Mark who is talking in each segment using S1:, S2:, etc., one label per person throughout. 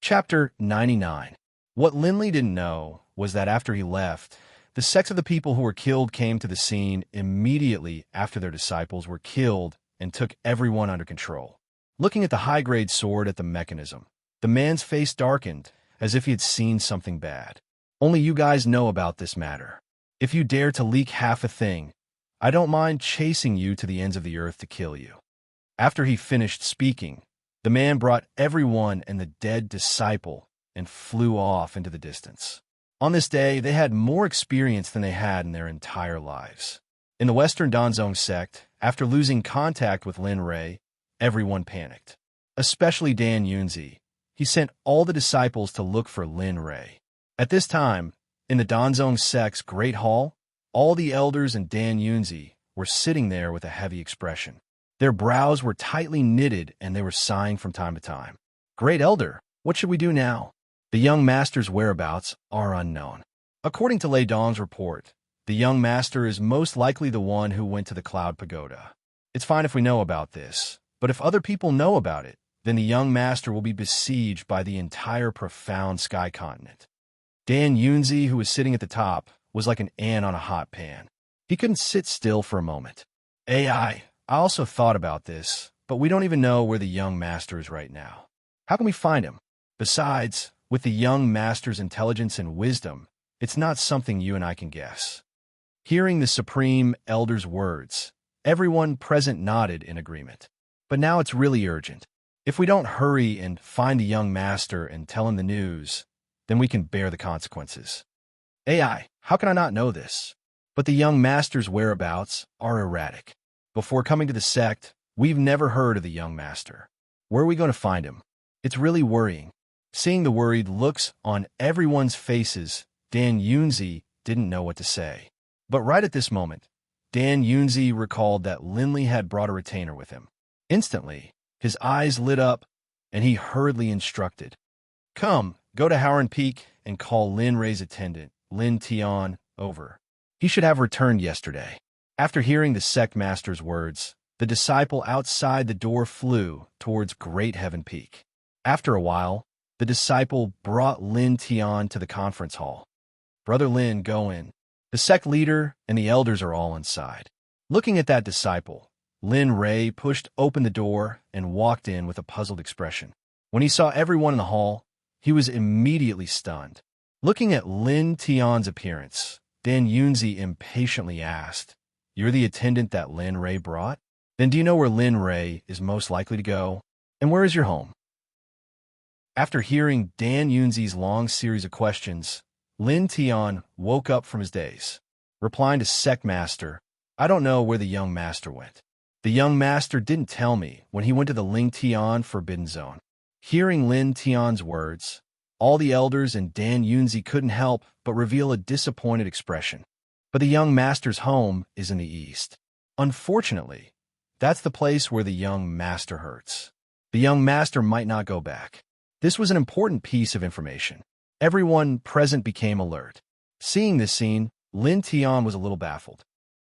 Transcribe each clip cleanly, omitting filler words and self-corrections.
S1: Chapter 99. What Linley didn't know was that after he left, the sects of the people who were killed came to the scene immediately after their disciples were killed and took everyone under control. Looking at the high-grade sword at the mechanism, the man's face darkened as if he had seen something bad. Only you guys know about this matter. If you dare to leak half a thing, I don't mind chasing you to the ends of the earth to kill you. After he finished speaking, the man brought everyone and the dead disciple and flew off into the distance. On this day, they had more experience than they had in their entire lives. In the Western Danzong sect, after losing contact with Lin Rei, everyone panicked. Especially Dan Yunzi. He sent all the disciples to look for Lin Rei. At this time, in the Danzong sect's Great Hall, all the elders and Dan Yunzi were sitting there with a heavy expression. Their brows were tightly knitted and they were sighing from time to time. "Great Elder, what should we do now?" The young master's whereabouts are unknown. According to Lei Dong's report, the young master is most likely the one who went to the Cloud Pagoda. It's fine if we know about this, but if other people know about it, then the young master will be besieged by the entire profound sky continent. Dan Yunzi, who was sitting at the top, was like an ant on a hot pan. He couldn't sit still for a moment. I also thought about this, but we don't even know where the young master is right now. How can we find him? Besides, with the young master's intelligence and wisdom, it's not something you and I can guess. Hearing the Supreme Elder's words, everyone present nodded in agreement. But now it's really urgent. If we don't hurry and find the young master and tell him the news, then we can bear the consequences. How can I not know this? But the young master's whereabouts are erratic. Before coming to the sect, we've never heard of the young master. Where are we going to find him? It's really worrying. Seeing the worried looks on everyone's faces, Dan Yunzi didn't know what to say. But right at this moment, Dan Yunzi recalled that Linley had brought a retainer with him. Instantly, his eyes lit up, and he hurriedly instructed, "Come, go to Howren Peak and call Lin Rei's attendant, Lin Tian, over. He should have returned yesterday." After hearing the sect master's words, the disciple outside the door flew towards Great Heaven Peak. After a while, the disciple brought Lin Tian to the conference hall. "Brother Lin, go in. The sect leader and the elders are all inside." Looking at that disciple, Lin Rei pushed open the door and walked in with a puzzled expression. When he saw everyone in the hall, he was immediately stunned. Looking at Lin Tian's appearance, Dan Yunzi impatiently asked, "You're the attendant that Lin Rei brought? Then do you know where Lin Rei is most likely to go? And where is your home?" After hearing Dan Yunzi's long series of questions, Lin Tian woke up from his daze, replying to Sect Master, "I don't know where the young master went. The young master didn't tell me when he went to the Ling Tian Forbidden Zone." Hearing Lin Tian's words, all the elders and Dan Yunzi couldn't help but reveal a disappointed expression. But the young master's home is in the east. Unfortunately, that's the place where the young master hurts. The young master might not go back. This was an important piece of information. Everyone present became alert. Seeing this scene, Lin Tian was a little baffled.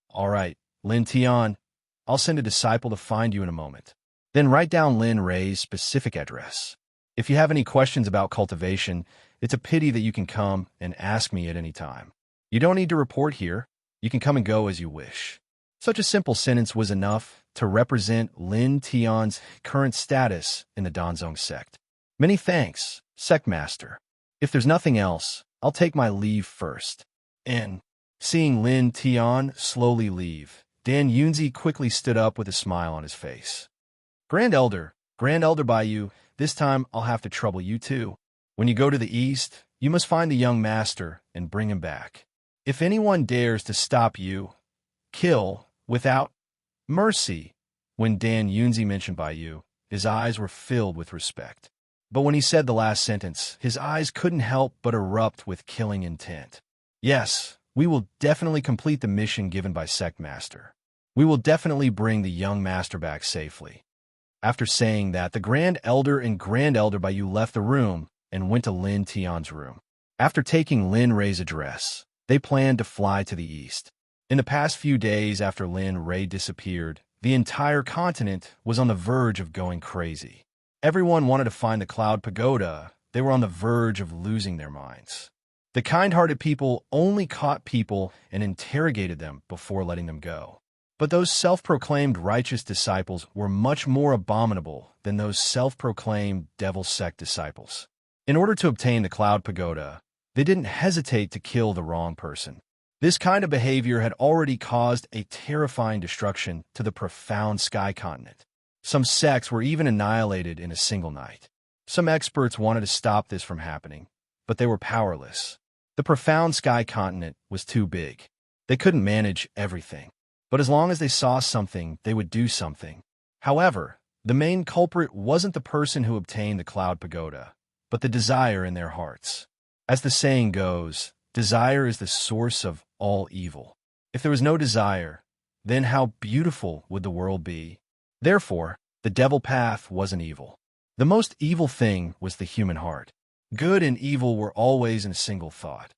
S1: "All right, Lin Tian, I'll send a disciple to find you in a moment. Then write down Lin Rei's specific address. If you have any questions about cultivation, it's a pity that you can come and ask me at any time. You don't need to report here. You can come and go as you wish." Such a simple sentence was enough to represent Lin Tian's current status in the Danzong sect. "Many thanks, Sect Master. If there's nothing else, I'll take my leave first." And, seeing Lin Tian slowly leave, Dan Yunzi quickly stood up with a smile on his face. Grand Elder by you, this time I'll have to trouble you too. When you go to the east, you must find the young master and bring him back. If anyone dares to stop you, kill without mercy." When Dan Yunzi mentioned by you, his eyes were filled with respect. But when he said the last sentence, his eyes couldn't help but erupt with killing intent. "Yes, we will definitely complete the mission given by Sect Master. We will definitely bring the young master back safely." After saying that, the Grand Elder and Grand Elder by you left the room and went to Lin Tian's room. After taking Lin Rei's address, they planned to fly to the east. In the past few days after Lin Rei disappeared, the entire continent was on the verge of going crazy. Everyone wanted to find the Cloud Pagoda, they were on the verge of losing their minds. The kind-hearted people only caught people and interrogated them before letting them go. But those self-proclaimed righteous disciples were much more abominable than those self-proclaimed devil sect disciples. In order to obtain the Cloud Pagoda, they didn't hesitate to kill the wrong person. This kind of behavior had already caused a terrifying destruction to the profound sky continent. Some sects were even annihilated in a single night. Some experts wanted to stop this from happening, but they were powerless. The profound sky continent was too big. They couldn't manage everything. But as long as they saw something, they would do something. However, the main culprit wasn't the person who obtained the Cloud Pagoda, but the desire in their hearts. As the saying goes, desire is the source of all evil. If there was no desire, then how beautiful would the world be? Therefore, the devil path wasn't evil. The most evil thing was the human heart. Good and evil were always in a single thought.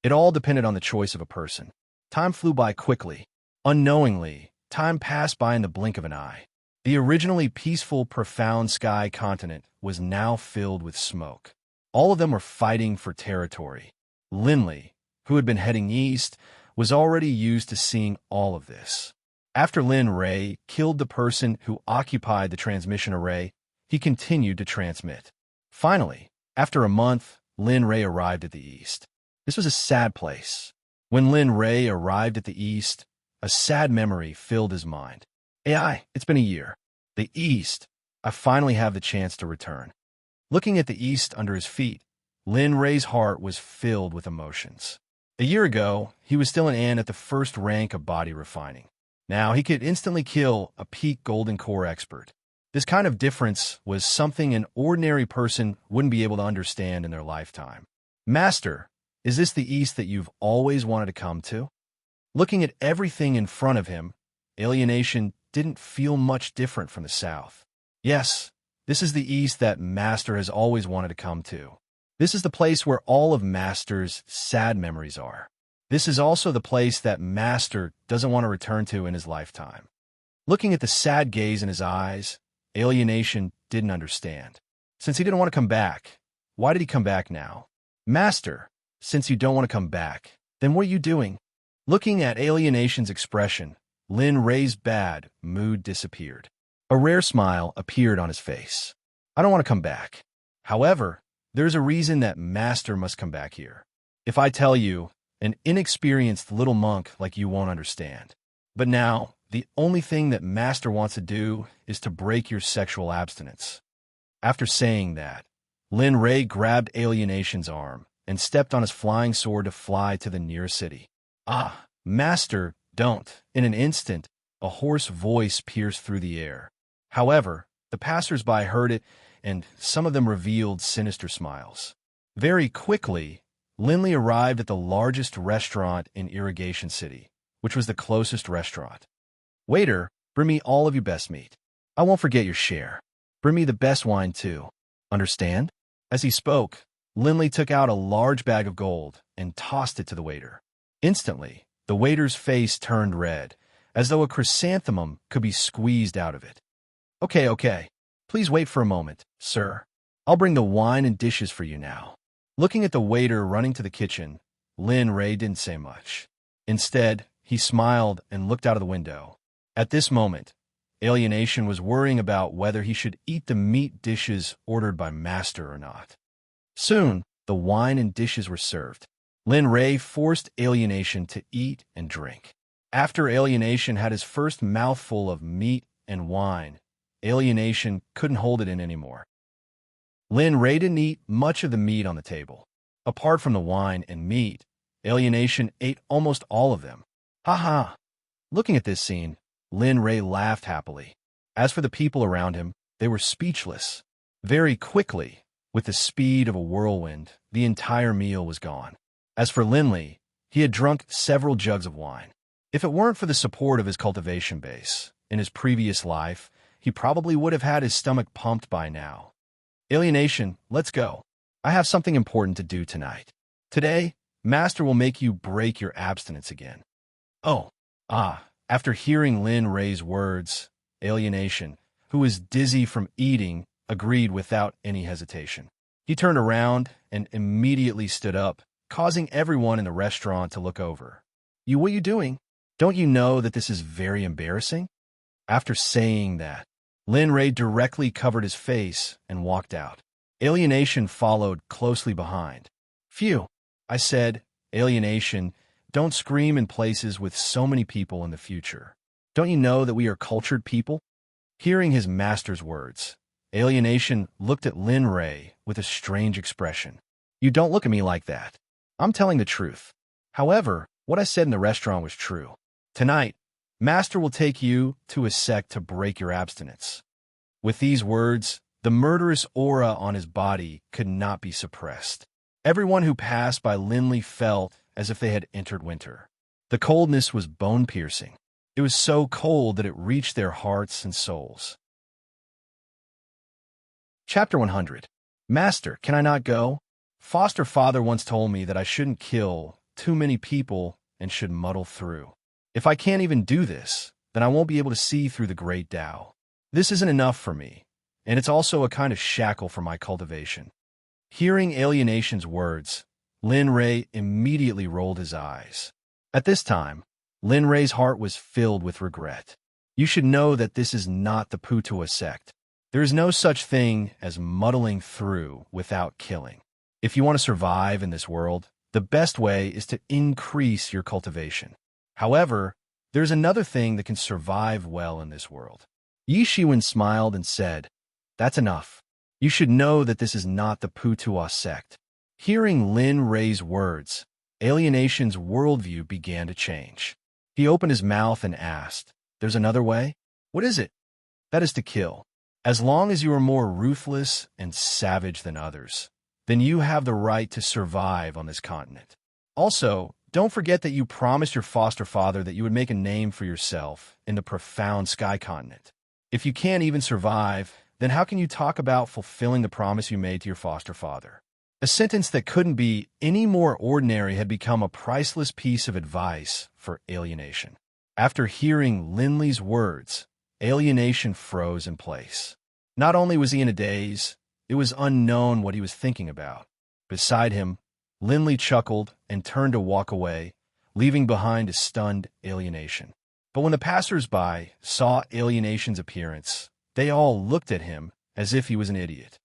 S1: It all depended on the choice of a person. Time flew by quickly. Unknowingly, time passed by in the blink of an eye. The originally peaceful, profound sky continent was now filled with smoke. All of them were fighting for territory. Linley, who had been heading east, was already used to seeing all of this. After Lin Ray killed the person who occupied the transmission array, he continued to transmit. Finally, after a month, Lin Ray arrived at the east. This was a sad place. When Lin Ray arrived at the east, a sad memory filled his mind. AI, it's been a year. The east. I finally have the chance to return. Looking at the east under his feet, Lin Ray's heart was filled with emotions. A year ago, he was still an ant at the first rank of body refining. Now he could instantly kill a peak golden core expert. This kind of difference was something an ordinary person wouldn't be able to understand in their lifetime. Master, is this the east that you've always wanted to come to? Looking at everything in front of him, alienation didn't feel much different from the south. Yes, this is the east that Master has always wanted to come to. This is the place where all of Master's sad memories are. This is also the place that Master doesn't want to return to in his lifetime. Looking at the sad gaze in his eyes, alienation didn't understand. Since he didn't want to come back, why did he come back now? Master, since you don't want to come back, then what are you doing? Looking at alienation's expression, Lin Ray's bad mood disappeared. A rare smile appeared on his face. I don't want to come back. However, there's a reason that Master must come back here. If I tell you, an inexperienced little monk like you won't understand. But now, the only thing that Master wants to do is to break your sexual abstinence. After saying that, Lin Ray grabbed Alienation's arm and stepped on his flying sword to fly to the nearest city. Ah, Master, don't. In an instant, a hoarse voice pierced through the air. However, the passers-by heard it, and some of them revealed sinister smiles. Very quickly, Linley arrived at the largest restaurant in Irrigation City, which was the closest restaurant. Waiter, bring me all of your best meat. I won't forget your share. Bring me the best wine, too. Understand? As he spoke, Linley took out a large bag of gold and tossed it to the waiter. Instantly, the waiter's face turned red, as though a chrysanthemum could be squeezed out of it. Okay. Please wait for a moment, sir. I'll bring the wine and dishes for you now. Looking at the waiter running to the kitchen, Lin Ray didn't say much. Instead, he smiled and looked out of the window. At this moment, Alienation was worrying about whether he should eat the meat dishes ordered by Master or not. Soon, the wine and dishes were served. Lin Ray forced Alienation to eat and drink. After Alienation had his first mouthful of meat and wine, Alienation couldn't hold it in anymore. Lin Ray didn't eat much of the meat on the table. Apart from the wine and meat, Alienation ate almost all of them. Ha ha! Looking at this scene, Lin Ray laughed happily. As for the people around him, they were speechless. Very quickly, with the speed of a whirlwind, the entire meal was gone. As for Linley, he had drunk several jugs of wine. If it weren't for the support of his cultivation base, in his previous life, he probably would have had his stomach pumped by now. Alienation, let's go. I have something important to do tonight. Today, Master will make you break your abstinence again. After hearing Lin Ray's words, Alienation, who was dizzy from eating, agreed without any hesitation. He turned around and immediately stood up, causing everyone in the restaurant to look over. What are you doing? Don't you know that this is very embarrassing? After saying that, Lin Ray directly covered his face and walked out. Alienation followed closely behind. Phew, I said, Alienation, don't scream in places with so many people in the future. Don't you know that we are cultured people? Hearing his master's words, Alienation looked at Lin Ray with a strange expression. You don't look at me like that. I'm telling the truth. However, what I said in the restaurant was true. Tonight, Master will take you to a sect to break your abstinence. With these words, the murderous aura on his body could not be suppressed. Everyone who passed by Linley felt as if they had entered winter. The coldness was bone-piercing. It was so cold that it reached their hearts and souls. Chapter 100. Master, can I not go? Foster father once told me that I shouldn't kill too many people and should muddle through. If I can't even do this, then I won't be able to see through the great Tao. This isn't enough for me, and it's also a kind of shackle for my cultivation. Hearing Alienation's words, Lin Ray immediately rolled his eyes. At this time, Lin Ray's heart was filled with regret. You should know that this is not the Putua sect. There is no such thing as muddling through without killing. If you want to survive in this world, the best way is to increase your cultivation. However, there's another thing that can survive well in this world. Yi Shiwen smiled and said, That's enough. You should know that this is not the Putua sect. Hearing Lin Ray's words, Alienation's worldview began to change. He opened his mouth and asked, There's another way? What is it? That is to kill. As long as you are more ruthless and savage than others, then you have the right to survive on this continent. Also, don't forget that you promised your foster father that you would make a name for yourself in the profound sky continent. If you can't even survive, then how can you talk about fulfilling the promise you made to your foster father? A sentence that couldn't be any more ordinary had become a priceless piece of advice for Alienation. After hearing Linley's words, Alienation froze in place. Not only was he in a daze, it was unknown what he was thinking about. Beside him, Linley chuckled and turned to walk away, leaving behind a stunned Alienation. But when the passers-by saw Alienation's appearance, they all looked at him as if he was an idiot.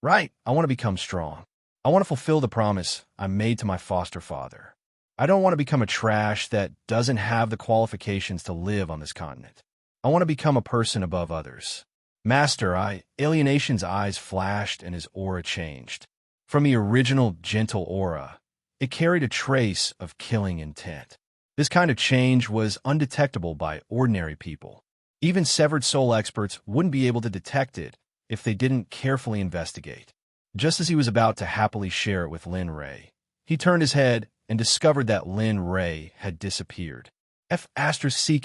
S1: Right, I want to become strong. I want to fulfill the promise I made to my foster father. I don't want to become a trash that doesn't have the qualifications to live on this continent. I want to become a person above others. Master, Alienation's eyes flashed and his aura changed. From the original gentle aura, it carried a trace of killing intent. This kind of change was undetectable by ordinary people. Even severed soul experts wouldn't be able to detect it if they didn't carefully investigate. Just as he was about to happily share it with Lin Ray, he turned his head and discovered that Lin Ray had disappeared. F***,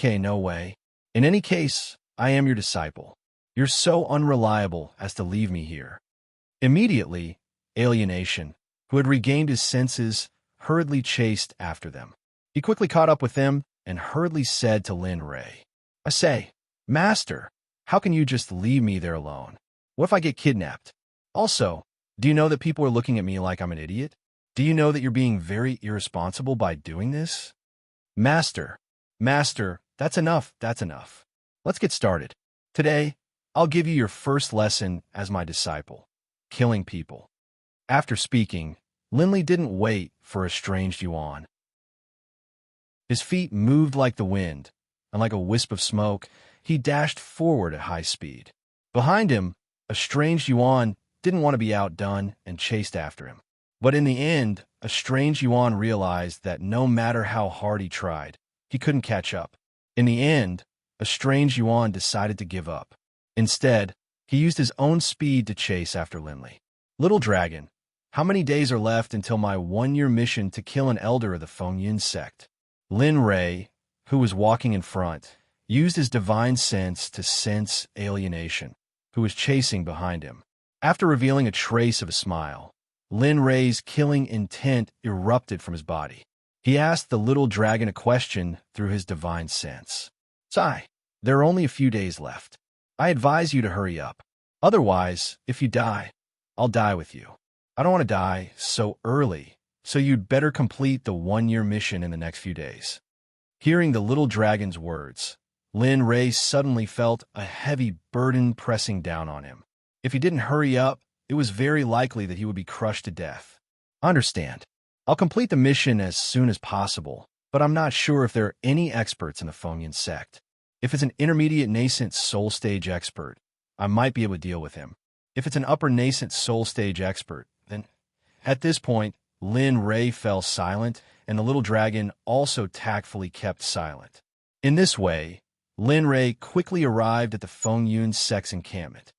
S1: no way. In any case, I am your disciple. You're so unreliable as to leave me here. Immediately, Alienation, who had regained his senses, hurriedly chased after them. He quickly caught up with them and hurriedly said to Lin Ray, I say, Master, how can you just leave me there alone? What if I get kidnapped? Also, do you know that people are looking at me like I'm an idiot? Do you know that you're being very irresponsible by doing this? Master, that's enough. Let's get started. Today, I'll give you your first lesson as my disciple, killing people. After speaking, Linley didn't wait for estranged Yuan. His feet moved like the wind, and like a wisp of smoke, he dashed forward at high speed. Behind him, estranged Yuan didn't want to be outdone and chased after him. But in the end, estranged Yuan realized that no matter how hard he tried, he couldn't catch up. In the end, estranged Yuan decided to give up. Instead, he used his own speed to chase after Linley. Little dragon, how many days are left until my one-year mission to kill an elder of the Fengyin sect? Lin Ray, who was walking in front, used his divine sense to sense Alienation, who was chasing behind him. After revealing a trace of a smile, Lin Ray's killing intent erupted from his body. He asked the little dragon a question through his divine sense. Sai, there are only a few days left. I advise you to hurry up. Otherwise, if you die, I'll die with you. I don't want to die so early, so you'd better complete the 1-year mission in the next few days." Hearing the little dragon's words, Lin Ray suddenly felt a heavy burden pressing down on him. If he didn't hurry up, it was very likely that he would be crushed to death. "I understand. I'll complete the mission as soon as possible, but I'm not sure if there are any experts in the Fengyan sect. If it's an intermediate nascent soul stage expert, I might be able to deal with him. If it's an upper nascent soul stage expert, then..." At this point, Lin Ray fell silent, and the little dragon also tactfully kept silent. In this way, Lin Ray quickly arrived at the Fengyun sect's encampment.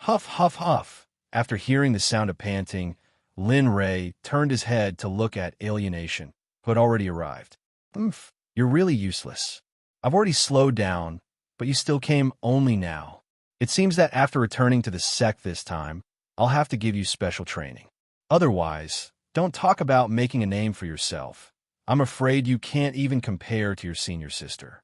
S1: Huff, huff, huff. After hearing the sound of panting, Lin Ray turned his head to look at Alienation, who had already arrived. "Humph, you're really useless. I've already slowed down, but you still came only now. It seems that after returning to the sect this time, I'll have to give you special training. Otherwise, don't talk about making a name for yourself. I'm afraid you can't even compare to your senior sister."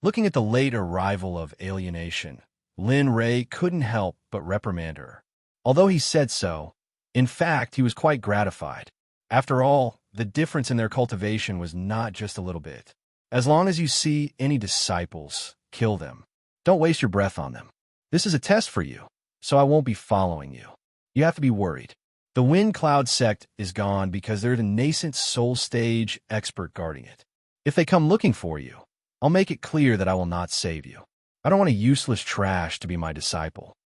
S1: Looking at the late arrival of Alienation, Lin Ray couldn't help but reprimand her. Although he said so, in fact, he was quite gratified. After all, the difference in their cultivation was not just a little bit. As long as you see any disciples, kill them. Don't waste your breath on them. This is a test for you, so I won't be following you. You have to be worried. The Wind Cloud sect is gone because they're the nascent soul stage expert guarding it. If they come looking for you, I'll make it clear that I will not save you. I don't want a useless trash to be my disciple.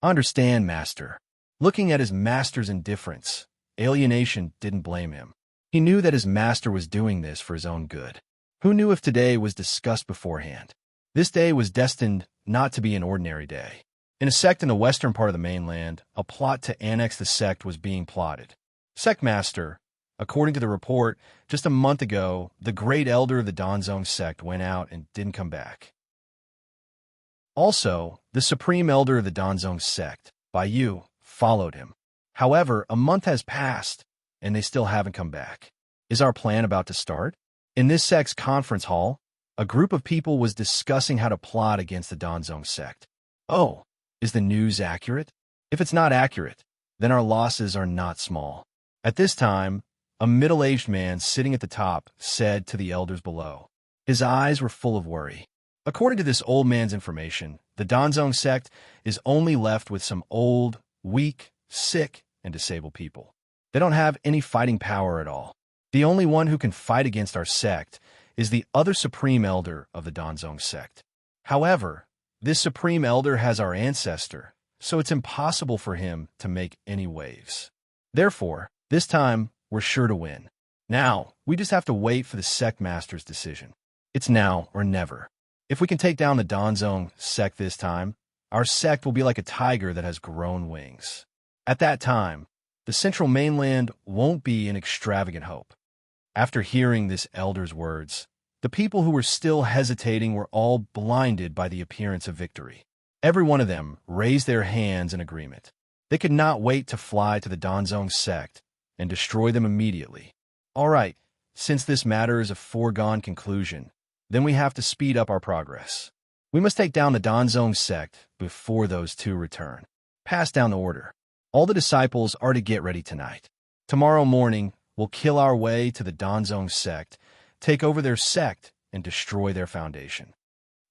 S1: I understand, Master. Looking at his master's indifference, Alienation didn't blame him. He knew that his master was doing this for his own good. Who knew if today was discussed beforehand? This day was destined not to be an ordinary day. In a sect in the western part of the mainland, a plot to annex the sect was being plotted. Sect Master, according to the report, just a month ago, the great elder of the Danzong sect went out and didn't come back. Also, the supreme elder of the Danzong sect, Bai Yu, followed him. However, a month has passed, and they still haven't come back. Is our plan about to start? In this sect's conference hall, a group of people was discussing how to plot against the Danzong sect. Oh, is the news accurate? If it's not accurate, then our losses are not small. At this time, a middle-aged man sitting at the top said to the elders below. His eyes were full of worry. According to this old man's information, the Danzong sect is only left with some old, weak, sick, and disabled people. They don't have any fighting power at all. The only one who can fight against our sect is the other supreme elder of the Danzong sect. However, this supreme elder has our ancestor, so it's impossible for him to make any waves. Therefore, this time, we're sure to win. Now, we just have to wait for the sect master's decision. It's now or never. If we can take down the Danzong sect this time, our sect will be like a tiger that has grown wings. At that time, the central mainland won't be an extravagant hope. After hearing this elder's words, the people who were still hesitating were all blinded by the appearance of victory. Every one of them raised their hands in agreement. They could not wait to fly to the Danzong sect and destroy them immediately. All right, since this matter is a foregone conclusion, then we have to speed up our progress. We must take down the Danzong sect before those two return. Pass down the order. All the disciples are to get ready tonight. Tomorrow morning, we'll kill our way to the Danzong sect, take over their sect, and destroy their foundation.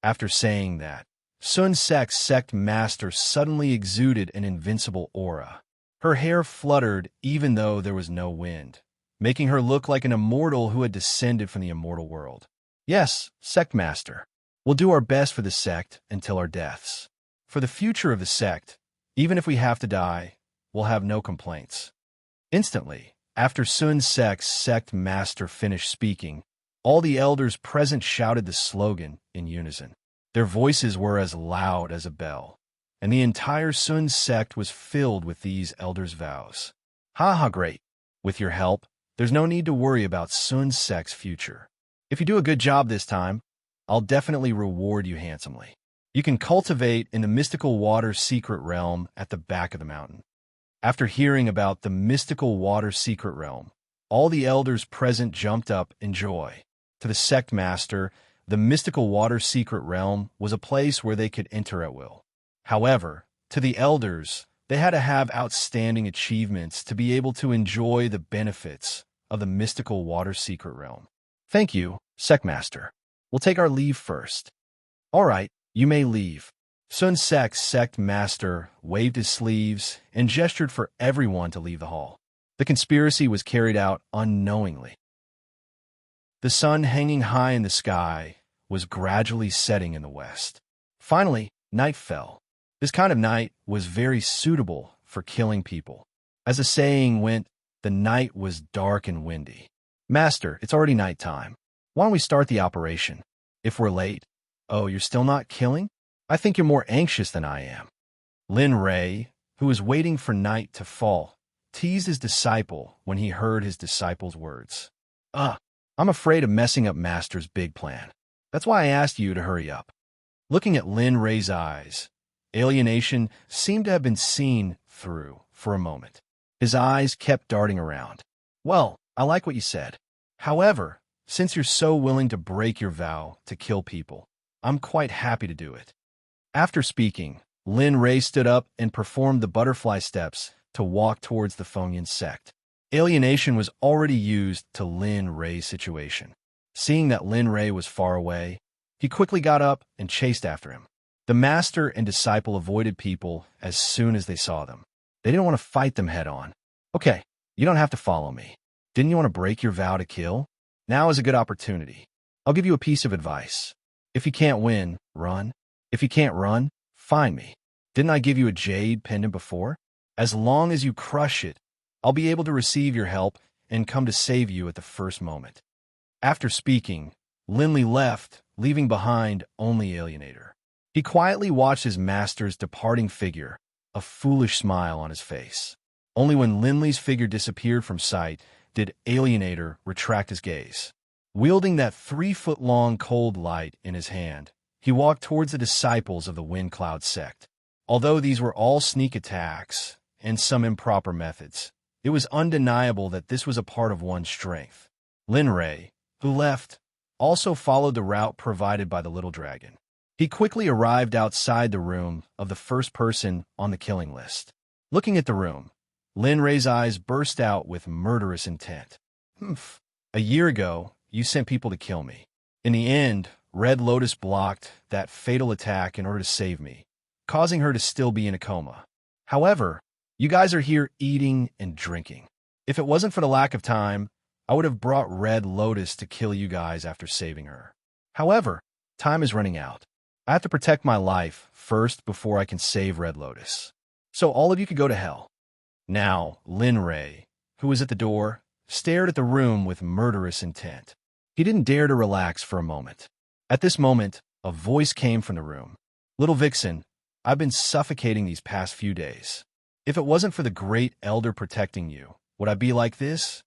S1: After saying that, Sun Sect's sect master suddenly exuded an invincible aura. Her hair fluttered even though there was no wind, making her look like an immortal who had descended from the immortal world. Yes, sect master. We'll do our best for the sect until our deaths. For the future of the sect, even if we have to die, we'll have no complaints. Instantly, after Sun Sect's sect master finished speaking, all the elders present shouted the slogan in unison. Their voices were as loud as a bell, and the entire Sun sect was filled with these elders' vows. Ha ha, great. With your help, there's no need to worry about Sun sect's future. If you do a good job this time, I'll definitely reward you handsomely. You can cultivate in the mystical water secret realm at the back of the mountain. After hearing about the mystical water secret realm, all the elders present jumped up in joy. To the sect master, the mystical water secret realm was a place where they could enter at will. However, to the elders, They had to have outstanding achievements to be able to enjoy the benefits of the mystical water secret realm. Thank you, Sect Master. We'll take our leave first. All right, you may leave. Sun Sec's Sect Master waved his sleeves and gestured for everyone to leave the hall. The conspiracy was carried out unknowingly. The sun hanging high in the sky was gradually setting in the west. Finally, night fell. This kind of night was very suitable for killing people. As the saying went, the night was dark and windy. Master, it's already nighttime. Why don't we start the operation? If we're late. Oh, you're still not killing? I think you're more anxious than I am. Lin Ray, who was waiting for night to fall, teased his disciple when he heard his disciple's words. I'm afraid of messing up Master's big plan. That's why I asked you to hurry up. Looking at Lin Ray's eyes, alienation seemed to have been seen through for a moment. His eyes kept darting around. Well, I like what you said. However, since you're so willing to break your vow to kill people, I'm quite happy to do it. After speaking, Lin Ray stood up and performed the butterfly steps to walk towards the Fengyan sect. Alienation was already used to Lin Ray's situation. Seeing that Lin Ray was far away, he quickly got up and chased after him. The master and disciple avoided people as soon as they saw them. They didn't want to fight them head-on. Okay, you don't have to follow me. Didn't you want to break your vow to kill? Now is a good opportunity. I'll give you a piece of advice. If you can't win, run. If you can't run, find me. Didn't I give you a jade pendant before? As long as you crush it, I'll be able to receive your help and come to save you at the first moment. After speaking, Linley left, leaving behind only Alienator. He quietly watched his master's departing figure, a foolish smile on his face. Only when Linley's figure disappeared from sight did Alienator retract his gaze. Wielding that 3-foot-long cold light in his hand, he walked towards the disciples of the Wind Cloud sect. Although these were all sneak attacks and some improper methods, it was undeniable that this was a part of one's strength. Lin Ray, who left, also followed the route provided by the little dragon. He quickly arrived outside the room of the first person on the killing list. Looking at the room, Lin Ray's eyes burst out with murderous intent. Humph. A year ago, you sent people to kill me. In the end, Red Lotus blocked that fatal attack in order to save me, causing her to still be in a coma. However, you guys are here eating and drinking. If it wasn't for the lack of time, I would have brought Red Lotus to kill you guys after saving her. However, time is running out. I have to protect my life first before I can save Red Lotus. So all of you could go to hell. Now, Lin Ray, who was at the door, stared at the room with murderous intent. He didn't dare to relax for a moment. At this moment, a voice came from the room. Little Vixen, I've been suffocating these past few days. If it wasn't for the great elder protecting you, would I be like this?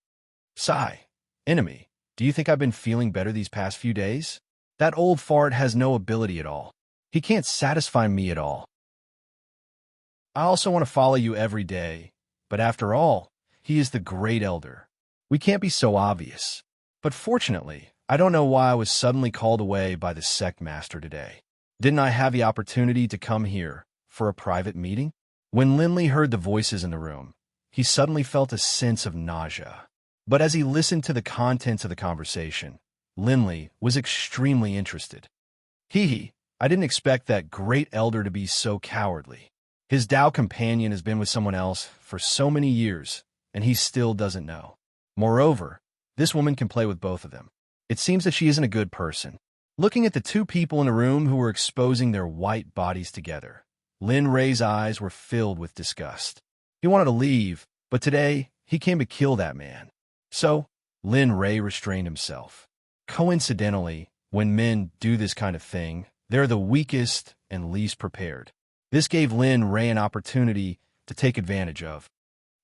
S1: Sigh. Enemy, do you think I've been feeling better these past few days? That old fart has no ability at all. He can't satisfy me at all. I also want to follow you every day, but after all, he is the great elder. We can't be so obvious. But fortunately, I don't know why I was suddenly called away by the Sect Master today. Didn't I have the opportunity to come here for a private meeting? When Linley heard the voices in the room, he suddenly felt a sense of nausea. But as he listened to the contents of the conversation, Linley was extremely interested. Hee, I didn't expect that great elder to be so cowardly. His Dao companion has been with someone else for so many years, and he still doesn't know. Moreover, this woman can play with both of them. It seems that she isn't a good person. Looking at the two people in the room who were exposing their white bodies together, Lin Ray's eyes were filled with disgust. He wanted to leave, but today he came to kill that man. So, Lin Ray restrained himself. Coincidentally, when men do this kind of thing, they're the weakest and least prepared. This gave Lin Ray an opportunity to take advantage of.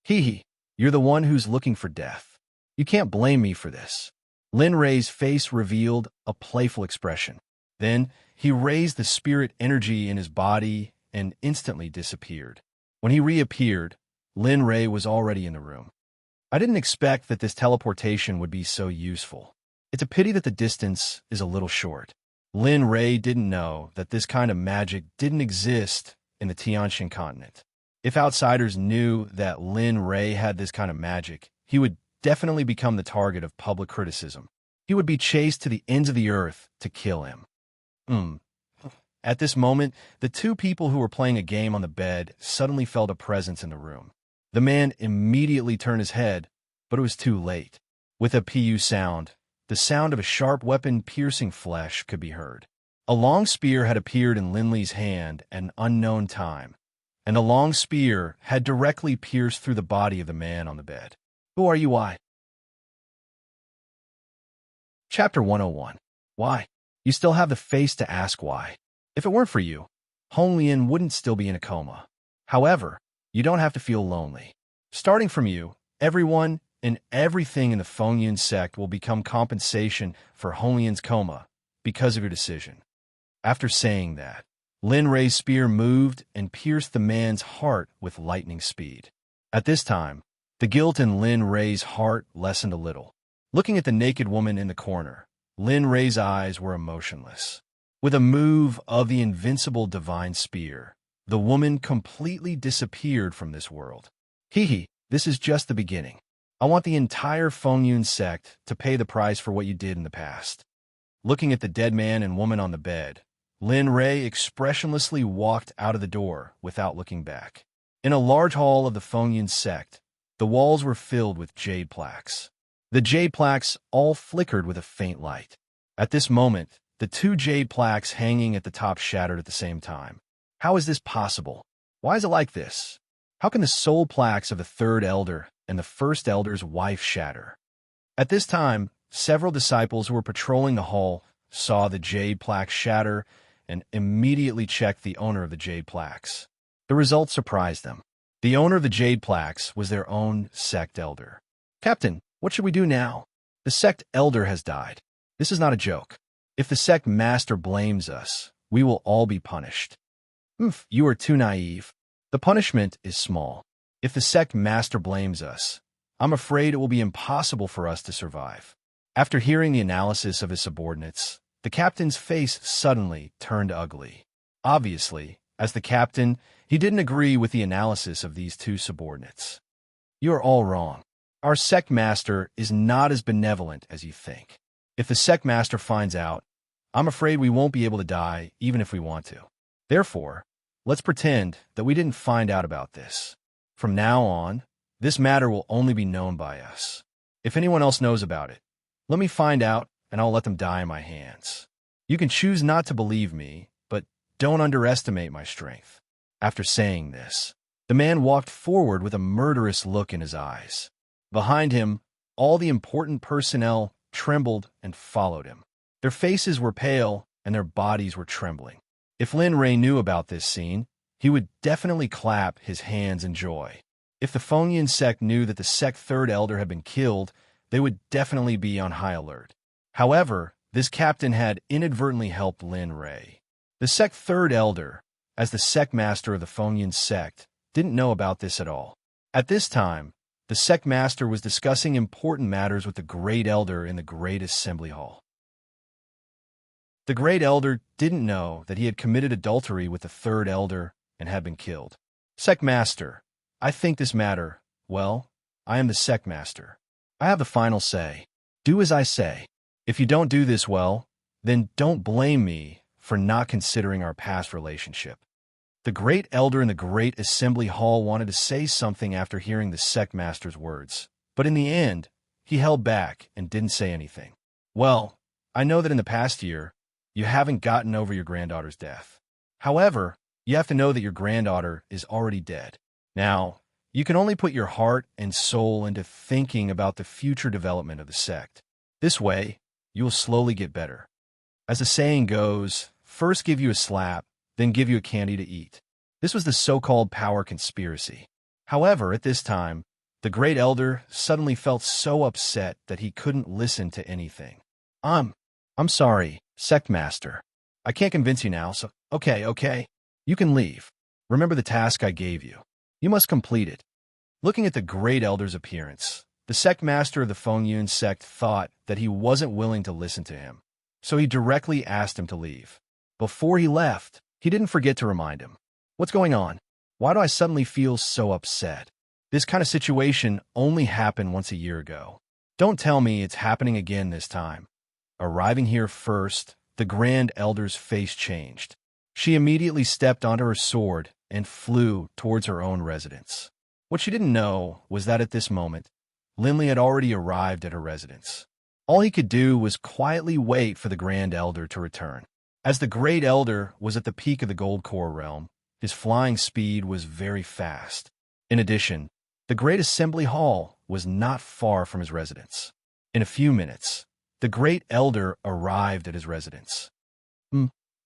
S1: Hee, you're the one who's looking for death. You can't blame me for this. Lin Ray's face revealed a playful expression. Then, he raised the spirit energy in his body and instantly disappeared. When he reappeared, Lin Ray was already in the room. I didn't expect that this teleportation would be so useful. It's a pity that the distance is a little short. Lin Ray didn't know that this kind of magic didn't exist in the Tianxin continent. If outsiders knew that Lin Ray had this kind of magic, he would definitely become the target of public criticism. He would be chased to the ends of the earth to kill him. At this moment, the two people who were playing a game on the bed suddenly felt a presence in the room. The man immediately turned his head, but it was too late. With a pu sound, the sound of a sharp weapon piercing flesh could be heard. A long spear had appeared in Lin Li's hand at an unknown time, and the long spear had directly pierced through the body of the man on the bed. Who are you? Why? Chapter 101. Why? You still have the face to ask why. If it weren't for you, Hong Lian wouldn't still be in a coma. However, you don't have to feel lonely. Starting from you, everyone and everything in the Fengyun sect will become compensation for Hong Lian's coma because of your decision. After saying that, Lin Ray's spear moved and pierced the man's heart with lightning speed. At this time, the guilt in Lin Ray's heart lessened a little. Looking at the naked woman in the corner, Lin Ray's eyes were emotionless. With a move of the invincible divine spear, the woman completely disappeared from this world. This is just the beginning. I want the entire Fengyun sect to pay the price for what you did in the past. Looking at the dead man and woman on the bed, Lin Ray expressionlessly walked out of the door without looking back. In a large hall of the Fengyun sect, the walls were filled with jade plaques. The jade plaques all flickered with a faint light. At this moment, the two jade plaques hanging at the top shattered at the same time. How is this possible? Why is it like this? How can the soul plaques of the third elder and the first elder's wife shatter? At this time, several disciples who were patrolling the hall saw the jade plaques shatter and immediately checked the owner of the jade plaques. The result surprised them. The owner of the jade plaques was their own sect elder. Captain, what should we do now? The sect elder has died. This is not a joke. If the sect master blames us, we will all be punished. You are too naive. The punishment is small. If the sect master blames us, I'm afraid it will be impossible for us to survive. After hearing the analysis of his subordinates, the captain's face suddenly turned ugly. Obviously, as the captain, he didn't agree with the analysis of these two subordinates. You are all wrong. Our sect master is not as benevolent as you think. If the sect master finds out, I'm afraid we won't be able to die even if we want to. Therefore, let's pretend that we didn't find out about this. From now on, this matter will only be known by us. If anyone else knows about it, let me find out and I'll let them die in my hands. You can choose not to believe me, but don't underestimate my strength. After saying this, the man walked forward with a murderous look in his eyes. Behind him, all the important personnel trembled and followed him. Their faces were pale and their bodies were trembling. If Lin Ray knew about this scene, he would definitely clap his hands in joy. If the Fengyun sect knew that the sect third elder had been killed, they would definitely be on high alert. However, this captain had inadvertently helped Lin Ray. The sect third elder, as the sect master of the Fengyun sect, didn't know about this at all. At this time, the sect master was discussing important matters with the great elder in the great assembly hall. The great elder didn't know that he had committed adultery with the third elder and had been killed. Sect master, I think this matter, well, I am the sect master. I have the final say. Do as I say. If you don't do this well, then don't blame me for not considering our past relationship. The great elder in the great assembly hall wanted to say something after hearing the sect master's words, but in the end, he held back and didn't say anything. Well, I know that in the past year, you haven't gotten over your granddaughter's death. However, you have to know that your granddaughter is already dead. Now, you can only put your heart and soul into thinking about the future development of the sect. This way, you will slowly get better. As the saying goes, first give you a slap, then give you a candy to eat. This was the so-called power conspiracy. However, at this time, the great elder suddenly felt so upset that he couldn't listen to anything. I'm sorry, sect master. I can't convince you now, so okay. You can leave. Remember the task I gave you. You must complete it. Looking at the great elder's appearance, the sect master of the Fengyun sect thought that he wasn't willing to listen to him, so he directly asked him to leave. Before he left, he didn't forget to remind him. What's going on? Why do I suddenly feel so upset? This kind of situation only happened once a year ago. Don't tell me it's happening again this time. Arriving here first, the Grand Elder's face changed. She immediately stepped onto her sword and flew towards her own residence. What she didn't know was that at this moment, Lindley had already arrived at her residence. All he could do was quietly wait for the Grand Elder to return. As the Great Elder was at the peak of the Gold Core realm, his flying speed was very fast. In addition, the Great Assembly Hall was not far from his residence. In a few minutes, the Great Elder arrived at his residence.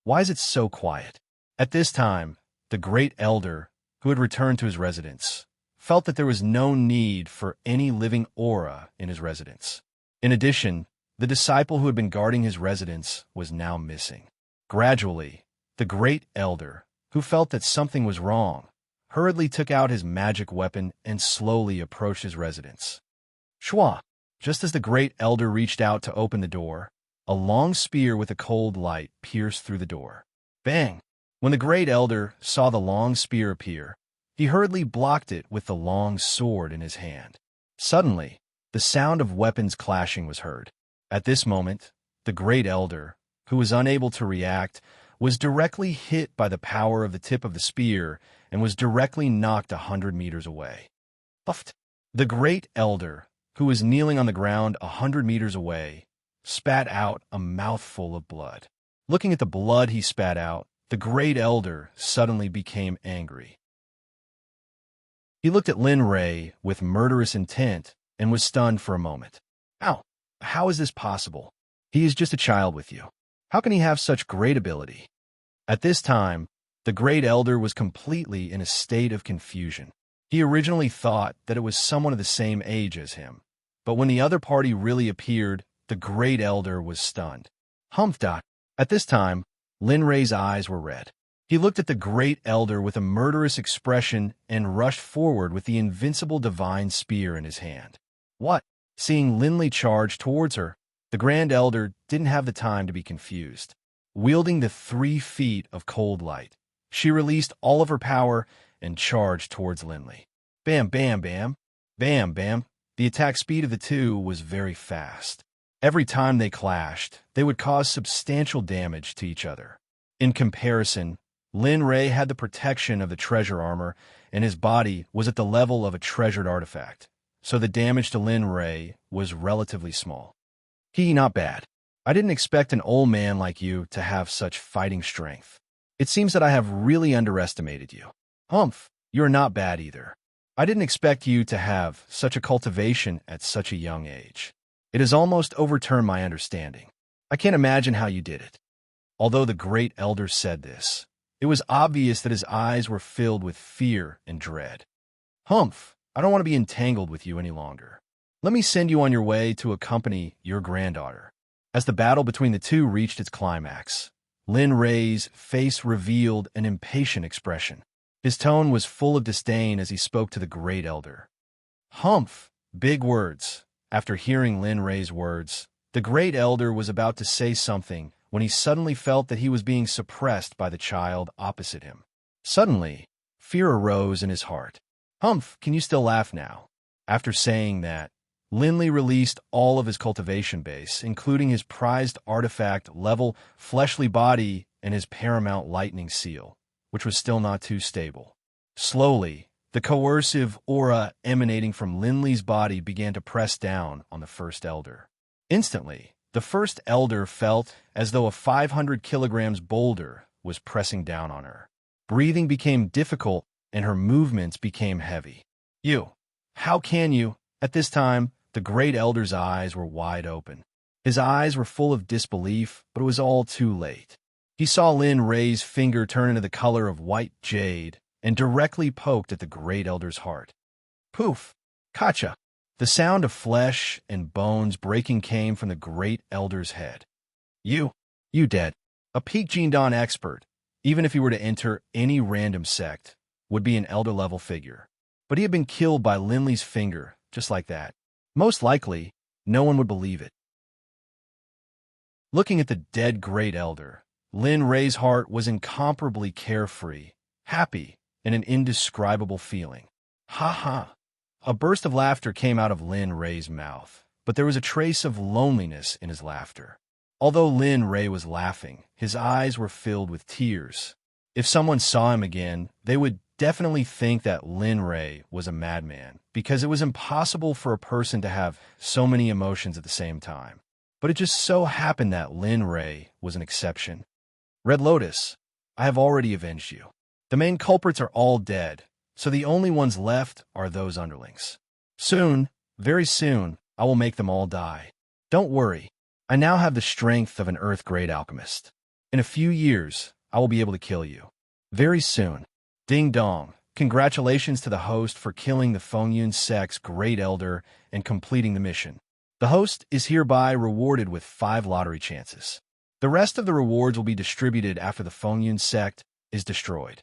S1: Why is it so quiet? At this time, the Great Elder, who had returned to his residence, felt that there was no need for any living aura in his residence. In addition, the disciple who had been guarding his residence was now missing. Gradually, the Great Elder, who felt that something was wrong, hurriedly took out his magic weapon and slowly approached his residence. Shwa! Just as the Great Elder reached out to open the door, a long spear with a cold light pierced through the door. Bang! When the Great Elder saw the long spear appear, he hurriedly blocked it with the long sword in his hand. Suddenly, the sound of weapons clashing was heard. At this moment, the Great Elder, who was unable to react, was directly hit by the power of the tip of the spear and was directly knocked 100 meters away. Puffed! The Great Elder, who was kneeling on the ground 100 meters away, spat out a mouthful of blood. Looking at the blood he spat out, the Great Elder suddenly became angry. He looked at Lin Ray with murderous intent and was stunned for a moment. Ow! How is this possible? He is just a child with you. How can he have such great ability? At this time, the Great Elder was completely in a state of confusion. He originally thought that it was someone of the same age as him, but when the other party really appeared, the Great Elder was stunned. Humph! At this time, Lin Ray's eyes were red. He looked at the Great Elder with a murderous expression and rushed forward with the invincible divine spear in his hand. What? Seeing Lindley charge towards her, the Grand Elder didn't have the time to be confused. Wielding the 3 feet of cold light, she released all of her power and charged towards Lindley. Bam, bam, bam. Bam, bam. The attack speed of the two was very fast. Every time they clashed, they would cause substantial damage to each other. In comparison, Lin Ray had the protection of the treasure armor, and his body was at the level of a treasured artifact, so the damage to Lin Ray was relatively small. Not bad. I didn't expect an old man like you to have such fighting strength. It seems that I have really underestimated you. Humph, you're not bad either. I didn't expect you to have such a cultivation at such a young age. It has almost overturned my understanding. I can't imagine how you did it. Although the Great Elder said this, it was obvious that his eyes were filled with fear and dread. Humph, I don't want to be entangled with you any longer. Let me send you on your way to accompany your granddaughter. As the battle between the two reached its climax, Lin Ray's face revealed an impatient expression. His tone was full of disdain as he spoke to the Great Elder. Humph! Big words. After hearing Lin Ray's words, the Great Elder was about to say something when he suddenly felt that he was being suppressed by the child opposite him. Suddenly, fear arose in his heart. Humph, can you still laugh now? After saying that, Lindley released all of his cultivation base, including his prized artifact-level fleshly body and his paramount lightning seal, which was still not too stable. Slowly, the coercive aura emanating from Lindley's body began to press down on the First Elder. Instantly, the First Elder felt as though a 500 kilograms boulder was pressing down on her. Breathing became difficult and her movements became heavy. How can you? At this time, the Great Elder's eyes were wide open. His eyes were full of disbelief, but it was all too late. He saw Lin Ray's finger turn into the color of white jade and directly poked at the Great Elder's heart. Poof! Kacha! The sound of flesh and bones breaking came from the Great Elder's head. You dead. A peak Jindan expert, even if he were to enter any random sect, would be an elder-level figure. But he had been killed by Lindley's finger, just like that. Most likely, no one would believe it. Looking at the dead Great Elder, Lin Ray's heart was incomparably carefree, happy, and an indescribable feeling. Ha ha! A burst of laughter came out of Lin Ray's mouth, but there was a trace of loneliness in his laughter. Although Lin Ray was laughing, his eyes were filled with tears. If someone saw him again, they would definitely think that Lin Ray was a madman, because it was impossible for a person to have so many emotions at the same time. But it just so happened that Lin Ray was an exception. Red Lotus, I have already avenged you. The main culprits are all dead, so the only ones left are those underlings. Soon, very soon, I will make them all die. Don't worry, I now have the strength of an Earth-grade alchemist. In a few years, I will be able to kill you. Very soon. Ding dong. Congratulations to the host for killing the Fengyun Sect's Great Elder and completing the mission. The host is hereby rewarded with 5 lottery chances. The rest of the rewards will be distributed after the Fengyun Sect is destroyed.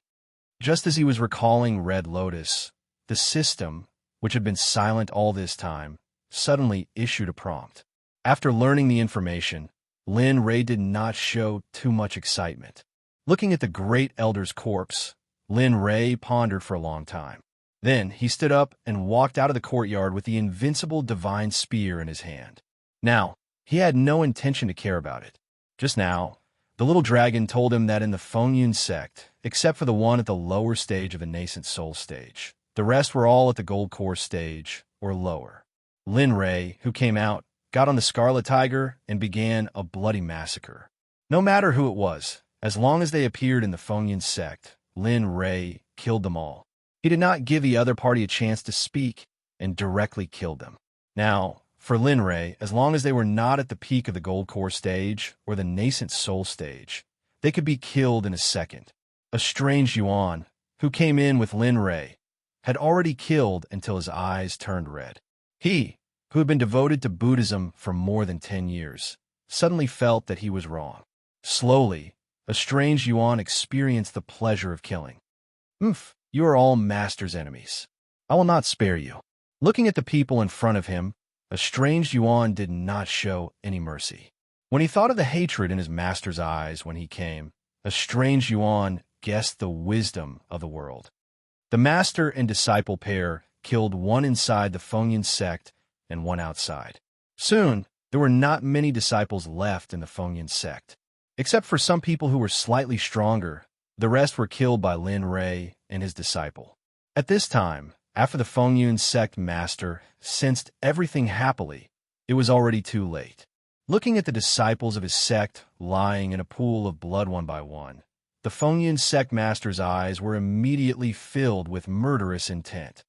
S1: Just as he was recalling Red Lotus, the system, which had been silent all this time, suddenly issued a prompt. After learning the information, Lin Ray did not show too much excitement. Looking at the Great Elder's corpse, Lin Ray pondered for a long time. Then he stood up and walked out of the courtyard with the invincible divine spear in his hand. Now, he had no intention to care about it. Just now, the little dragon told him that in the Fengyun Sect, except for the one at the lower stage of the nascent soul stage, the rest were all at the gold core stage, or lower. Lin Ray, who came out, got on the Scarlet Tiger and began a bloody massacre. No matter who it was, as long as they appeared in the Fengyun Sect, Lin Ray killed them all. He did not give the other party a chance to speak and directly killed them. Now, for Lin Ray, as long as they were not at the peak of the gold core stage or the nascent soul stage, they could be killed in a second. A strange Yuan, who came in with Lin Ray, had already killed until his eyes turned red. He, who had been devoted to Buddhism for more than 10 years, suddenly felt that he was wrong. Slowly, a strange Yuan experienced the pleasure of killing. You are all Master's enemies. I will not spare you. Looking at the people in front of him, a strange Yuan did not show any mercy. When he thought of the hatred in his master's eyes when he came, a strange Yuan guessed the wisdom of the world. The master and disciple pair killed one inside the Fengyun Sect and one outside. Soon, there were not many disciples left in the Fengyun Sect. Except for some people who were slightly stronger, the rest were killed by Lin Ray and his disciple. At this time, after the Fengyun Sect master sensed everything happily, it was already too late. Looking at the disciples of his sect lying in a pool of blood one by one, the Fengyun Sect master's eyes were immediately filled with murderous intent.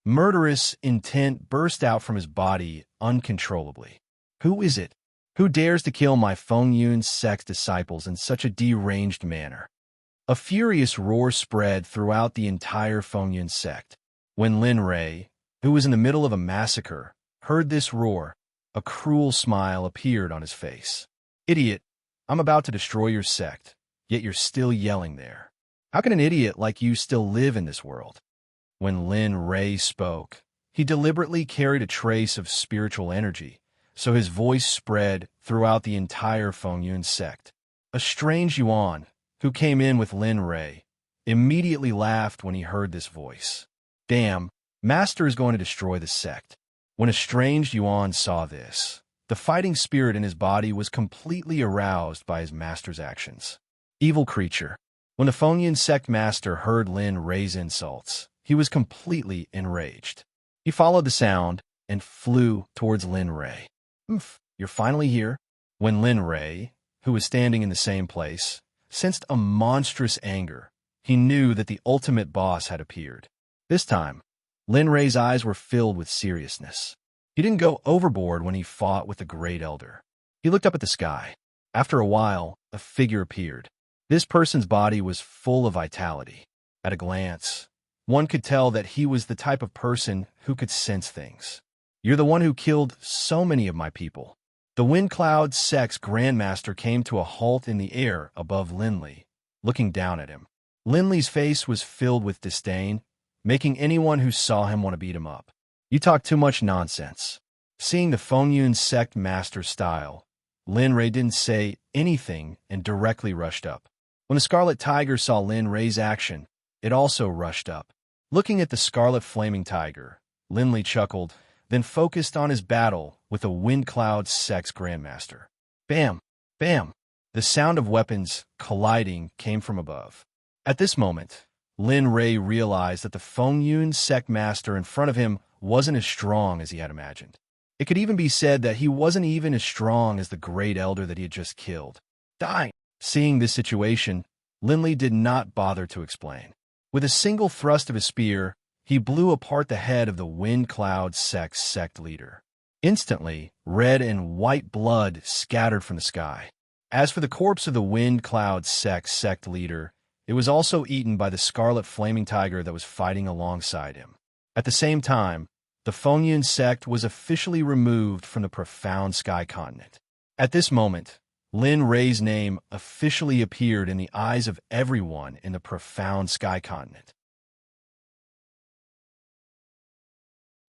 S1: Murderous intent burst out from his body uncontrollably. Who is it? Who dares to kill my Fengyun Sect disciples in such a deranged manner? A furious roar spread throughout the entire Fengyun Sect. When Lin Ray, who was in the middle of a massacre, heard this roar, a cruel smile appeared on his face. Idiot, I'm about to destroy your sect, yet you're still yelling there. How can an idiot like you still live in this world? When Lin Ray spoke, he deliberately carried a trace of spiritual energy, so his voice spread throughout the entire Fengyun Sect. A strange Yuan, who came in with Lin Ray, immediately laughed when he heard this voice. Damn, Master is going to destroy the sect. When a strange Yuan saw this, the fighting spirit in his body was completely aroused by his master's actions. Evil creature. When the Fengyun Sect master heard Lin Ray's insults, he was completely enraged. He followed the sound and flew towards Lin Ray. You're finally here? When Lin Ray, who was standing in the same place, sensed a monstrous anger, he knew that the ultimate boss had appeared. This time, Lin Ray's eyes were filled with seriousness. He didn't go overboard when he fought with the Great Elder. He looked up at the sky. After a while, a figure appeared. This person's body was full of vitality. At a glance, one could tell that he was the type of person who could sense things. You're the one who killed so many of my people. The Wind Cloud Sect's Grandmaster came to a halt in the air above Linley, looking down at him. Linley's face was filled with disdain, making anyone who saw him want to beat him up. You talk too much nonsense. Seeing the Fengyun Sect Master's style, Lin Ray didn't say anything and directly rushed up. When the Scarlet Tiger saw Lin Ray's action, it also rushed up. Looking at the scarlet flaming tiger, Linley chuckled, then focused on his battle with the Wind Cloud Sect's Grandmaster. Bam! Bam! The sound of weapons colliding came from above. At this moment, Lin Ray realized that the Fengyun Sect master in front of him wasn't as strong as he had imagined. It could even be said that he wasn't even as strong as the great elder that he had just killed. Die! Seeing this situation, Linley did not bother to explain. With a single thrust of his spear, he blew apart the head of the Wind Cloud Sect's sect leader. Instantly, red and white blood scattered from the sky. As for the corpse of the Wind Cloud Sect's sect leader, it was also eaten by the scarlet flaming tiger that was fighting alongside him. At the same time, the Fengyun Sect was officially removed from the profound sky continent. At this moment, Lin Ray's name officially appeared in the eyes of everyone in the profound sky continent.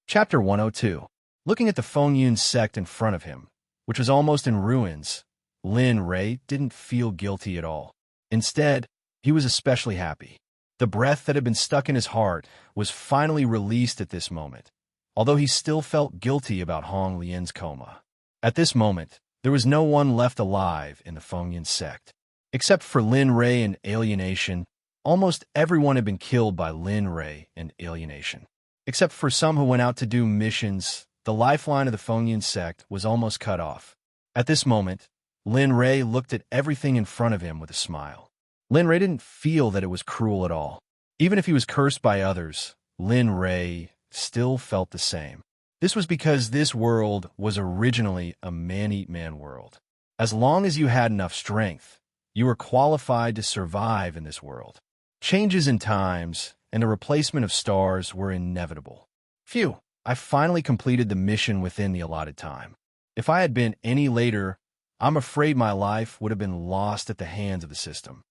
S1: Chapter 102. Looking at the Fengyun Sect in front of him, which was almost in ruins, Lin Ray didn't feel guilty at all. Instead, he was especially happy. The breath that had been stuck in his heart was finally released at this moment, although he still felt guilty about Hong Lian's coma. At this moment, there was no one left alive in the Fengyun Sect. Except for Lin Ray and Alienation, almost everyone had been killed by Lin Ray and Alienation. Except for some who went out to do missions, the lifeline of the Fengyun Sect was almost cut off. At this moment, Lin Ray looked at everything in front of him with a smile. Lin Ray didn't feel that it was cruel at all. Even if he was cursed by others, Lin Ray still felt the same. This was because this world was originally a man-eat-man world. As long as you had enough strength, you were qualified to survive in this world. Changes in times and the replacement of stars were inevitable. Phew, I finally completed the mission within the allotted time. If I had been any later, I'm afraid my life would have been lost at the hands of the system.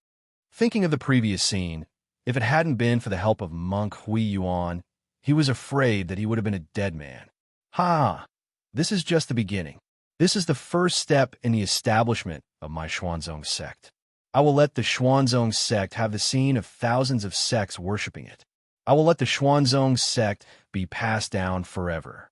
S1: Thinking of the previous scene, if it hadn't been for the help of Monk Hui Yuan, he was afraid that he would have been a dead man. Ha! This is just the beginning. This is the first step in the establishment of my Xuanzong sect. I will let the Xuanzong sect have the scene of thousands of sects worshipping it. I will let the Xuanzong sect be passed down forever.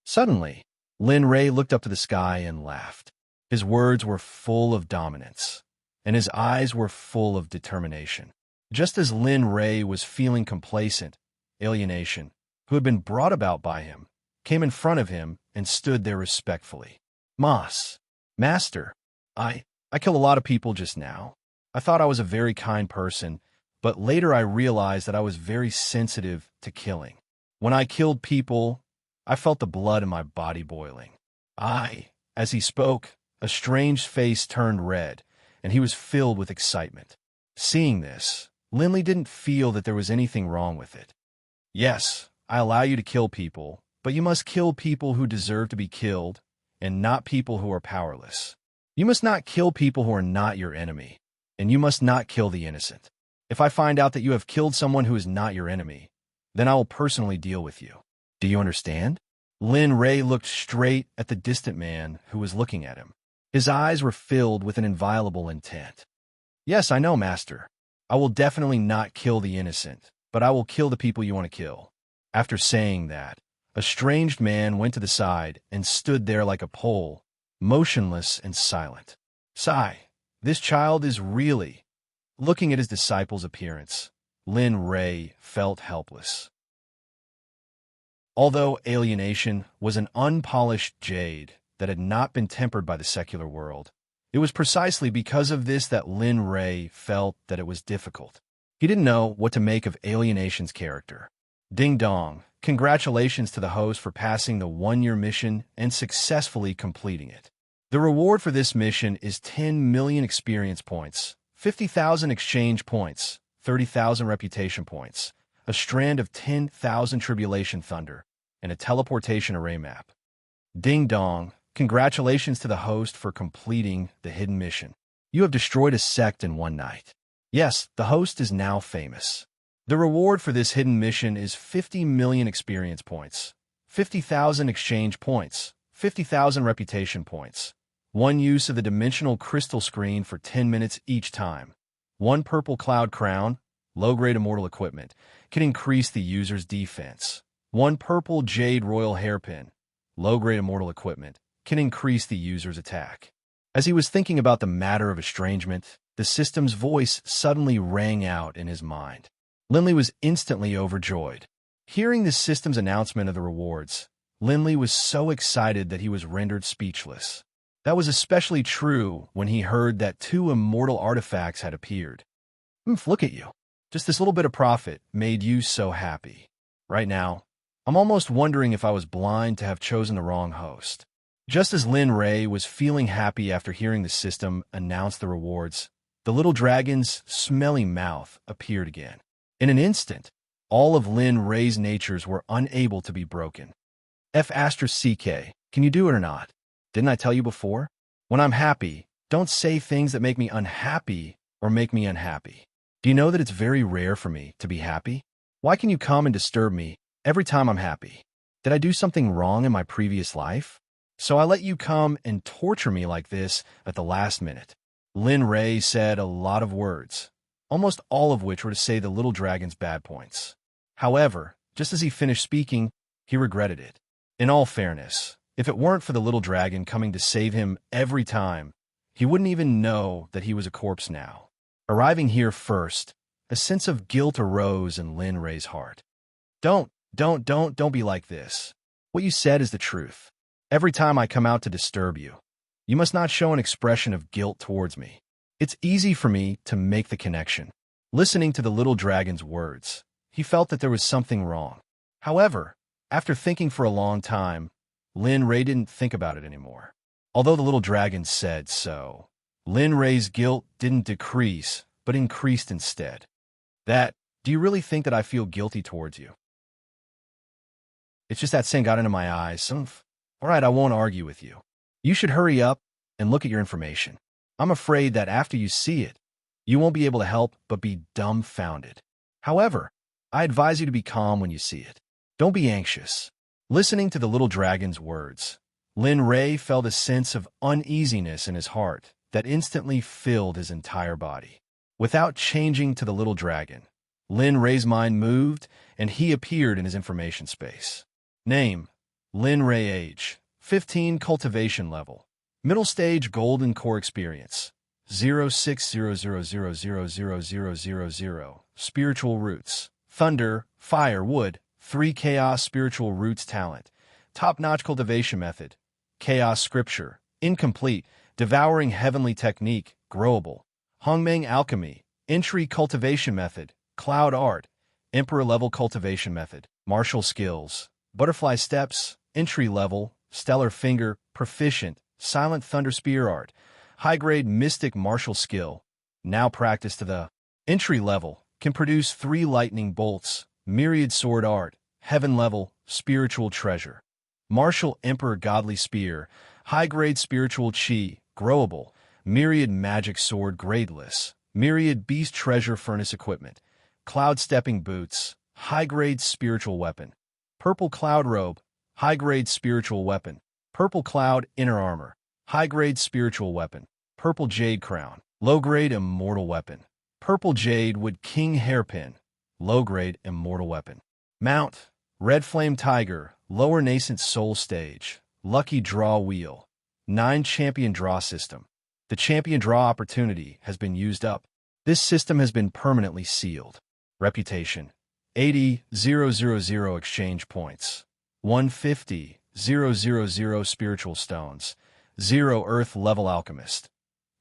S1: Suddenly, Lin Ray looked up to the sky and laughed. His words were full of dominance, and his eyes were full of determination. Just as Lin Ray was feeling complacent, Alienation, who had been brought about by him, came in front of him and stood there respectfully. Master, I kill a lot of people just now. I thought I was a very kind person, but later I realized that I was very sensitive to killing. When I killed people, I felt the blood in my body boiling. As he spoke, a strange face turned red, and he was filled with excitement. Seeing this, Linley didn't feel that there was anything wrong with it. Yes, I allow you to kill people, but you must kill people who deserve to be killed, and not people who are powerless. You must not kill people who are not your enemy, and you must not kill the innocent. If I find out that you have killed someone who is not your enemy, then I will personally deal with you. Do you understand? Lin Ray looked straight at the distant man who was looking at him. His eyes were filled with an inviolable intent. Yes, I know, Master. I will definitely not kill the innocent, but I will kill the people you want to kill. After saying that, a strange man went to the side and stood there like a pole, motionless and silent. Sigh, this child is really... Looking at his disciple's appearance, Lin Ray felt helpless. Although Alienation was an unpolished jade that had not been tempered by the secular world, it was precisely because of this that Lin Ray felt that it was difficult. He didn't know what to make of Alienation's character. Ding dong, congratulations to the host for passing the one-year mission and successfully completing it. The reward for this mission is 10 million experience points, 50,000 exchange points, 30,000 reputation points, a strand of 10,000 tribulation thunder, and a teleportation array map. Ding dong, congratulations to the host for completing the hidden mission. You have destroyed a sect in one night. Yes, the host is now famous. The reward for this hidden mission is 50 million experience points, 50,000 exchange points, 50,000 reputation points, one use of the dimensional crystal screen for 10 minutes each time, 1 purple cloud crown, low-grade immortal equipment, can increase the user's defense. 1 purple jade royal hairpin, low-grade immortal equipment, can increase the user's attack. As he was thinking about the matter of estrangement, the system's voice suddenly rang out in his mind. Linley was instantly overjoyed. Hearing the system's announcement of the rewards, Linley was so excited that he was rendered speechless. That was especially true when he heard that 2 immortal artifacts had appeared. Look at you. Just this little bit of profit made you so happy. Right now, I'm almost wondering if I was blind to have chosen the wrong host. Just as Lin Ray was feeling happy after hearing the system announce the rewards, the little dragon's smelly mouth appeared again. In an instant, all of Lin Ray's natures were unable to be broken. F***, can you do it or not? Didn't I tell you before? When I'm happy, don't say things that make me unhappy or make me unhappy. Do you know that it's very rare for me to be happy? Why can you come and disturb me every time I'm happy? Did I do something wrong in my previous life? So I let you come and torture me like this at the last minute. Lin Ray said a lot of words, almost all of which were to say the little dragon's bad points. However, just as he finished speaking, he regretted it. In all fairness, if it weren't for the little dragon coming to save him every time, he wouldn't even know that he was a corpse now. Arriving here first, a sense of guilt arose in Lin Ray's heart. Don't be like this. What you said is the truth. Every time I come out to disturb you, you must not show an expression of guilt towards me. It's easy for me to make the connection. Listening to the little dragon's words, he felt that there was something wrong. However, after thinking for a long time, Lin Ray didn't think about it anymore. Although the little dragon said so, Lin Ray's guilt didn't decrease, but increased instead. Do you really think that I feel guilty towards you? It's just that sin got into my eyes. All right, I won't argue with you. You should hurry up and look at your information. I'm afraid that after you see it, you won't be able to help but be dumbfounded. However, I advise you to be calm when you see it. Don't be anxious. Listening to the little dragon's words, Lin Ray felt a sense of uneasiness in his heart that instantly filled his entire body. Without changing to the little dragon, Lin Ray's mind moved and he appeared in his information space. Name: Lin Ray. Age: 15. Cultivation level: middle stage golden core experience 06000000000. Spiritual roots: thunder, fire, wood. 3 chaos spiritual roots talent. Top-notch cultivation method: chaos scripture, incomplete. Devouring heavenly technique, growable. Hongmeng alchemy, entry cultivation method, cloud art. Emperor level cultivation method, martial skills. Butterfly steps, entry level. Stellar finger, proficient. Silent thunder spear art, high-grade mystic martial skill. Now practice to the entry level. Can produce 3 lightning bolts. Myriad sword art, heaven level, spiritual treasure. Martial emperor godly spear, high-grade spiritual chi, growable. Myriad magic sword gradeless. Myriad beast treasure furnace equipment. Cloud stepping boots, high-grade spiritual weapon. Purple cloud robe, high-grade spiritual weapon. Purple cloud inner armor, high-grade spiritual weapon. Purple jade crown, low-grade immortal weapon. Purple jade wood king hairpin, low-grade immortal weapon. Mount: red flame tiger, lower nascent soul stage. Lucky draw wheel. 9 champion draw system. The champion draw opportunity has been used up. This system has been permanently sealed. Reputation: 80,000 exchange points. 150,000 spiritual stones. 0 earth level alchemist.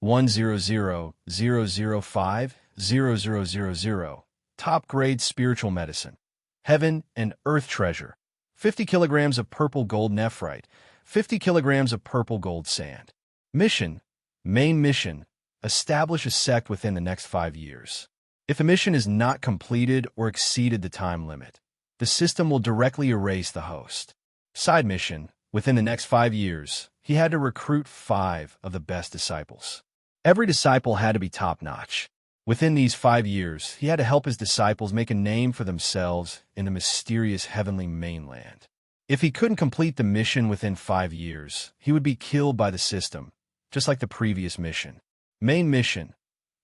S1: 100,005,000. Top grade spiritual medicine. Heaven and earth treasure. 50 kilograms of purple gold nephrite. 50 kilograms of purple gold sand. Mission: main mission, establish a sect within the next 5 years. If a mission is not completed or exceeded the time limit, the system will directly erase the host. Side mission: within the next 5 years, he had to recruit 5 of the best disciples. Every disciple had to be top-notch. Within these 5 years, he had to help his disciples make a name for themselves in the mysterious heavenly mainland. If he couldn't complete the mission within 5 years, he would be killed by the system, just like the previous mission. Main mission: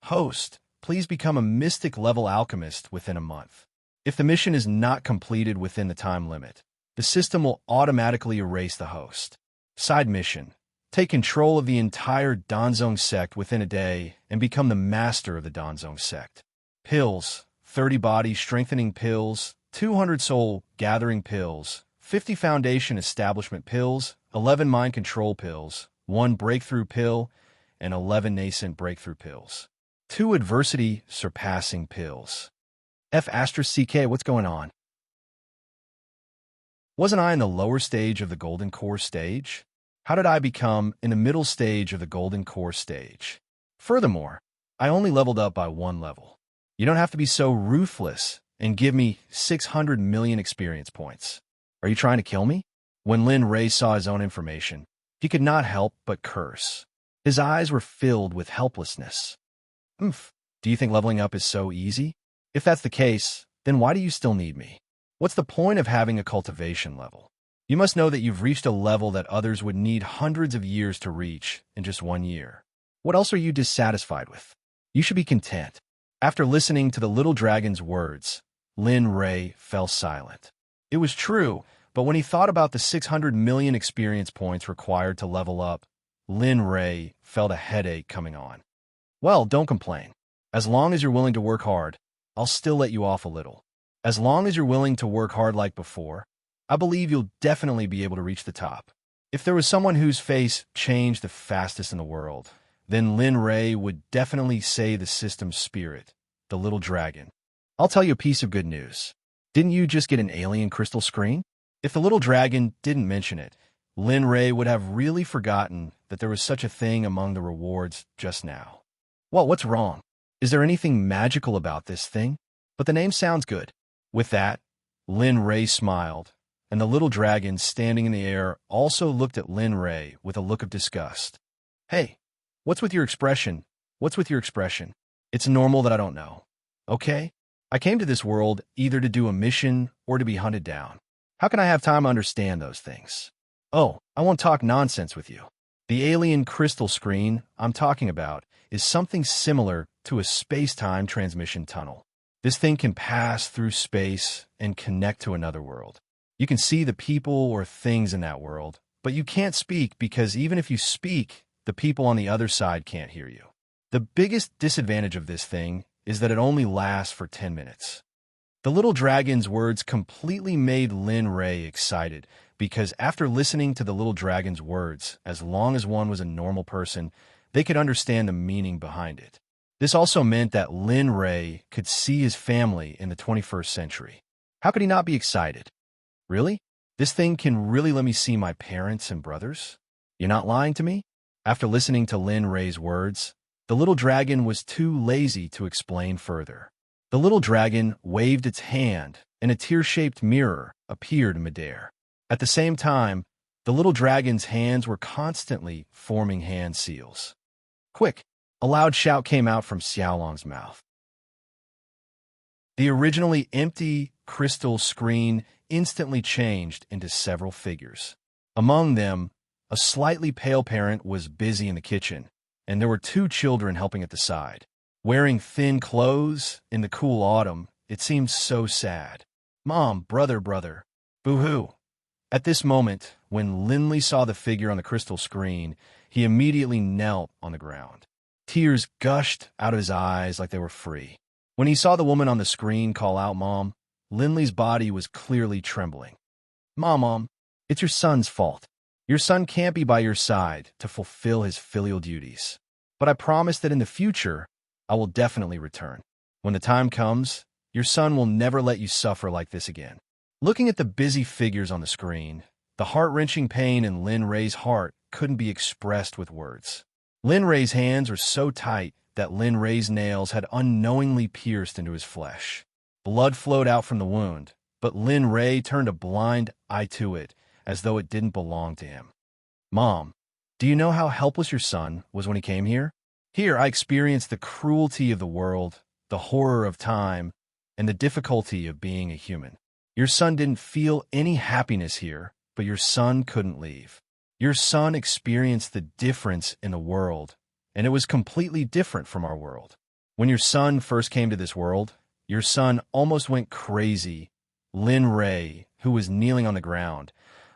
S1: host, please become a mystic level alchemist within a month. If the mission is not completed within the time limit, the system will automatically erase the host. Side mission: take control of the entire Danzong Sect within a day and become the master of the Danzong Sect. Pills: 30 body strengthening pills, 200 soul gathering pills, 50 foundation establishment pills, 11 mind control pills, 1 breakthrough pill, and 11 nascent breakthrough pills. 2 adversity surpassing pills. F***CK, what's going on? Wasn't I in the lower stage of the Golden Core stage? How did I become in the middle stage of the Golden Core stage? Furthermore, I only leveled up by 1 level. You don't have to be so ruthless and give me 600 million experience points. Are you trying to kill me? When Lin Ray saw his own information, he could not help but curse. His eyes were filled with helplessness. Oomph, do you think leveling up is so easy? If that's the case, then why do you still need me? What's the point of having a cultivation level? You must know that you've reached a level that others would need hundreds of years to reach in just 1 year. What else are you dissatisfied with? You should be content. After listening to the little dragon's words, Lin Ray fell silent. It was true, but when he thought about the 600 million experience points required to level up, Lin Ray felt a headache coming on. Well, don't complain. As long as you're willing to work hard, I'll still let you off a little. As long as you're willing to work hard like before, I believe you'll definitely be able to reach the top. If there was someone whose face changed the fastest in the world, then Lin Ray would definitely say the system's spirit, the little dragon. I'll tell you a piece of good news. Didn't you just get an alien crystal screen? If the little dragon didn't mention it, Lin Ray would have really forgotten that there was such a thing among the rewards just now. Well, what's wrong? Is there anything magical about this thing? But the name sounds good. With that, Lin Ray smiled, and the little dragon standing in the air also looked at Lin Ray with a look of disgust. Hey, what's with your expression? What's with your expression? It's normal that I don't know. Okay? I came to this world either to do a mission or to be hunted down. How can I have time to understand those things? Oh, I won't talk nonsense with you. The alien crystal screen I'm talking about is something similar to a space-time transmission tunnel. This thing can pass through space and connect to another world. You can see the people or things in that world, but you can't speak because even if you speak, the people on the other side can't hear you. The biggest disadvantage of this thing is that it only lasts for 10 minutes. The little dragon's words completely made Lin Ray excited because after listening to the little dragon's words, as long as one was a normal person, they could understand the meaning behind it. This also meant that Lin Ray could see his family in the 21st century. How could he not be excited? Really? This thing can really let me see my parents and brothers? You're not lying to me? After listening to Lin Ray's words, the little dragon was too lazy to explain further. The little dragon waved its hand, and a tear-shaped mirror appeared in midair. At the same time, the little dragon's hands were constantly forming hand seals. Quick! A loud shout came out from Xiaolong's mouth. The originally empty crystal screen instantly changed into several figures. Among them, a slightly pale parent was busy in the kitchen, and there were 2 children helping at the side. Wearing thin clothes in the cool autumn, it seemed so sad. Mom, brother. Boo-hoo. At this moment, when Linley saw the figure on the crystal screen, he immediately knelt on the ground. Tears gushed out of his eyes like they were free. When he saw the woman on the screen call out Mom, Linley's body was clearly trembling. Mom, it's your son's fault. Your son can't be by your side to fulfill his filial duties. But I promise that in the future, I will definitely return. When the time comes, your son will never let you suffer like this again. Looking at the busy figures on the screen, the heart-wrenching pain in Lin Ray's heart couldn't be expressed with words. Lin Ray's hands were so tight that Lin Ray's nails had unknowingly pierced into his flesh. Blood flowed out from the wound, but Lin Ray turned a blind eye to it, as though it didn't belong to him. Mom, do you know how helpless your son was when he came here? Here I experienced the cruelty of the world, the horror of time, and the difficulty of being a human. Your son didn't feel any happiness here, but your son couldn't leave. Your son experienced the difference in the world, and it was completely different from our world. When your son first came to this world, your son almost went crazy. Lin Ray, who was kneeling on the ground,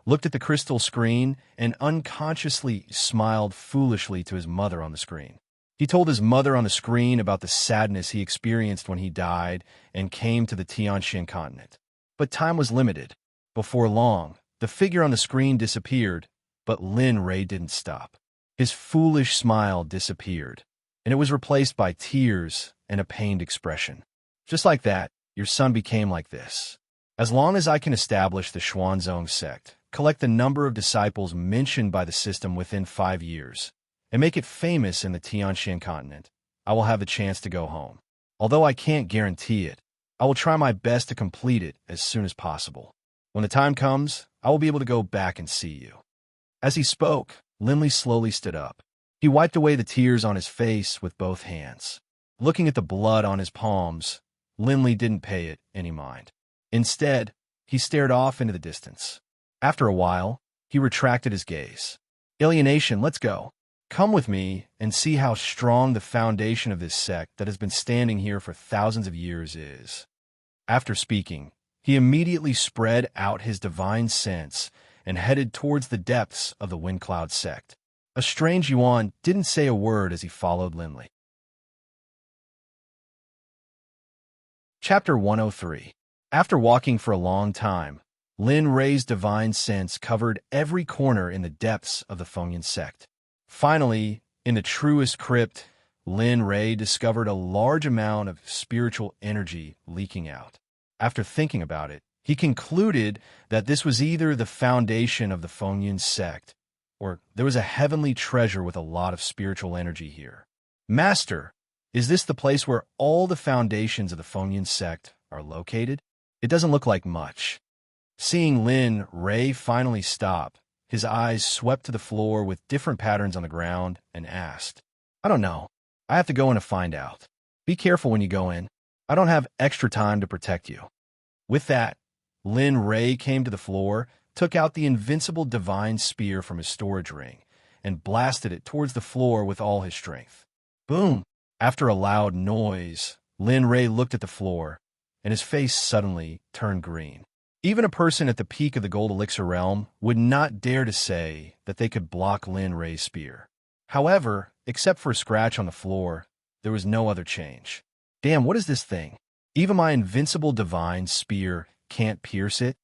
S1: looked at the crystal screen and unconsciously smiled foolishly to his mother on the screen. He told his mother on the screen about the sadness he experienced when he died and came to the Tianxian continent. But time was limited. Before long, the figure on the screen disappeared, but Lin Ray didn't stop. His foolish smile disappeared, and it was replaced by tears and a pained expression. Just like that, your son became like this. As long as I can establish the Xuanzong sect, collect the number of disciples mentioned by the system within 5 years, and make it famous in the Tianxian continent, I will have the chance to go home. Although I can't guarantee it, I will try my best to complete it as soon as possible. When the time comes, I will be able to go back and see you. As he spoke, Linley slowly stood up. He wiped away the tears on his face with both hands. Looking at the blood on his palms, Linley didn't pay it any mind. Instead, he stared off into the distance. After a while, he retracted his gaze. Alienation, let's go. Come with me and see how strong the foundation of this sect that has been standing here for thousands of years is. After speaking, he immediately spread out his divine sense and headed towards the depths of the Windcloud sect. A strange Yuan didn't say a word as he followed Linley. Chapter 103. After walking for a long time, Lin Ray's divine sense covered every corner in the depths of the Fengyan sect. Finally, in the truest crypt, Lin Ray discovered a large amount of spiritual energy leaking out. After thinking about it, he concluded that this was either the foundation of the Fengyan sect, or there was a heavenly treasure with a lot of spiritual energy here. Master, is this the place where all the foundations of the Fengyan sect are located? It doesn't look like much. Seeing Lin Ray finally stop, his eyes swept to the floor with different patterns on the ground and asked, I don't know. I have to go in to find out. Be careful when you go in. I don't have extra time to protect you. With that, Lin Ray came to the floor, took out the invincible divine spear from his storage ring, and blasted it towards the floor with all his strength. Boom! After a loud noise, Lin Ray looked at the floor, and his face suddenly turned green. Even a person at the peak of the Gold Elixir realm would not dare to say that they could block Lin Ray's spear. However, except for a scratch on the floor, there was no other change. Damn, what is this thing? Even my invincible divine spear can't pierce it?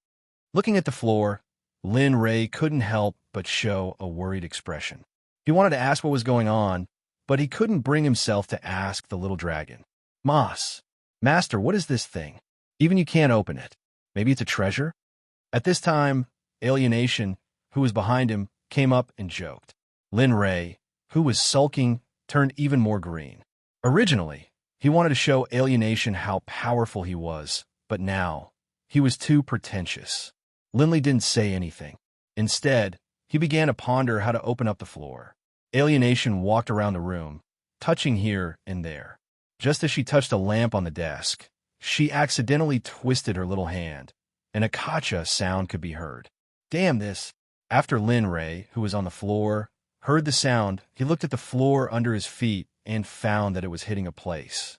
S1: Looking at the floor, Lin Ray couldn't help but show a worried expression. He wanted to ask what was going on, but he couldn't bring himself to ask the little dragon. Master, what is this thing? Even you can't open it. Maybe it's a treasure? At this time, Alienation, who was behind him, came up and joked. Lin Ray, who was sulking, turned even more green. Originally, he wanted to show Alienation how powerful he was, but now, he was too pretentious. Linley didn't say anything. Instead, he began to ponder how to open up the floor. Alienation walked around the room, touching here and there. Just as she touched a lamp on the desk, she accidentally twisted her little hand, and a kacha sound could be heard. Damn this! After Lin Ray, who was on the floor, heard the sound, he looked at the floor under his feet and found that it was hitting a place.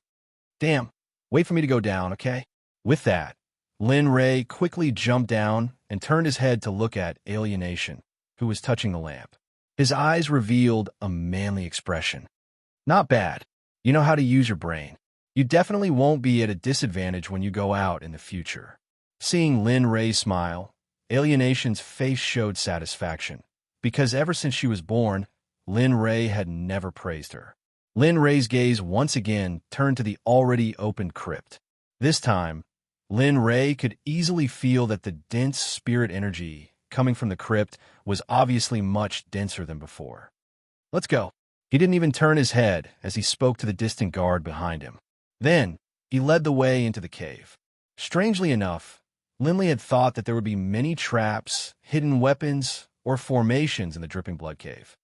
S1: Damn! Wait for me to go down, okay? With that, Lin Ray quickly jumped down and turned his head to look at Alienation, who was touching the lamp. His eyes revealed a manly expression. Not bad. You know how to use your brain. You definitely won't be at a disadvantage when you go out in the future. Seeing Lin Ray smile, Alienation's face showed satisfaction, because ever since she was born, Lin Ray had never praised her. Lin Ray's gaze once again turned to the already opened crypt. This time, Lin Ray could easily feel that the dense spirit energy coming from the crypt was obviously much denser than before. Let's go. He didn't even turn his head as he spoke to the distant guard behind him. Then, he led the way into the cave. Strangely enough, Linley had thought that there would be many traps, hidden weapons, or formations in the Dripping Blood Cave.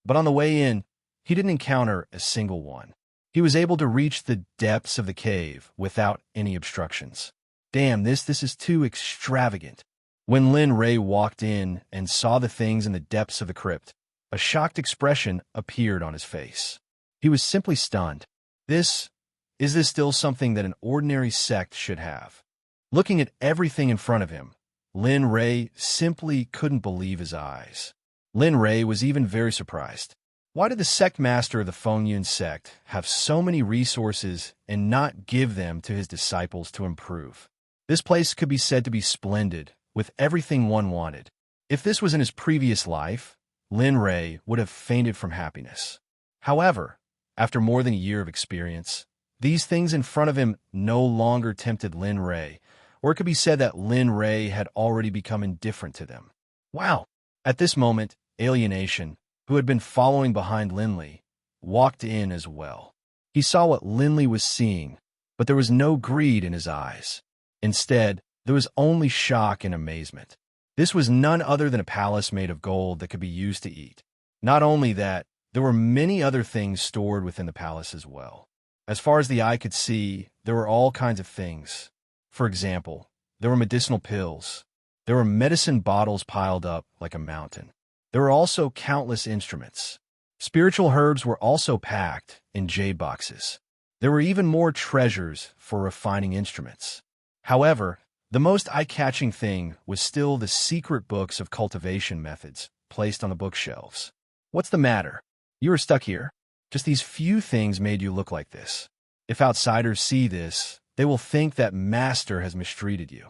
S1: But on the way in, he didn't encounter a single one. He was able to reach the depths of the cave without any obstructions. Damn, this is too extravagant. When Lin Ray walked in and saw the things in the depths of the crypt, a shocked expression appeared on his face. He was simply stunned. Is this still something that an ordinary sect should have? Looking at everything in front of him, Lin Ray simply couldn't believe his eyes. Lin Ray was even very surprised. Why did the sect master of the Fengyun sect have so many resources and not give them to his disciples to improve? This place could be said to be splendid, with everything one wanted. If this was in his previous life, Lin Ray would have fainted from happiness. However, after more than a year of experience, these things in front of him no longer tempted Lin Ray, or it could be said that Lin Ray had already become indifferent to them. Wow! At this moment, Alienation, who had been following behind Linley, walked in as well. He saw what Linley was seeing, but there was no greed in his eyes. Instead, there was only shock and amazement. This was none other than a palace made of gold that could be used to eat. Not only that, there were many other things stored within the palace as well. As far as the eye could see, there were all kinds of things. For example, there were medicinal pills. There were medicine bottles piled up like a mountain. There were also countless instruments. Spiritual herbs were also packed in jade boxes. There were even more treasures for refining instruments. However, the most eye-catching thing was still the secret books of cultivation methods placed on the bookshelves. What's the matter? You were stuck here? Just these few things made you look like this. If outsiders see this, they will think that Master has mistreated you.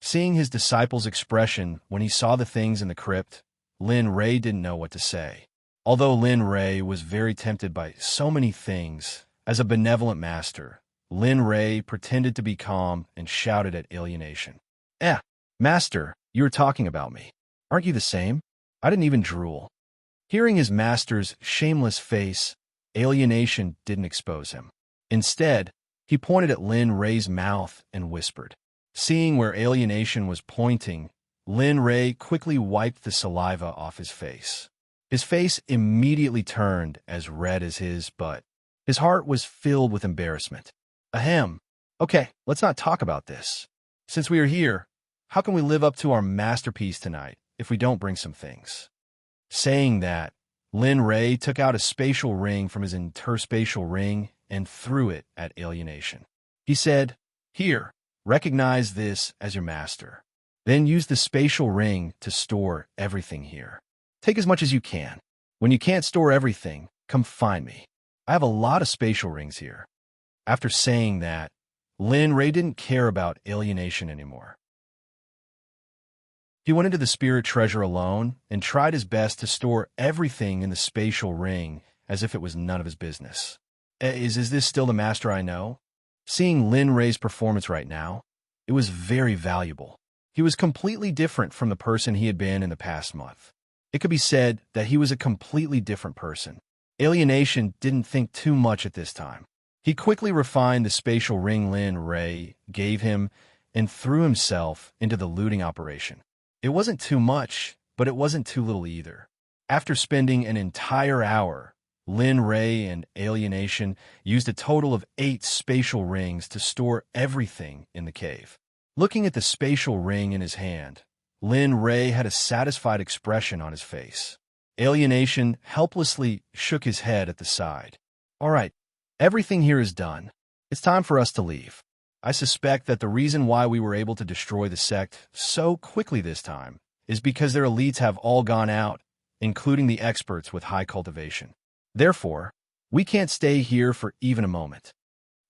S1: Seeing his disciple's expression when he saw the things in the crypt, Lin Ray didn't know what to say. Although Lin Ray was very tempted by so many things, as a benevolent master, Lin Ray pretended to be calm and shouted at Alienation. Master, you were talking about me. Aren't you the same? I didn't even drool. Hearing his master's shameless face, Alienation didn't expose him. Instead, he pointed at Lin Ray's mouth and whispered. Seeing where Alienation was pointing, Lin Ray quickly wiped the saliva off his face. His face immediately turned as red as his butt. His heart was filled with embarrassment. Ahem. Okay, let's not talk about this. Since we are here, how can we live up to our masterpiece tonight if we don't bring some things? Saying that, Lin Ray took out a spatial ring from his interspatial ring and threw it at Alienation. He said, "Here, recognize this as your master. Then use the spatial ring to store everything here. Take as much as you can. When you can't store everything, come find me. I have a lot of spatial rings here." After saying that, Lin Ray didn't care about Alienation anymore. He went into the spirit treasure alone and tried his best to store everything in the spatial ring as if it was none of his business. Is this still the master I know? Seeing Lin Ray's performance right now, it was very valuable. He was completely different from the person he had been in the past month. It could be said that he was a completely different person. Alienation didn't think too much at this time. He quickly refined the spatial ring Lin Ray gave him and threw himself into the looting operation. It wasn't too much, but it wasn't too little either. After spending an entire hour, Lin Ray and Alienation used a total of 8 spatial rings to store everything in the cave. Looking at the spatial ring in his hand, Lin Ray had a satisfied expression on his face. Alienation helplessly shook his head at the side. All right, everything here is done. It's time for us to leave. I suspect that the reason why we were able to destroy the sect so quickly this time is because their elites have all gone out, including the experts with high cultivation. Therefore, we can't stay here for even a moment.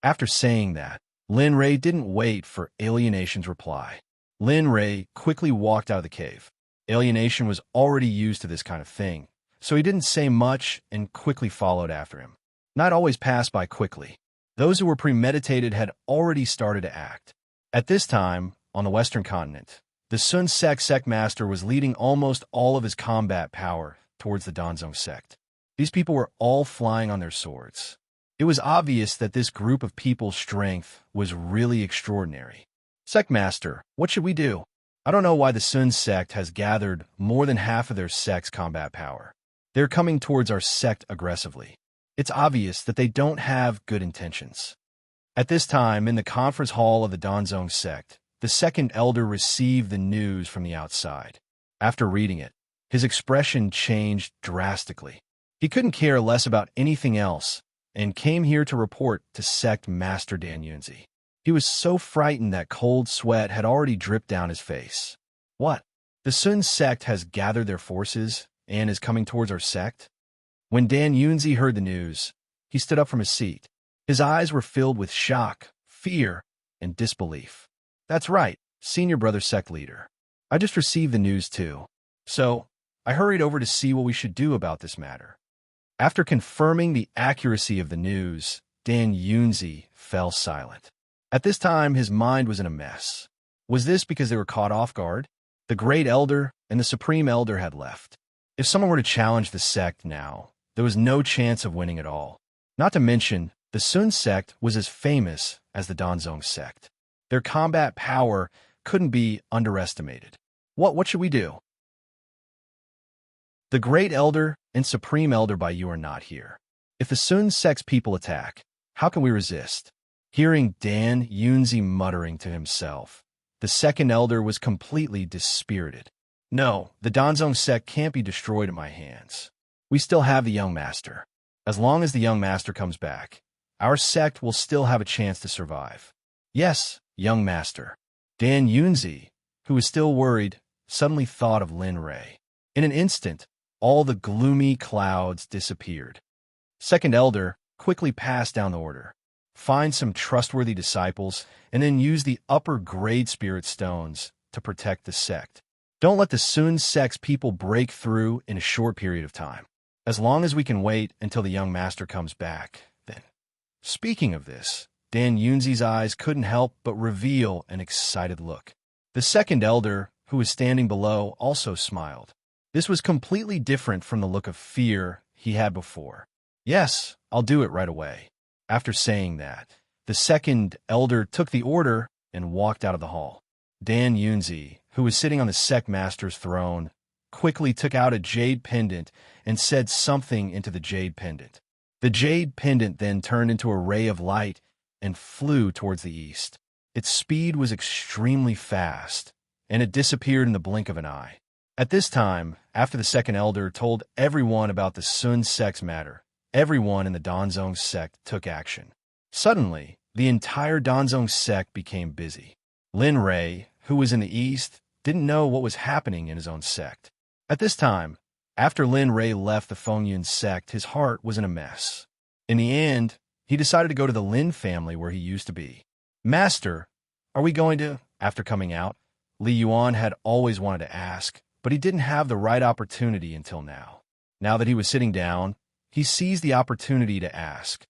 S1: After saying that, Lin Ray didn't wait for Alienation's reply. Lin Ray quickly walked out of the cave. Alienation was already used to this kind of thing, so he didn't say much and quickly followed after him. Night always passed by quickly. Those who were premeditated had already started to act. At this time, on the Western continent, the Sun Sect master was leading almost all of his combat power towards the Danzong sect. These people were all flying on their swords. It was obvious that this group of people's strength was really extraordinary. Sect Master, what should we do? I don't know why the Sun Sect has gathered more than half of their sect's combat power. They're coming towards our sect aggressively. It's obvious that they don't have good intentions. At this time, in the conference hall of the Danzong sect, the second elder received the news from the outside. After reading it, his expression changed drastically. He couldn't care less about anything else and came here to report to Sect Master Dan Yunzi. He was so frightened that cold sweat had already dripped down his face. What? The Sun Sect has gathered their forces and is coming towards our sect? When Dan Yunzi heard the news, he stood up from his seat. His eyes were filled with shock, fear, and disbelief. That's right, senior brother sect leader. I just received the news too. So, I hurried over to see what we should do about this matter. After confirming the accuracy of the news, Dan Yunzi fell silent. At this time, his mind was in a mess. Was this because they were caught off guard? The Great Elder and the Supreme Elder had left. If someone were to challenge the sect now, there was no chance of winning at all. Not to mention, the Sun Sect was as famous as the Danzong Sect. Their combat power couldn't be underestimated. What should we do? The Great Elder and Supreme Elder by you are not here. If the Sun Sect's people attack, how can we resist? Hearing Dan Yunzi muttering to himself, the second elder was completely dispirited. No, the Danzong Sect can't be destroyed at my hands. We still have the young master. As long as the young master comes back, our sect will still have a chance to survive. Yes, young master. Dan Yunzi, who was still worried, suddenly thought of Lin Rei. In an instant, all the gloomy clouds disappeared. Second elder quickly passed down the order. Find some trustworthy disciples, and then use the upper-grade spirit stones to protect the sect. Don't let the Sun Sect's people break through in a short period of time. As long as we can wait until the young master comes back, then. Speaking of this, Dan Yunzi's eyes couldn't help but reveal an excited look. The second elder, who was standing below, also smiled. This was completely different from the look of fear he had before. Yes, I'll do it right away. After saying that, the second elder took the order and walked out of the hall. Dan Yunzi, who was sitting on the sect master's throne, quickly took out a jade pendant and said something into the jade pendant. The jade pendant then turned into a ray of light and flew towards the east. Its speed was extremely fast, and it disappeared in the blink of an eye. At this time, after the second elder told everyone about the Sun Sect's matter, everyone in the Danzong Sect took action. Suddenly, the entire Danzong Sect became busy. Lin Rei, who was in the east, didn't know what was happening in his own sect. At this time, after Lin Rei left the Fengyun sect, his heart was in a mess. In the end, he decided to go to the Lin family where he used to be. Master, are we going to, after coming out? Li Yuan had always wanted to ask, but he didn't have the right opportunity until now. Now that he was sitting down, he seized the opportunity to ask.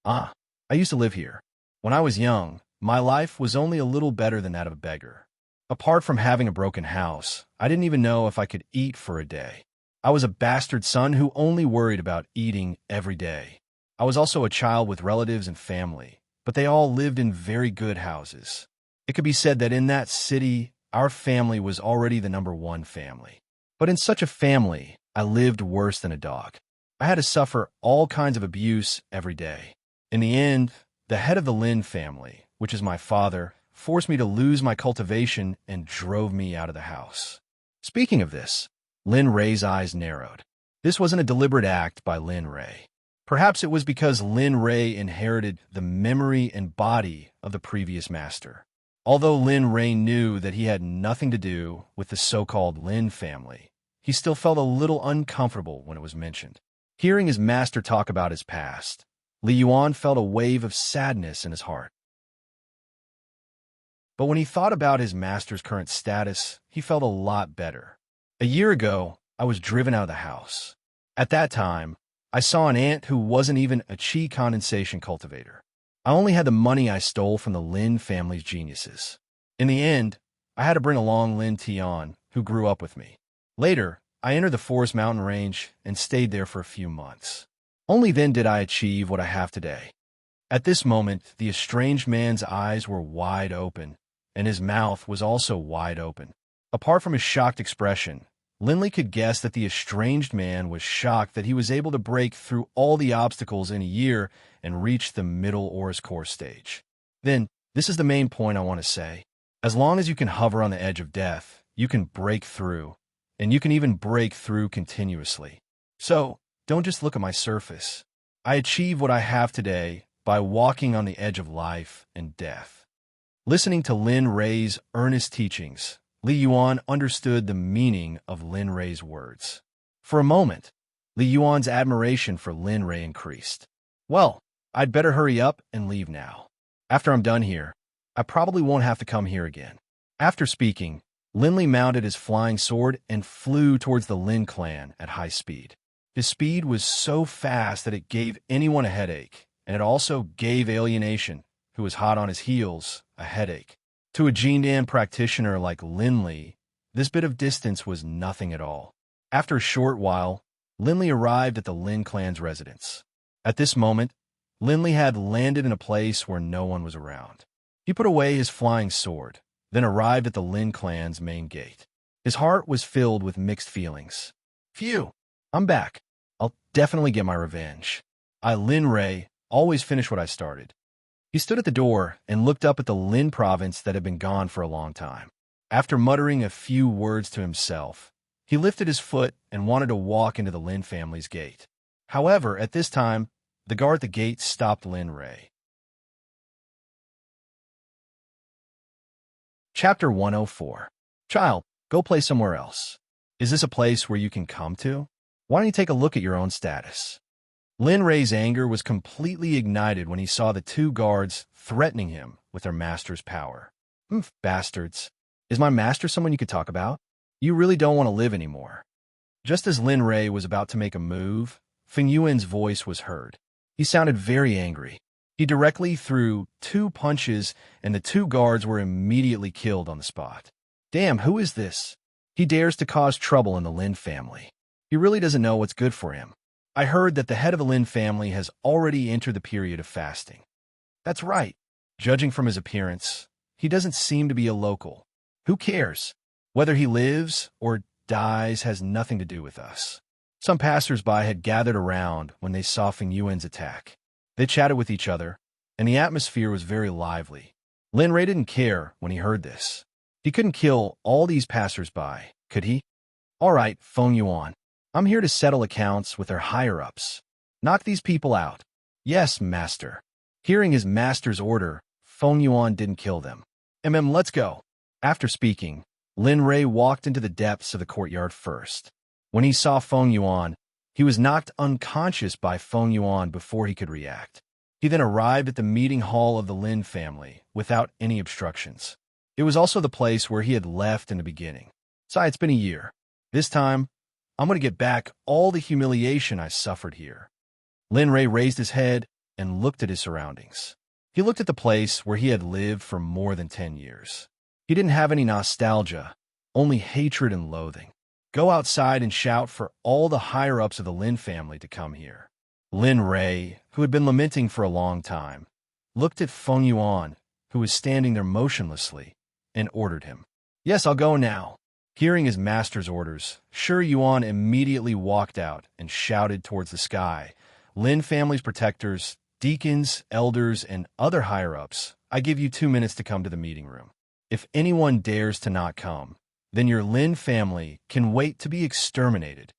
S1: I used to live here. When I was young, my life was only a little better than that of a beggar. Apart from having a broken house, I didn't even know if I could eat for a day. I was a bastard son who only worried about eating every day. I was also a child with relatives and family, but they all lived in very good houses. It could be said that in that city, our family was already the #1 family. But in such a family, I lived worse than a dog. I had to suffer all kinds of abuse every day. In the end, the head of the Lin family, which is my father, forced me to lose my cultivation and drove me out of the house. Speaking of this, Lin Rei's eyes narrowed. This wasn't a deliberate act by Lin Rei. Perhaps it was because Lin Rei inherited the memory and body of the previous master. Although Lin Rei knew that he had nothing to do with the so-called Lin family, he still felt a little uncomfortable when it was mentioned. Hearing his master talk about his past, Li Yuan felt a wave of sadness in his heart. But when he thought about his master's current status, he felt a lot better. A year ago, I was driven out of the house. At that time, I saw an ant who wasn't even a qi condensation cultivator. I only had the money I stole from the Lin family's geniuses. In the end, I had to bring along Lin Tian, who grew up with me. Later, I entered the forest mountain range and stayed there for a few months. Only then did I achieve what I have today. At this moment, the estranged man's eyes were wide open, and his mouth was also wide open. Apart from his shocked expression, Linley could guess that the estranged man was shocked that he was able to break through all the obstacles in a year and reach the middle Oris core stage. Then, this is the main point I want to say. As long as you can hover on the edge of death, you can break through, and you can even break through continuously. So, don't just look at my surface. I achieved what I have today by walking on the edge of life and death. Listening to Lin Rei's earnest teachings, Li Yuan understood the meaning of Lin Rei's words. For a moment, Li Yuan's admiration for Lin Rei increased. Well, I'd better hurry up and leave now. After I'm done here, I probably won't have to come here again. After speaking, Lin Li mounted his flying sword and flew towards the Lin clan at high speed. His speed was so fast that it gave anyone a headache, and it also gave Alienation, who was hot on his heels, a headache. To a Jindan practitioner like Lin Li, this bit of distance was nothing at all. After a short while, Lin Li arrived at the Lin clan's residence. At this moment, Lin Li had landed in a place where no one was around. He put away his flying sword, then arrived at the Lin clan's main gate. His heart was filled with mixed feelings. Phew, I'm back. I'll definitely get my revenge. I, Lin Rei, always finish what I started. He stood at the door and looked up at the Lin province that had been gone for a long time. After muttering a few words to himself, he lifted his foot and wanted to walk into the Lin family's gate. However, at this time, the guard at the gate stopped Lin Rei. Chapter 104. Child, go play somewhere else. Is this a place where you can come to? Why don't you take a look at your own status? Lin Rei's anger was completely ignited when he saw the two guards threatening him with their master's power. Bastards. Is my master someone you could talk about? You really don't want to live anymore. Just as Lin Rei was about to make a move, Feng Yuan's voice was heard. He sounded very angry. He directly threw 2 punches, and the 2 guards were immediately killed on the spot. Damn, who is this? He dares to cause trouble in the Lin family. He really doesn't know what's good for him. I heard that the head of the Lin family has already entered the period of fasting. That's right. Judging from his appearance, he doesn't seem to be a local. Who cares? Whether he lives or dies has nothing to do with us. Some passers-by had gathered around when they saw Feng Yuan's attack. They chatted with each other, and the atmosphere was very lively. Lin Rei didn't care when he heard this. He couldn't kill all these passers-by, could he? All right, Feng Yuan. I'm here to settle accounts with their higher-ups. Knock these people out. Yes, master. Hearing his master's order, Feng Yuan didn't kill them. Let's go. After speaking, Lin Rei walked into the depths of the courtyard first. When he saw Feng Yuan, he was knocked unconscious by Feng Yuan before he could react. He then arrived at the meeting hall of the Lin family without any obstructions. It was also the place where he had left in the beginning. It's been a year. This time, I'm going to get back all the humiliation I suffered here. Lin Rei raised his head and looked at his surroundings. He looked at the place where he had lived for more than 10 years. He didn't have any nostalgia, only hatred and loathing. Go outside and shout for all the higher-ups of the Lin family to come here. Lin Rei, who had been lamenting for a long time, looked at Feng Yuan, who was standing there motionlessly, and ordered him. Yes, I'll go now. Hearing his master's orders, Shi Yuan immediately walked out and shouted towards the sky. Lin family's protectors, deacons, elders, and other higher-ups, I give you 2 minutes to come to the meeting room. If anyone dares to not come, then your Lin family can wait to be exterminated.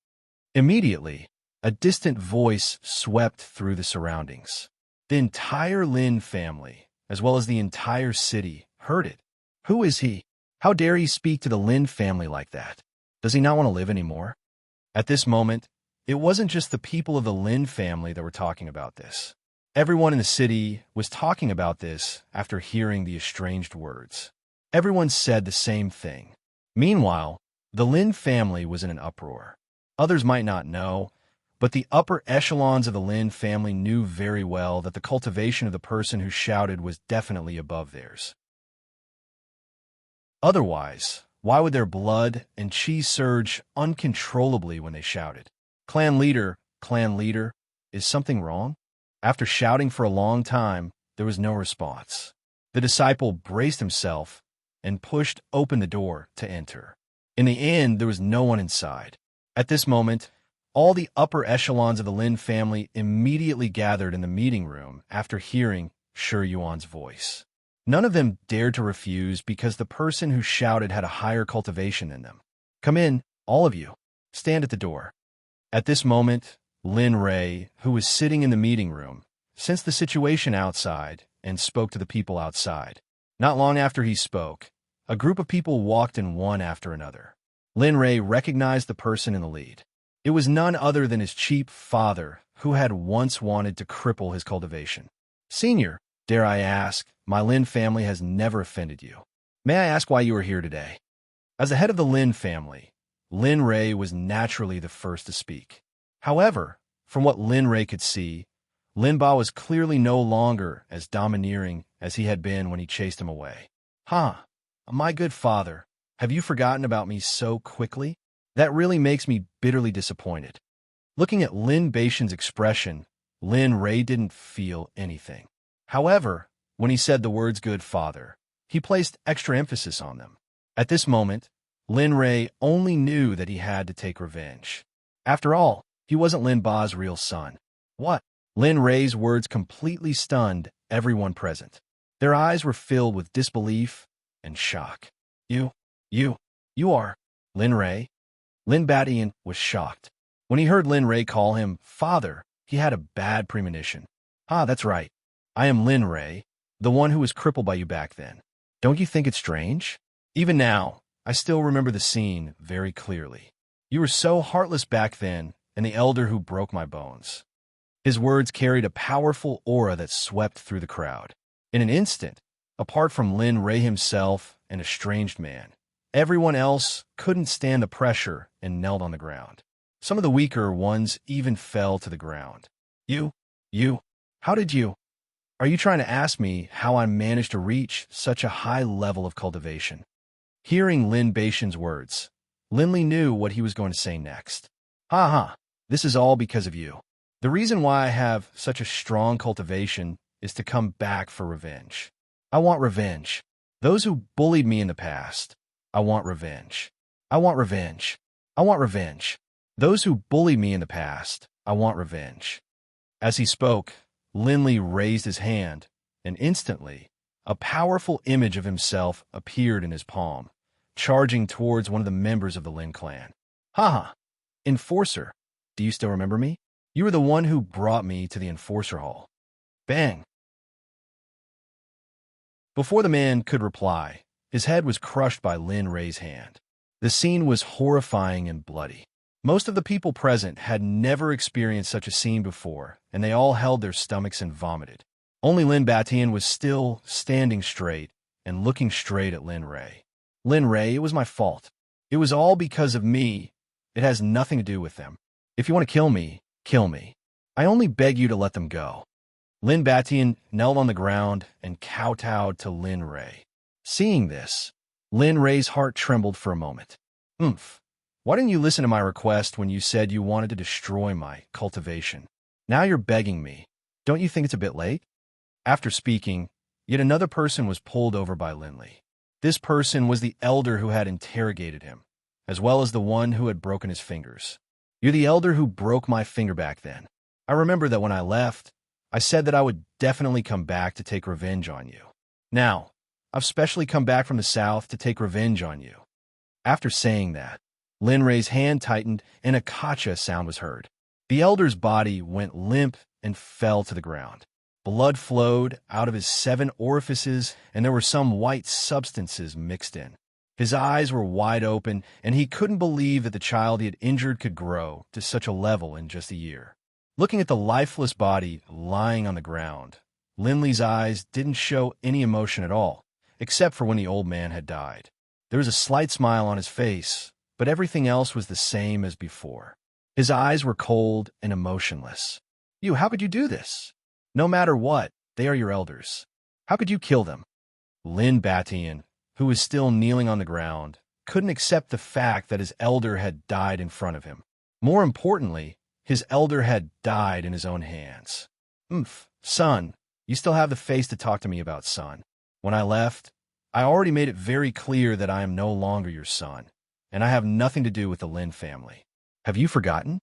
S1: Immediately, a distant voice swept through the surroundings. The entire Lin family, as well as the entire city, heard it. Who is he? How dare he speak to the Lin family like that? Does he not want to live anymore? At this moment, it wasn't just the people of the Lin family that were talking about this. Everyone in the city was talking about this after hearing the estranged words. Everyone said the same thing. Meanwhile, the Lin family was in an uproar. Others might not know, but the upper echelons of the Lin family knew very well that the cultivation of the person who shouted was definitely above theirs. Otherwise, why would their blood and chi surge uncontrollably when they shouted? Clan leader, is something wrong? After shouting for a long time, there was no response. The disciple braced himself and pushed open the door to enter. In the end, there was no one inside. At this moment, all the upper echelons of the Lin family immediately gathered in the meeting room after hearing Shi Yuan's voice. None of them dared to refuse because the person who shouted had a higher cultivation than them. Come in, all of you. Stand at the door. At this moment, Lin Ray, who was sitting in the meeting room, sensed the situation outside and spoke to the people outside. Not long after he spoke, a group of people walked in one after another. Lin Ray recognized the person in the lead. It was none other than his cheap father, who had once wanted to cripple his cultivation. Senior, dare I ask, my Lin family has never offended you. May I ask why you are here today? As the head of the Lin family, Lin Ray was naturally the first to speak. However, from what Lin Ray could see, Lin Ba was clearly no longer as domineering as he had been when he chased him away. My good father, have you forgotten about me so quickly? That really makes me bitterly disappointed. Looking at Lin Baishan's expression, Lin Ray didn't feel anything. However, when he said the words good father, he placed extra emphasis on them. At this moment, Lin Ray only knew that he had to take revenge. After all, he wasn't Lin Ba's real son. What? Lin Ray's words completely stunned everyone present. Their eyes were filled with disbelief and shock. You are Lin Ray? Lin Batian was shocked. When he heard Lin Ray call him father, he had a bad premonition. That's right. I am Lin Ray, the one who was crippled by you back then. Don't you think it's strange? Even now, I still remember the scene very clearly. You were so heartless back then, and the elder who broke my bones. His words carried a powerful aura that swept through the crowd. In an instant, apart from Lin Ray himself, an estranged man, everyone else couldn't stand the pressure and knelt on the ground. Some of the weaker ones even fell to the ground. How did you? Are you trying to ask me how I managed to reach such a high level of cultivation? Hearing Lin Baishan's words, Lin Li knew what he was going to say next. This is all because of you. The reason why I have such a strong cultivation is to come back for revenge. I want revenge. Those who bullied me in the past, I want revenge. I want revenge. I want revenge. Those who bullied me in the past, I want revenge. As he spoke, Lin Li raised his hand, and instantly, a powerful image of himself appeared in his palm, charging towards one of the members of the Lin clan. Enforcer, do you still remember me? You were the one who brought me to the Enforcer Hall. Bang! Before the man could reply, his head was crushed by Lin Ray's hand. The scene was horrifying and bloody. Most of the people present had never experienced such a scene before, and they all held their stomachs and vomited. Only Lin Batian was still standing straight and looking straight at Lin Ray. Lin Ray, it was my fault. It was all because of me. It has nothing to do with them. If you want to kill me, kill me. I only beg you to let them go. Lin Batian knelt on the ground and kowtowed to Lin Ray. Seeing this, Lin Ray's heart trembled for a moment. Why didn't you listen to my request when you said you wanted to destroy my cultivation? Now you're begging me. Don't you think it's a bit late? After speaking, yet another person was pulled over by Lin Li. This person was the elder who had interrogated him, as well as the one who had broken his fingers. You're the elder who broke my finger back then. I remember that when I left, I said that I would definitely come back to take revenge on you. Now, I've specially come back from the south to take revenge on you. After saying that, Lin Ray's hand tightened and a kacha sound was heard. The elder's body went limp and fell to the ground. Blood flowed out of his 7 orifices, and there were some white substances mixed in. His eyes were wide open, and he couldn't believe that the child he had injured could grow to such a level in just a year. Looking at the lifeless body lying on the ground, Lin Li's eyes didn't show any emotion at all, except for when the old man had died. There was a slight smile on his face, but everything else was the same as before. His eyes were cold and emotionless. How could you do this? No matter what, they are your elders. How could you kill them? Lin Batian, who was still kneeling on the ground, couldn't accept the fact that his elder had died in front of him. More importantly, his elder had died in his own hands. Son, you still have the face to talk to me about son. When I left, I already made it very clear that I am no longer your son, and I have nothing to do with the Lin family. Have you forgotten?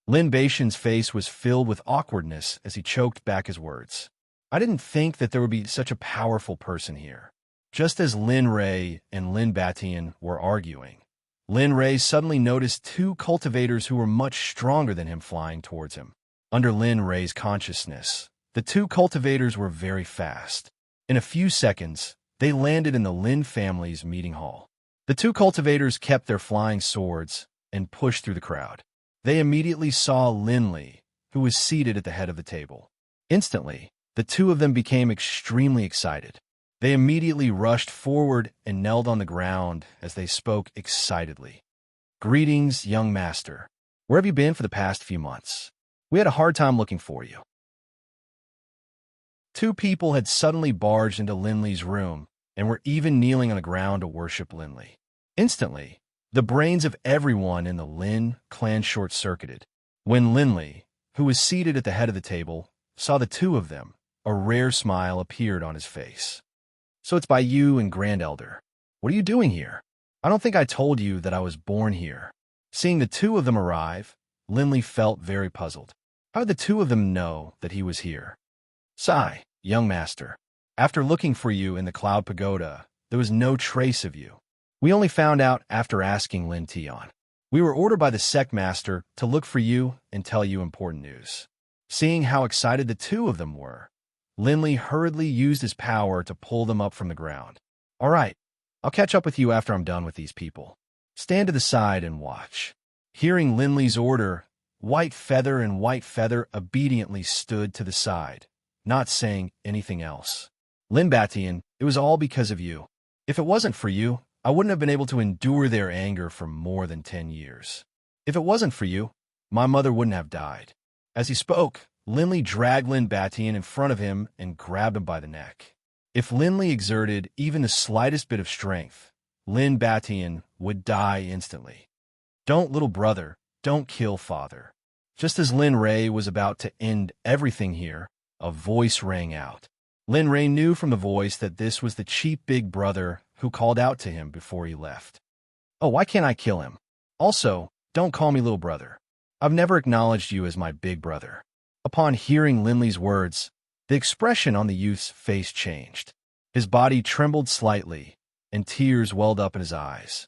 S1: Lin Baishan's face was filled with awkwardness as he choked back his words. I didn't think that there would be such a powerful person here. Just as Lin Ray and Lin Batian were arguing, Lin Rei suddenly noticed two cultivators who were much stronger than him flying towards him. Under Lin Rei's consciousness, the two cultivators were very fast. In a few seconds, they landed in the Lin family's meeting hall. The two cultivators kept their flying swords and pushed through the crowd. They immediately saw Lin Li, who was seated at the head of the table. Instantly, the two of them became extremely excited. They immediately rushed forward and knelt on the ground as they spoke excitedly. "Greetings, young master. Where have you been for the past few months? We had a hard time looking for you." Two people had suddenly barged into Lin Li's room and were even kneeling on the ground to worship Lin Li. Instantly, the brains of everyone in the Lin clan short-circuited. When Lin Li, who was seated at the head of the table, saw the two of them, a rare smile appeared on his face. "So it's by you and Grand Elder. What are you doing here? I don't think I told you that I was born here." Seeing the two of them arrive, Lin Li felt very puzzled. How did the two of them know that he was here? "Sigh, young master. After looking for you in the Cloud Pagoda, there was no trace of you. We only found out after asking Lin Tian. We were ordered by the Sect master to look for you and tell you important news." Seeing how excited the two of them were, Lin Li hurriedly used his power to pull them up from the ground. "All right, I'll catch up with you after I'm done with these people. Stand to the side and watch." Hearing Lin Li's order, White Feather and White Feather obediently stood to the side, not saying anything else. "Lin Batian, it was all because of you. If it wasn't for you, I wouldn't have been able to endure their anger for more than 10 years. If it wasn't for you, my mother wouldn't have died." As he spoke, Lin Li dragged Lin Batian in front of him and grabbed him by the neck. If Lin Li exerted even the slightest bit of strength, Lin Batian would die instantly. "Don't, little brother, don't kill father." Just as Lin Rei was about to end everything here, a voice rang out. Lin Rei knew from the voice that this was the cheap big brother who called out to him before he left. "Oh, why can't I kill him? Also, don't call me little brother. I've never acknowledged you as my big brother." Upon hearing Lin Li's words, the expression on the youth's face changed. His body trembled slightly, and tears welled up in his eyes.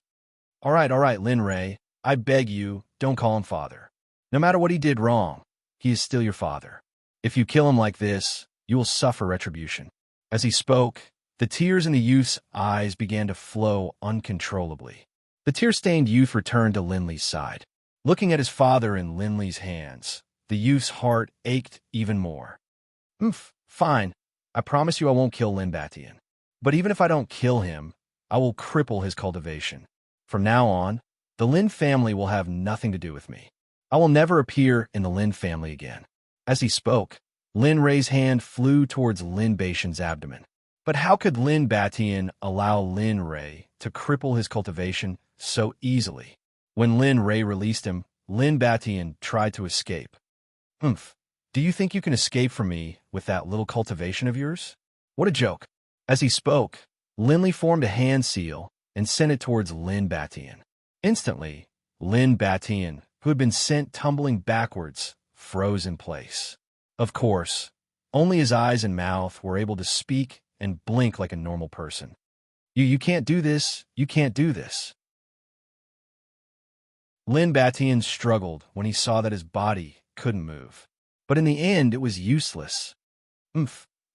S1: All right, Lin Rei, I beg you, don't call him father. No matter what he did wrong, he is still your father. If you kill him like this, you will suffer retribution." As he spoke, the tears in the youth's eyes began to flow uncontrollably. The tear-stained youth returned to Lin Li's side. Looking at his father in Lin Li's hands, the youth's heart ached even more. Fine. I promise you I won't kill Lin Batian. But even if I don't kill him, I will cripple his cultivation. From now on, the Lin family will have nothing to do with me. I will never appear in the Lin family again." As he spoke, Lin Rei's hand flew towards Lin Batian's abdomen. But how could Lin Batian allow Lin Rei to cripple his cultivation so easily? When Lin Rei released him, Lin Batian tried to escape. Do you think you can escape from me with that little cultivation of yours? What a joke." As he spoke, Lin Li formed a hand seal and sent it towards Lin Batian. Instantly, Lin Batian, who had been sent tumbling backwards, froze in place. Of course, only his eyes and mouth were able to speak and blink like a normal person. You can't do this, you can't do this." Lin Batian struggled when he saw that his body couldn't move. But in the end, it was useless.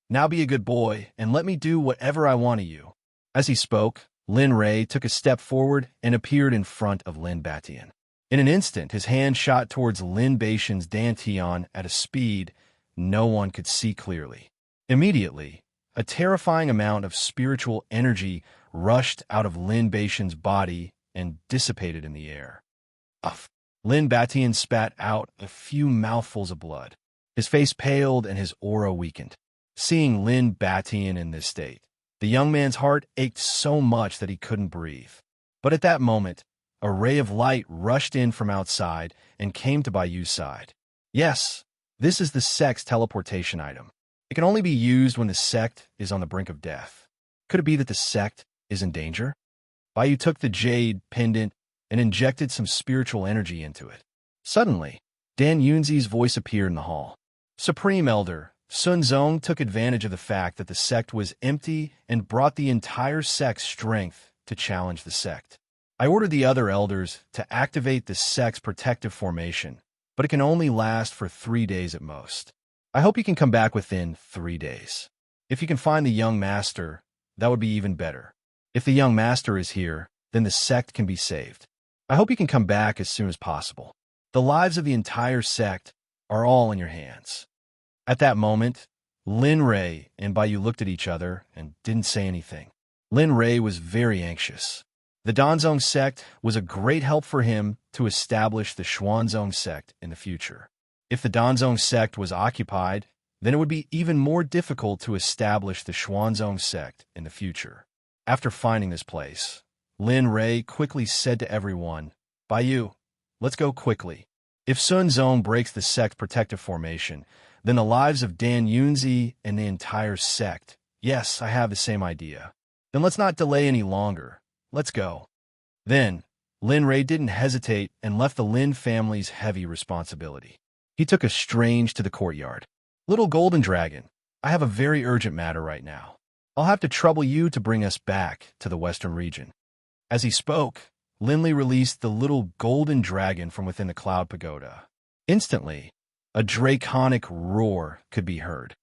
S1: Now be a good boy and let me do whatever I want of you." As he spoke, Lin Rei took a step forward and appeared in front of Lin Batian. In an instant, his hand shot towards Lin Batian's dantian at a speed no one could see clearly. Immediately, a terrifying amount of spiritual energy rushed out of Lin Batian's body and dissipated in the air. Lin Batian spat out a few mouthfuls of blood. His face paled and his aura weakened. Seeing Lin Batian in this state, the young man's heart ached so much that he couldn't breathe. But at that moment, a ray of light rushed in from outside and came to Bayu's side. Yes, this is the Sect's teleportation item. It can only be used when the Sect is on the brink of death. Could it be that the Sect is in danger? Bayu took the jade pendant and injected some spiritual energy into it. Suddenly, Dan Yunzi's voice appeared in the hall. "Supreme Elder, Sun Zong took advantage of the fact that the Sect was empty and brought the entire Sect's strength to challenge the Sect. I ordered the other elders to activate the Sect's protective formation, but it can only last for 3 days at most. I hope you can come back within 3 days. If you can find the young master, that would be even better. If the young master is here, then the Sect can be saved. I hope you can come back as soon as possible. The lives of the entire Sect are all in your hands. At that moment, Lin Ray and Bai Yu looked at each other and didn't say anything. Lin Ray was very anxious. The Danzong Sect was a great help for him to establish the Xuanzong Sect in the future. If the Danzong Sect was occupied, then it would be even more difficult to establish the Xuanzong Sect in the future. After finding this place, Lin Ray quickly said to everyone, "Bai Yu, let's go quickly. If Sun Zong breaks the Sect protective formation, then the lives of Dan Yunzi and the entire Sect. Yes, I have the same idea. Then let's not delay any longer. Let's go." Then, Lin Ray didn't hesitate and left the Lin family's heavy responsibility. He took a strange to the courtyard. "Little Golden Dragon, I have a very urgent matter right now. I'll have to trouble you to bring us back to the Western region." As he spoke, Linley released the little golden dragon from within the cloud pagoda. Instantly, a draconic roar could be heard.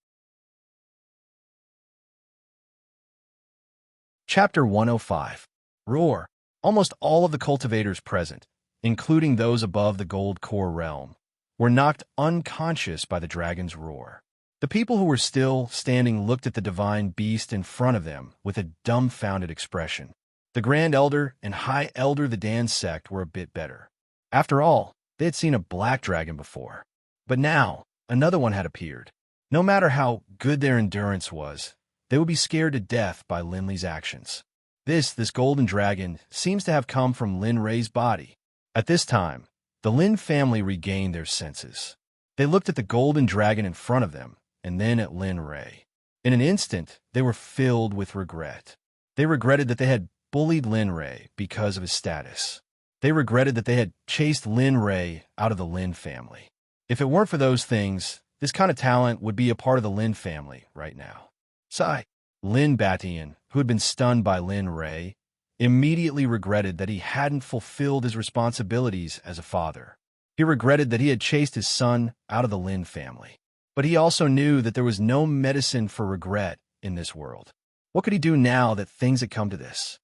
S1: Chapter 105. Roar. Almost all of the cultivators present, including those above the gold core realm, were knocked unconscious by the dragon's roar. The people who were still standing looked at the divine beast in front of them with a dumbfounded expression. The Grand Elder and High Elder of the Dan Sect were a bit better. After all, they had seen a black dragon before. But now, another one had appeared. No matter how good their endurance was, they would be scared to death by Linley's actions. This golden dragon seems to have come from Lin Ray's body. At this time, the Lin family regained their senses. They looked at the golden dragon in front of them, and then at Lin Ray. In an instant, they were filled with regret. They regretted that they had bullied Lin Ray because of his status. They regretted that they had chased Lin Ray out of the Lin family. If it weren't for those things, this kind of talent would be a part of the Lin family right now. Sigh. Lin Batian, who had been stunned by Lin Ray, immediately regretted that he hadn't fulfilled his responsibilities as a father. He regretted that he had chased his son out of the Lin family. But he also knew that there was no medicine for regret in this world. What could he do now that things had come to this?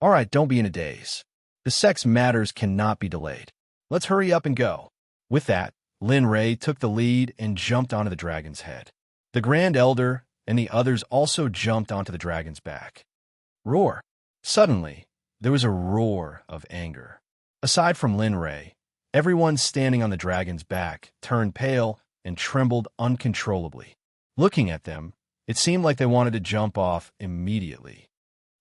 S1: All right, don't be in a daze. The Sect's matters cannot be delayed. Let's hurry up and go. With that, Lin Ray took the lead and jumped onto the dragon's head. The Grand Elder and the others also jumped onto the dragon's back. Roar. Suddenly, there was a roar of anger. Aside from Lin Ray, everyone standing on the dragon's back turned pale and trembled uncontrollably. Looking at them, it seemed like they wanted to jump off immediately.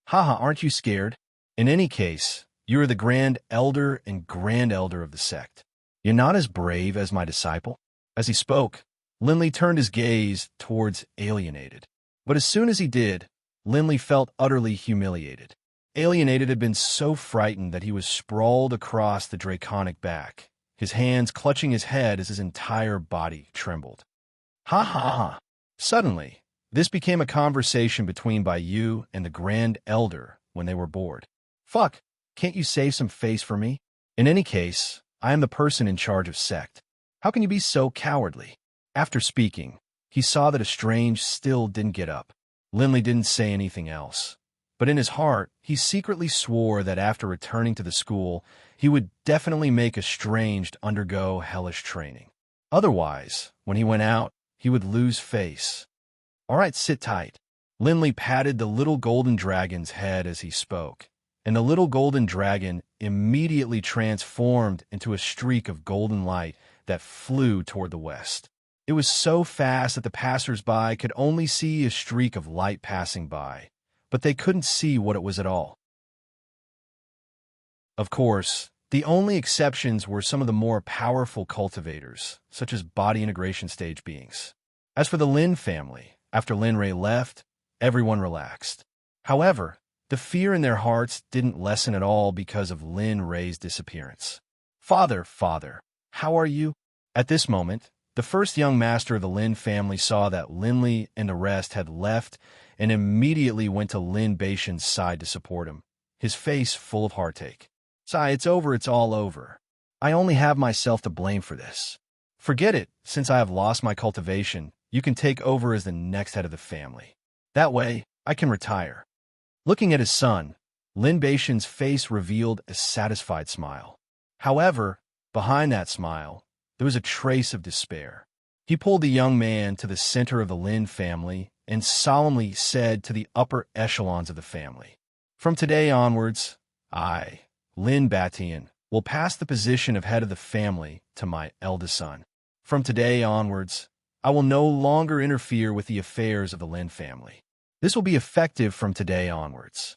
S1: Haha, aren't you scared? In any case, you are the Grand Elder and Grand Elder of the Sect. You're not as brave as my disciple. As he spoke, Linley turned his gaze towards Alienated. But as soon as he did, Linley felt utterly humiliated. Alienated had been so frightened that he was sprawled across the draconic back, his hands clutching his head as his entire body trembled. Ha ha ha! Suddenly, this became a conversation between Bai Yu and the Grand Elder when they were bored. Fuck, can't you save some face for me? In any case, I am the person in charge of Sect. How can you be so cowardly? After speaking, he saw that Estrange still didn't get up. Linley didn't say anything else. But in his heart, he secretly swore that after returning to the school, he would definitely make Estranged undergo hellish training. Otherwise, when he went out, he would lose face. All right, sit tight. Linley patted the little golden dragon's head as he spoke, and the little golden dragon immediately transformed into a streak of golden light that flew toward the west. It was so fast that the passers-by could only see a streak of light passing by, but they couldn't see what it was at all. Of course, the only exceptions were some of the more powerful cultivators, such as body integration stage beings. As for the Lin family, after Lin Ray left, everyone relaxed. However, the fear in their hearts didn't lessen at all because of Lin Ray's disappearance. Father, how are you? At this moment, the first young master of the Lin family saw that Linley and the rest had left and immediately went to Lin Baishan's side to support him, his face full of heartache. Sai, it's over, it's all over. I only have myself to blame for this. Forget it, since I have lost my cultivation, you can take over as the next head of the family. That way, I can retire. Looking at his son, Lin Baishan's face revealed a satisfied smile. However, behind that smile, there was a trace of despair. He pulled the young man to the center of the Lin family and solemnly said to the upper echelons of the family, "From today onwards, I, Lin Batian, will pass the position of head of the family to my eldest son. From today onwards, I will no longer interfere with the affairs of the Lin family. This will be effective from today onwards."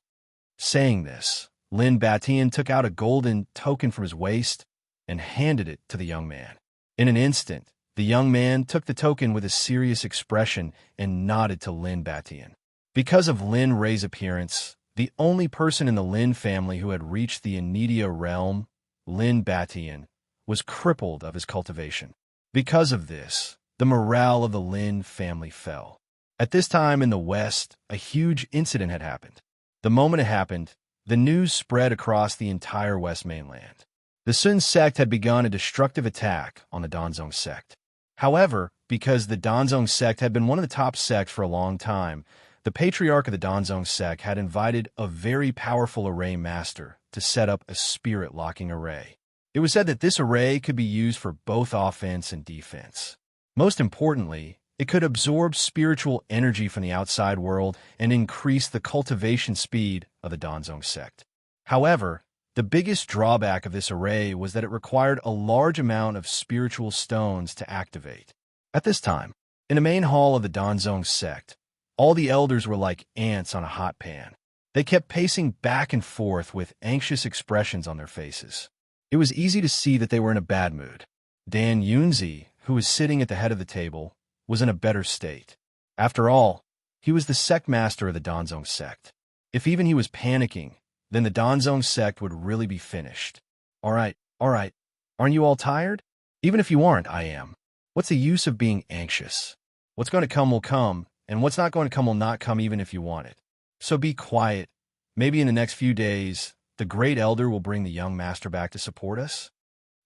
S1: Saying this, Lin Batian took out a golden token from his waist and handed it to the young man. In an instant, the young man took the token with a serious expression and nodded to Lin Batian. Because of Lin Rei's appearance, the only person in the Lin family who had reached the Enidia realm, Lin Batian, was crippled of his cultivation. Because of this, the morale of the Lin family fell. At this time in the West, a huge incident had happened. The moment it happened, the news spread across the entire West mainland. The Sun Sect had begun a destructive attack on the Danzong Sect. However, because the Danzong Sect had been one of the top sects for a long time, the patriarch of the Danzong Sect had invited a very powerful array master to set up a spirit-locking array. It was said that this array could be used for both offense and defense. Most importantly, it could absorb spiritual energy from the outside world and increase the cultivation speed of the Danzong Sect. However, the biggest drawback of this array was that it required a large amount of spiritual stones to activate. At this time, in the main hall of the Danzong Sect, all the elders were like ants on a hot pan. They kept pacing back and forth with anxious expressions on their faces. It was easy to see that they were in a bad mood. Dan Yunzi, who was sitting at the head of the table, was in a better state. After all, he was the sect master of the Danzong Sect. If even he was panicking, then the Danzong Sect would really be finished. All right. Aren't you all tired? Even if you aren't, I am. What's the use of being anxious? What's going to come will come, and what's not going to come will not come even if you want it. So be quiet. Maybe in the next few days, the great elder will bring the young master back to support us.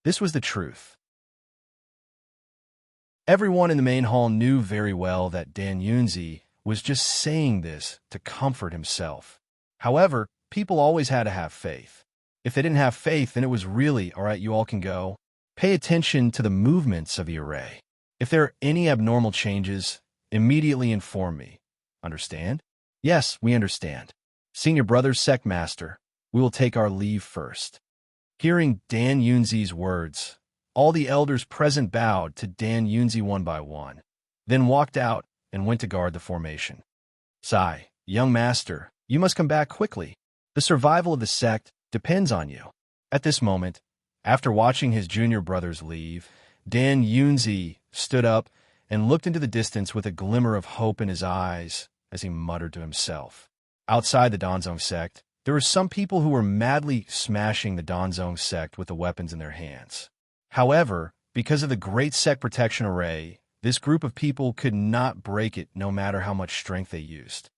S1: This was the truth. Everyone in the main hall knew very well that Dan Yunzi was just saying this to comfort himself. However, people always had to have faith. If they didn't have faith, then it was really, all right, you all can go. Pay attention to the movements of the array. If there are any abnormal changes, immediately inform me. Understand? Yes, we understand. Senior brother sect master, we will take our leave first. Hearing Dan Yunzi's words, all the elders present bowed to Dan Yunzi one by one, then walked out and went to guard the formation. Sai, young master, you must come back quickly. The survival of the sect depends on you. At this moment, after watching his junior brothers leave, Dan Yunzi stood up and looked into the distance with a glimmer of hope in his eyes as he muttered to himself. Outside the Danzong Sect, there were some people who were madly smashing the Danzong Sect with the weapons in their hands. However, because of the Great Sect Protection Array, this group of people could not break it no matter how much strength they used.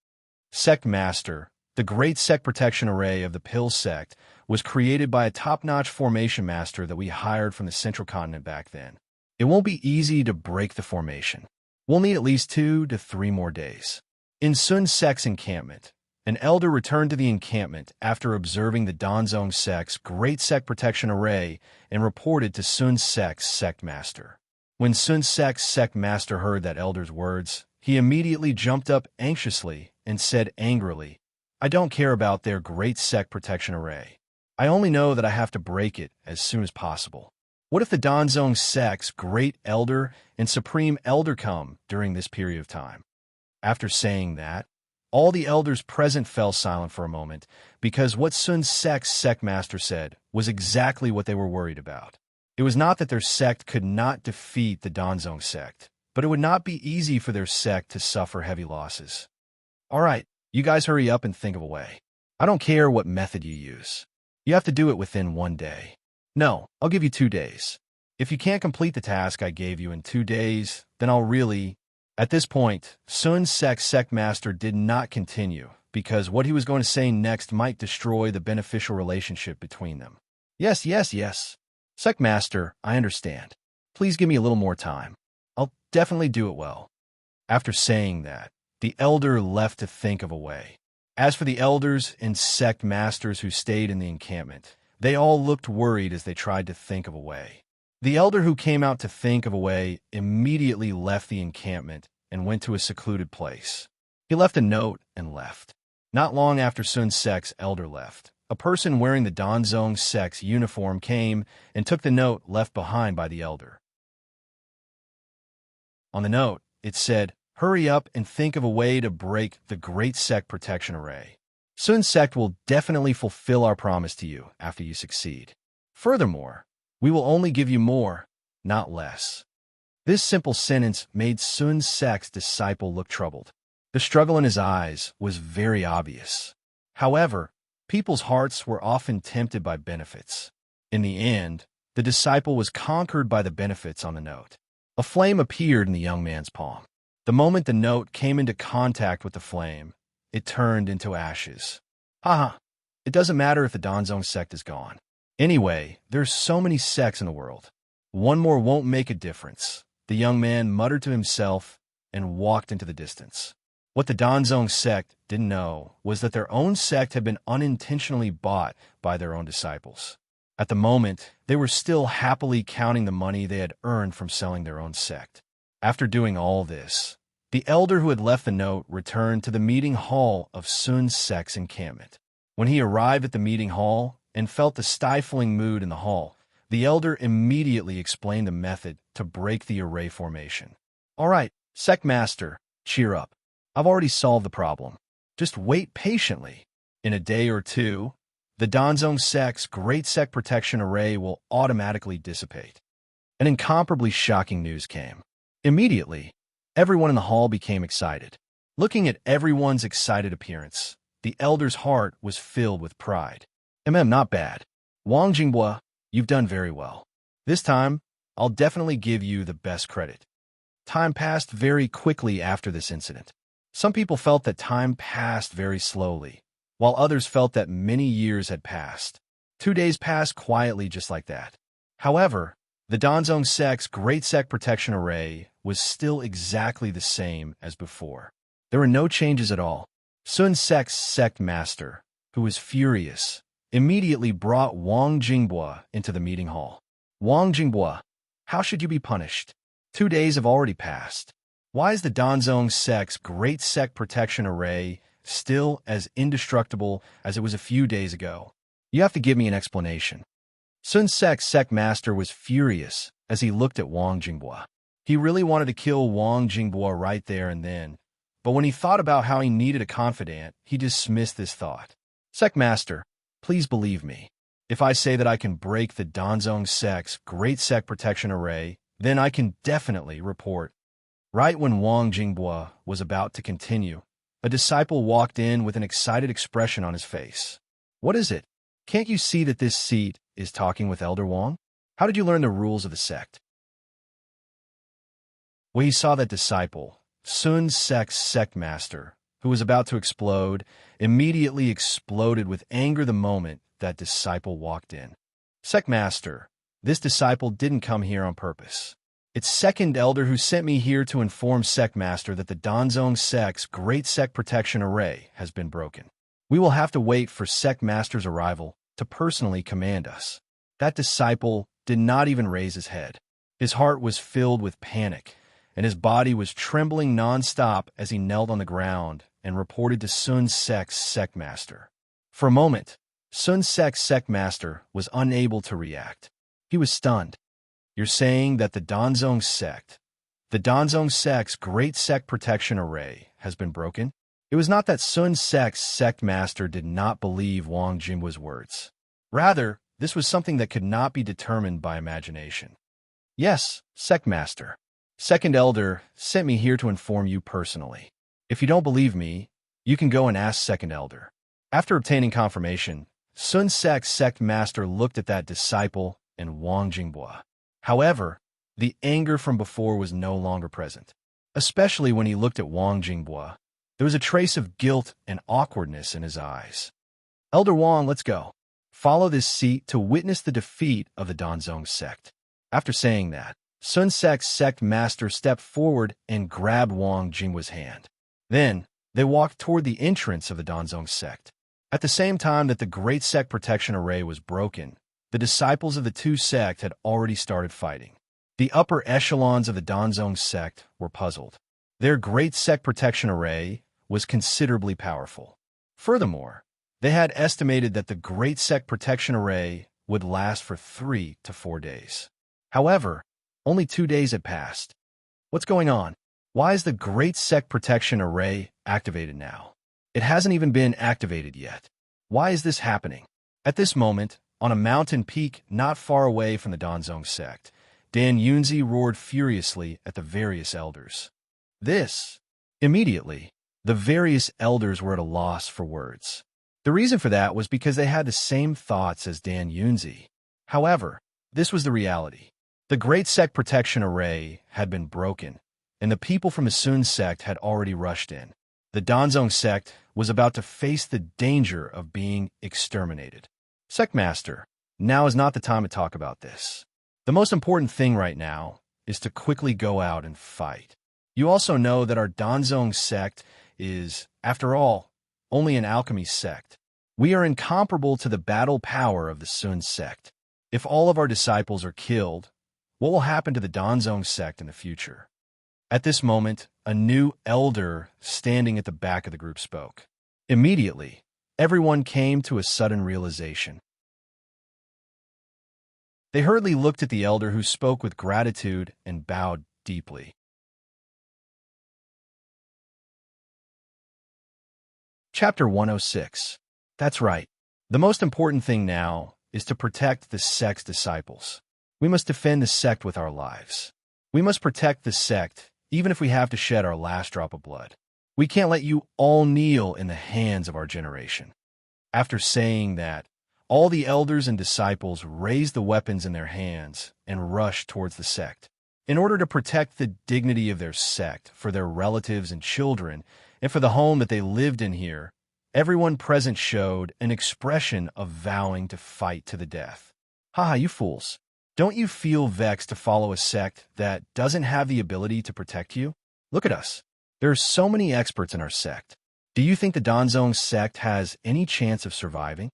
S1: Sect Master, the Great Sect Protection Array of the Pill Sect, was created by a top-notch formation master that we hired from the Central Continent back then. It won't be easy to break the formation. We'll need at least 2 to 3 more days. In Sun Sect's encampment, an elder returned to the encampment after observing the Danzong Sect's Great Sect Protection Array and reported to Sun Sect's Sect Master. When Sun Sect's Sect Master heard that elder's words, he immediately jumped up anxiously and said angrily, "I don't care about their Great Sect Protection Array. I only know that I have to break it as soon as possible. What if the Danzong Sect's Great Elder and Supreme Elder come during this period of time?" After saying that, all the elders present fell silent for a moment, because what Sun Sect's Sect Master said was exactly what they were worried about. It was not that their sect could not defeat the Danzong Sect, but it would not be easy for their sect to suffer heavy losses. All right, you guys hurry up and think of a way. I don't care what method you use. You have to do it within 1 day. No, I'll give you 2 days. If you can't complete the task I gave you in 2 days, then I'll really... At this point, Sun Sect's Sect Master did not continue, because what he was going to say next might destroy the beneficial relationship between them. Yes, yes, yes. Sect Master, I understand. Please give me a little more time. I'll definitely do it well. After saying that, the elder left to think of a way. As for the elders and sect masters who stayed in the encampment, they all looked worried as they tried to think of a way. The elder who came out to think of a way immediately left the encampment and went to a secluded place. He left a note and left. Not long after Sun Sec's elder left, a person wearing the Danzong Sect's uniform came and took the note left behind by the elder. On the note, it said, "Hurry up and think of a way to break the Great Sect Protection Array. Sun Sect will definitely fulfill our promise to you after you succeed. Furthermore, we will only give you more, not less." This simple sentence made Sun Sec's disciple look troubled. The struggle in his eyes was very obvious. However, people's hearts were often tempted by benefits. In the end, the disciple was conquered by the benefits on the note. A flame appeared in the young man's palm. The moment the note came into contact with the flame, it turned into ashes. Haha, it doesn't matter if the Danzong sect is gone. Anyway, there's so many sects in the world. One more won't make a difference, the young man muttered to himself and walked into the distance. What the Danzong sect didn't know was that their own sect had been unintentionally bought by their own disciples. At the moment, they were still happily counting the money they had earned from selling their own sect. After doing all this, the elder who had left the note returned to the meeting hall of Sun Sec's encampment. When he arrived at the meeting hall and felt the stifling mood in the hall, the elder immediately explained the method to break the array formation. "All right, Sect Master, cheer up. I've already solved the problem. Just wait patiently. In a day or two, the Danzong Sect's Great Sect Protection Array will automatically dissipate." An incomparably shocking news came. Immediately, everyone in the hall became excited. Looking at everyone's excited appearance, the elder's heart was filled with pride. Not bad. Wang Jinghua, you've done very well. This time, I'll definitely give you the best credit. Time passed very quickly after this incident. Some people felt that time passed very slowly, while others felt that many years had passed. 2 days passed quietly just like that. However, the Danzong Sect's Great Sect Protection Array was still exactly the same as before. There were no changes at all. Sun Sec's sect master, who was furious, immediately brought Wang Jinghua into the meeting hall. "Wang Jinghua, how should you be punished? 2 days have already passed. Why is the Danzong Sect's Great Sect Protection Array still as indestructible as it was a few days ago? You have to give me an explanation." Sun Sec's sect master was furious as he looked at Wang Jinghua. He really wanted to kill Wang Jinghua right there and then, but when he thought about how he needed a confidant, he dismissed this thought. "Sect Master, please believe me. If I say that I can break the Danzong Sect's Great Sect Protection Array, then I can definitely report." Right when Wang Jinghua was about to continue, a disciple walked in with an excited expression on his face. "What is it? Can't you see that this seat is talking with Elder Wang? How did you learn the rules of the sect?" When he saw that disciple, Sun Sec's sect master, who was about to explode, immediately exploded with anger the moment that disciple walked in. "Sect master, this disciple didn't come here on purpose. It's second elder who sent me here to inform Sect Master that the Danzong Sect's Great Sect Protection Array has been broken. We will have to wait for Sect Master's arrival to personally command us." That disciple did not even raise his head. His heart was filled with panic, and his body was trembling non-stop as he knelt on the ground and reported to Sun Sec's Sect Master. For a moment, Sun Sec's Sect Master was unable to react. He was stunned. "You're saying that the Danzong Sect's Great Sect Protection Array has been broken?" It was not that Sun Sec's Sect Master did not believe Wang Jinghua's words. Rather, this was something that could not be determined by imagination. "Yes, Sect Master. Second Elder sent me here to inform you personally. If you don't believe me, you can go and ask Second Elder." After obtaining confirmation, Sun Sec's Sect Master looked at that disciple and Wang Jinghua. However, the anger from before was no longer present. Especially when he looked at Wang Jinghua, there was a trace of guilt and awkwardness in his eyes. "Elder Wang, let's go. Follow this seat to witness the defeat of the Danzong sect. After saying that, Sun Sect's sect master stepped forward and grabbed Wang Jinghua's hand. Then, they walked toward the entrance of the Danzong sect. At the same time that the Great Sect Protection Array was broken, the disciples of the two sects had already started fighting. The upper echelons of the Danzong sect were puzzled. Their Great Sect Protection Array was considerably powerful. Furthermore, they had estimated that the Great Sect Protection Array would last for 3 to 4 days. However, only 2 days had passed. What's going on? Why is the Great Sect Protection Array activated now? It hasn't even been activated yet. Why is this happening? At this moment, on a mountain peak not far away from the Danzong sect, Dan Yunzi roared furiously at the various elders. Immediately, the various elders were at a loss for words. The reason for that was because they had the same thoughts as Dan Yunzi. However, this was the reality. The Great Sect Protection Array had been broken, and the people from the Sun sect had already rushed in. The Danzong sect was about to face the danger of being exterminated. Sect Master, now is not the time to talk about this. The most important thing right now is to quickly go out and fight. You also know that our Danzong sect is, after all, only an alchemy sect. We are incomparable to the battle power of the Sun sect. If all of our disciples are killed, what will happen to the Danzong sect in the future? At this moment, a new elder standing at the back of the group spoke. Immediately, everyone came to a sudden realization. They hurriedly looked at the elder who spoke with gratitude and bowed deeply. Chapter 106. That's right. The most important thing now is to protect the sect's disciples. We must defend the sect with our lives. We must protect the sect, even if we have to shed our last drop of blood. We can't let you all kneel in the hands of our generation. After saying that, all the elders and disciples raised the weapons in their hands and rushed towards the sect. In order to protect the dignity of their sect, for their relatives and children, and for the home that they lived in here, everyone present showed an expression of vowing to fight to the death. Haha, you fools. Don't you feel vexed to follow a sect that doesn't have the ability to protect you? Look at us. There are so many experts in our sect. Do you think the Danzong sect has any chance of surviving?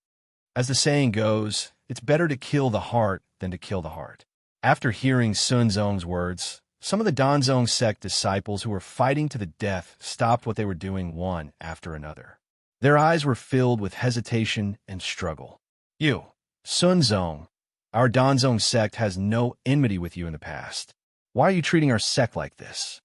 S1: As the saying goes, it's better to kill the heart than to kill the heart. After hearing Sun Zong's words, some of the Danzong sect disciples who were fighting to the death stopped what they were doing one after another. Their eyes were filled with hesitation and struggle. You, Sun Zong, our Danzong sect has no enmity with you in the past. Why are you treating our sect like this?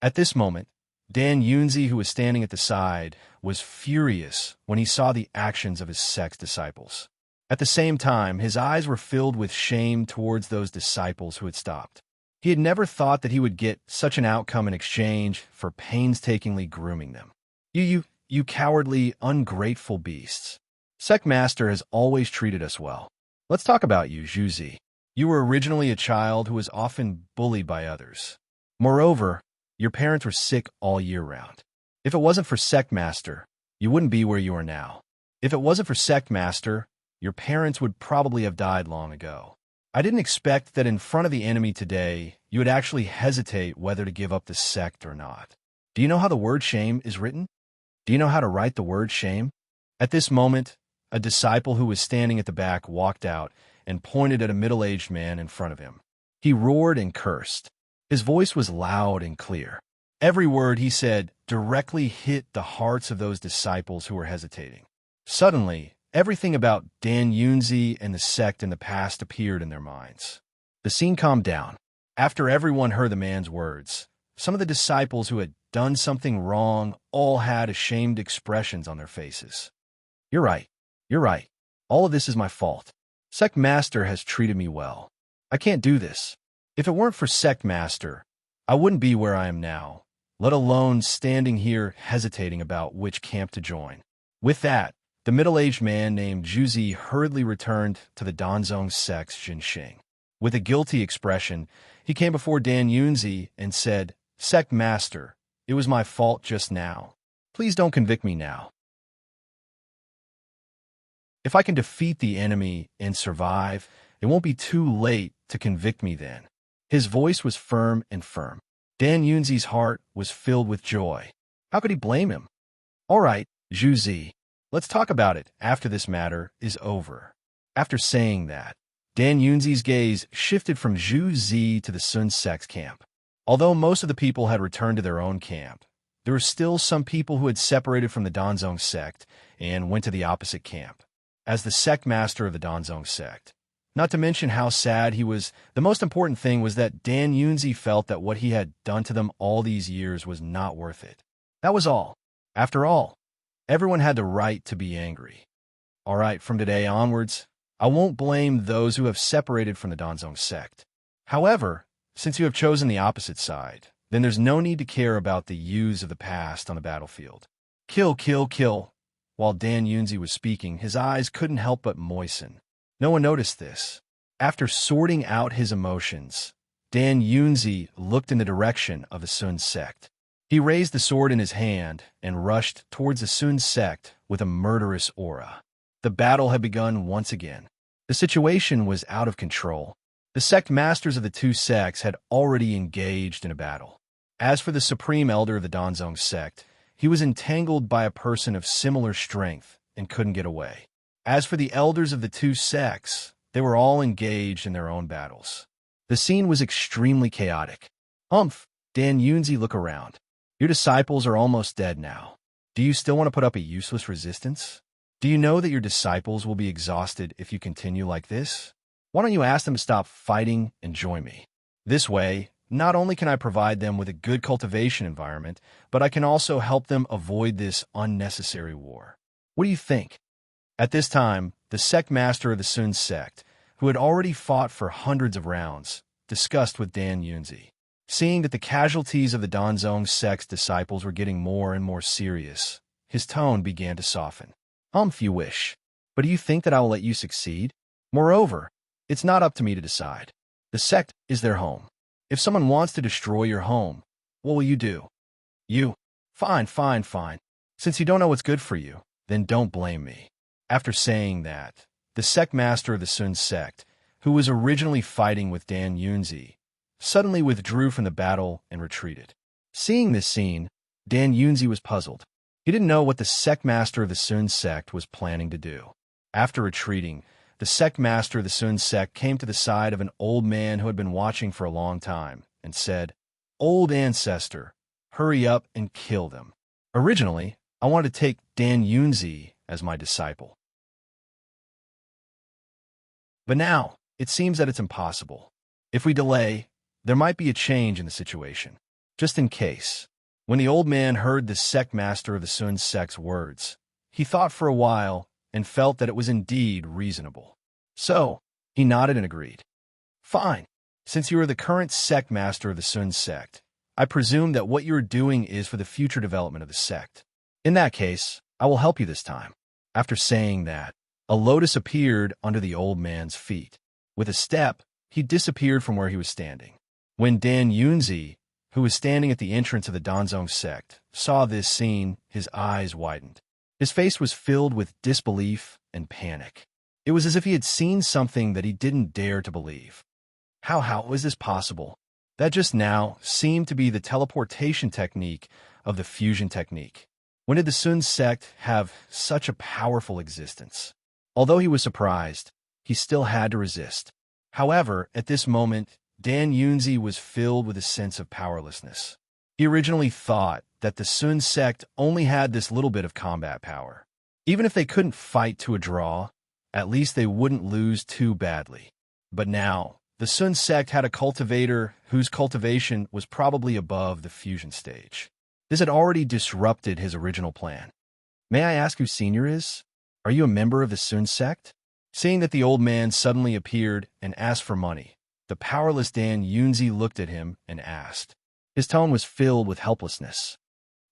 S1: At this moment, Dan Yunzi, who was standing at the side, was furious when he saw the actions of his sect's disciples. At the same time, his eyes were filled with shame towards those disciples who had stopped. He had never thought that he would get such an outcome in exchange for painstakingly grooming them. You cowardly, ungrateful beasts. Sect Master has always treated us well. Let's talk about you, Zhuzi. You were originally a child who was often bullied by others. Moreover, your parents were sick all year round. If it wasn't for Sect Master, you wouldn't be where you are now. If it wasn't for Sect Master, your parents would probably have died long ago. I didn't expect that in front of the enemy today, you would actually hesitate whether to give up the sect or not. Do you know how the word shame is written? Do you know how to write the word shame? At this moment, a disciple who was standing at the back walked out and pointed at a middle-aged man in front of him. He roared and cursed. His voice was loud and clear. Every word he said directly hit the hearts of those disciples who were hesitating. Suddenly, everything about Dan Yunzi and the sect in the past appeared in their minds. The scene calmed down. After everyone heard the man's words, some of the disciples who had done something wrong all had ashamed expressions on their faces. You're right. All of this is my fault. Sect Master has treated me well. I can't do this. If it weren't for Sect Master, I wouldn't be where I am now, let alone standing here hesitating about which camp to join. With that, the middle-aged man named Zhuzi hurriedly returned to the Danzong sect's Jinxing. With a guilty expression, he came before Dan Yunzi and said, Sect Master, it was my fault just now. Please don't convict me now. If I can defeat the enemy and survive, it won't be too late to convict me then. His voice was firm and firm. Dan Yunzi's heart was filled with joy. How could he blame him? All right, Zhu Zi, let's talk about it after this matter is over. After saying that, Dan Yunzi's gaze shifted from Zhu Zi to the Sun Sect's camp. Although most of the people had returned to their own camp, there were still some people who had separated from the Danzong sect and went to the opposite camp. As the sect master of the Danzong sect, not to mention how sad he was, the most important thing was that Dan Yunzi felt that what he had done to them all these years was not worth it. That was all. After all, everyone had the right to be angry. All right, from today onwards, I won't blame those who have separated from the Danzong sect. However, since you have chosen the opposite side, then there's no need to care about the yous of the past on the battlefield. Kill, kill, kill. While Dan Yunzi was speaking, his eyes couldn't help but moisten. No one noticed this. After sorting out his emotions, Dan Yunzi looked in the direction of the Sun sect. He raised the sword in his hand and rushed towards the Sun sect with a murderous aura. The battle had begun once again. The situation was out of control. The sect masters of the two sects had already engaged in a battle. As for the supreme elder of the Danzong sect, he was entangled by a person of similar strength and couldn't get away. As for the elders of the two sects, they were all engaged in their own battles. The scene was extremely chaotic. Humph, Dan Yunzi, look around. Your disciples are almost dead now. Do you still want to put up a useless resistance? Do you know that your disciples will be exhausted if you continue like this? Why don't you ask them to stop fighting and join me? This way, not only can I provide them with a good cultivation environment, but I can also help them avoid this unnecessary war. What do you think? At this time, the sect master of the Sun sect, who had already fought for hundreds of rounds, discussed with Dan Yunzi. Seeing that the casualties of the Danzong sect's disciples were getting more and more serious, his tone began to soften. If you wish, but do you think that I will let you succeed? Moreover, it's not up to me to decide. The sect is their home. If someone wants to destroy your home, what will you do? You. Fine. Since you don't know what's good for you, then don't blame me. After saying that, the sect master of the Sun sect, who was originally fighting with Dan Yunzi, suddenly withdrew from the battle and retreated. Seeing this scene, Dan Yunzi was puzzled. He didn't know what the sect master of the Sun sect was planning to do. After retreating, the sect master of the Sun sect came to the side of an old man who had been watching for a long time and said, "Old ancestor, hurry up and kill them. Originally, I wanted to take Dan Yunzi as my disciple. But now, it seems that it's impossible. If we delay, there might be a change in the situation. Just in case." When the old man heard the sect master of the Sun sect's words, he thought for a while and felt that it was indeed reasonable. So, he nodded and agreed. Fine. Since you are the current sect master of the Sun sect, I presume that what you are doing is for the future development of the sect. In that case, I will help you this time. After saying that, a lotus appeared under the old man's feet. With a step, he disappeared from where he was standing. When Dan Yunzi, who was standing at the entrance of the Danzong sect, saw this scene, his eyes widened. His face was filled with disbelief and panic. It was as if he had seen something that he didn't dare to believe. How was this possible? That just now seemed to be the teleportation technique of the fusion technique. When did the Sun sect have such a powerful existence? Although he was surprised, he still had to resist. However, at this moment, Dan Yunzi was filled with a sense of powerlessness. He originally thought that the Sun sect only had this little bit of combat power. Even if they couldn't fight to a draw, at least they wouldn't lose too badly. But now, the Sun sect had a cultivator whose cultivation was probably above the fusion stage. This had already disrupted his original plan. May I ask who Senior is? Are you a member of the Sun sect? Seeing that the old man suddenly appeared and asked for money, the powerless Dan Yunzi looked at him and asked. His tone was filled with helplessness.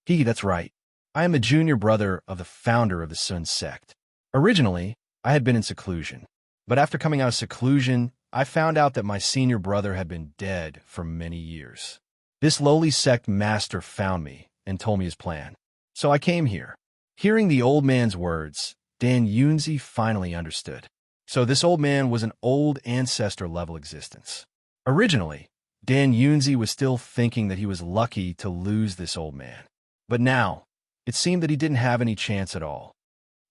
S1: That's right. I am a junior brother of the founder of the Sun sect. Originally, I had been in seclusion, but after coming out of seclusion, I found out that my senior brother had been dead for many years. This lowly sect master found me and told me his plan. So I came here. Hearing the old man's words, Dan Yunzi finally understood. So this old man was an old ancestor-level existence. Originally, Dan Yunzi was still thinking that he was lucky to lose this old man. But now, it seemed that he didn't have any chance at all.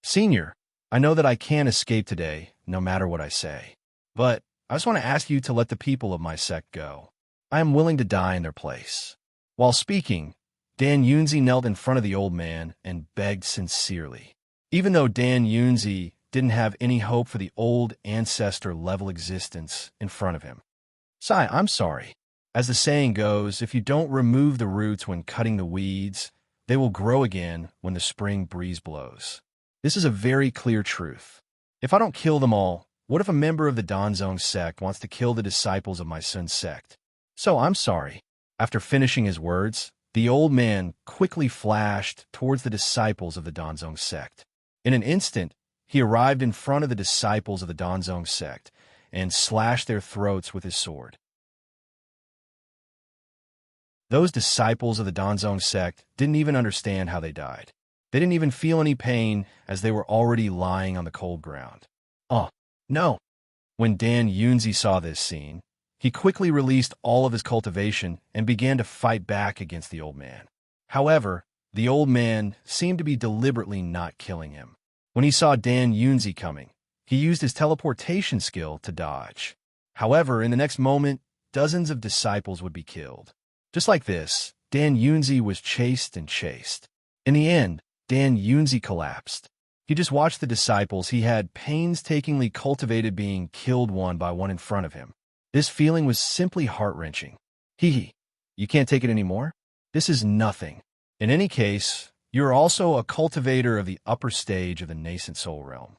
S1: Senior, I know that I can't escape today, no matter what I say. But I just want to ask you to let the people of my sect go. I am willing to die in their place. While speaking, Dan Yunzi knelt in front of the old man and begged sincerely. Even though Dan Yunzi didn't have any hope for the old ancestor-level existence in front of him. Sai, I'm sorry. As the saying goes, if you don't remove the roots when cutting the weeds, they will grow again when the spring breeze blows. This is a very clear truth. If I don't kill them all, what if a member of the Danzong sect wants to kill the disciples of my son's sect? So I'm sorry. After finishing his words, the old man quickly flashed towards the disciples of the Danzong sect. In an instant, he arrived in front of the disciples of the Danzong sect and slashed their throats with his sword. Those disciples of the Danzong sect didn't even understand how they died. They didn't even feel any pain as they were already lying on the cold ground. Oh, no. When Dan Yunzi saw this scene, he quickly released all of his cultivation and began to fight back against the old man. However, the old man seemed to be deliberately not killing him. When he saw Dan Yunzi coming, he used his teleportation skill to dodge. However, in the next moment, dozens of disciples would be killed. Just like this, Dan Yunzi was chased and chased. In the end, Dan Yunzi collapsed. He just watched the disciples he had painstakingly cultivated being killed one by one in front of him. This feeling was simply heart-wrenching. Hee, you can't take it anymore? This is nothing. In any case, you are also a cultivator of the upper stage of the nascent soul realm.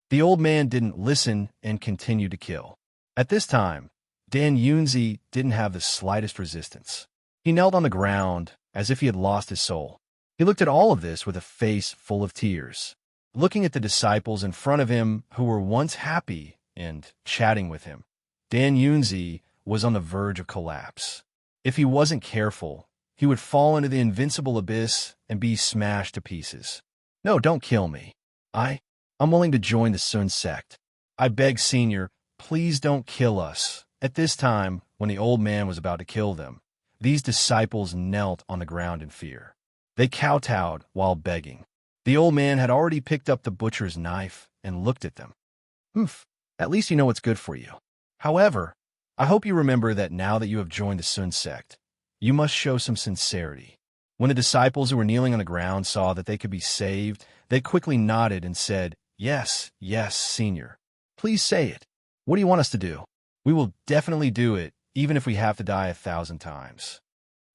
S1: The old man didn't listen and continued to kill. At this time, Dan Yunzi didn't have the slightest resistance. He knelt on the ground as if he had lost his soul. He looked at all of this with a face full of tears, looking at the disciples in front of him who were once happy and chatting with him. Dan Yunzi was on the verge of collapse. If he wasn't careful, he would fall into the invincible abyss and be smashed to pieces. No, don't kill me. I'm willing to join the Sun sect. I beg, Senior, please don't kill us. At this time, when the old man was about to kill them, these disciples knelt on the ground in fear. They kowtowed while begging. The old man had already picked up the butcher's knife and looked at them. At least you know what's good for you. However, I hope you remember that now that you have joined the Sun sect, you must show some sincerity. When the disciples who were kneeling on the ground saw that they could be saved, they quickly nodded and said, Yes, Senior. Please say it. What do you want us to do? We will definitely do it, even if we have to die 1,000 times.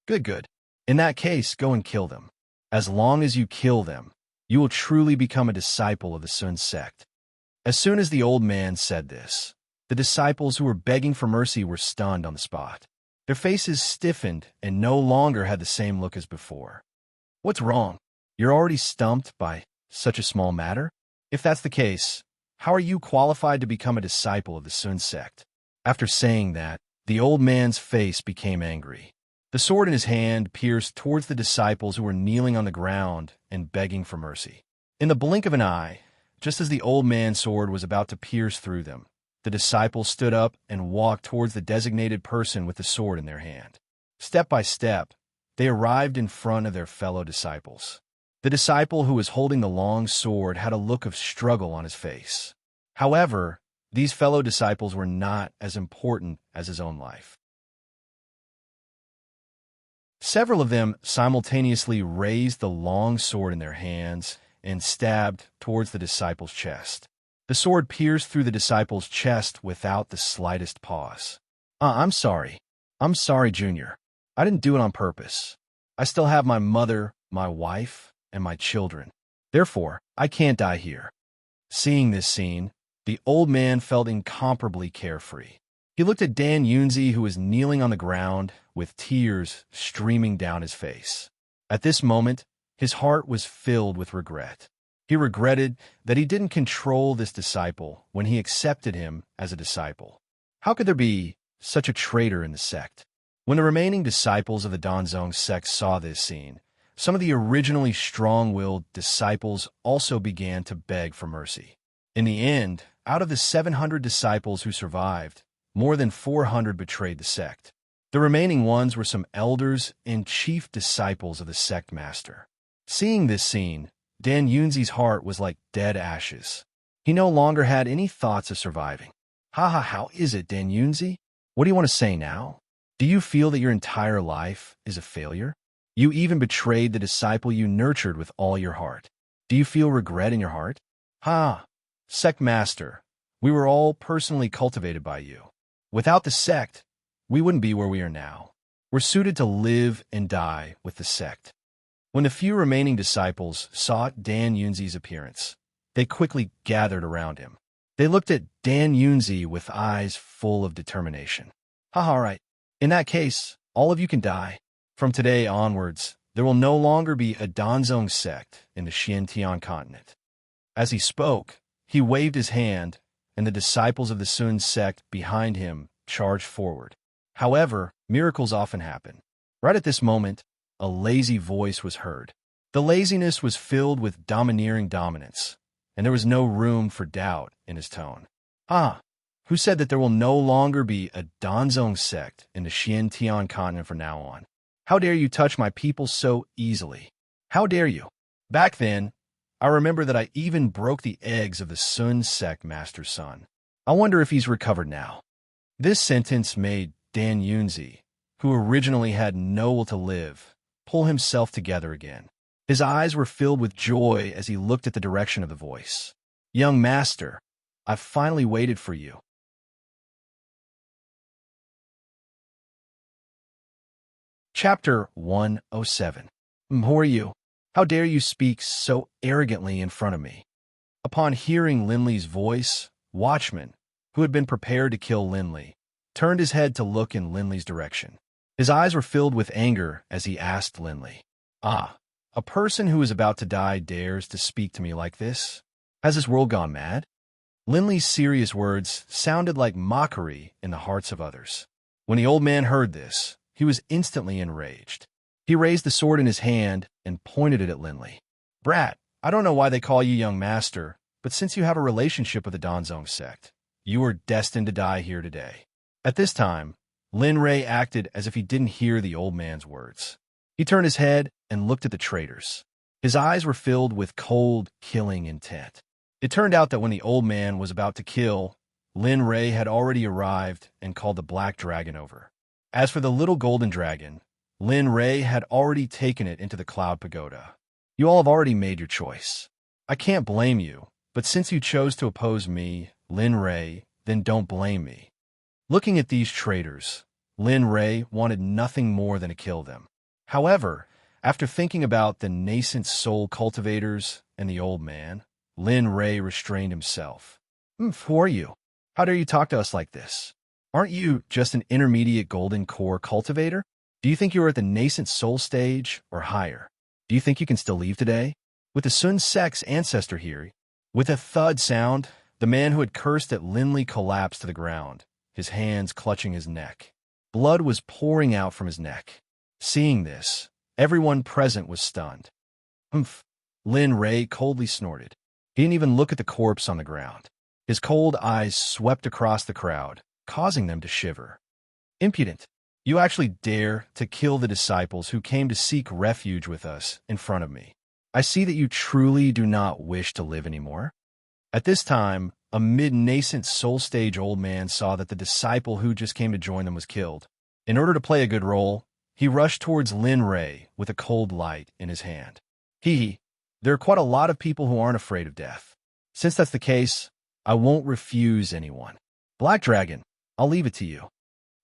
S1: Good. In that case, go and kill them. As long as you kill them, you will truly become a disciple of the Sun sect. As soon as the old man said this, the disciples who were begging for mercy were stunned on the spot. Their faces stiffened and no longer had the same look as before. What's wrong? You're already stumped by such a small matter? If that's the case, how are you qualified to become a disciple of the Sun sect? After saying that, the old man's face became angry. The sword in his hand pierced towards the disciples who were kneeling on the ground and begging for mercy. In the blink of an eye, just as the old man's sword was about to pierce through them, the disciples stood up and walked towards the designated person with the sword in their hand. Step by step, they arrived in front of their fellow disciples. The disciple who was holding the long sword had a look of struggle on his face. However, these fellow disciples were not as important as his own life. Several of them simultaneously raised the long sword in their hands and stabbed towards the disciple's chest. The sword pierced through the disciple's chest without the slightest pause. I'm sorry, Junior. I didn't do it on purpose. I still have my mother, my wife, and my children. Therefore, I can't die here. Seeing this scene, the old man felt incomparably carefree. He looked at Dan Yunzi, who was kneeling on the ground with tears streaming down his face. At this moment, his heart was filled with regret. He regretted that he didn't control this disciple when he accepted him as a disciple. How could there be such a traitor in the sect? When the remaining disciples of the Danzong sect saw this scene, Some of the originally strong-willed disciples also began to beg for mercy. In the end, out of the 700 disciples who survived, more than 400 betrayed the sect. The remaining ones were some elders and chief disciples of the sect master. Seeing this scene, Dan Yunzi's heart was like dead ashes. He no longer had any thoughts of surviving. Haha, how is it, Dan Yunzi? What do you want to say now? Do you feel that your entire life is a failure? You even betrayed the disciple you nurtured with all your heart. Do you feel regret in your heart? Sect master, we were all personally cultivated by you. Without the sect, we wouldn't be where we are now. We're suited to live and die with the sect. When the few remaining disciples saw Dan Yunzi's appearance, they quickly gathered around him. They looked at Dan Yunzi with eyes full of determination. All right. In that case, all of you can die. From today onwards, there will no longer be a Danzong sect in the Xiantian continent. As he spoke, he waved his hand, and the disciples of the Sun sect behind him charged forward. However, miracles often happen. Right at this moment, a lazy voice was heard. The laziness was filled with domineering dominance, and there was no room for doubt in his tone. Who said that there will no longer be a Danzong sect in the Xiantian continent from now on? How dare you touch my people so easily? How dare you? Back then, I remember that I even broke the eggs of the Sun sect master's son. I wonder if he's recovered now. This sentence made Dan Yunzi, who originally had no will to live, pull himself together again. His eyes were filled with joy as he looked at the direction of the voice. Young master, I've finally waited for you. Chapter 107. Who are you? How dare you speak so arrogantly in front of me? Upon hearing Linley's voice, Watchman, who had been prepared to kill Linley, turned his head to look in Linley's direction. His eyes were filled with anger as he asked Linley, a person who is about to die dares to speak to me like this? Has this world gone mad? Linley's serious words sounded like mockery in the hearts of others. When the old man heard this, he was instantly enraged. He raised the sword in his hand and pointed it at Linley. Brat, I don't know why they call you young master, but since you have a relationship with the Danzong sect, you are destined to die here today. At this time, Lin Ray acted as if he didn't hear the old man's words. He turned his head and looked at the traitors. His eyes were filled with cold, killing intent. It turned out that when the old man was about to kill, Lin Ray had already arrived and called the Black Dragon over. As for the little golden dragon, Lin Ray had already taken it into the Cloud Pagoda. You all have already made your choice. I can't blame you, but since you chose to oppose me, Lin Ray, then don't blame me. Looking at these traitors, Lin Ray wanted nothing more than to kill them. However, after thinking about the nascent soul cultivators and the old man, Lin Ray restrained himself. Who are you? How dare you talk to us like this? Aren't you just an intermediate golden core cultivator? Do you think you are at the nascent soul stage or higher? Do you think you can still leave today? With the Sun sect's ancestor here, with a thud sound, the man who had cursed at Linley collapsed to the ground, his hands clutching his neck. Blood was pouring out from his neck. Seeing this, everyone present was stunned. Lin Ray coldly snorted. He didn't even look at the corpse on the ground. His cold eyes swept across the crowd, causing them to shiver. Impudent! You actually dare to kill the disciples who came to seek refuge with us in front of me. I see that you truly do not wish to live anymore. At this time, a mid-nascent soul stage old man saw that the disciple who just came to join them was killed. In order to play a good role, he rushed towards Lin Ray with a cold light in his hand. There are quite a lot of people who aren't afraid of death. Since that's the case, I won't refuse anyone. Black Dragon, I'll leave it to you.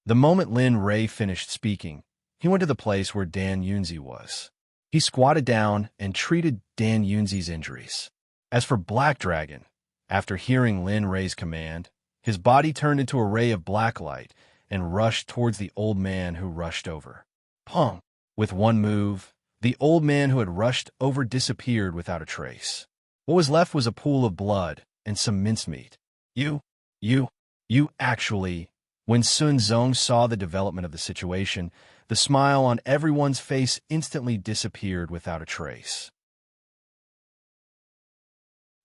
S1: The moment Lin Ray finished speaking, he went to the place where Dan Yunzi was. He squatted down and treated Dan Yunzi's injuries. As for Black Dragon, after hearing Lin Ray's command, his body turned into a ray of black light and rushed towards the old man who rushed over. Pong! With one move, the old man who had rushed over disappeared without a trace. What was left was a pool of blood and some mincemeat. You actually When Sun Zong saw the development of the situation, the smile on everyone's face instantly disappeared without a trace.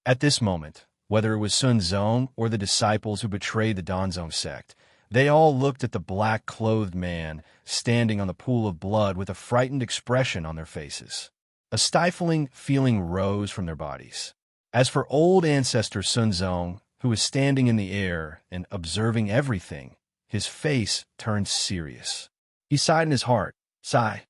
S1: At this moment, whether it was Sun Zong or the disciples who betrayed the Danzong sect, they all looked at the black-clothed man standing on the pool of blood with a frightened expression on their faces. A stifling feeling rose from their bodies. As for old ancestor Sun Zong, who was standing in the air and observing everything, his face turned serious. He sighed in his heart. Sigh.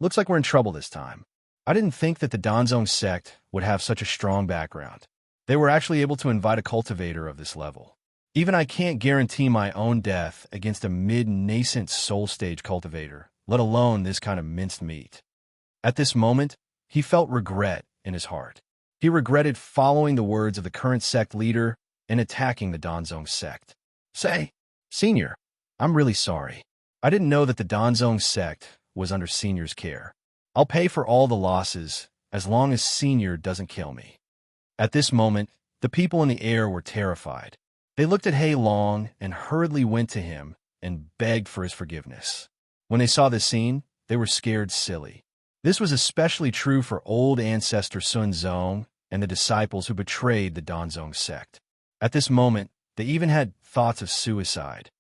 S1: Looks like we're in trouble this time. I didn't think that the Danzong sect would have such a strong background. They were actually able to invite a cultivator of this level. Even I can't guarantee my own death against a mid-nascent soul-stage cultivator, let alone this kind of minced meat. At this moment, he felt regret in his heart. He regretted following the words of the current sect leader and attacking the Danzong sect. Say, Senior, I'm really sorry. I didn't know that the Danzong sect was under Senior's care. I'll pay for all the losses as long as Senior doesn't kill me. At this moment, the people in the air were terrified. They looked at Hei Long and hurriedly went to him and begged for his forgiveness. When they saw this scene, they were scared silly. This was especially true for old ancestor Sun Zong and the disciples who betrayed the Danzong sect. At this moment, they even had thoughts of suicide.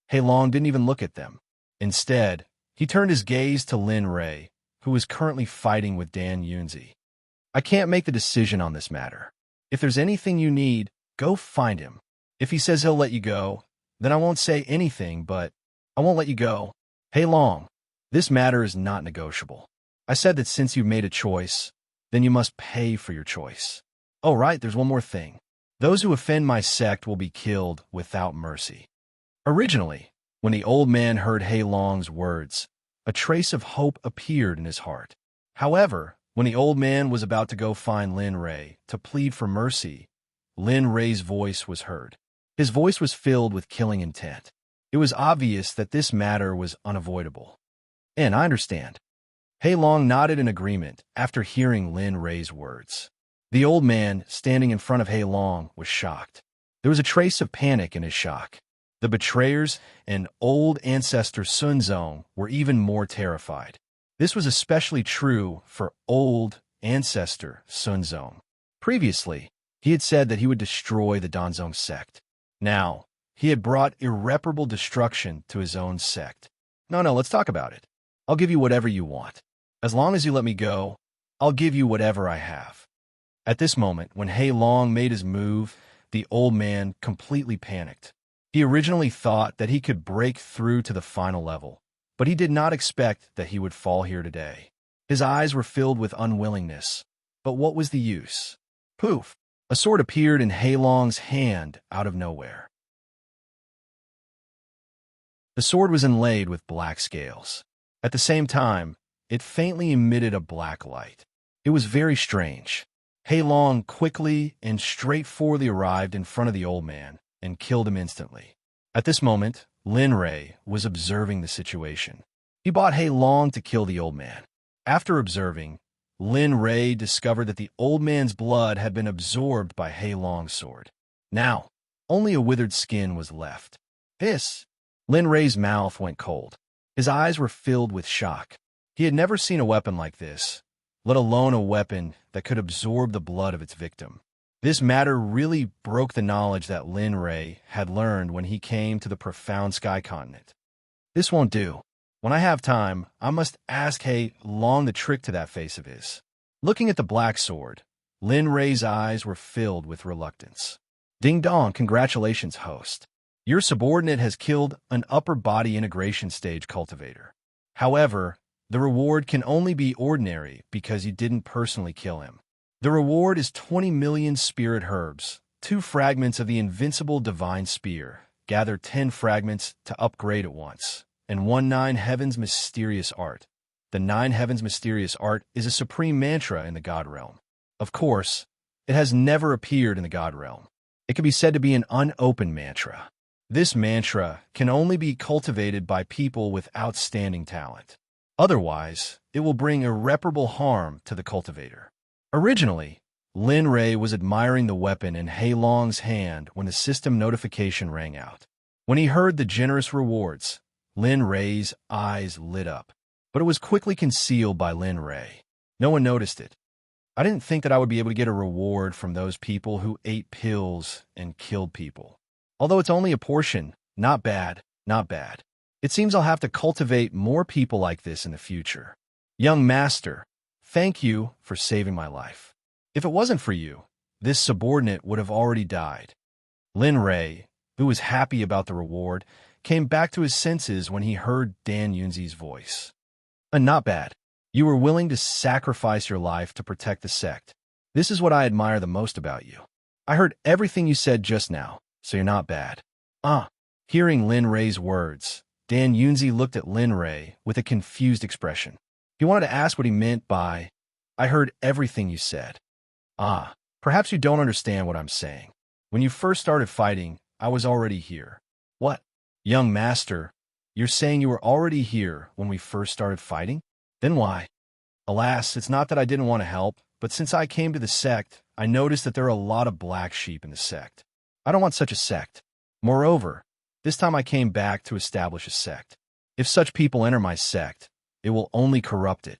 S1: Hei Long didn't even look at them. Instead, he turned his gaze to Lin Rei, who was currently fighting with Dan Yunzi. I can't make the decision on this matter. If there's anything you need, go find him. If he says he'll let you go, then I won't say anything, but I won't let you go. Hei Long, this matter is not negotiable. I said that since you've made a choice, then you must pay for your choice. Oh, right, there's one more thing. Those who offend my sect will be killed without mercy. Originally, when the old man heard Hei Long's words, a trace of hope appeared in his heart. However, when the old man was about to go find Lin Rei to plead for mercy, Lin Rei's voice was heard. His voice was filled with killing intent. It was obvious that this matter was unavoidable. And I understand. Hei Long nodded in agreement after hearing Lin Rei's words. The old man, standing in front of Hei Long, was shocked. There was a trace of panic in his shock. The betrayers and old ancestor Sun Zong were even more terrified. This was especially true for old ancestor Sun Zong. Previously, he had said that he would destroy the Danzong sect. Now, he had brought irreparable destruction to his own sect. No, let's talk about it. I'll give you whatever you want. As long as you let me go, I'll give you whatever I have. At this moment, when Hei Long made his move, the old man completely panicked. He originally thought that he could break through to the final level, but he did not expect that he would fall here today. His eyes were filled with unwillingness. But what was the use? Poof! A sword appeared in Hei Long's hand out of nowhere. The sword was inlaid with black scales. At the same time, it faintly emitted a black light. It was very strange. Hei Long quickly and straightforwardly arrived in front of the old man and killed him instantly. At this moment, Lin Rei was observing the situation. He bought Hei Long to kill the old man. After observing, Lin Rei discovered that the old man's blood had been absorbed by Hei Long's sword. Now, only a withered skin was left. Lin Rei's mouth went cold. His eyes were filled with shock. He had never seen a weapon like this, let alone a weapon that could absorb the blood of its victim. This matter really broke the knowledge that Lin Rei had learned when he came to the profound sky continent. This won't do. When I have time, I must ask Hei Long the trick to that face of his. Looking at the black sword, Lin Rei's eyes were filled with reluctance. Ding dong, congratulations, host. Your subordinate has killed an upper body integration stage cultivator. However, the reward can only be ordinary because you didn't personally kill him. The reward is 20 million spirit herbs, 2 fragments of the invincible divine spear. Gather 10 fragments to upgrade at once, and 9 heavens mysterious art. The 9 heavens mysterious art is a supreme mantra in the God realm. Of course, it has never appeared in the God realm. It can be said to be an unopened mantra. This mantra can only be cultivated by people with outstanding talent. Otherwise, it will bring irreparable harm to the cultivator. Originally, Lin Rei was admiring the weapon in Hei Long's hand when the system notification rang out. When he heard the generous rewards, Lin Ray's eyes lit up. But it was quickly concealed by Lin Ray. No one noticed it. I didn't think that I would be able to get a reward from those people who ate pills and killed people. Although it's only a portion, not bad, not bad. It seems I'll have to cultivate more people like this in the future. Young master, thank you for saving my life. If it wasn't for you, this subordinate would have already died. Lin Ray, who was happy about the reward, came back to his senses when he heard Dan Yunzi's voice. Not bad. You were willing to sacrifice your life to protect the sect. This is what I admire the most about you. I heard everything you said just now, so you're not bad. Hearing Lin Ray's words, Dan Yunzi looked at Lin Ray with a confused expression. He wanted to ask what he meant by, I heard everything you said. Perhaps you don't understand what I'm saying. When you first started fighting, I was already here. What? Young master, you're saying you were already here when we first started fighting? Then why? Alas, it's not that I didn't want to help, but since I came to the sect, I noticed that there are a lot of black sheep in the sect. I don't want such a sect. Moreover, this time I came back to establish a sect. If such people enter my sect, it will only corrupt it.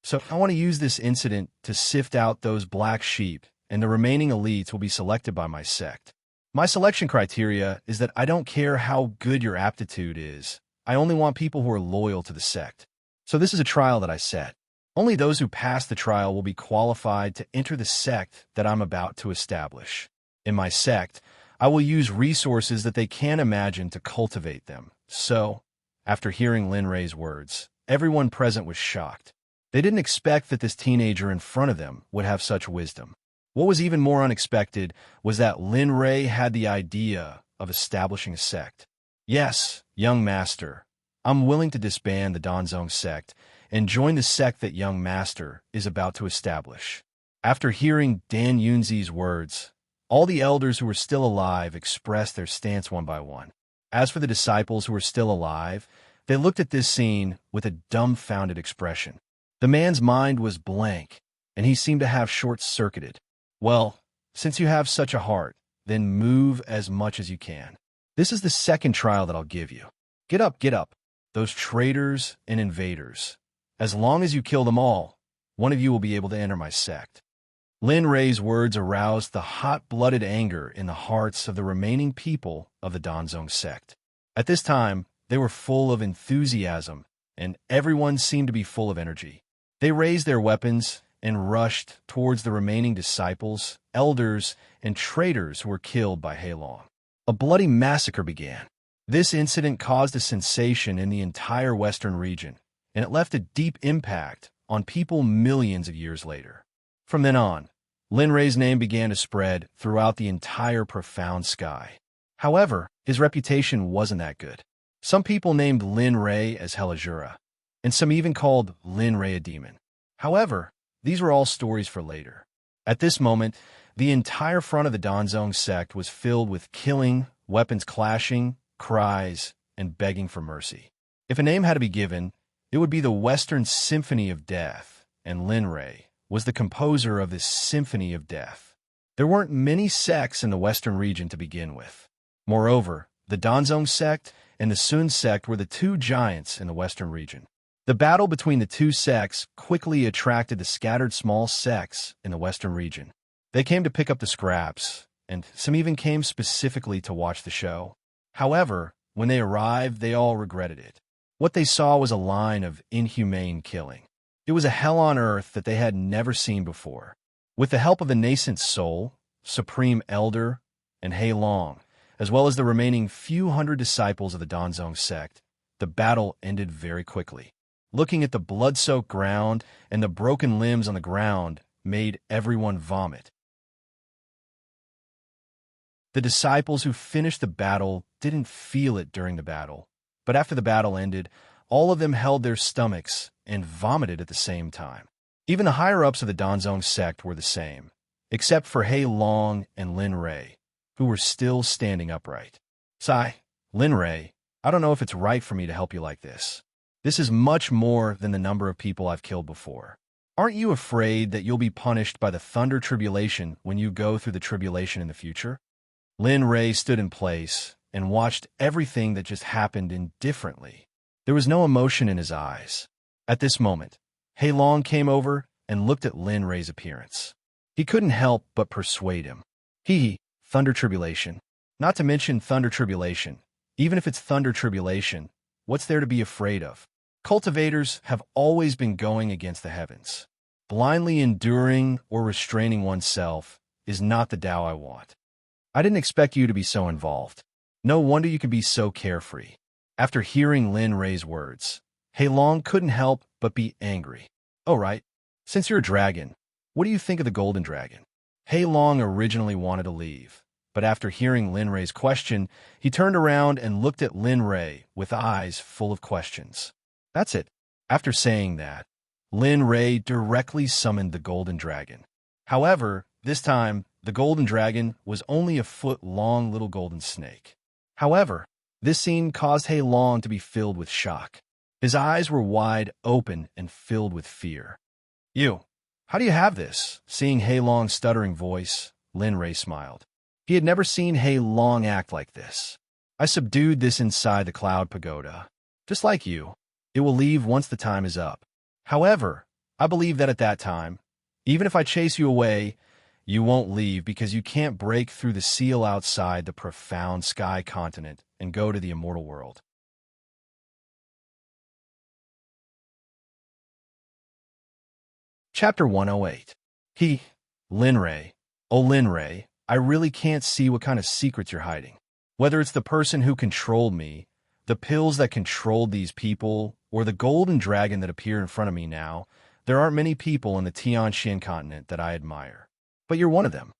S1: So I want to use this incident to sift out those black sheep, and the remaining elites will be selected by my sect. My selection criteria is that I don't care how good your aptitude is. I only want people who are loyal to the sect. So this is a trial that I set. Only those who pass the trial will be qualified to enter the sect that I'm about to establish. In my sect, I will use resources that they can't imagine to cultivate them. So, after hearing Lin Ray's words, everyone present was shocked. They didn't expect that this teenager in front of them would have such wisdom. What was even more unexpected was that Lin Ray had the idea of establishing a sect. Yes, young master, I'm willing to disband the Danzong sect and join the sect that young master is about to establish. After hearing Dan Yunzi's words, all the elders who were still alive expressed their stance one by one. As for the disciples who were still alive, they looked at this scene with a dumbfounded expression. The man's mind was blank, and he seemed to have short-circuited. Well, since you have such a heart, then move as much as you can. This is the second trial that I'll give you. Get up, those traitors and invaders. As long as you kill them all, one of you will be able to enter my sect. Lin Ray's words aroused the hot-blooded anger in the hearts of the remaining people of the Danzong sect. At this time, they were full of enthusiasm, and everyone seemed to be full of energy. They raised their weapons and rushed towards the remaining disciples, elders, and traitors who were killed by Heilong. A bloody massacre began. This incident caused a sensation in the entire Western region, and it left a deep impact on people millions of years later. From then on, Lin Ray's name began to spread throughout the entire profound sky. However, his reputation wasn't that good. Some people named Lin Ray as Helajura, and some even called Lin Ray a demon. However, these were all stories for later. At this moment, the entire front of the Danzong sect was filled with killing, weapons clashing, cries, and begging for mercy. If a name had to be given, it would be the Western Symphony of Death, and Lin Ray was the composer of this Symphony of Death. There weren't many sects in the Western region to begin with. Moreover, the Danzong sect and the Sun sect were the two giants in the Western region. The battle between the two sects quickly attracted the scattered small sects in the Western region. They came to pick up the scraps, and some even came specifically to watch the show. However, when they arrived, they all regretted it. What they saw was a line of inhumane killing. It was a hell on earth that they had never seen before. With the help of the nascent soul, Supreme Elder, and Heilong, as well as the remaining few hundred disciples of the Danzong sect, the battle ended very quickly. Looking at the blood-soaked ground and the broken limbs on the ground made everyone vomit. The disciples who finished the battle didn't feel it during the battle, but after the battle ended, all of them held their stomachs and vomited at the same time. Even the higher-ups of the Danzong sect were the same, except for Heilong and Lin Ray, who were still standing upright. Sigh, Lin Ray, I don't know if it's right for me to help you like this. This is much more than the number of people I've killed before. Aren't you afraid that you'll be punished by the thunder tribulation when you go through the tribulation in the future? Lin Ray stood in place and watched everything that just happened indifferently. There was no emotion in his eyes. At this moment, Hei Long came over and looked at Lin Ray's appearance. He couldn't help but persuade him. Thunder Tribulation. Not to mention Thunder Tribulation. Even if it's Thunder Tribulation, what's there to be afraid of? Cultivators have always been going against the heavens. Blindly enduring or restraining oneself is not the Tao I want. I didn't expect you to be so involved. No wonder you can be so carefree. After hearing Lin Ray's words, Hei Long couldn't help but be angry. Oh right, since you're a dragon, what do you think of the Golden Dragon? Hei Long originally wanted to leave, but after hearing Lin Ray's question, he turned around and looked at Lin Ray with eyes full of questions. That's it. After saying that, Lin Ray directly summoned the Golden Dragon. However, this time, the Golden Dragon was only a foot-long little golden snake. However, this scene caused Hei Long to be filled with shock. His eyes were wide open and filled with fear. How do you have this? Seeing Hei Long's stuttering voice, Lin Ray smiled. He had never seen Hei Long act like this. I subdued this inside the Cloud Pagoda. Just like you, it will leave once the time is up. However, I believe that at that time, even if I chase you away, you won't leave because you can't break through the seal outside the profound sky continent and go to the immortal world. Chapter 108. Lin Ray. Oh, Lin Ray, I really can't see what kind of secrets you're hiding. Whether it's the person who controlled me, the pills that controlled these people, or the golden dragon that appeared in front of me now, there aren't many people in the Tianxian continent that I admire. But you're one of them.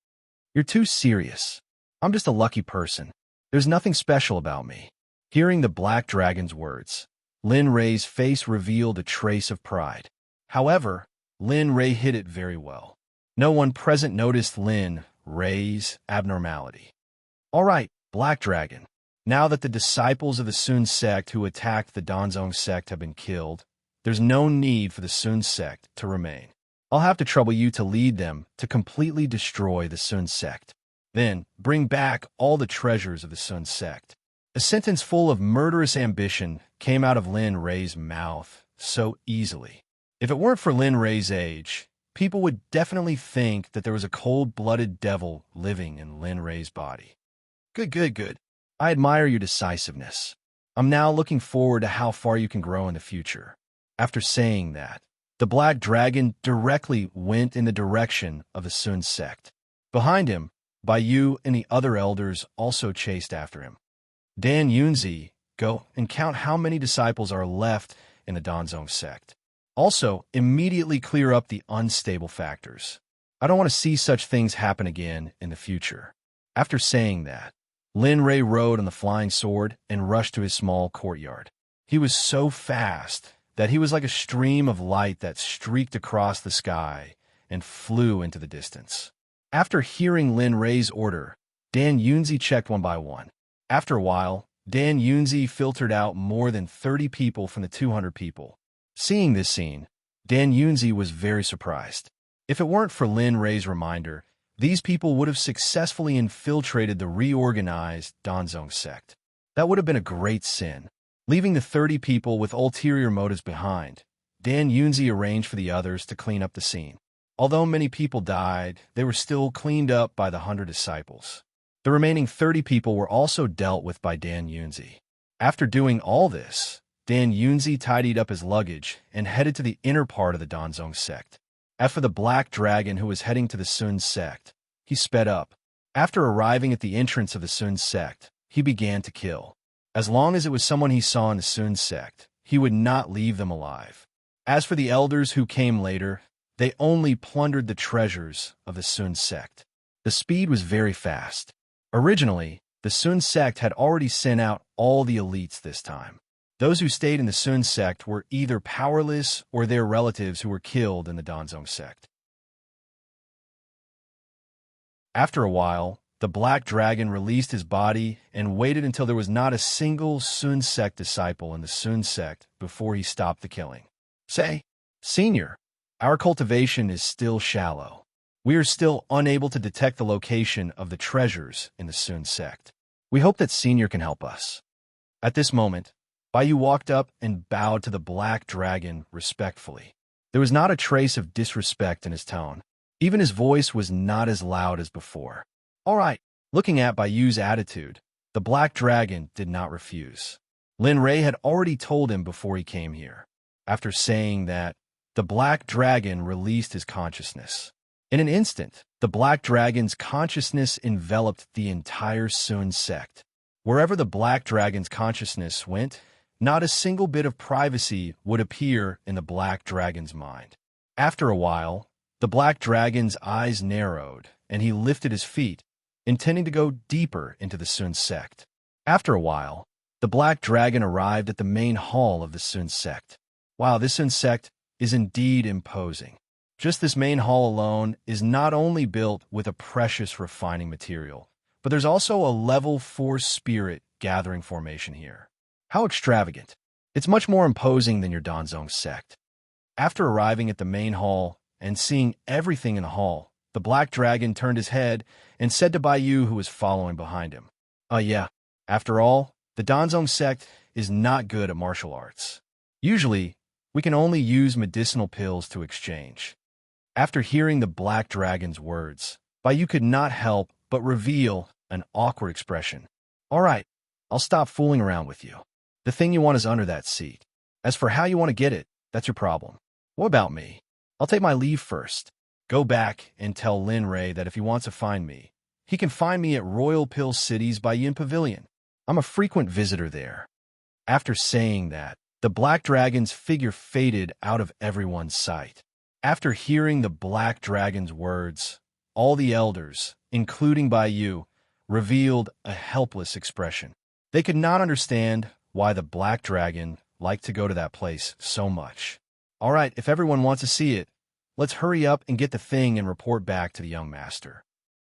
S1: You're too serious. I'm just a lucky person. There's nothing special about me. Hearing the black dragon's words, Lin Ray's face revealed a trace of pride. However, Lin Ray hid it very well. No one present noticed Lin Ray's abnormality. All right, Black Dragon. Now that the disciples of the Sun Sect who attacked the Danzong Sect have been killed, there's no need for the Sun Sect to remain. I'll have to trouble you to lead them to completely destroy the Sun Sect. Then, bring back all the treasures of the Sun Sect. A sentence full of murderous ambition came out of Lin Ray's mouth so easily. If it weren't for Lin Ray's age, people would definitely think that there was a cold-blooded devil living in Lin Ray's body. Good. I admire your decisiveness. I'm now looking forward to how far you can grow in the future. After saying that, the Black Dragon directly went in the direction of the Sun Sect. Behind him, Baiyu and the other elders also chased after him. Dan Yunzi, go and count how many disciples are left in the Danzong Sect. Also, immediately clear up the unstable factors. I don't want to see such things happen again in the future. After saying that, Lin Ray rode on the flying sword and rushed to his small courtyard. He was so fast that he was like a stream of light that streaked across the sky and flew into the distance. After hearing Lin Ray's order, Dan Yunzi checked one by one. After a while, Dan Yunzi filtered out more than 30 people from the 200 people. Seeing this scene, Dan Yunzi was very surprised. If it weren't for Lin Ray's reminder, these people would have successfully infiltrated the reorganized Danzong Sect. That would have been a great sin. Leaving the 30 people with ulterior motives behind, Dan Yunzi arranged for the others to clean up the scene. Although many people died, they were still cleaned up by the 100 disciples. The remaining 30 people were also dealt with by Dan Yunzi. After doing all this, Dan Yunzi tidied up his luggage and headed to the inner part of the Danzong Sect. As for the Black Dragon who was heading to the Sun Sect, he sped up. After arriving at the entrance of the Sun Sect, he began to kill. As long as it was someone he saw in the Sun Sect, he would not leave them alive. As for the elders who came later, they only plundered the treasures of the Sun Sect. The speed was very fast. Originally, the Sun Sect had already sent out all the elites this time. Those who stayed in the Sun Sect were either powerless or their relatives who were killed in the Danzong Sect. After a while, the Black Dragon released his body and waited until there was not a single Sun Sect disciple in the Sun Sect before he stopped the killing. Say, Senior, our cultivation is still shallow. We are still unable to detect the location of the treasures in the Sun Sect. We hope that Senior can help us." At this moment, Bayou walked up and bowed to the black dragon respectfully. There was not a trace of disrespect in his tone. Even his voice was not as loud as before. "All right." Looking at Bayou's attitude, the black dragon did not refuse. Lin Ray had already told him before he came here. After saying that, the black dragon released his consciousness. In an instant, the black dragon's consciousness enveloped the entire Sun Sect. Wherever the black dragon's consciousness went, not a single bit of privacy would appear in the black dragon's mind. After a while, the black dragon's eyes narrowed, and he lifted his feet, intending to go deeper into the Sun Sect. After a while, the black dragon arrived at the main hall of the Sun Sect. Wow, this Sun Sect is indeed imposing. Just this main hall alone is not only built with a precious refining material, but there's also a level 4 spirit gathering formation here. How extravagant. It's much more imposing than your Danzong sect. After arriving at the main hall and seeing everything in the hall, the black dragon turned his head and said to Bayou, who was following behind him, Yeah, after all, the Danzong sect is not good at martial arts. Usually, we can only use medicinal pills to exchange." After hearing the black dragon's words, Bayou could not help but reveal an awkward expression. "All right, I'll stop fooling around with you. The thing you want is under that seat. As for how you want to get it, that's your problem. What about me? I'll take my leave first. Go back and tell Lin Ray that if he wants to find me, he can find me at Royal Pill City's Bayin Pavilion. I'm a frequent visitor there." After saying that, the black dragon's figure faded out of everyone's sight. After hearing the black dragon's words, all the elders, including Bayou, revealed a helpless expression. They could not understand why the black dragon liked to go to that place so much. "All right, if everyone wants to see it, let's hurry up and get the thing and report back to the young master."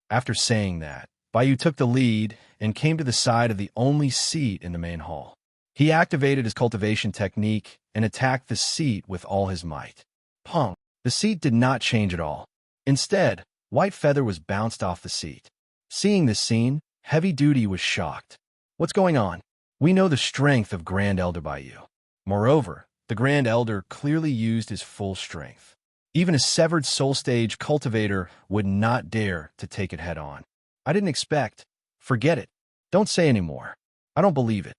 S1: After saying that, Bayou took the lead and came to the side of the only seat in the main hall. He activated his cultivation technique and attacked the seat with all his might. Pong! The seat did not change at all. Instead, White Feather was bounced off the seat. Seeing this scene, Heavy Duty was shocked. "What's going on? We know the strength of Grand Elder Bayou. Moreover, the Grand Elder clearly used his full strength. Even a severed soul stage cultivator would not dare to take it head-on. I didn't expect. Forget it. Don't say any more. I don't believe it.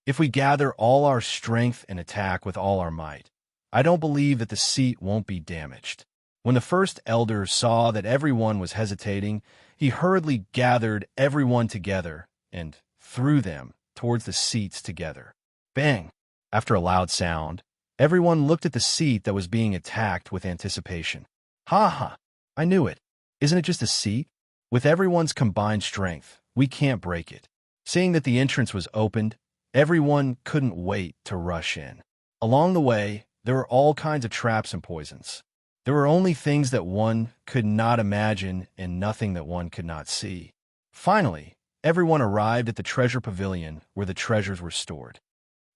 S1: If we gather all our strength and attack with all our might, I don't believe that the seat won't be damaged." When the first elder saw that everyone was hesitating, he hurriedly gathered everyone together and threw them towards the seats together. Bang! After a loud sound, everyone looked at the seat that was being attacked with anticipation. "Ha ha! I knew it. Isn't it just a seat? With everyone's combined strength, we can't break it." Seeing that the entrance was opened, everyone couldn't wait to rush in. Along the way, there were all kinds of traps and poisons. There were only things that one could not imagine and nothing that one could not see. Finally, everyone arrived at the treasure pavilion where the treasures were stored.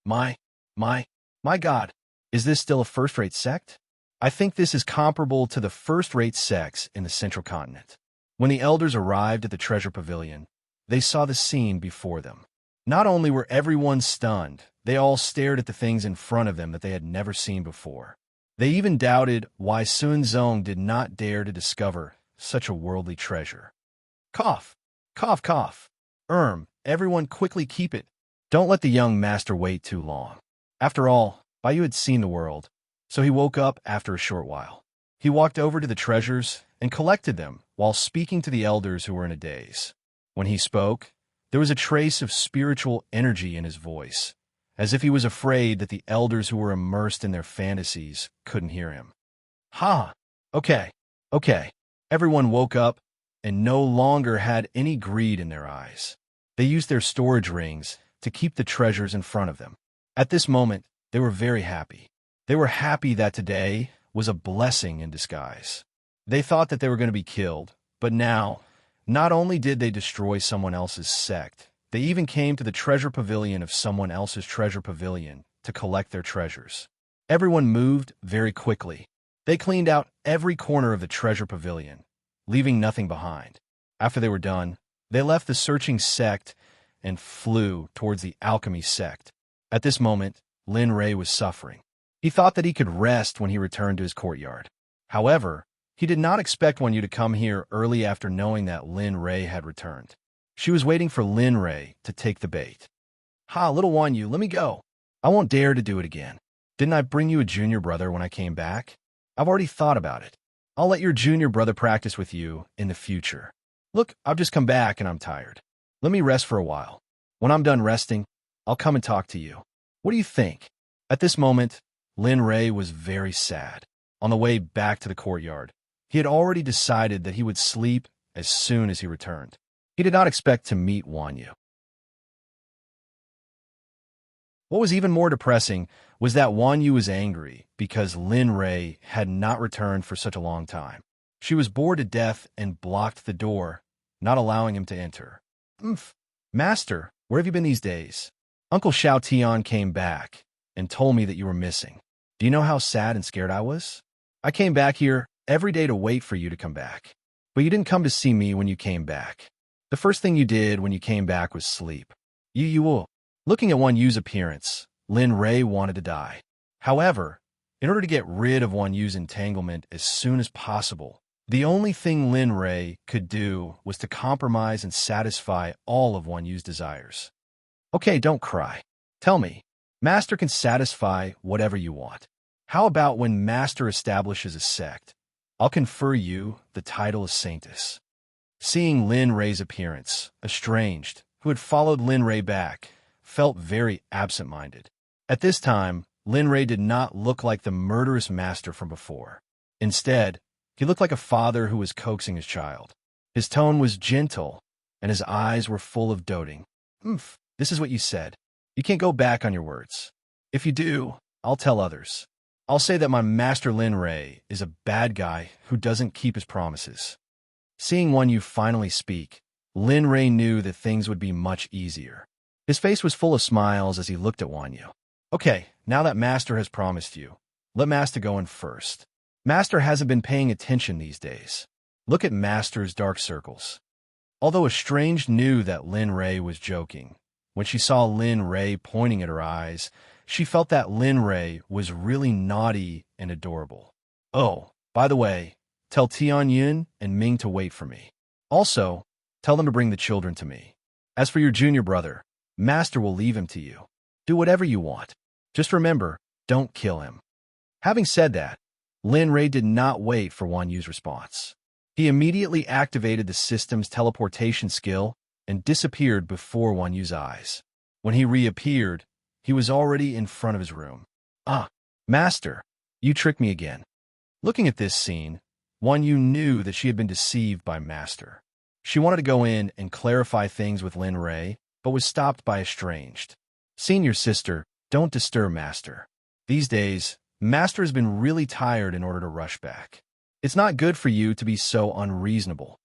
S1: My God, is this still a first-rate sect? I think this is comparable to the first-rate sects in the central continent. When the elders arrived at the treasure pavilion, they saw the scene before them. Not only were everyone stunned, they all stared at the things in front of them that they had never seen before. They even doubted why Sun Zong did not dare to discover such a worldly treasure. Cough, cough, cough. Everyone quickly keep it. Don't let the young master wait too long. After all, Bayou had seen the world, so he woke up after a short while. He walked over to the treasures and collected them while speaking to the elders who were in a daze. When he spoke, there was a trace of spiritual energy in his voice, as if he was afraid that the elders who were immersed in their fantasies couldn't hear him. "Ha! Okay. Everyone woke up and no longer had any greed in their eyes. They used their storage rings to keep the treasures in front of them. At this moment, they were very happy. They were happy that today was a blessing in disguise. They thought that they were going to be killed, but now, not only did they destroy someone else's sect, they even came to the treasure pavilion of someone else's treasure pavilion to collect their treasures. Everyone moved very quickly. They cleaned out every corner of the treasure pavilion, leaving nothing behind. After they were done, they left the searching sect and flew towards the alchemy sect. At this moment, Lin Rei was suffering. He thought that he could rest when he returned to his courtyard. However, he did not expect Wan Yu to come here early after knowing that Lin Rei had returned. She was waiting for Lin Rei to take the bait. "Ha, little Wan Yu, let me go. I won't dare to do it again. Didn't I bring you a junior brother when I came back? I've already thought about it. I'll let your junior brother practice with you in the future. Look, I've just come back and I'm tired. Let me rest for a while. When I'm done resting, I'll come and talk to you. What do you think?" At this moment, Lin Rei was very sad. On the way back to the courtyard, he had already decided that he would sleep as soon as he returned. He did not expect to meet Wan Yu. What was even more depressing was that Wan Yu was angry because Lin Rei had not returned for such a long time. She was bored to death and blocked the door, not allowing him to enter. Master, where have you been these days? Uncle Xiao Tian came back and told me that you were missing. Do you know how sad and scared I was? I came back here every day to wait for you to come back. But you didn't come to see me when you came back. The first thing you did when you came back was sleep. You. Looking at Wan Yu's appearance, Lin Rei wanted to die. However, in order to get rid of Wan Yu's entanglement as soon as possible, the only thing Lin Rei could do was to compromise and satisfy all of Wan Yu's desires. Okay, don't cry. Tell me, Master can satisfy whatever you want. How about when Master establishes a sect? I'll confer you the title of Saintess. Seeing Lin Rei's appearance, estranged, who had followed Lin Rei back, felt very absent-minded. At this time, Lin Rei did not look like the murderous master from before. Instead, he looked like a father who was coaxing his child. His tone was gentle, and his eyes were full of doting. This is what you said. You can't go back on your words. If you do, I'll tell others. I'll say that my master Lin Rei is a bad guy who doesn't keep his promises. Seeing Wan Yu finally speak, Lin Rei knew that things would be much easier. His face was full of smiles as he looked at Wan Yu. Okay, now that Master has promised you, let Master go in first. Master hasn't been paying attention these days. Look at Master's dark circles. Although Estranged knew that Lin Rei was joking, when she saw Lin Rei pointing at her eyes, she felt that Lin Rei was really naughty and adorable. Oh, by the way, tell Tian Yun and Ming to wait for me. Also, tell them to bring the children to me. As for your junior brother, Master will leave him to you. Do whatever you want. Just remember, don't kill him. Having said that, Lin Rei did not wait for Wan Yu's response. He immediately activated the system's teleportation skill and disappeared before Wan Yu's eyes. When he reappeared, he was already in front of his room. Master, you tricked me again. Looking at this scene, Wan Yu knew that she had been deceived by Master. She wanted to go in and clarify things with Lin Rei, but was stopped by Estranged. Senior sister, don't disturb Master. These days, Master has been really tired in order to rush back. It's not good for you to be so unreasonable.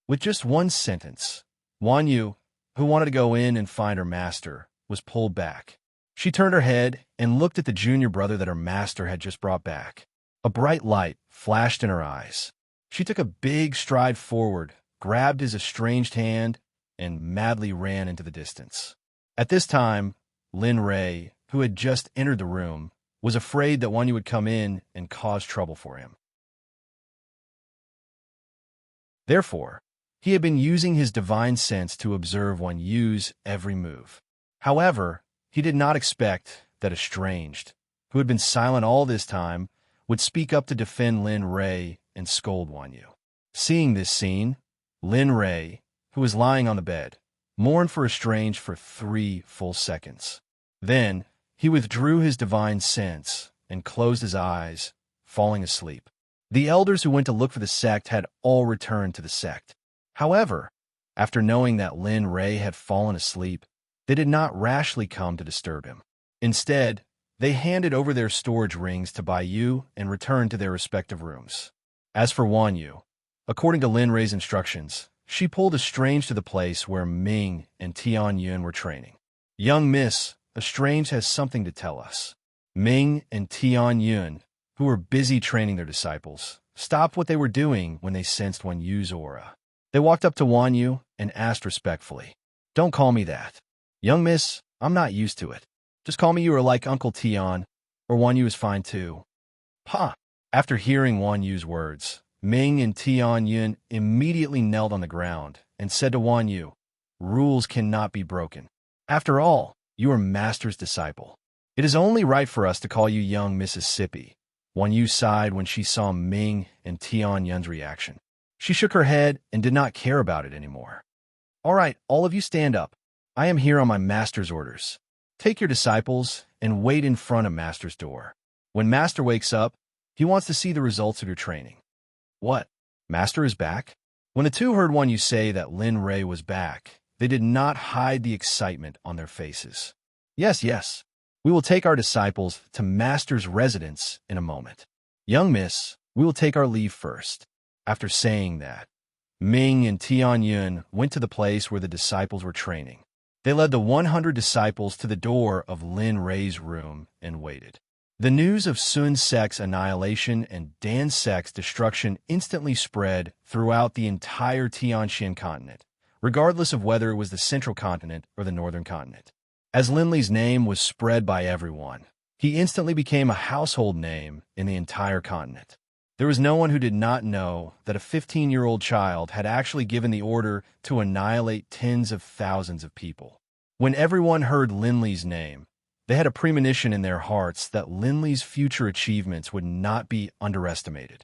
S1: With just one sentence, Wan Yu, who wanted to go in and find her master, was pulled back. She turned her head and looked at the junior brother that her master had just brought back. A bright light flashed in her eyes. She took a big stride forward, grabbed his estranged hand, and madly ran into the distance. At this time, Lin Rei, who had just entered the room, was afraid that Wan Yu would come in and cause trouble for him. Therefore, he had been using his divine sense to observe Wan Yu's every move. However, he did not expect that Estranged, who had been silent all this time, would speak up to defend Lin Rei and scold Wan Yu. Seeing this scene, Lin Rei, who was lying on the bed, mourned for Estranged for 3 full seconds. Then, he withdrew his divine sense and closed his eyes, falling asleep. The elders who went to look for the sect had all returned to the sect. However, after knowing that Lin Rei had fallen asleep, they did not rashly come to disturb him. Instead, they handed over their storage rings to Bai Yu and returned to their respective rooms. As for Wan Yu, according to Lin Rei's instructions, she pulled Estranged to the place where Ming and Tian Yun were training. Young Miss, Estranged has something to tell us. Ming and Tian Yun who were busy training their disciples, stopped what they were doing when they sensed Wan Yu's aura. They walked up to Wan Yu and asked respectfully, "Don't call me that. Young miss, I'm not used to it. Just call me you or like Uncle Tian, or Wan Yu is fine too." Ha! After hearing Wan Yu's words, Ming and Tian Yun immediately knelt on the ground and said to Wan Yu, "Rules cannot be broken. After all, you are Master's disciple. It is only right for us to call you young Mississippi." Wan Yu sighed when she saw Ming and Tian Yun's reaction. She shook her head and did not care about it anymore. "All right, all of you stand up. I am here on my Master's orders. Take your disciples and wait in front of Master's door. When Master wakes up, he wants to see the results of your training." "What? Master is back?" When the two heard Wan Yu say that Lin Rui was back, they did not hide the excitement on their faces. Yes, yes. We will take our disciples to Master's residence in a moment. Young miss, we will take our leave first." After saying that, Ming and Tian Yun went to the place where the disciples were training. They led the 100 disciples to the door of Lin Rui's room and waited. The news of Sun Sect's annihilation and Dan Sect's destruction instantly spread throughout the entire Tianxian continent, regardless of whether it was the central continent or the northern continent. As Lin Li's name was spread by everyone, he instantly became a household name in the entire continent. There was no one who did not know that a 15-year-old child had actually given the order to annihilate tens of thousands of people. When everyone heard Lin Li's name, they had a premonition in their hearts that Lin Li's future achievements would not be underestimated.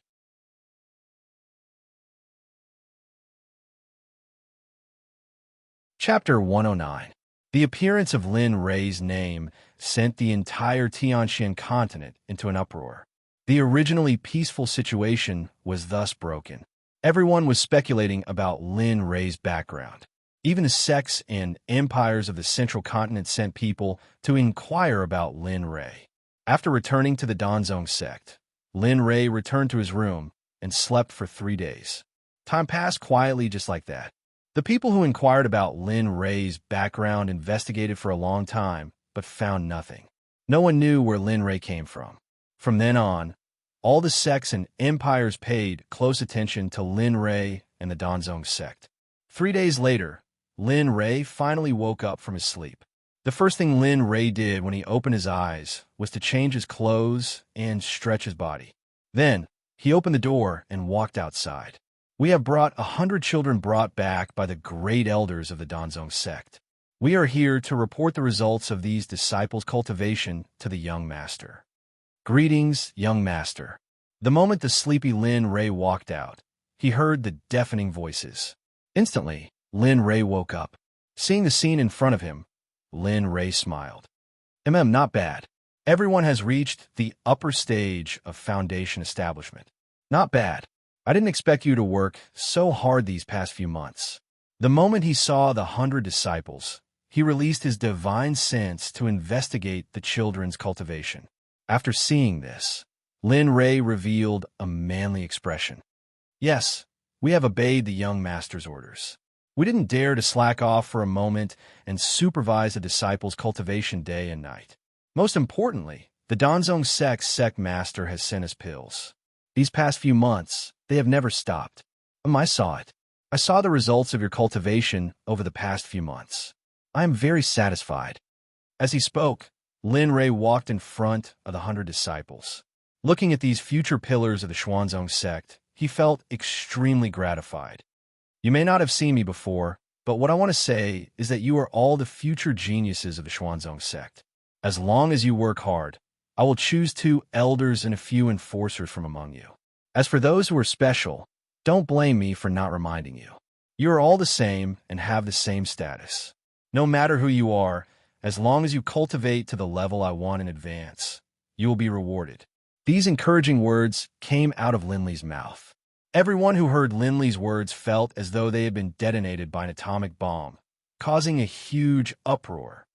S1: Chapter 109. The appearance of Lin Rui's name sent the entire Tianxian continent into an uproar. The originally peaceful situation was thus broken. Everyone was speculating about Lin Rui's background. Even the sects and empires of the central continent sent people to inquire about Lin Rui. After returning to the Danzong sect, Lin Rui returned to his room and slept for 3 days. Time passed quietly just like that. The people who inquired about Lin Rui's background investigated for a long time, but found nothing. No one knew where Lin Rui came from. From then on, all the sects and empires paid close attention to Lin Rui and the Danzong sect. 3 days later, Lin Rui finally woke up from his sleep. The first thing Lin Rui did when he opened his eyes was to change his clothes and stretch his body. Then, he opened the door and walked outside. "We have brought 100 children brought back by the great elders of the Danzong sect. We are here to report the results of these disciples' cultivation to the young master." "Greetings, young master." The moment the sleepy Lin Rui walked out, he heard the deafening voices. Instantly, Lin Rui woke up. Seeing the scene in front of him, Lin Rui smiled. Not bad. Everyone has reached the upper stage of foundation establishment. Not bad. I didn't expect you to work so hard these past few months." The moment he saw the 100 disciples, he released his divine sense to investigate the children's cultivation. After seeing this, Lin Rui revealed a manly expression. "Yes, we have obeyed the young master's orders. We didn't dare to slack off for a moment and supervise the disciples' cultivation day and night. Most importantly, the Danzong sect master has sent us pills. These past few months, they have never stopped. I saw it. I saw the results of your cultivation over the past few months. I am very satisfied." As he spoke, Lin Rui walked in front of the 100 disciples. Looking at these future pillars of the Xuanzong sect, he felt extremely gratified. "You may not have seen me before, but what I want to say is that you are all the future geniuses of the Xuanzong sect. As long as you work hard, I will choose 2 elders and a few enforcers from among you. As for those who are special, don't blame me for not reminding you. You are all the same and have the same status. No matter who you are, as long as you cultivate to the level I want in advance, you will be rewarded." These encouraging words came out of Lin Li's mouth. Everyone who heard Lin Li's words felt as though they had been detonated by an atomic bomb, causing a huge uproar.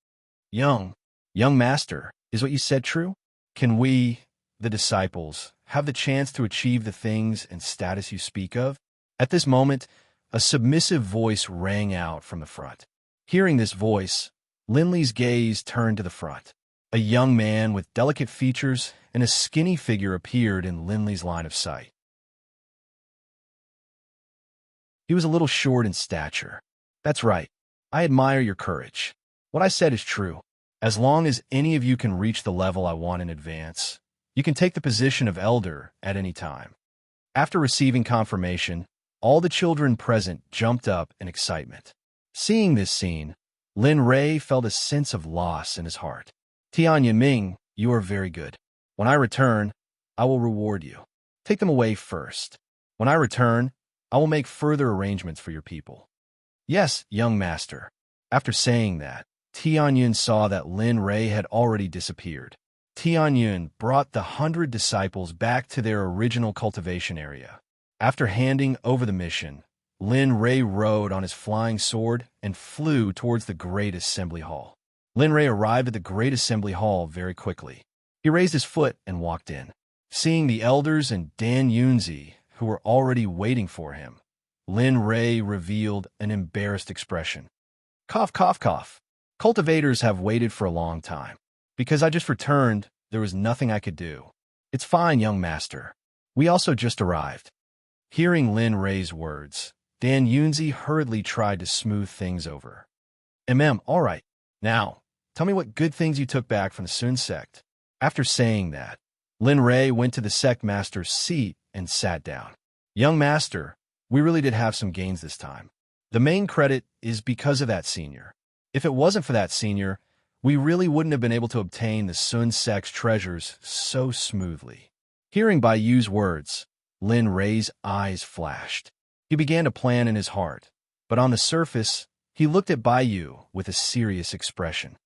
S1: Young master, is what you said true? Can we, the disciples, have the chance to achieve the things and status you speak of?" At this moment, a submissive voice rang out from the front. Hearing this voice, Lin Li's gaze turned to the front. A young man with delicate features and a skinny figure appeared in Linley's line of sight. He was a little short in stature. That's right. I admire your courage. What I said is true. As long as any of you can reach the level I want in advance, you can take the position of elder at any time. After receiving confirmation, all the children present jumped up in excitement. Seeing this scene, Lin Rei felt a sense of loss in his heart. Tian Yiming, you are very good. When I return, I will reward you. Take them away first. When I return, I will make further arrangements for your people. Yes, young master. After saying that, Tianyun saw that Lin Rei had already disappeared. Tianyun brought the 100 disciples back to their original cultivation area. After handing over the mission, Lin Rei rode on his flying sword and flew towards the Great Assembly Hall. Lin Rei arrived at the Great Assembly Hall very quickly. He raised his foot and walked in. Seeing the elders and Dan Yunzi, who were already waiting for him, Lin Rei revealed an embarrassed expression. Cough, cough, cough. Cultivators have waited for a long time. Because I just returned, there was nothing I could do. It's fine, young master. We also just arrived. Hearing Lin Rei's words, Dan Yunzi hurriedly tried to smooth things over. All right. Now, tell me what good things you took back from the Sun Sect. After saying that, Lin Rei went to the sect master's seat and sat down. Young master, we really did have some gains this time. The main credit is because of that senior. If it wasn't for that senior, we really wouldn't have been able to obtain the Sun Sect's treasures so smoothly. Hearing Bai Yu's words, Lin Rei's eyes flashed. He began to plan in his heart, but on the surface, he looked at Bai Yu with a serious expression.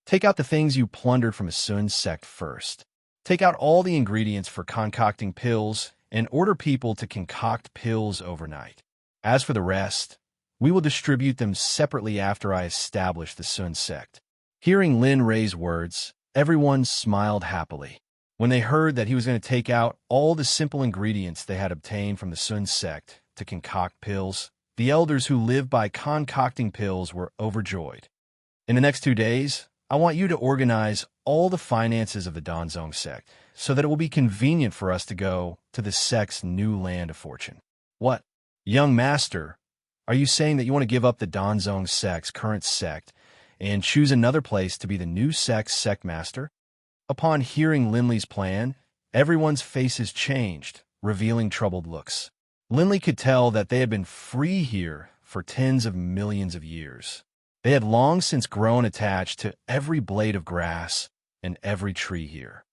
S1: Take out the things you plundered from the Sun Sect first. Take out all the ingredients for concocting pills and order people to concoct pills overnight. As for the rest, we will distribute them separately after I establish the Sun Sect. Hearing Lin Rei's words, everyone smiled happily. When they heard that he was going to take out all the simple ingredients they had obtained from the Sun Sect to concoct pills, the elders who live by concocting pills were overjoyed. In the next 2 days, I want you to organize all the finances of the Danzong Sect so that it will be convenient for us to go to the sect's new land of fortune. What? Young master, are you saying that you want to give up the Danzong Sect's current sect and choose another place to be the new sect's sect master? Upon hearing Linley's plan, everyone's faces changed, revealing troubled looks. Linley could tell that they had been free here for tens of millions of years. They had long since grown attached to every blade of grass and every tree here.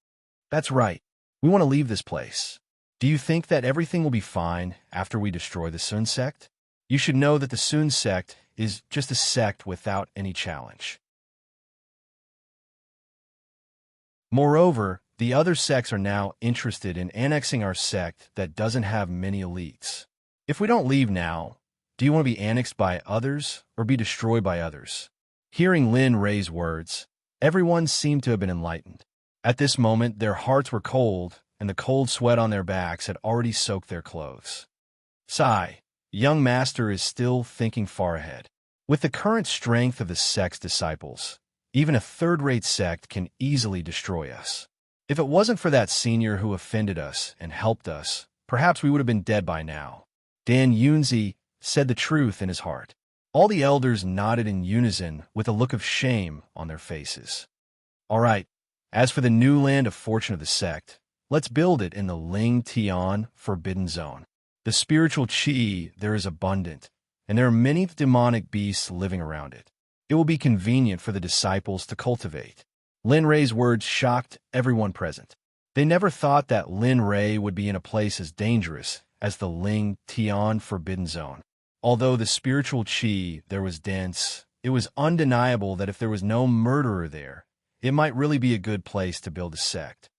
S1: That's right. We want to leave this place. Do you think that everything will be fine after we destroy the Sun Sect? You should know that the Sun Sect is just a sect without any challenge. Moreover, the other sects are now interested in annexing our sect that doesn't have many elites. If we don't leave now, do you want to be annexed by others or be destroyed by others? Hearing Lin Rei's words, everyone seemed to have been enlightened. At this moment, their hearts were cold, and the cold sweat on their backs had already soaked their clothes. Sigh, young master is still thinking far ahead. With the current strength of the sect's disciples, even a third-rate sect can easily destroy us. If it wasn't for that senior who offended us and helped us, perhaps we would have been dead by now. Dan Yunzi said the truth in his heart. All the elders nodded in unison with a look of shame on their faces. All right, as for the new land of fortune of the sect, let's build it in the Ling Tian Forbidden Zone. The spiritual qi there is abundant, and there are many demonic beasts living around it. It will be convenient for the disciples to cultivate. Lin Rei's words shocked everyone present. They never thought that Lin Rei would be in a place as dangerous as the Ling Tian Forbidden Zone. Although the spiritual qi there was dense, it was undeniable that if there was no murderer there, it might really be a good place to build a sect.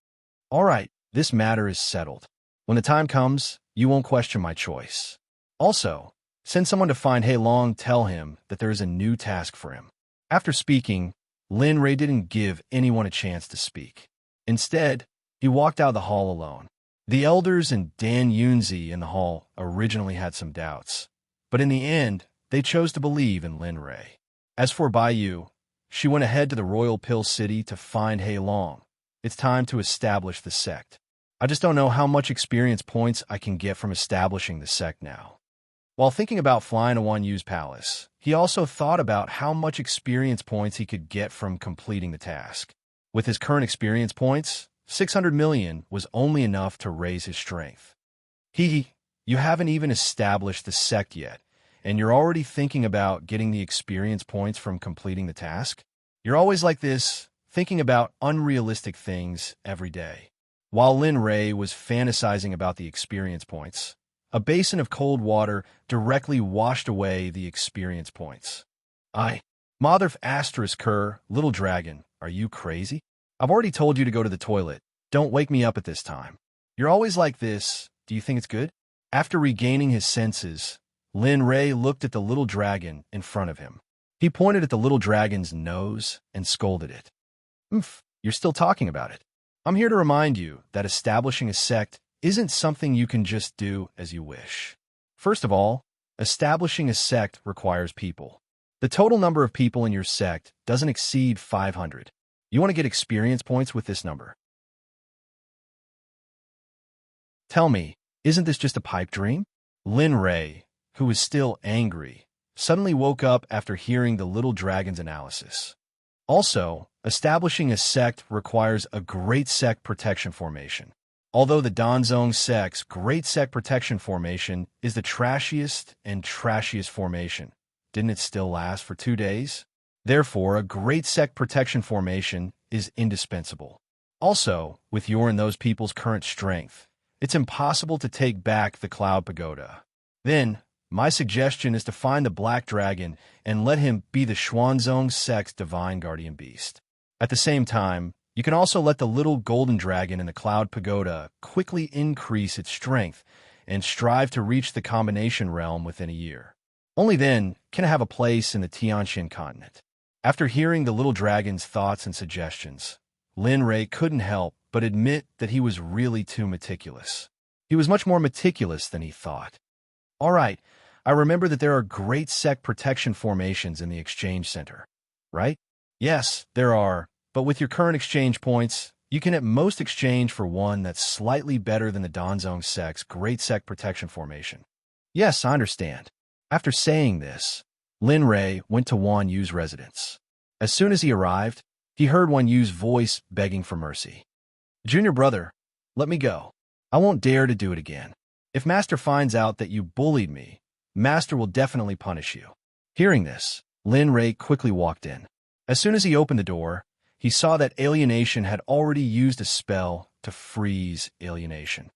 S1: All right, this matter is settled. When the time comes, you won't question my choice. Also, send someone to find He Long, tell him that there is a new task for him. After speaking, Lin Rei didn't give anyone a chance to speak. Instead, he walked out of the hall alone. The elders and Dan Yunzi in the hall originally had some doubts, but in the end, they chose to believe in Lin Rei. As for Bai Yu, she went ahead to the Royal Pill City to find Hei Long. It's time to establish the sect. I just don't know how much experience points I can get from establishing the sect now. While thinking about flying to Wan Yu's palace, he also thought about how much experience points he could get from completing the task. With his current experience points, 600 million was only enough to raise his strength. You haven't even established the sect yet, and you're already thinking about getting the experience points from completing the task? You're always like this, thinking about unrealistic things every day. While Lin Rei was fantasizing about the experience points, a basin of cold water directly washed away the experience points. Mother asterisk her, little dragon, are you crazy? I've already told you to go to the toilet. Don't wake me up at this time. You're always like this. Do you think it's good? After regaining his senses, Lin Rei looked at the little dragon in front of him. He pointed at the little dragon's nose and scolded it. You're still talking about it. I'm here to remind you that establishing a sect isn't something you can just do as you wish. First of all, establishing a sect requires people. The total number of people in your sect doesn't exceed 500. You want to get experience points with this number. Tell me, isn't this just a pipe dream? Lin Rei, who was still angry, suddenly woke up after hearing the little dragon's analysis. Also, establishing a sect requires a Great Sect Protection Formation. Although the Danzong Sect's Great Sect Protection Formation is the trashiest and trashiest formation, didn't it still last for 2 days? Therefore, a Great Sect Protection Formation is indispensable. Also, with your and those people's current strength, it's impossible to take back the Cloud Pagoda. Then, my suggestion is to find the Black Dragon and let him be the Xuanzong Sect's divine guardian beast. At the same time, you can also let the little golden dragon in the Cloud Pagoda quickly increase its strength and strive to reach the combination realm within a year. Only then can it have a place in the Tianxian continent. After hearing the little dragon's thoughts and suggestions, Lin Rei couldn't help but admit that he was really too meticulous. He was much more meticulous than he thought. All right, I remember that there are Great Sect Protection Formations in the Exchange Center, right? Yes, there are. But with your current exchange points, you can at most exchange for one that's slightly better than the Danzong Sect's Great Sect Protection Formation. Yes, I understand. After saying this, Lin Rei went to Wan Yu's residence. As soon as he arrived, he heard Wan Yu's voice begging for mercy. Junior brother, let me go. I won't dare to do it again. If Master finds out that you bullied me, Master will definitely punish you. Hearing this, Lin Rei quickly walked in. As soon as he opened the door, he saw that Alienation had already used a spell to freeze Alienation.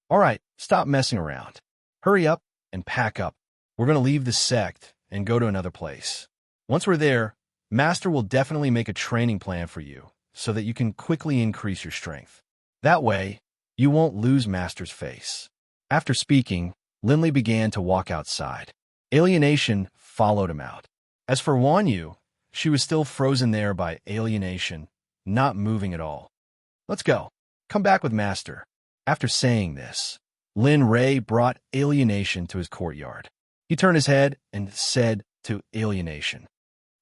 S1: All right, stop messing around. Hurry up and pack up. We're going to leave the sect and go to another place. Once we're there, Master will definitely make a training plan for you so that you can quickly increase your strength. That way, you won't lose Master's face. After speaking, Linley began to walk outside. Alienation followed him out. As for Wan Yu, she was still frozen there by Alienation, not moving at all. Let's go. Come back with Master. After saying this, Lin Rei brought Alienation to his courtyard. He turned his head and said to Alienation,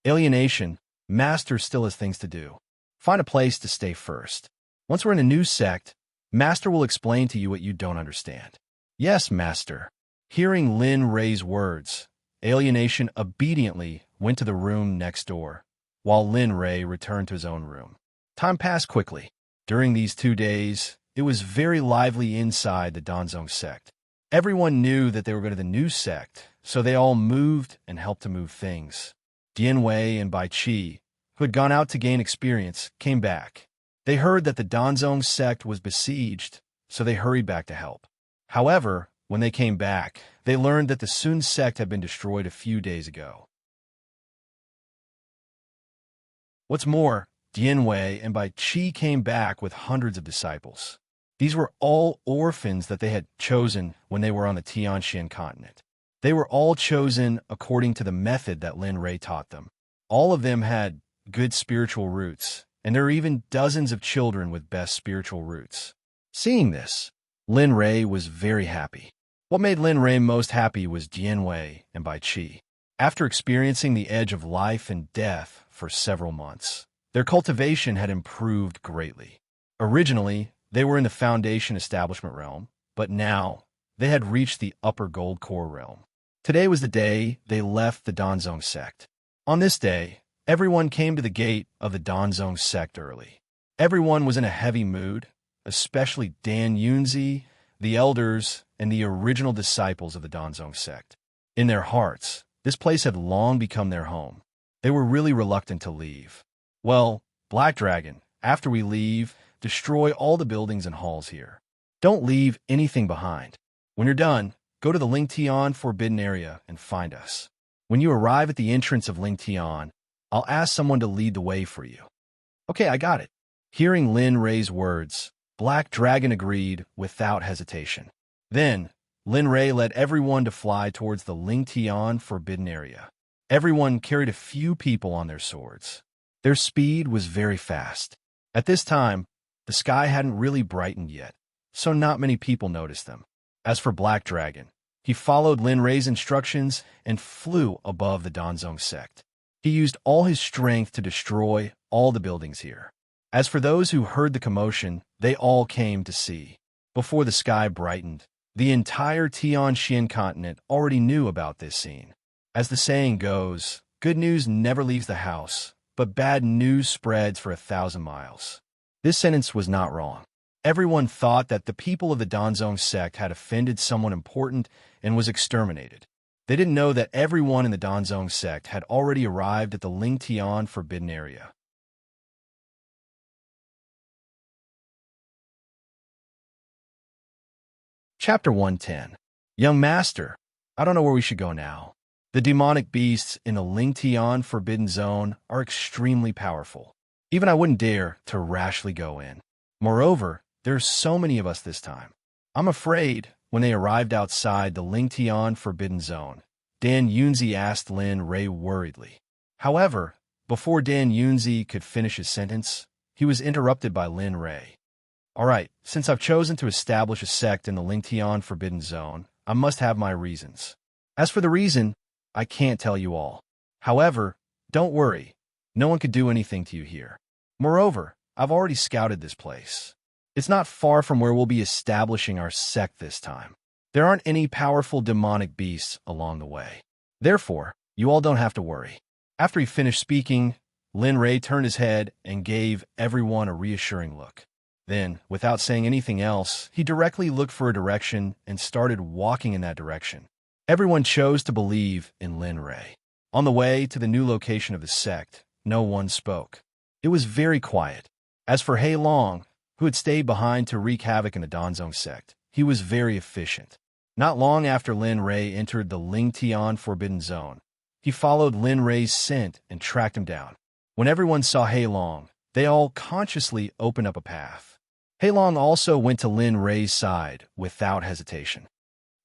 S1: Alienation, Master still has things to do. Find a place to stay first. Once we're in a new sect, Master will explain to you what you don't understand. Yes, Master. Hearing Lin Rei's words, Alienation obediently went to the room next door, while Lin Rei returned to his own room. Time passed quickly. During these 2 days, it was very lively inside the Danzong sect. Everyone knew that they were going to the new sect, so they all moved and helped to move things. Dianwei and Bai Qi, who had gone out to gain experience, came back. They heard that the Danzong sect was besieged, so they hurried back to help. However, when they came back, they learned that the Sun sect had been destroyed a few days ago. What's more, Dianwei and Bai Qi came back with hundreds of disciples. These were all orphans that they had chosen when they were on the Tianxian continent. They were all chosen according to the method that Lin Rei taught them. All of them had good spiritual roots, and there are even dozens of children with best spiritual roots. Seeing this, Lin Rei was very happy. What made Lin Rei most happy was Dianwei and Bai Qi. After experiencing the edge of life and death for several months, their cultivation had improved greatly. Originally, they were in the Foundation Establishment realm, but now they had reached the Upper Gold Core realm. Today was the day they left the Danzong Sect. On this day, everyone came to the gate of the Danzong Sect early. Everyone was in a heavy mood, especially Dan Yunzi, the elders, and the original disciples of the Danzong Sect. In their hearts, this place had long become their home. They were really reluctant to leave. Well, Black Dragon, after we leave, destroy all the buildings and halls here. Don't leave anything behind. When you're done, go to the Lingtian Forbidden Area and find us. When you arrive at the entrance of Lingtian, I'll ask someone to lead the way for you. Okay, I got it. Hearing Lin Rei's words, Black Dragon agreed without hesitation. Then, Lin Rei led everyone to fly towards the Lingtian Forbidden Area. Everyone carried a few people on their swords. Their speed was very fast. At this time, the sky hadn't really brightened yet, so not many people noticed them. As for Black Dragon, he followed Lin Rei's instructions and flew above the Danzong Sect. He used all his strength to destroy all the buildings here. As for those who heard the commotion, they all came to see. Before the sky brightened, the entire Tianxian continent already knew about this scene. As the saying goes, good news never leaves the house, but bad news spreads for 1,000 miles. This sentence was not wrong. Everyone thought that the people of the Danzong Sect had offended someone important and was exterminated. They didn't know that everyone in the Danzong Sect had already arrived at the Lingtian Forbidden Area. Chapter 110. Young Master, I don't know where we should go now. The demonic beasts in the Lingtian Forbidden Zone are extremely powerful. Even I wouldn't dare to rashly go in. Moreover, there's so many of us this time. I'm afraid when they arrived outside the Lingtian Forbidden Zone, Dan Yunzi asked Lin Rei worriedly. However, before Dan Yunzi could finish his sentence, he was interrupted by Lin Rei. All right, since I've chosen to establish a sect in the Lingtian Forbidden Zone, I must have my reasons. As for the reason, I can't tell you all. However, don't worry, no one could do anything to you here. Moreover, I've already scouted this place. It's not far from where we'll be establishing our sect this time. There aren't any powerful demonic beasts along the way. Therefore, you all don't have to worry. After he finished speaking, Lin Rei turned his head and gave everyone a reassuring look. Then, without saying anything else, he directly looked for a direction and started walking in that direction. Everyone chose to believe in Lin Rei. On the way to the new location of the sect, no one spoke. It was very quiet. As for Hei Long, who had stayed behind to wreak havoc in the Danzong Sect, he was very efficient. Not long after Lin Rei entered the Lingtian Forbidden Zone, he followed Lin Rei's scent and tracked him down. When everyone saw Hei Long, they all consciously opened up a path. Hei Long also went to Lin Rei's side without hesitation.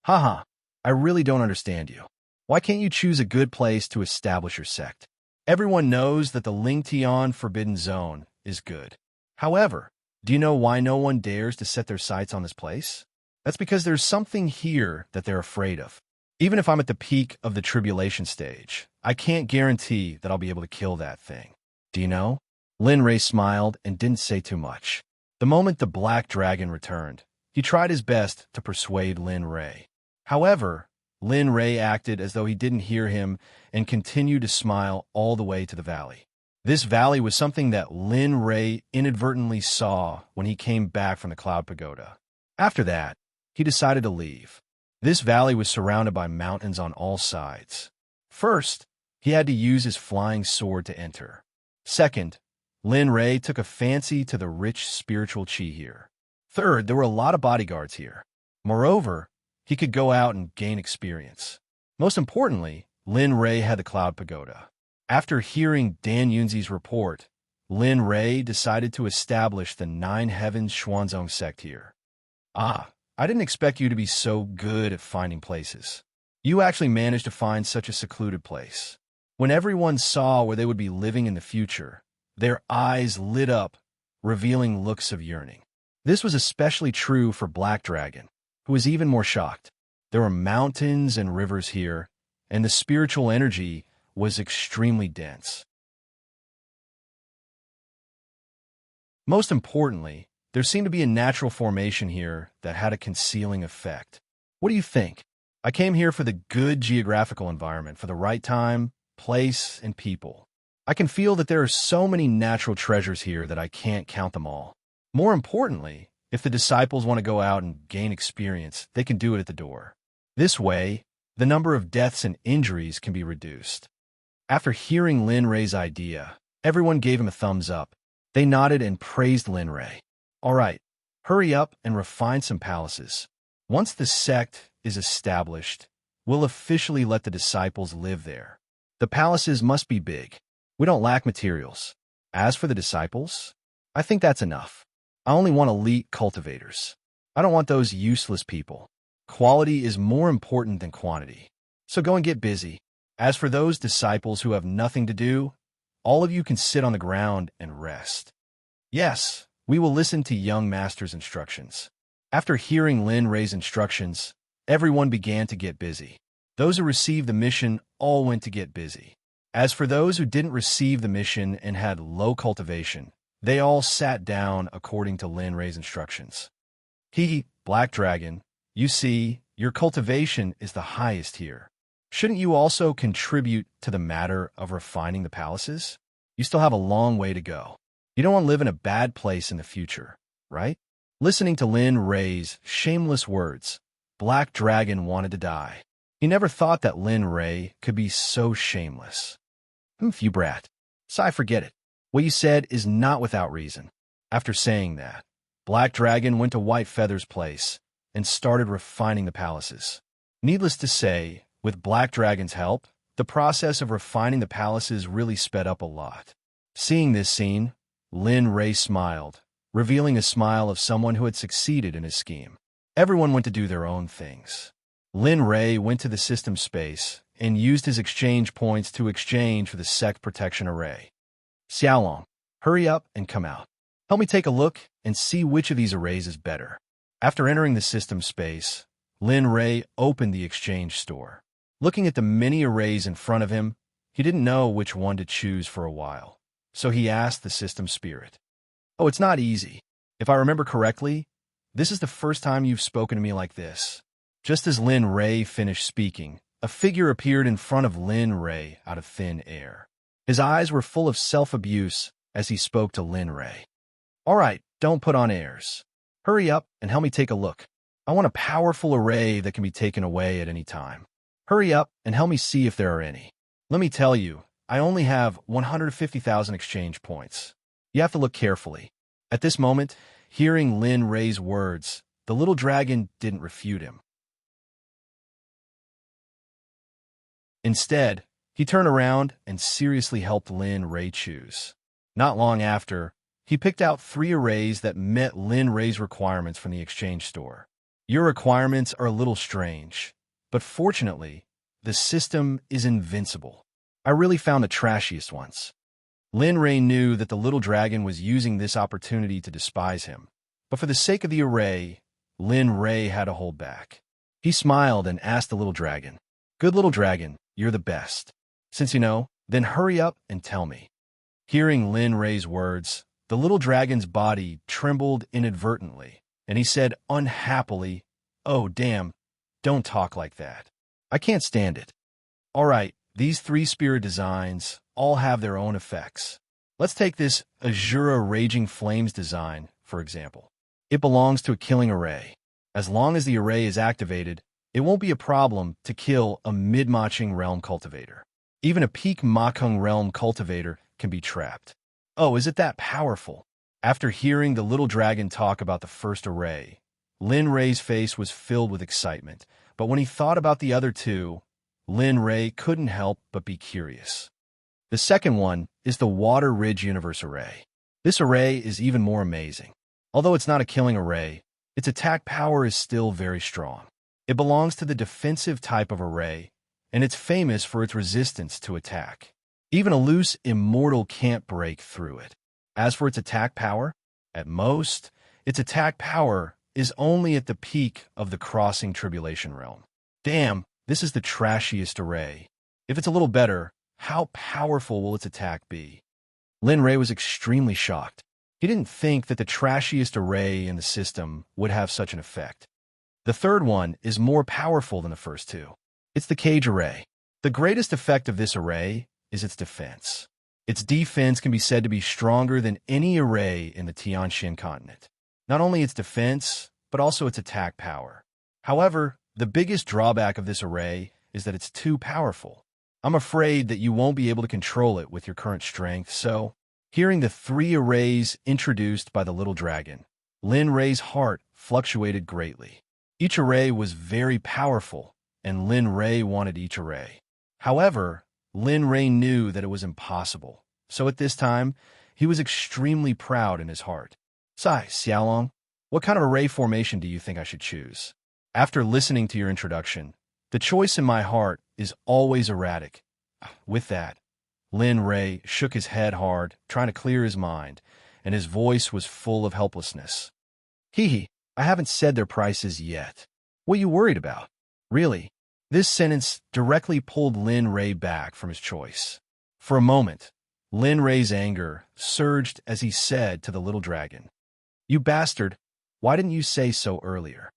S1: Haha, I really don't understand you. Why can't you choose a good place to establish your sect? Everyone knows that the Lingtian Forbidden Zone is good. However, do you know why no one dares to set their sights on this place? That's because there's something here that they're afraid of. Even if I'm at the peak of the tribulation stage, I can't guarantee that I'll be able to kill that thing. Do you know? Lin Rei smiled and didn't say too much. The moment the Black Dragon returned, he tried his best to persuade Lin Rei. However, Lin Rei acted as though he didn't hear him and continued to smile all the way to the valley. This valley was something that Lin Rei inadvertently saw when he came back from the Cloud Pagoda. After that, he decided to leave. This valley was surrounded by mountains on all sides. First, he had to use his flying sword to enter. Second, Lin Rei took a fancy to the rich spiritual qi here. Third, there were a lot of bodyguards here. Moreover, he could go out and gain experience. Most importantly, Lin Rei had the Cloud Pagoda. After hearing Dan Yunzi's report, Lin Rei decided to establish the Nine Heavens Xuanzong sect here. Ah, I didn't expect you to be so good at finding places. You actually managed to find such a secluded place. When everyone saw where they would be living in the future, their eyes lit up, revealing looks of yearning. This was especially true for Black Dragon, who was even more shocked. There were mountains and rivers here, and the spiritual energy was extremely dense. Most importantly, there seemed to be a natural formation here that had a concealing effect. What do you think? I came here for the good geographical environment, for the right time, place, and people. I can feel that there are so many natural treasures here that I can't count them all. More importantly, if the disciples want to go out and gain experience, they can do it at the door. This way, the number of deaths and injuries can be reduced. After hearing Lin Rei's idea, everyone gave him a thumbs up. They nodded and praised Lin Rei. All right, hurry up and refine some palaces. Once the sect is established, we'll officially let the disciples live there. The palaces must be big. We don't lack materials. As for the disciples, I think that's enough. I only want elite cultivators. I don't want those useless people. Quality is more important than quantity. So go and get busy. As for those disciples who have nothing to do, all of you can sit on the ground and rest. Yes, we will listen to young master's instructions. After hearing Lin Rei's instructions, everyone began to get busy. Those who received the mission all went to get busy. As for those who didn't receive the mission and had low cultivation, they all sat down according to Lin Rei's instructions. Black Dragon, you see, your cultivation is the highest here. Shouldn't you also contribute to the matter of refining the palaces? You still have a long way to go. You don't want to live in a bad place in the future, right? Listening to Lin Rei's shameless words, Black Dragon wanted to die. He never thought that Lin Rei could be so shameless. You brat. Sigh, forget it. What you said is not without reason. After saying that, Black Dragon went to White Feather's place and started refining the palaces. Needless to say, with Black Dragon's help, the process of refining the palaces really sped up a lot. Seeing this scene, Lin Rei smiled, revealing a smile of someone who had succeeded in his scheme. Everyone went to do their own things. Lin Rei went to the system space and used his exchange points to exchange for the Sect protection array. Xiaolong, hurry up and come out. Help me take a look and see which of these arrays is better. After entering the system space, Lin Rei opened the exchange store. Looking at the many arrays in front of him, he didn't know which one to choose for a while. So he asked the system spirit. Oh, it's not easy. If I remember correctly, this is the first time you've spoken to me like this. Just as Lin Rei finished speaking, a figure appeared in front of Lin Rei out of thin air. His eyes were full of self-abuse as he spoke to Lin Rei. All right, don't put on airs. Hurry up and help me take a look. I want a powerful array that can be taken away at any time. Hurry up and help me see if there are any. Let me tell you, I only have 150,000 exchange points. You have to look carefully. At this moment, hearing Lin Rei's words, the little dragon didn't refute him. Instead, he turned around and seriously helped Lin Rei choose. Not long after, he picked out 3 arrays that met Lin Rei's requirements from the exchange store. Your requirements are a little strange, but fortunately, the system is invincible. I really found the trashiest ones. Lin Rei knew that the little dragon was using this opportunity to despise him, but for the sake of the array, Lin Rei had to hold back. He smiled and asked the little dragon, "Good little dragon, you're the best. Since you know, then hurry up and tell me." Hearing Lin Rei's words, the little dragon's body trembled inadvertently, and he said unhappily, "Oh, damn, don't talk like that. I can't stand it. All right, these 3 spirit designs all have their own effects. Let's take this Azura Raging Flames design, for example. It belongs to a killing array. As long as the array is activated, it won't be a problem to kill a mid-Maching Realm cultivator. Even a peak Machung Realm cultivator can be trapped. Oh, is it that powerful?" After hearing the little dragon talk about the first array, Lin Rei's face was filled with excitement, but when he thought about the other 2, Lin Rei couldn't help but be curious. The second one is the Water Ridge Universe Array. This array is even more amazing. Although it's not a killing array, its attack power is still very strong. It belongs to the defensive type of array, and it's famous for its resistance to attack. Even a loose immortal can't break through it. As for its attack power, at most, its attack power is only at the peak of the Crossing Tribulation Realm. Damn, This is the trashiest array. If it's a little better, how powerful will its attack be? Lin Rei was extremely shocked. He didn't think that the trashiest array in the system would have such an effect. The third one is more powerful than the first two. It's the cage array. The greatest effect of this array is its defense. Its defense can be said to be stronger than any array in the Tianxian continent. Not only its defense, but also its attack power. However, the biggest drawback of this array is that it's too powerful. I'm afraid that you won't be able to control it with your current strength, so hearing the 3 arrays introduced by the little dragon, Lin Rei's heart fluctuated greatly. Each array was very powerful, and Lin Rei wanted each array. However, Lin Rei knew that it was impossible, so at this time, he was extremely proud in his heart. Sai, Xiaolong, what kind of array formation do you think I should choose? After listening to your introduction, the choice in my heart is always erratic. With that, Lin Rei shook his head hard, trying to clear his mind, and his voice was full of helplessness. Hee, I haven't said their prices yet. What are you worried about? Really? This sentence directly pulled Lin Rei back from his choice. For a moment, Lin Rei's anger surged as he said to the little dragon, "You bastard, why didn't you say so earlier?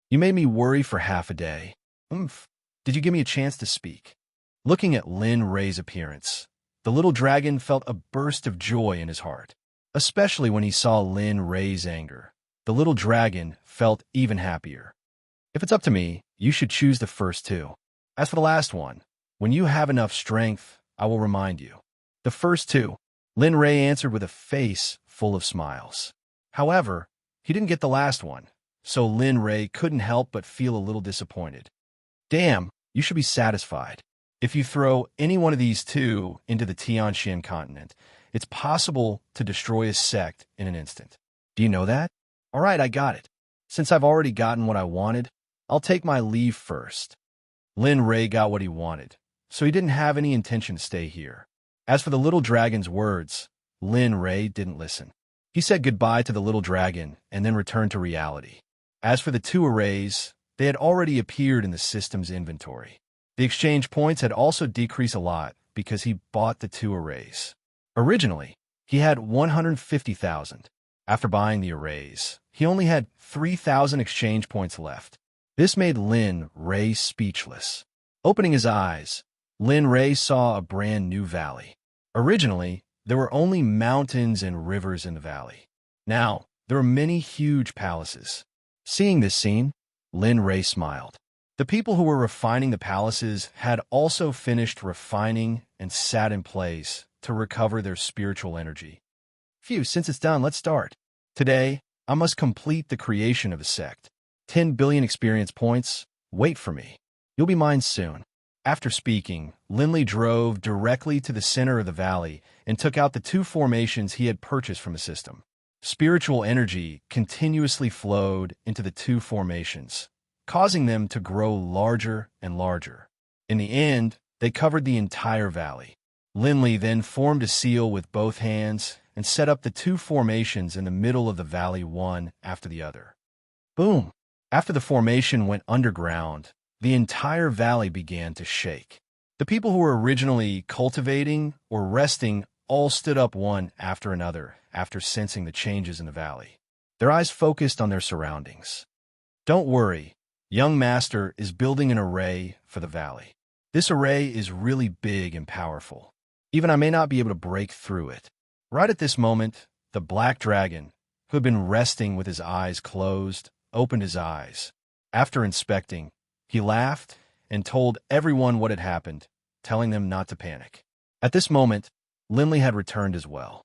S1: You made me worry for half a day. Did you give me a chance to speak?" Looking at Lin Rei's appearance, the little dragon felt a burst of joy in his heart. Especially when he saw Lin Rei's anger, the little dragon felt even happier. If it's up to me, you should choose the first 2. As for the last one, when you have enough strength, I will remind you. The first 2, Lin Rei answered with a face full of smiles. However, he didn't get the last one, so Lin Rei couldn't help but feel a little disappointed. Damn, you should be satisfied. If you throw any one of these 2 into the Tianxian continent, it's possible to destroy a sect in an instant. Do you know that? All right, I got it. Since I've already gotten what I wanted, I'll take my leave first. Lin Rei got what he wanted, so he didn't have any intention to stay here. As for the little dragon's words, Lin Rei didn't listen. He said goodbye to the little dragon and then returned to reality. As for the 2 arrays, they had already appeared in the system's inventory. The exchange points had also decreased a lot because he bought the 2 arrays. Originally, he had 150,000. After buying the arrays, he only had 3,000 exchange points left. This made Lin Rei speechless. Opening his eyes, Lin Rei saw a brand new valley. Originally, there were only mountains and rivers in the valley. Now, there were many huge palaces. Seeing this scene, Lin Rei smiled. The people who were refining the palaces had also finished refining and sat in place to recover their spiritual energy. Phew, since it's done, let's start. Today, I must complete the creation of a sect. 10 billion experience points. Wait for me. You'll be mine soon. After speaking, Linley drove directly to the center of the valley and took out the 2 formations he had purchased from the system. Spiritual energy continuously flowed into the 2 formations, causing them to grow larger and larger. In the end, they covered the entire valley. Linley then formed a seal with both hands and set up the 2 formations in the middle of the valley one after the other. Boom! After the formation went underground, the entire valley began to shake. The people who were originally cultivating or resting all stood up one after another after sensing the changes in the valley. Their eyes focused on their surroundings. Don't worry, young master is building an array for the valley. This array is really big and powerful. Even I may not be able to break through it. Right at this moment, the black dragon, who had been resting with his eyes closed, opened his eyes. After inspecting, he laughed and told everyone what had happened, telling them not to panic. At this moment, Linley had returned as well.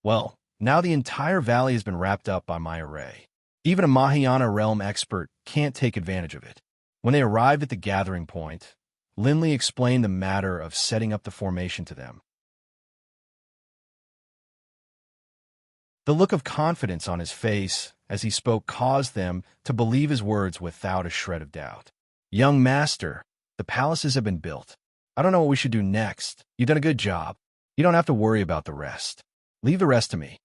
S1: Well, now the entire valley has been wrapped up by my array. Even a Mahayana realm expert can't take advantage of it. When they arrived at the gathering point, Linley explained the matter of setting up the formation to them. The look of confidence on his face as he spoke caused them to believe his words without a shred of doubt. Young master, the palaces have been built. I don't know what we should do next. You've done a good job. You don't have to worry about the rest. Leave the rest to me.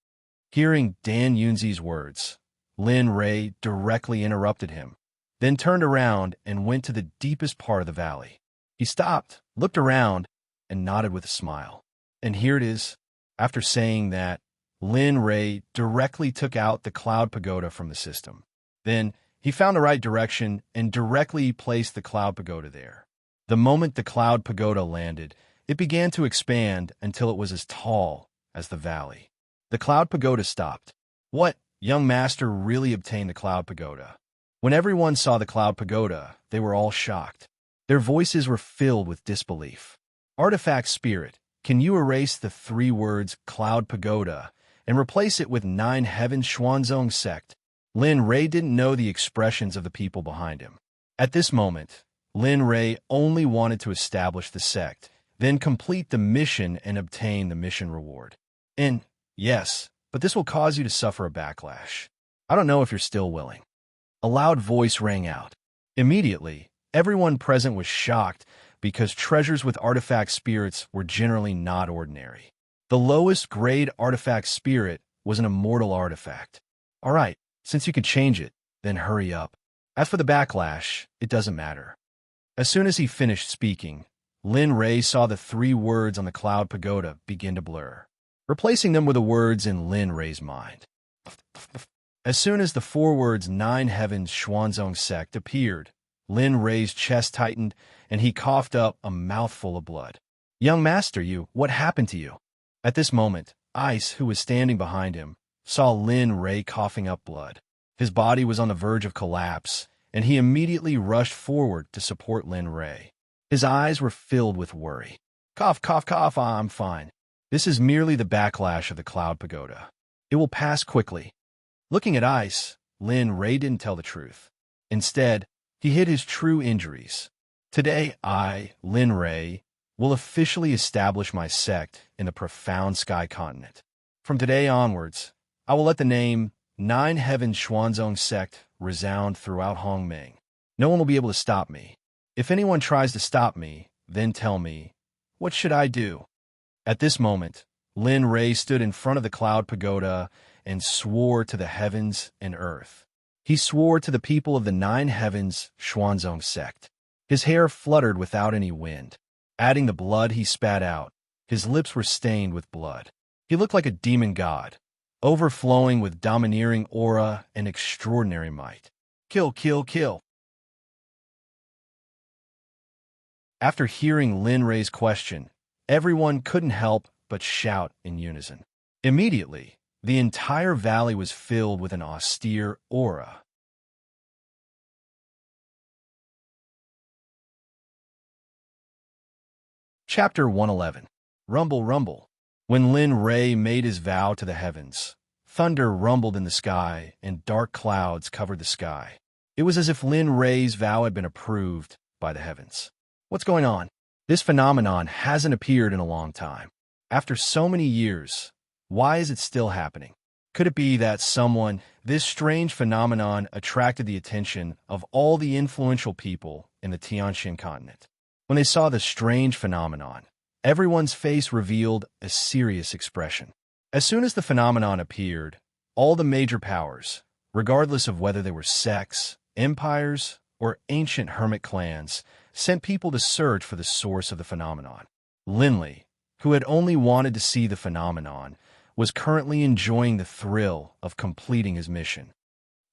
S1: Hearing Dan Yunzi's words, Lin Ray directly interrupted him, then turned around and went to the deepest part of the valley. He stopped, looked around, and nodded with a smile. And here it is. After saying that, Lin Ray directly took out the cloud pagoda from the system. Then, he found the right direction and directly placed the cloud pagoda there. The moment the cloud pagoda landed, it began to expand until it was as tall as the valley. The cloud pagoda stopped. What? Young master really obtained the cloud pagoda. When everyone saw the cloud pagoda, they were all shocked. Their voices were filled with disbelief. Artifact Spirit, can you erase the 3 words cloud pagoda and replace it with 9 heavens Xuanzong Sect? Lin Ray didn't know the expressions of the people behind him. At this moment, Lin Ray only wanted to establish the sect, then complete the mission and obtain the mission reward. And, yes, but this will cause you to suffer a backlash. I don't know if you're still willing. A loud voice rang out. Immediately, everyone present was shocked because treasures with artifact spirits were generally not ordinary. The lowest grade artifact spirit was an immortal artifact. All right, since you could change it, then hurry up. As for the backlash, it doesn't matter. As soon as he finished speaking, Lin Ray saw the 3 words on the cloud pagoda begin to blur, replacing them with the words in Lin Ray's mind. As soon as the 4 words 9 heavens Xuanzong Sect appeared, Lin Ray's chest tightened and he coughed up a mouthful of blood. Young master, what happened to you? At this moment, Ice, who was standing behind him, saw Lin Ray coughing up blood. His body was on the verge of collapse, and he immediately rushed forward to support Lin Ray. His eyes were filled with worry. Cough, cough, cough, I'm fine. This is merely the backlash of the cloud pagoda. It will pass quickly. Looking at Ice, Lin Ray didn't tell the truth. Instead, he hid his true injuries. Today, I, Lin Ray, will officially establish my sect in the profound sky continent. From today onwards, I will let the name 9 Heavens Xuanzong Sect resound throughout Hongmeng. No one will be able to stop me. If anyone tries to stop me, then tell me, what should I do? At this moment, Lin Ray stood in front of the cloud pagoda and swore to the heavens and earth. He swore to the people of the 9 Heavens Xuanzong Sect. His hair fluttered without any wind. Adding the blood he spat out, his lips were stained with blood. He looked like a demon god, overflowing with domineering aura and extraordinary might. Kill, kill, kill. After hearing Lin Ray's question, everyone couldn't help but shout in unison. Immediately, the entire valley was filled with an austere aura. Chapter 111. Rumble, Rumble. When Lin Ray made his vow to the heavens, thunder rumbled in the sky and dark clouds covered the sky. It was as if Lin Ray's vow had been approved by the heavens. What's going on? This phenomenon hasn't appeared in a long time. After so many years, why is it still happening? Could it be that this strange phenomenon attracted the attention of all the influential people in the Tianxian continent? When they saw the strange phenomenon, everyone's face revealed a serious expression. As soon as the phenomenon appeared, all the major powers, regardless of whether they were sects, empires, or ancient hermit clans, sent people to search for the source of the phenomenon. Linley, who had only wanted to see the phenomenon, was currently enjoying the thrill of completing his mission.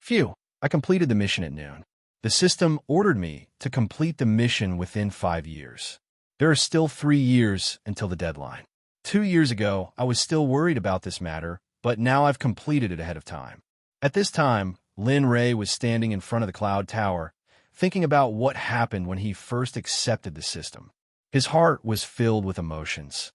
S1: Phew, I completed the mission at noon. The system ordered me to complete the mission within 5 years. There are still 3 years until the deadline. 2 years ago, I was still worried about this matter, but now I've completed it ahead of time. At this time, Lin Ray was standing in front of the cloud tower, thinking about what happened when he first accepted the system. His heart was filled with emotions.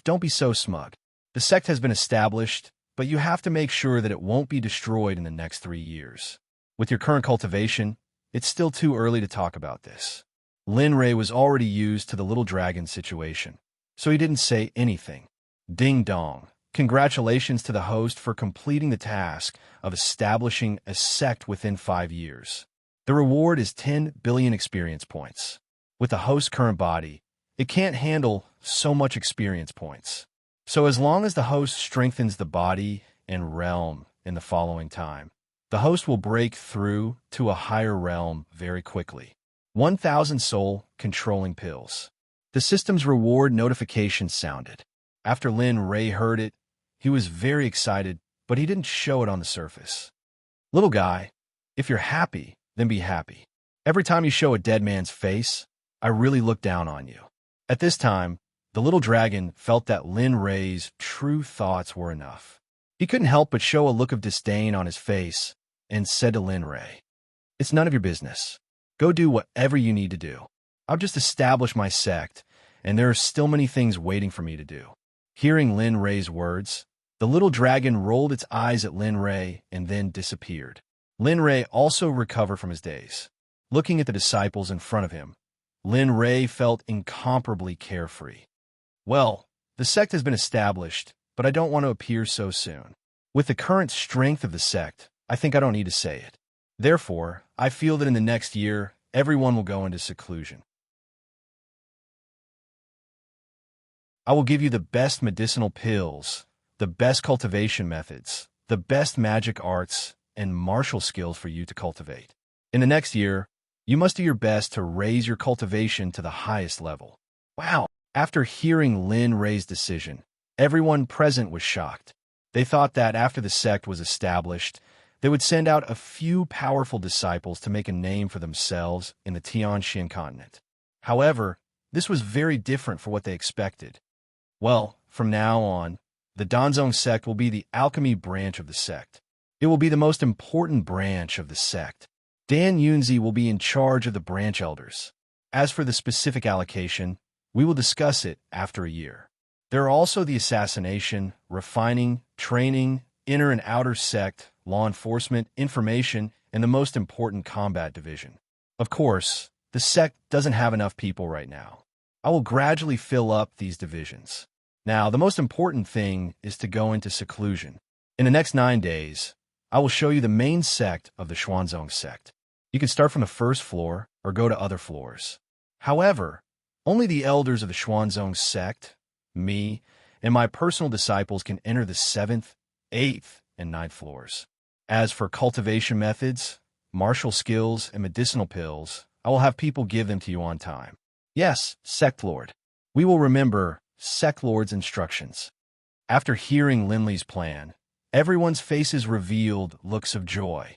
S1: Don't be so smug. The sect has been established, but you have to make sure that it won't be destroyed in the next 3 years. With your current cultivation, it's still too early to talk about this. Lin Ray was already used to the little dragon situation, so he didn't say anything. Ding dong. Congratulations to the host for completing the task of establishing a sect within 5 years. The reward is 10 billion experience points. With the host's current body, it can't handle so much experience points. So as long as the host strengthens the body and realm in the following time, The host will break through to a higher realm very quickly. 1,000 soul controlling pills. The system's reward notification sounded. After Lin Ray heard it, he was very excited, but he didn't show it on the surface. Little guy, if you're happy, then be happy. Every time you show a dead man's face, I really look down on you. At this time, the little dragon felt that Lin Ray's true thoughts were enough. He couldn't help but show a look of disdain on his face and said to Lin Ray, "It's none of your business. Go do whatever you need to do. I've just established my sect, and there are still many things waiting for me to do." Hearing Lin Ray's words, the little dragon rolled its eyes at Lin Ray and then disappeared. Lin Ray also recovered from his daze. Looking at the disciples in front of him, Lin Ray felt incomparably carefree. Well, the sect has been established, but I don't want to appear so soon. With the current strength of the sect, I think I don't need to say it. Therefore, I feel that in the next year, everyone will go into seclusion. I will give you the best medicinal pills, the best cultivation methods, the best magic arts, and martial skills for you to cultivate. In the next year, you must do your best to raise your cultivation to the highest level. Wow! After hearing Lin Ray's decision, everyone present was shocked. They thought that after the sect was established, they would send out a few powerful disciples to make a name for themselves in the Tianxian continent. However, this was very different from what they expected. Well, from now on, the Danzong sect will be the alchemy branch of the sect. It will be the most important branch of the sect. Dan Yunzi will be in charge of the branch elders. As for the specific allocation, we will discuss it after a year. There are also the assassination, refining, training, inner and outer sect, law enforcement, information, and the most important combat division. Of course, the sect doesn't have enough people right now. I will gradually fill up these divisions. Now, the most important thing is to go into seclusion. In the next 9 days, I will show you the main sect of the Xuanzong sect. You can start from the first floor or go to other floors. However, only the elders of the Xuanzong sect, me, and my personal disciples can enter the 7th, 8th, and 9th floors. As for cultivation methods, martial skills, and medicinal pills, I will have people give them to you on time. Yes, Sect Lord. We will remember Sect Lord's instructions. After hearing Linley's plan, everyone's faces revealed looks of joy.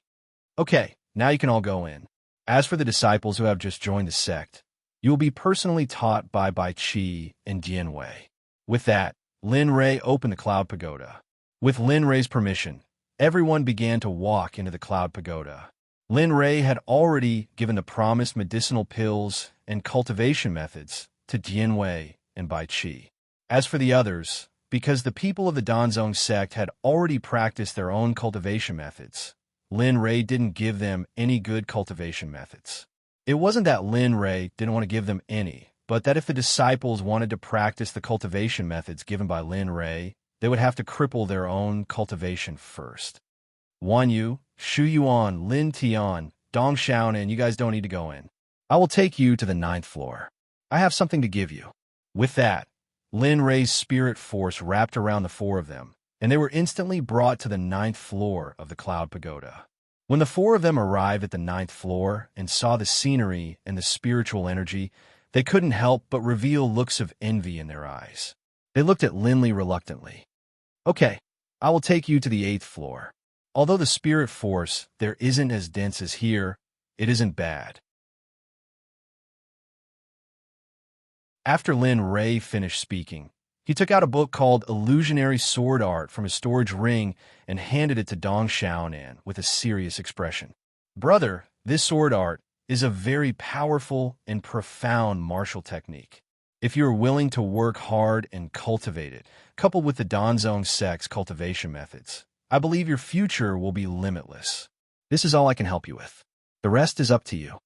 S1: Okay, now you can all go in. As for the disciples who have just joined the sect, you will be personally taught by Bai Qi and Dian Wei. With that, Lin Ray opened the Cloud Pagoda. With Lin Ray's permission, everyone began to walk into the Cloud Pagoda. Lin Ray had already given the promised medicinal pills and cultivation methods to Dian Wei and Bai Qi. As for the others, because the people of the Danzong sect had already practiced their own cultivation methods, Lin Ray didn't give them any good cultivation methods. It wasn't that Lin Ray didn't want to give them any, but that if the disciples wanted to practice the cultivation methods given by Lin Ray, they would have to cripple their own cultivation first. Wan Yu, Shu Yuan, Lin Tian, Dong Xiaonan, you guys don't need to go in. I will take you to the 9th floor. I have something to give you. With that, Lin Ray's spirit force wrapped around the 4 of them, and they were instantly brought to the 9th floor of the Cloud Pagoda. When the 4 of them arrived at the 9th floor and saw the scenery and the spiritual energy, they couldn't help but reveal looks of envy in their eyes. They looked at Linley reluctantly. Okay, I will take you to the 8th floor. Although the spirit force there isn't as dense as here, it isn't bad. After Lin Ray finished speaking, he took out a book called Illusionary Sword Art from his storage ring and handed it to Dong Xiaonan with a serious expression. Brother, this sword art is a very powerful and profound martial technique. If you are willing to work hard and cultivate it, coupled with the Danzong sect's cultivation methods, I believe your future will be limitless. This is all I can help you with. The rest is up to you.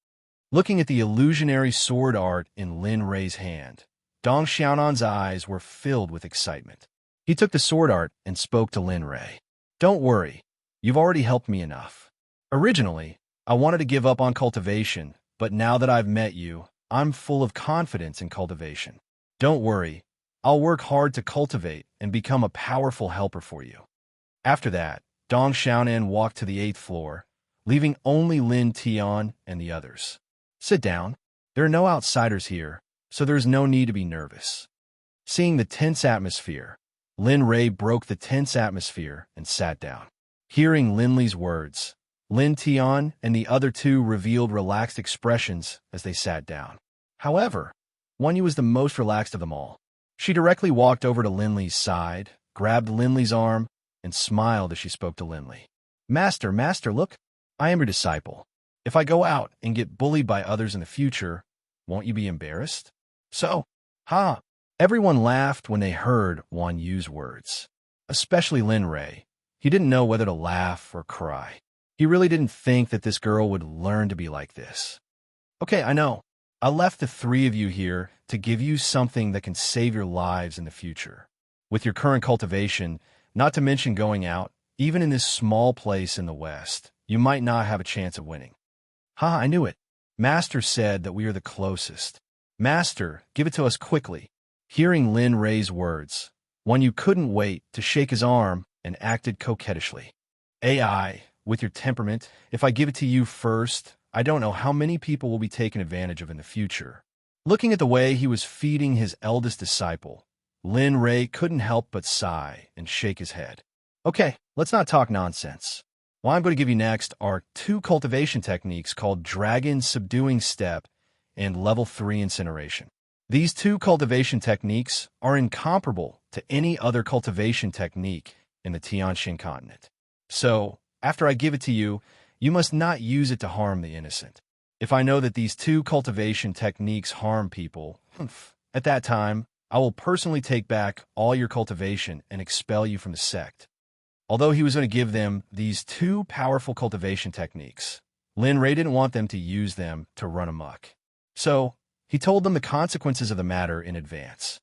S1: Looking at the illusionary sword art in Lin Ray's hand, Dong Xiaonan's eyes were filled with excitement. He took the sword art and spoke to Lin Ray. Don't worry, you've already helped me enough. Originally, I wanted to give up on cultivation, but now that I've met you, I'm full of confidence in cultivation. Don't worry, I'll work hard to cultivate and become a powerful helper for you. After that, Dong Xiaonan walked to the 8th floor, leaving only Lin Tian and the others. Sit down. There are no outsiders here, so there is no need to be nervous. Seeing the tense atmosphere, Lin Rei broke the tense atmosphere and sat down. Hearing Lin Li's words, Lin Tian and the other two revealed relaxed expressions as they sat down. However, Wan Yu was the most relaxed of them all. She directly walked over to Lin Li's side, grabbed Lin Li's arm, and smiled as she spoke to Lin Li. Master, look, I am your disciple. If I go out and get bullied by others in the future, won't you be embarrassed? So, Everyone laughed when they heard Wan Yu's words, especially Lin Rei. He didn't know whether to laugh or cry. He really didn't think that this girl would learn to be like this. Okay, I know. I left the three of you here to give you something that can save your lives in the future. With your current cultivation, not to mention going out, even in this small place in the West, you might not have a chance of winning. I knew it. Master said that we are the closest. Master, give it to us quickly. Hearing Lin Rei's words, Wan Yu couldn't wait to shake his arm and acted coquettishly. AI, with your temperament, if I give it to you first, I don't know how many people will be taken advantage of in the future. Looking at the way he was feeding his eldest disciple, Lin Rei couldn't help but sigh and shake his head. Okay, let's not talk nonsense. What I'm going to give you next are 2 cultivation techniques called Dragon Subduing Step and Level 3 Incineration. These 2 cultivation techniques are incomparable to any other cultivation technique in the Tianxin continent. So, after I give it to you, you must not use it to harm the innocent. If I know that these 2 cultivation techniques harm people, at that time, I will personally take back all your cultivation and expel you from the sect. Although he was going to give them these 2 powerful cultivation techniques, Lin Rei didn't want them to use them to run amok. So, he told them the consequences of the matter in advance.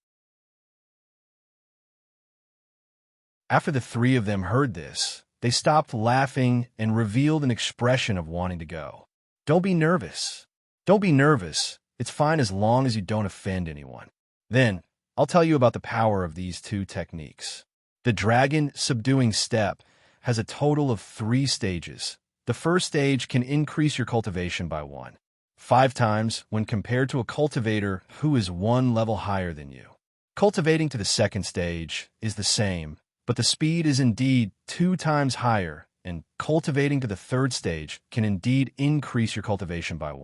S1: After the 3 of them heard this, they stopped laughing and revealed an expression of wanting to go. Don't be nervous. Don't be nervous. It's fine as long as you don't offend anyone. Then, I'll tell you about the power of these 2 techniques. The Dragon Subduing Step has a total of 3 stages. The first stage can increase your cultivation by 5 times when compared to a cultivator who is 1 level higher than you. Cultivating to the second stage is the same, but the speed is indeed 2 times higher, and cultivating to the third stage can indeed increase your cultivation by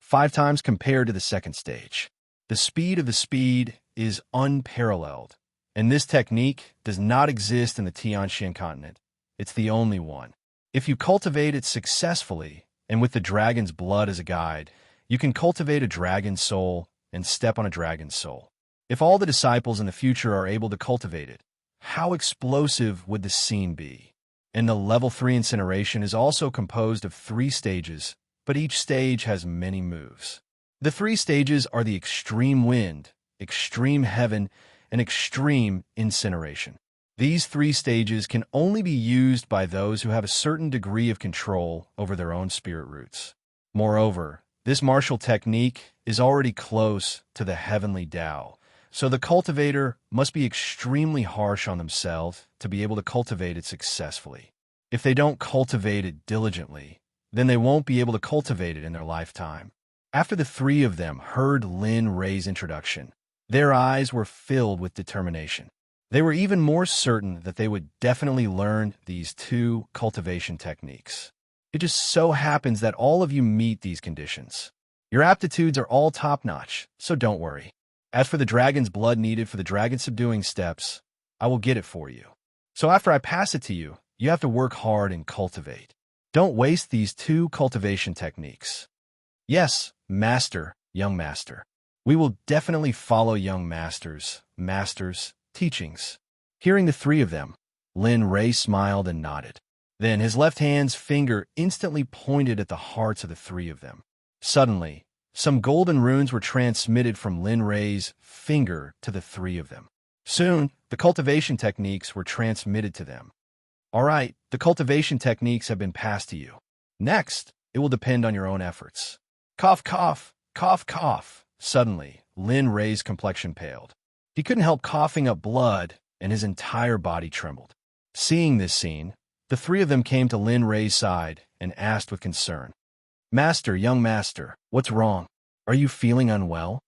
S1: 5 times compared to the second stage. The speed of the speed is unparalleled, and this technique does not exist in the Tianxin continent. It's the only one. If you cultivate it successfully, and with the dragon's blood as a guide, you can cultivate a dragon soul and step on a dragon soul. If all the disciples in the future are able to cultivate it, how explosive would the scene be? And the level 3 incineration is also composed of 3 stages, but each stage has many moves. The 3 stages are the extreme wind, extreme heaven, and extreme incineration. These 3 stages can only be used by those who have a certain degree of control over their own spirit roots. Moreover, this martial technique is already close to the heavenly Tao, so the cultivator must be extremely harsh on themselves to be able to cultivate it successfully. If they don't cultivate it diligently, then they won't be able to cultivate it in their lifetime. After the 3 of them heard Lin Rei's introduction, their eyes were filled with determination. They were even more certain that they would definitely learn these 2 cultivation techniques. It just so happens that all of you meet these conditions. Your aptitudes are all top-notch, so don't worry. As for the dragon's blood needed for the dragon subduing steps, I will get it for you. So after I pass it to you, you have to work hard and cultivate. Don't waste these 2 cultivation techniques. Yes, master, young master. We will definitely follow young master's teachings. Hearing the 3 of them, Lin Rei smiled and nodded. Then his left hand's finger instantly pointed at the hearts of the 3 of them. Suddenly, some golden runes were transmitted from Lin Rei's finger to the 3 of them. Soon, the cultivation techniques were transmitted to them. All right, the cultivation techniques have been passed to you. Next, it will depend on your own efforts. Cough, cough, cough, cough. Suddenly, Lin Rei's complexion paled. He couldn't help coughing up blood, and his entire body trembled. Seeing this scene, The three of them came to Lin Rei's side and asked with concern, "Master, young master, what's wrong? Are you feeling unwell?"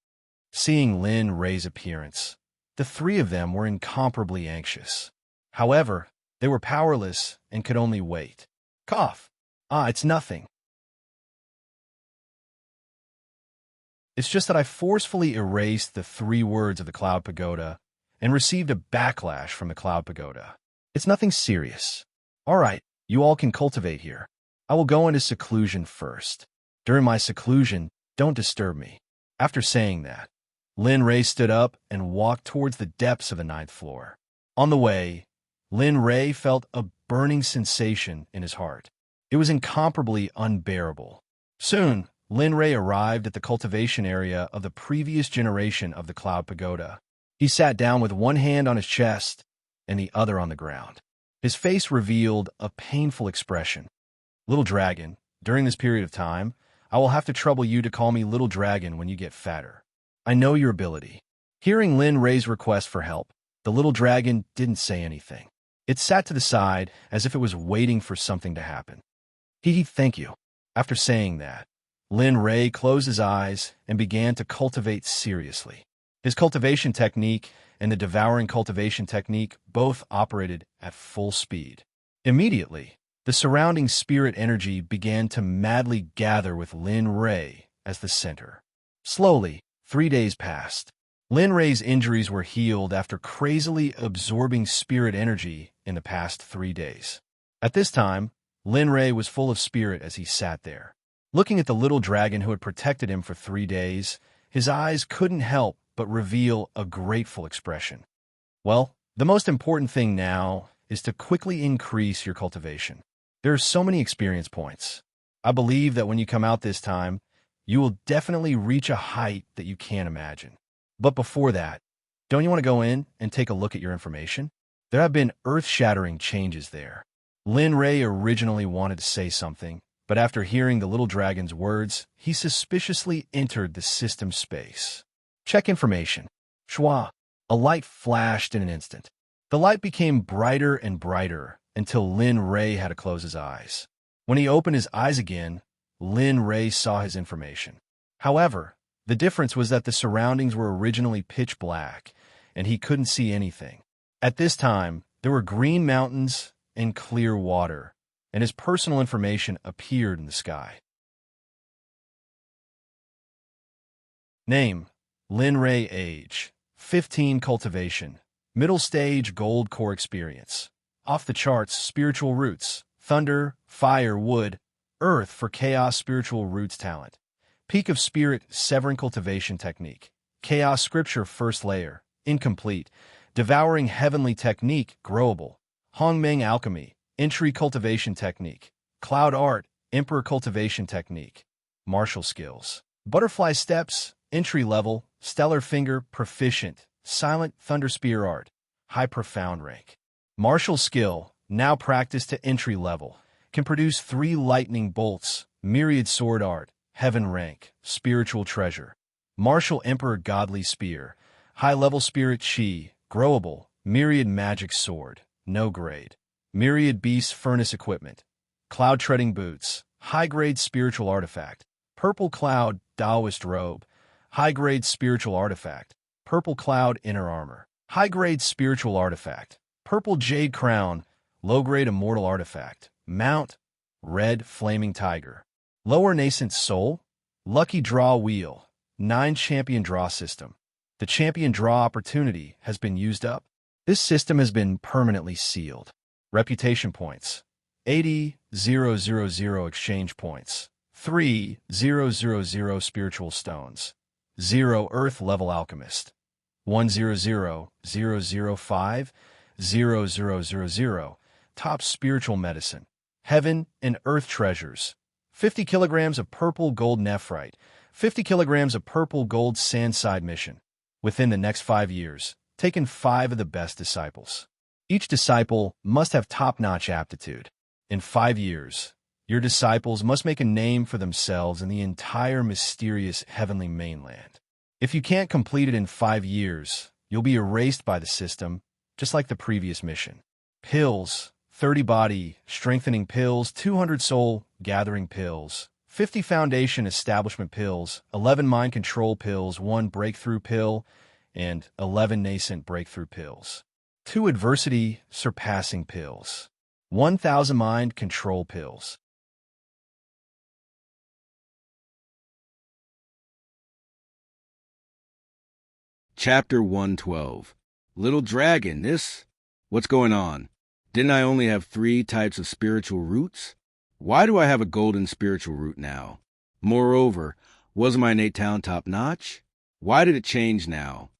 S1: Seeing Lin Rei's appearance, the three of them were incomparably anxious. However, they were powerless and could only wait. Cough. "Ah, it's nothing. It's just that I forcefully erased the 3 words of the Cloud Pagoda and received a backlash from the Cloud Pagoda. It's nothing serious. All right, you all can cultivate here. I will go into seclusion first. During my seclusion, don't disturb me." After saying that, Lin Rei stood up and walked towards the depths of the 9th floor. On the way, Lin Rei felt a burning sensation in his heart. It was incomparably unbearable. Soon, Lin Rei arrived at the cultivation area of the previous generation of the Cloud Pagoda. He sat down with one hand on his chest and the other on the ground. His face revealed a painful expression. "Little Dragon, during this period of time, I will have to trouble you to call me Little Dragon when you get fatter. I know your ability." Hearing Lin Rei's request for help, the little dragon didn't say anything. It sat to the side as if it was waiting for something to happen. Thank you." After saying that, Lin Rei closed his eyes and began to cultivate seriously. His cultivation technique and the devouring cultivation technique both operated at full speed. Immediately, the surrounding spirit energy began to madly gather with Lin Rei as the center. Slowly, 3 days passed. Lin Rei's injuries were healed after crazily absorbing spirit energy in the past 3 days. At this time, Lin Rei was full of spirit as he sat there. Looking at the little dragon who had protected him for 3 days, his eyes couldn't help but reveal a grateful expression. Well, the most important thing now is to quickly increase your cultivation. There are so many experience points. I believe that when you come out this time, you will definitely reach a height that you can't imagine. But before that, don't you want to go in and take a look at your information? There have been earth-shattering changes there. Lin Rei originally wanted to say something, but after hearing the little dragon's words, he suspiciously entered the system space. Check information. Shwa. A light flashed in an instant. The light became brighter and brighter until Lin Rei had to close his eyes. When he opened his eyes again, Lin Rei saw his information. However, the difference was that the surroundings were originally pitch black, and he couldn't see anything. At this time, there were green mountains and clear water, and his personal information appeared in the sky. Name: Lin Rei. Age: 15. Cultivation: middle stage gold core experience. Off the charts spiritual roots: thunder, fire, wood, earth for chaos spiritual roots talent. Peak of spirit severing cultivation technique. Chaos scripture first layer, incomplete. Devouring heavenly technique, growable. Hongmeng alchemy, entry cultivation technique. Cloud art, emperor cultivation technique. Martial skills: butterfly steps, entry level. Stellar finger, proficient. Silent thunder spear art, high profound rank. Martial skill, now practiced to entry level. Can produce 3 lightning bolts. Myriad sword art, heaven rank, spiritual treasure. Martial emperor godly spear, high-level spirit chi, growable. Myriad magic sword, no grade. Myriad beast furnace equipment. Cloud treading boots, high-grade spiritual artifact. Purple cloud Taoist robe, high-grade spiritual artifact. Purple cloud inner armor, high-grade spiritual artifact. Purple jade crown, low-grade immortal artifact. Mount, red flaming tiger. Lower nascent soul, lucky draw wheel, 9 champion draw system. The champion draw opportunity has been used up. This system has been permanently sealed. Reputation points: 80,000 exchange points, 3,000 spiritual stones, 0 earth level alchemist, 100,005,000 top spiritual medicine, heaven and earth treasures, 50 kilograms of purple gold nephrite, 50 kilograms of purple gold sandside mission. Within the next 5 years, taken 5 of the best disciples. Each disciple must have top-notch aptitude. In 5 years, your disciples must make a name for themselves in the entire mysterious heavenly mainland. If you can't complete it in 5 years, you'll be erased by the system, just like the previous mission. Pills, 30 body strengthening pills, 200 soul gathering pills, 50 foundation establishment pills, 11 mind control pills, 1 breakthrough pill, and 11 nascent breakthrough pills, 2 adversity surpassing pills, 1,000 mind control pills.
S2: Chapter 112. Little Dragon, what's going on? Didn't I only have 3 types of spiritual roots? Why do I have a golden spiritual root now? Moreover, wasn't my innate talent top-notch? Why did it change now?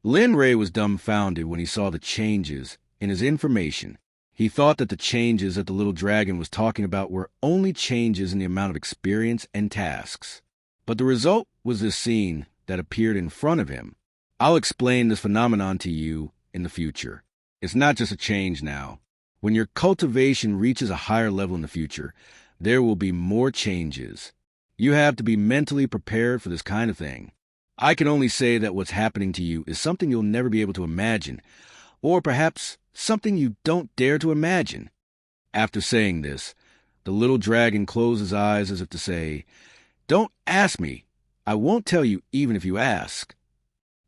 S2: Lin Ray was dumbfounded when he saw the changes in his information. He thought that the changes that the little dragon was talking about were only changes in the amount of experience and tasks. But the result was this scene that appeared in front of him. I'll explain this phenomenon to you in the future. It's not just a change now. When your cultivation reaches a higher level in the future, there will be more changes. You have to be mentally prepared for this kind of thing. I can only say that what's happening to you is something you'll never be able to imagine, or perhaps something you don't dare to imagine. After saying this, the little dragon closed his eyes as if to say, "Don't ask me. I won't tell you even if you ask."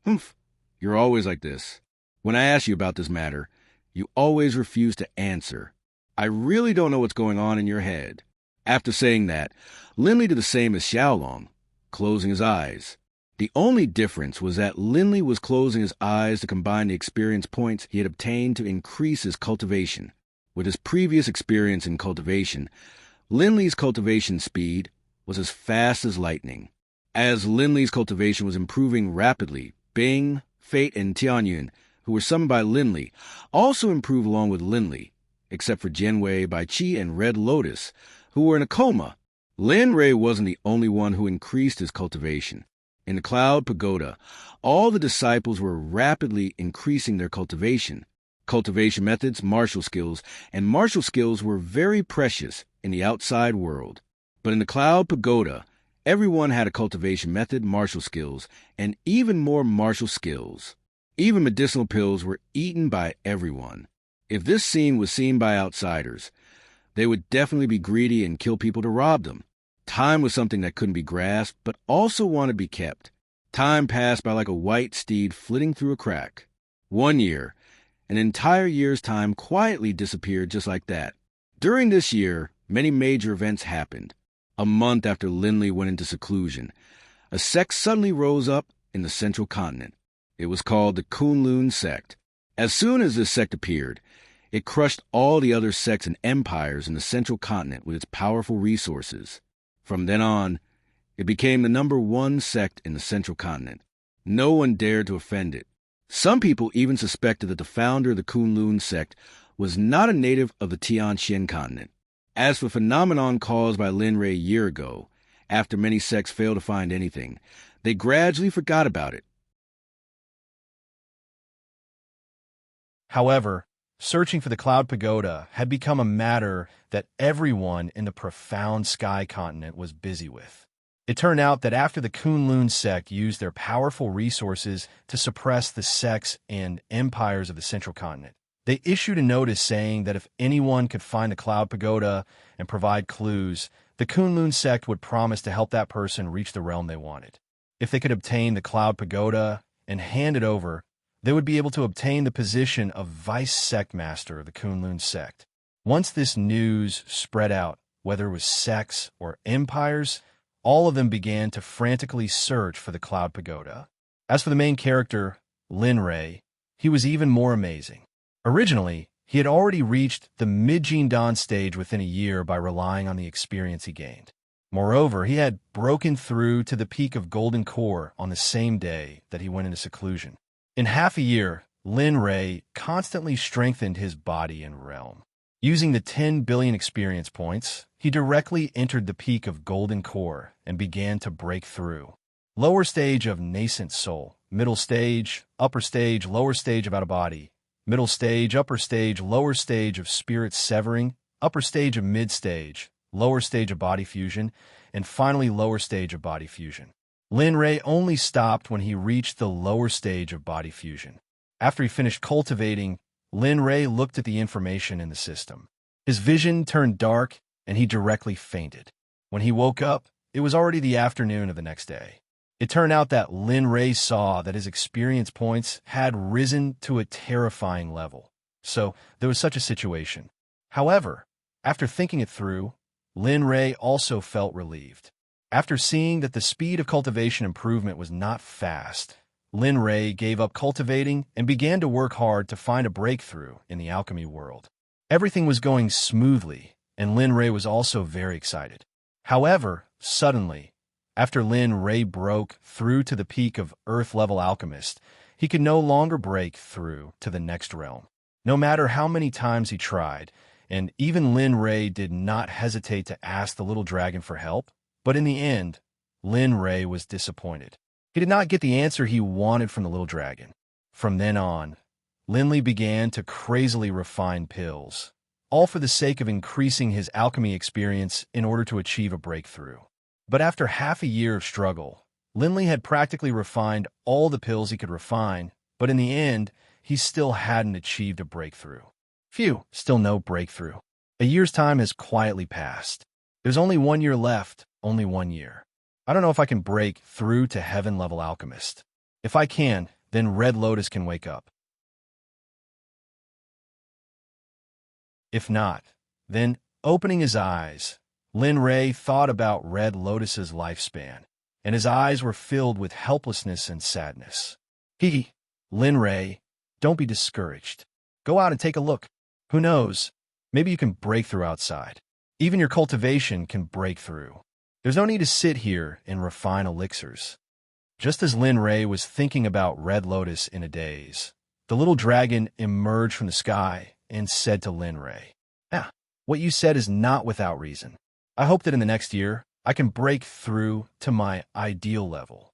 S2: Humph, you're always like this. When I ask you about this matter, you always refuse to answer. I really don't know what's going on in your head. After saying that, Linley did the same as Xiaolong, closing his eyes. The only difference was that Linley was closing his eyes to combine the experience points he had obtained to increase his cultivation. With his previous experience in cultivation, Linley's cultivation speed was as fast as lightning. As Linley's cultivation was improving rapidly, Bing, Fate, and Tianyun, who were summoned by Linley, also improved along with Linley, except for Jianwei, Baiqi, and Red Lotus, who were in a coma. Lin Ray wasn't the only one who increased his cultivation. In the Cloud Pagoda, all the disciples were rapidly increasing their cultivation. Cultivation methods, martial skills, and martial skills were very precious in the outside world. But in the Cloud Pagoda, everyone had a cultivation method, martial skills, and even more martial skills. Even medicinal pills were eaten by everyone. If this scene was seen by outsiders, they would definitely be greedy and kill people to rob them. Time was something that couldn't be grasped, but also wanted to be kept. Time passed by like a white steed flitting through a crack. 1 year, an entire year's time quietly disappeared just like that. During this year, many major events happened. A month after Linley went into seclusion, a sect suddenly rose up in the central continent. It was called the Kunlun Sect. As soon as this sect appeared, it crushed all the other sects and empires in the central continent with its powerful resources. From then on, it became the #1 sect in the central continent. No one dared to offend it. Some people even suspected that the founder of the Kunlun sect was not a native of the Tianxian continent. As for the phenomenon caused by Lin Ray a year ago, after many sects failed to find anything, they gradually forgot about it.
S1: However, searching for the Cloud Pagoda had become a matter that everyone in the profound Sky Continent was busy with. It turned out that after the Kunlun sect used their powerful resources to suppress the sects and empires of the Central Continent, they issued a notice saying that if anyone could find the Cloud Pagoda and provide clues, the Kunlun sect would promise to help that person reach the realm they wanted. If they could obtain the Cloud Pagoda and hand it over, they would be able to obtain the position of Vice Sect Master of the Kunlun sect. Once this news spread out, whether it was sects or empires, all of them began to frantically search for the Cloud Pagoda. As for the main character, Lin Ray, he was even more amazing. Originally, he had already reached the Mid-Gene Dawn stage within a year by relying on the experience he gained. Moreover, he had broken through to the peak of Golden Core on the same day that he went into seclusion. In half a year, Lin Ray constantly strengthened his body and realm. Using the 10 billion experience points, he directly entered the peak of Golden Core and began to break through. Lower stage of nascent soul, middle stage, upper stage, lower stage of out-of-body, middle stage, upper stage, lower stage of spirit severing, upper stage of mid-stage, lower stage of body fusion, and finally lower stage of body fusion. Lin Ray only stopped when he reached the lower stage of body fusion. After he finished cultivating, Lin Ray looked at the information in the system. His vision turned dark, and he directly fainted. When he woke up, it was already the afternoon of the next day. It turned out that Lin Ray saw that his experience points had risen to a terrifying level. So there was such a situation. However, after thinking it through, Lin Ray also felt relieved. After seeing that the speed of cultivation improvement was not fast, Lin Ray gave up cultivating and began to work hard to find a breakthrough in the alchemy world. Everything was going smoothly, and Lin Ray was also very excited. However, suddenly, after Lin Ray broke through to the peak of Earth-level alchemist, he could no longer break through to the next realm. No matter how many times he tried, and even Lin Ray did not hesitate to ask the little dragon for help, but in the end, Lin Ray was disappointed. He did not get the answer he wanted from the little dragon. From then on, Linley began to crazily refine pills, all for the sake of increasing his alchemy experience in order to achieve a breakthrough. But after half a year of struggle, Linley had practically refined all the pills he could refine, but in the end, he still hadn't achieved a breakthrough. Phew, still no breakthrough. A year's time has quietly passed. There's only 1 year left, only 1 year. I don't know if I can break through to heaven-level alchemist. If I can, then Red Lotus can wake up. If not, then, opening his eyes, Lin Ray thought about Red Lotus's lifespan, and his eyes were filled with helplessness and sadness. Lin Ray, don't be discouraged. Go out and take a look. Who knows? Maybe you can break through outside. Even your cultivation can break through. There's no need to sit here and refine elixirs. Just as Lin Ray was thinking about Red Lotus in a daze, the little dragon emerged from the sky and said to Lin Ray, what you said is not without reason. I hope that in the next year, I can break through to my ideal level.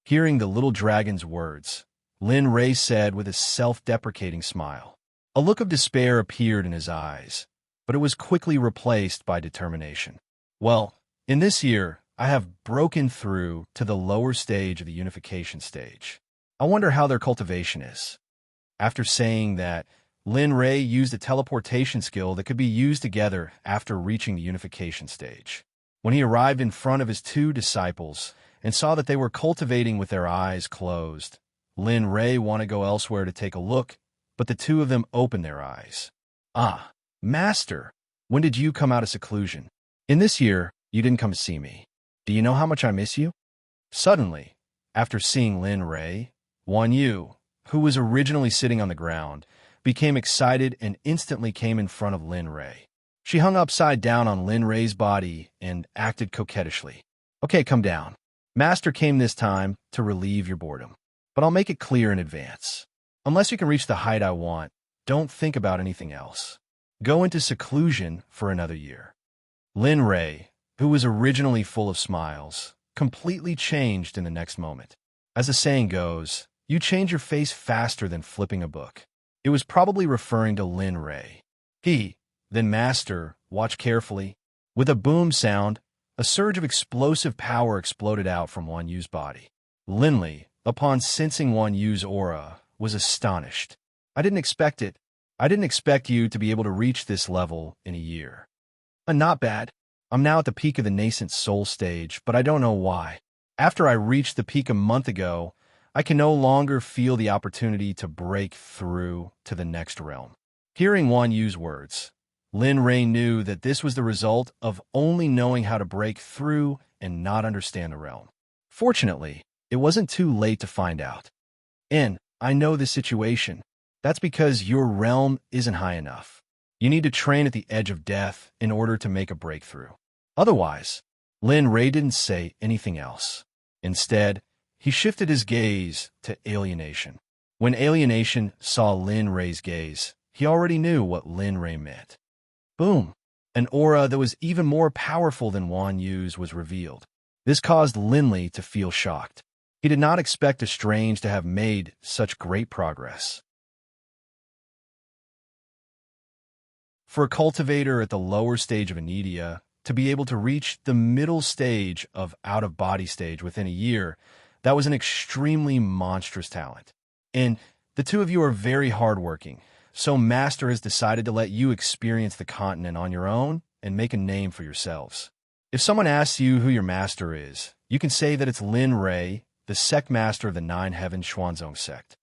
S1: Hearing the little dragon's words, Lin Ray said with a self-deprecating smile. A look of despair appeared in his eyes, but it was quickly replaced by determination. Well, in this year, I have broken through to the lower stage of the unification stage. I wonder how their cultivation is. After saying that, Lin Ray used a teleportation skill that could be used together after reaching the unification stage. When he arrived in front of his 2 disciples and saw that they were cultivating with their eyes closed, Lin Ray wanted to go elsewhere to take a look, but the 2 of them opened their eyes. Master, when did you come out of seclusion? In this year, you didn't come to see me. Do you know how much I miss you? Suddenly, after seeing Lin Ray, Wan Yu, who was originally sitting on the ground, became excited and instantly came in front of Lin Ray. She hung upside down on Lin Ray's body and acted coquettishly. Okay, come down. Master came this time to relieve your boredom. But I'll make it clear in advance. Unless you can reach the height I want, don't think about anything else. Go into seclusion for another year. Lin Ray, who was originally full of smiles, completely changed in the next moment. As the saying goes, you change your face faster than flipping a book. It was probably referring to Lin Ray. Then Master, watch carefully. With a boom sound, a surge of explosive power exploded out from Wan Yu's body. Linley, upon sensing Wan Yu's aura, was astonished. I didn't expect it. I didn't expect you to be able to reach this level in a year. Not bad. I'm now at the peak of the nascent soul stage, but I don't know why. After I reached the peak a month ago, I can no longer feel the opportunity to break through to the next realm. Hearing Wan Yu's words, Lin Ray knew that this was the result of only knowing how to break through and not understand the realm. Fortunately, it wasn't too late to find out. I know this situation. That's because your realm isn't high enough. You need to train at the edge of death in order to make a breakthrough. Otherwise, Lin Ray didn't say anything else. Instead, he shifted his gaze to alienation. When alienation saw Lin Ray's gaze, he already knew what Lin Ray meant. Boom! An aura that was even more powerful than Wan Yu's was revealed. This caused Linley to feel shocked. He did not expect a strange to have made such great progress. For a cultivator at the lower stage of Anedia to be able to reach the middle stage of out-of-body stage within a year, that was an extremely monstrous talent. And the 2 of you are very hardworking, so Master has decided to let you experience the continent on your own and make a name for yourselves. If someone asks you who your master is, you can say that it's Lin Ray, the sect master of the Nine Heaven Xuanzong sect.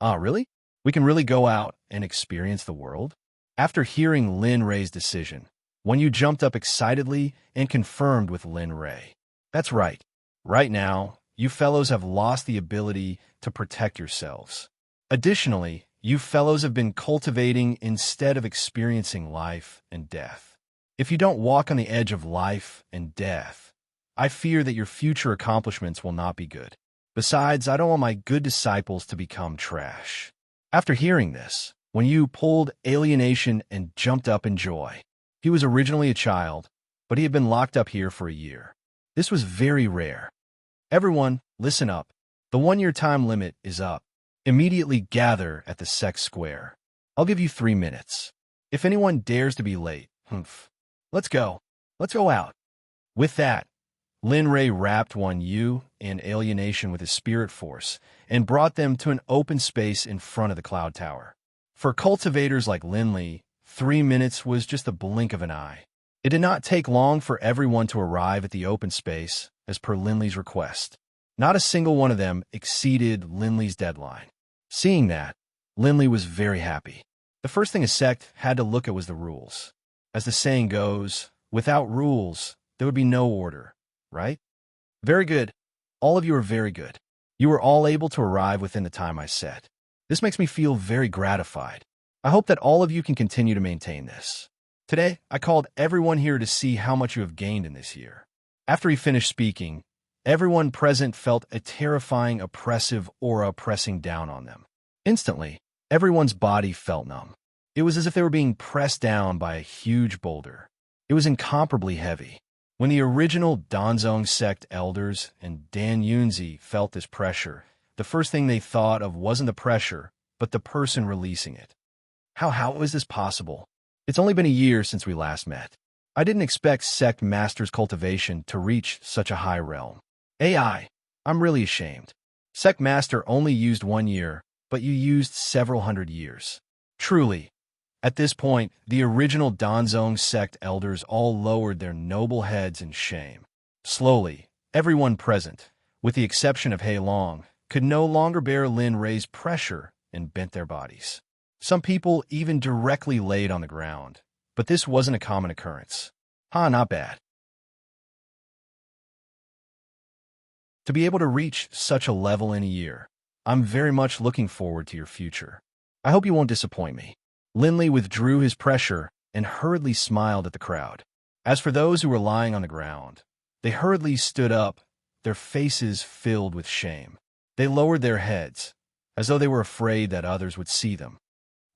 S1: Ah, really? We can really go out and experience the world? After hearing Lin Ray's decision, when you jumped up excitedly and confirmed with Lin Ray. That's right. Right now, you fellows have lost the ability to protect yourselves. Additionally, you fellows have been cultivating instead of experiencing life and death. If you don't walk on the edge of life and death, I fear that your future accomplishments will not be good. Besides, I don't want my good disciples to become trash. After hearing this, when you pulled alienation and jumped up in joy, he was originally a child, but he had been locked up here for a year. This was very rare. Everyone, listen up. The 1-year time limit is up. Immediately gather at the Sect Square. I'll give you 3 minutes. If anyone dares to be late, let's go. Let's go out. With that, Lin Ray wrapped you in alienation with his spirit force and brought them to an open space in front of the cloud tower. For cultivators like Linley, 3 minutes was just a blink of an eye. It did not take long for everyone to arrive at the open space, as per Linley's request. Not a single one of them exceeded Linley's deadline. Seeing that, Linley was very happy. The first thing a sect had to look at was the rules. As the saying goes, without rules, there would be no order, right? Very good. All of you are very good. You were all able to arrive within the time I set. This makes me feel very gratified. I hope that all of you can continue to maintain this. Today, I called everyone here to see how much you have gained in this year. After he finished speaking, everyone present felt a terrifying, oppressive aura pressing down on them. Instantly, everyone's body felt numb. It was as if they were being pressed down by a huge boulder. It was incomparably heavy. When the original Danzong sect elders and Dan Yunzi felt this pressure, the first thing they thought of wasn't the pressure, but the person releasing it. How is this possible? It's only been a year since we last met. I didn't expect Sect Master's cultivation to reach such a high realm. I'm really ashamed. Sect Master only used 1 year, but you used several hundred years. Truly, at this point, the original Danzong sect elders all lowered their noble heads in shame. Slowly, everyone present, with the exception of Hei Long, could no longer bear Lin Ray's pressure and bent their bodies. Some people even directly laid on the ground, but this wasn't a common occurrence. Not bad. To be able to reach such a level in a year, I'm very much looking forward to your future. I hope you won't disappoint me. Linley withdrew his pressure and hurriedly smiled at the crowd. As for those who were lying on the ground, they hurriedly stood up, their faces filled with shame. They lowered their heads, as though they were afraid that others would see them.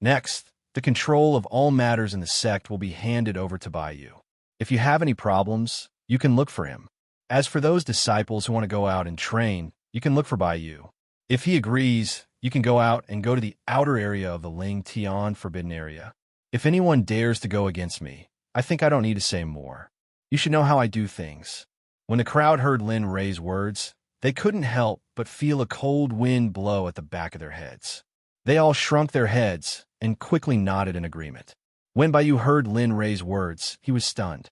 S1: Next, the control of all matters in the sect will be handed over to Baiyu. If you have any problems, you can look for him. As for those disciples who want to go out and train, you can look for Baiyu. If he agrees, you can go out and go to the outer area of the Ling Tian Forbidden Area. If anyone dares to go against me, I think I don't need to say more. You should know how I do things. When the crowd heard Lin Ray's words, they couldn't help but feel a cold wind blow at the back of their heads. They all shrunk their heads and quickly nodded in agreement. When Baiyu heard Lin Ray's words, he was stunned.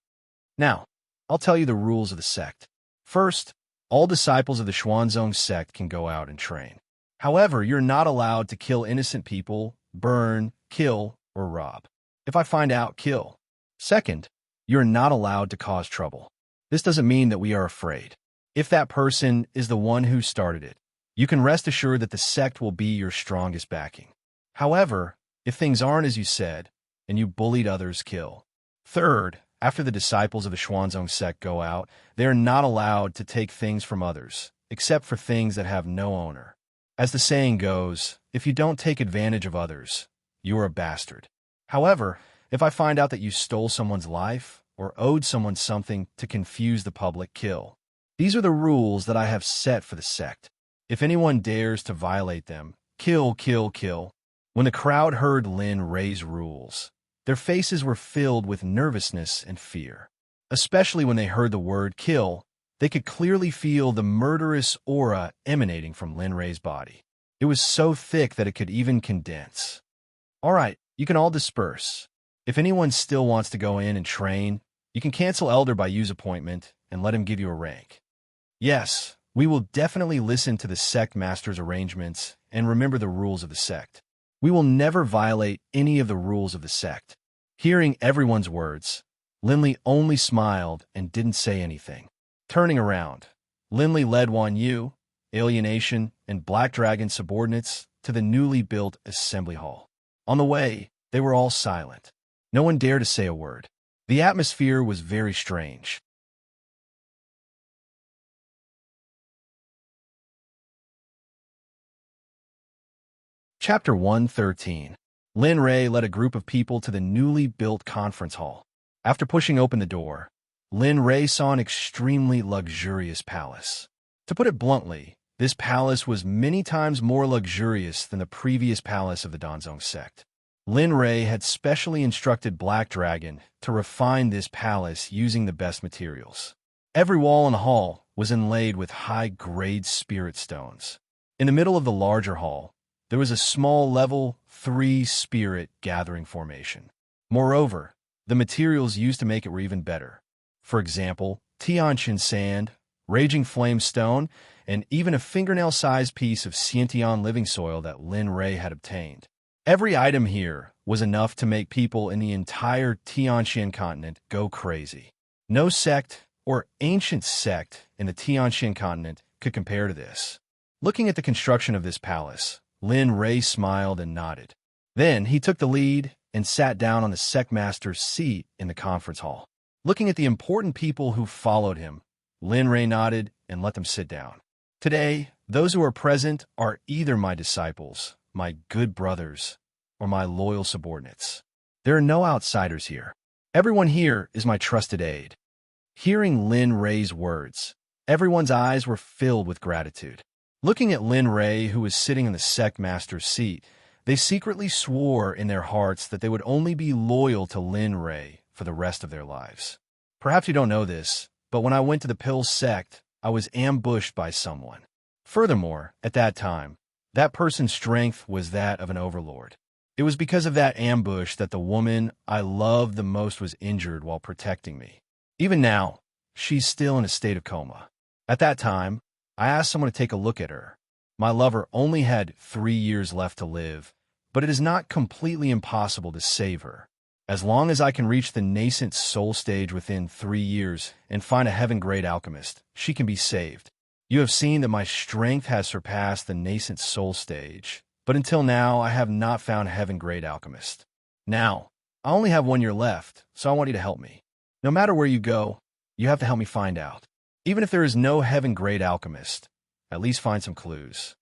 S1: Now, I'll tell you the rules of the sect. First, all disciples of the Xuanzong sect can go out and train. However, you're not allowed to kill innocent people, burn, kill, or rob. If I find out, kill. Second, you're not allowed to cause trouble. This doesn't mean that we are afraid. If that person is the one who started it, you can rest assured that the sect will be your strongest backing. However, if things aren't as you said, and you bullied others, kill. Third, after the disciples of the Xuanzong sect go out, they are not allowed to take things from others, except for things that have no owner. As the saying goes, if you don't take advantage of others, you are a bastard. However, if I find out that you stole someone's life or owed someone something to confuse the public, kill. These are the rules that I have set for the sect. If anyone dares to violate them, kill, kill, kill. When the crowd heard Lin Ray's rules, their faces were filled with nervousness and fear. Especially when they heard the word kill, they could clearly feel the murderous aura emanating from Lin Ray's body. It was so thick that it could even condense. All right, you can all disperse. If anyone still wants to go in and train, you can cancel Elder by use appointment and let him give you a rank. Yes, we will definitely listen to the Sect Master's arrangements and remember the rules of the Sect. We will never violate any of the rules of the Sect. Hearing everyone's words, Linley only smiled and didn't say anything. Turning around, Linley led Wan Yu, Alienation, and Black Dragon subordinates to the newly built assembly hall. On the way, they were all silent. No one dared to say a word. The atmosphere was very strange. Chapter 113. Lin Rei led a group of people to the newly built conference hall. After pushing open the door, Lin Rei saw an extremely luxurious palace. To put it bluntly, this palace was many times more luxurious than the previous palace of the Danzong sect. Lin Rei had specially instructed Black Dragon to refine this palace using the best materials. Every wall in the hall was inlaid with high-grade spirit stones. In the middle of the larger hall, there was a small level 3 spirit gathering formation. Moreover, the materials used to make it were even better. For example, Tianqian sand, raging flame stone, and even a fingernail-sized piece of Xiantian living soil that Lin Rei had obtained. Every item here was enough to make people in the entire Tianqian continent go crazy. No sect or ancient sect in the Tianqian continent could compare to this. Looking at the construction of this palace, Lin Rei smiled and nodded. Then he took the lead and sat down on the sect master's seat in the conference hall. Looking at the important people who followed him, Lin Rei nodded and let them sit down. Today, those who are present are either my disciples, my good brothers, or my loyal subordinates. There are no outsiders here. Everyone here is my trusted aide. Hearing Lin Rei's words, everyone's eyes were filled with gratitude. Looking at Lin Rei, who was sitting in the sect master's seat, they secretly swore in their hearts that they would only be loyal to Lin Rei for the rest of their lives. Perhaps you don't know this, but when I went to the Pill sect, I was ambushed by someone. Furthermore, at that time, that person's strength was that of an overlord. It was because of that ambush that the woman I loved the most was injured while protecting me. Even now, she's still in a state of coma. At that time, I asked someone to take a look at her. My lover only had 3 years left to live, but it is not completely impossible to save her. As long as I can reach the nascent soul stage within 3 years and find a heaven-grade alchemist, she can be saved. You have seen that my strength has surpassed the nascent soul stage, but until now I have not found a heaven-grade alchemist. Now, I only have 1 year left, so I want you to help me. No matter where you go, you have to help me find out. Even if there is no heaven-grade alchemist, at least find some clues.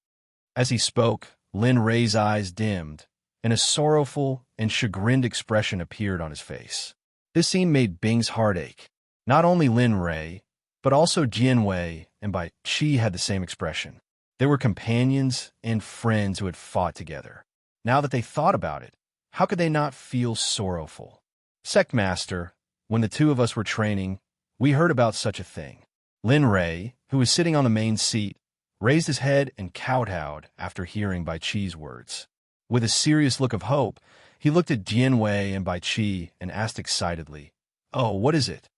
S1: As he spoke, Lin Rei's eyes dimmed, and a sorrowful and chagrined expression appeared on his face. This scene made Bing's heart ache. Not only Lin Rei, but also Jian Wei and Bai Qi had the same expression. They were companions and friends who had fought together. Now that they thought about it, how could they not feel sorrowful? Sect Master, when the two of us were training, we heard about such a thing. Lin Rei, who was sitting on the main seat, raised his head and kowtowed after hearing Bai Qi's words. With a serious look of hope, he looked at Jian Wei and Bai Qi and asked excitedly, "Oh, what is it?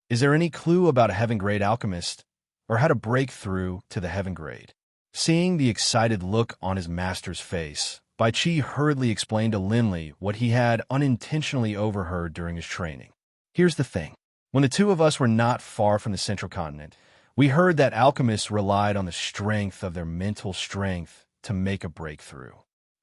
S1: Is there any clue about a heaven-grade alchemist, or how to break through to the heaven grade?" Seeing the excited look on his master's face, Bai Qi hurriedly explained to Linley what he had unintentionally overheard during his training. Here's the thing. When the two of us were not far from the central continent, we heard that alchemists relied on the strength of their mental strength to make a breakthrough.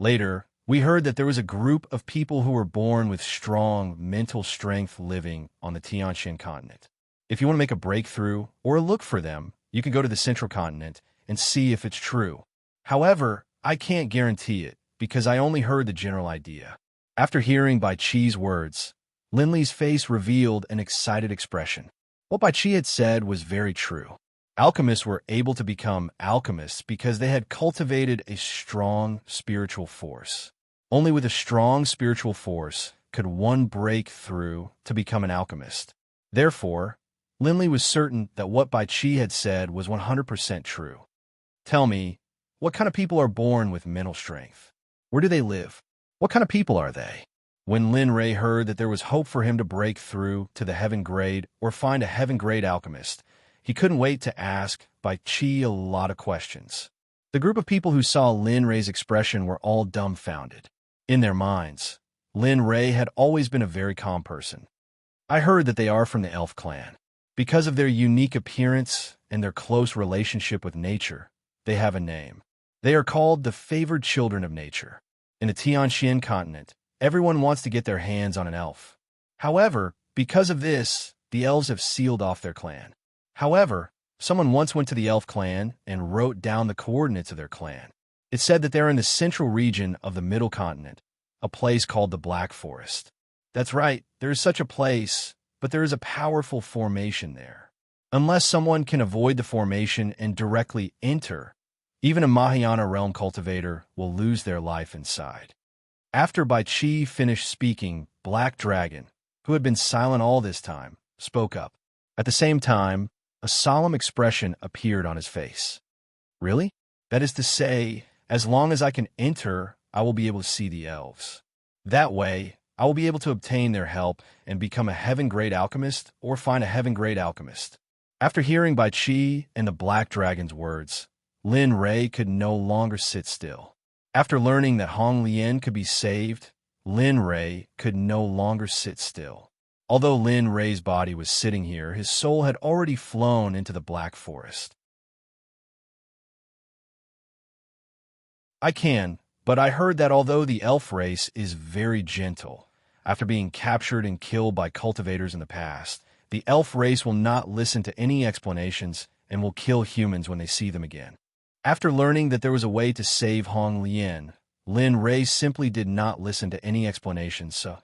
S1: Later, we heard that there was a group of people who were born with strong mental strength living on the Tianqian continent. If you want to make a breakthrough or look for them, you can go to the central continent and see if it's true. However, I can't guarantee it because I only heard the general idea. After hearing Bai Qi's words, Linley's face revealed an excited expression. What Bai Qi had said was very true. Alchemists were able to become alchemists because they had cultivated a strong spiritual force. Only with a strong spiritual force could one break through to become an alchemist. Therefore, Linley was certain that what Bai Qi had said was 100% true. Tell me, What kind of people are born with mental strength? Where do they live? What kind of people are they? When Lin Ray heard that there was hope for him to break through to the heaven grade or find a heaven grade alchemist, he couldn't wait to ask Bai Qi a lot of questions. The group of people who saw Lin Ray's expression were all dumbfounded. In their minds, Lin Ray had always been a very calm person. I heard that they are from the elf clan. Because of their unique appearance and their close relationship with nature, they have a name. They are called the favored children of nature. In the Tianxian continent, everyone wants to get their hands on an elf. However, because of this, the elves have sealed off their clan. However, someone once went to the elf clan and wrote down the coordinates of their clan. It said that they're in the central region of the middle continent, a place called the Black Forest. That's right, there is such a place, but there is a powerful formation there. Unless someone can avoid the formation and directly enter, even a Mahayana realm cultivator will lose their life inside. After Bai Qi finished speaking, Black Dragon, who had been silent all this time, spoke up. At the same time, a solemn expression appeared on his face. Really? That is to say, as long as I can enter, I will be able to see the elves. That way, I will be able to obtain their help and become a heaven-grade alchemist or find a heaven-grade alchemist. After hearing Bai Qi and the Black Dragon's words, Lin Ray could no longer sit still. After learning that Hong Lian could be saved, Lin Ray could no longer sit still. Although Lin Ray's body was sitting here, his soul had already flown into the Black Forest. But I heard that although the elf race is very gentle, after being captured and killed by cultivators in the past, the elf race will not listen to any explanations and will kill humans when they see them again. After learning that there was a way to save Hong Lian, Lin Ray simply did not listen to any explanations, so,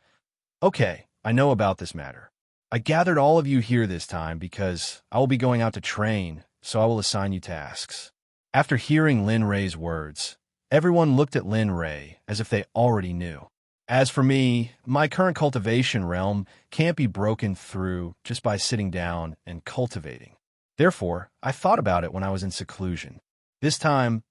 S1: okay, I know about this matter. I gathered all of you here this time because I will be going out to train, so I will assign you tasks. After hearing Lin Ray's words, everyone looked at Lin Ray as if they already knew. As for me, my current cultivation realm can't be broken through just by sitting down and cultivating. Therefore, I thought about it when I was in seclusion. This time,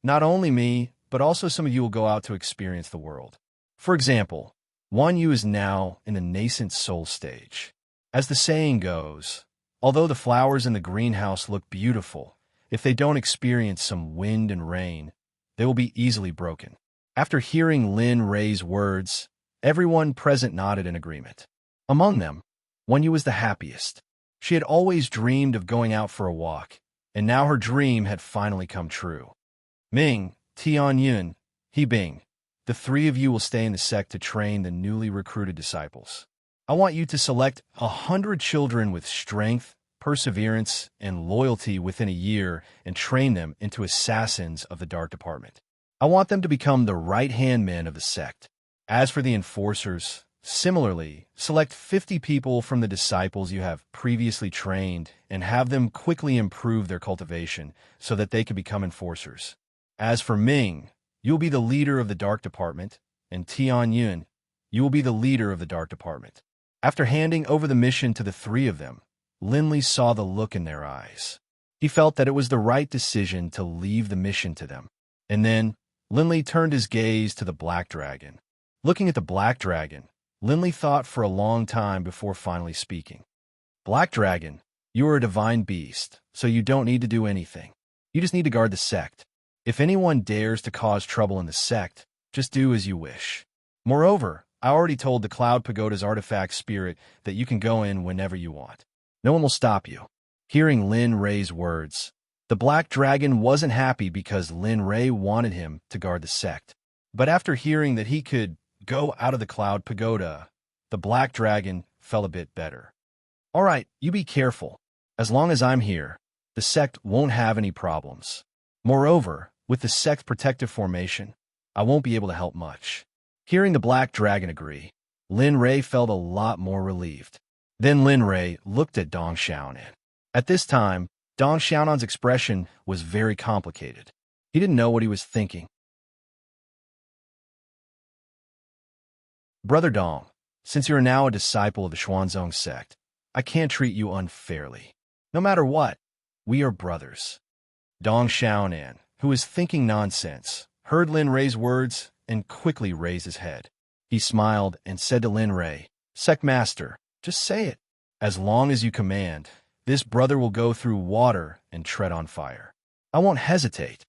S1: not only me, but also some of you will go out to experience the world. For example, one you is now in the nascent soul stage. As the saying goes, although the flowers in the greenhouse look beautiful, if they don't experience some wind and rain, they will be easily broken. After hearing Lin Ray's words, everyone present nodded in agreement. Among them, Wan Yu was the happiest. She had always dreamed of going out for a walk, and now her dream had finally come true. Ming, Tianyun, Hebing, the three of you will stay in the sect to train the newly recruited disciples. I want you to select 100 children with strength, perseverance, and loyalty within a year and train them into assassins of the Dark Department. I want them to become the right-hand men of the sect. As for the enforcers, similarly, select 50 people from the disciples you have previously trained and have them quickly improve their cultivation so that they can become enforcers. As for Ming, you will be the leader of the Dark Department, and Tianyun, you will be the leader of the Dark Department. After handing over the mission to the three of them, Linley saw the look in their eyes. He felt that it was the right decision to leave the mission to them. And then, Linley turned his gaze to the Black Dragon. Looking at the Black Dragon, Linley thought for a long time before finally speaking. Black Dragon, you are a divine beast, so you don't need to do anything. You just need to guard the sect. If anyone dares to cause trouble in the sect, just do as you wish. Moreover, I already told the Cloud Pagoda's artifact spirit that you can go in whenever you want. No one will stop you. Hearing Lin Ray's words, the Black Dragon wasn't happy because Lin Ray wanted him to guard the sect. But after hearing that he could go out of the Cloud Pagoda, the Black Dragon felt a bit better. All right, you be careful. As long as I'm here, the sect won't have any problems. Moreover, with the sect protective formation, I won't be able to help much. Hearing the Black Dragon agree, Lin Ray felt a lot more relieved. Then Lin Ray looked at Dong Xiaonan. At this time, Dong Xiaonan's expression was very complicated. He didn't know what he was thinking. Brother Dong, since you are now a disciple of the Xuanzong sect, I can't treat you unfairly. No matter what, we are brothers. Dong Xiaonan, who was thinking nonsense, heard Lin Rei's words and quickly raised his head. He smiled and said to Lin Rei, "Sect Master, just say it. As long as you command, this brother will go through water and tread on fire. I won't hesitate."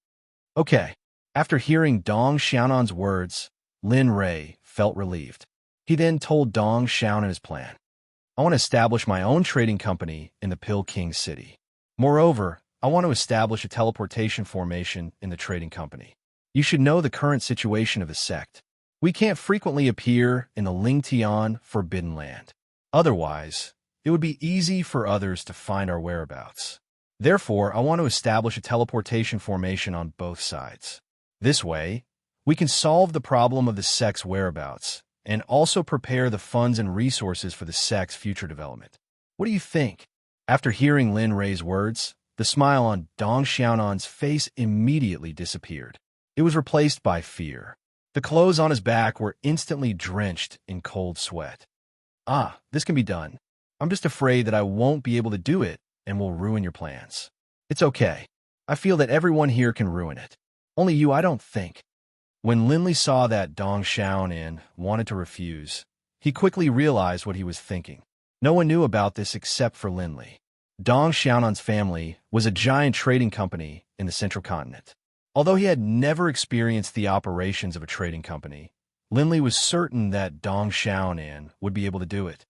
S1: Okay. After hearing Dong Xiaonan's words, Lin Rei felt relieved. He then told Dong Xiaonan his plan. "I want to establish my own trading company in the Pill King city. Moreover, I want to establish a teleportation formation in the trading company. You should know the current situation of the sect. We can't frequently appear in the Lingtian Forbidden Land. Otherwise, it would be easy for others to find our whereabouts. Therefore, I want to establish a teleportation formation on both sides. This way, we can solve the problem of the sect's whereabouts and also prepare the funds and resources for the sect's future development. What do you think?" After hearing Lin Rei's words, the smile on Dong Xiaonan's face immediately disappeared. It was replaced by fear. The clothes on his back were instantly drenched in cold sweat. This can be done. I'm just afraid that I won't be able to do it and will ruin your plans. It's okay. I feel that everyone here can ruin it. Only you, I don't think. When Linley saw that Dong Xiaonan wanted to refuse, he quickly realized what he was thinking. No one knew about this except for Linley. Dong Xiaonan's family was a giant trading company in the Central Continent. Although he had never experienced the operations of a trading company, Linley was certain that Dong Xiaonan would be able to do it.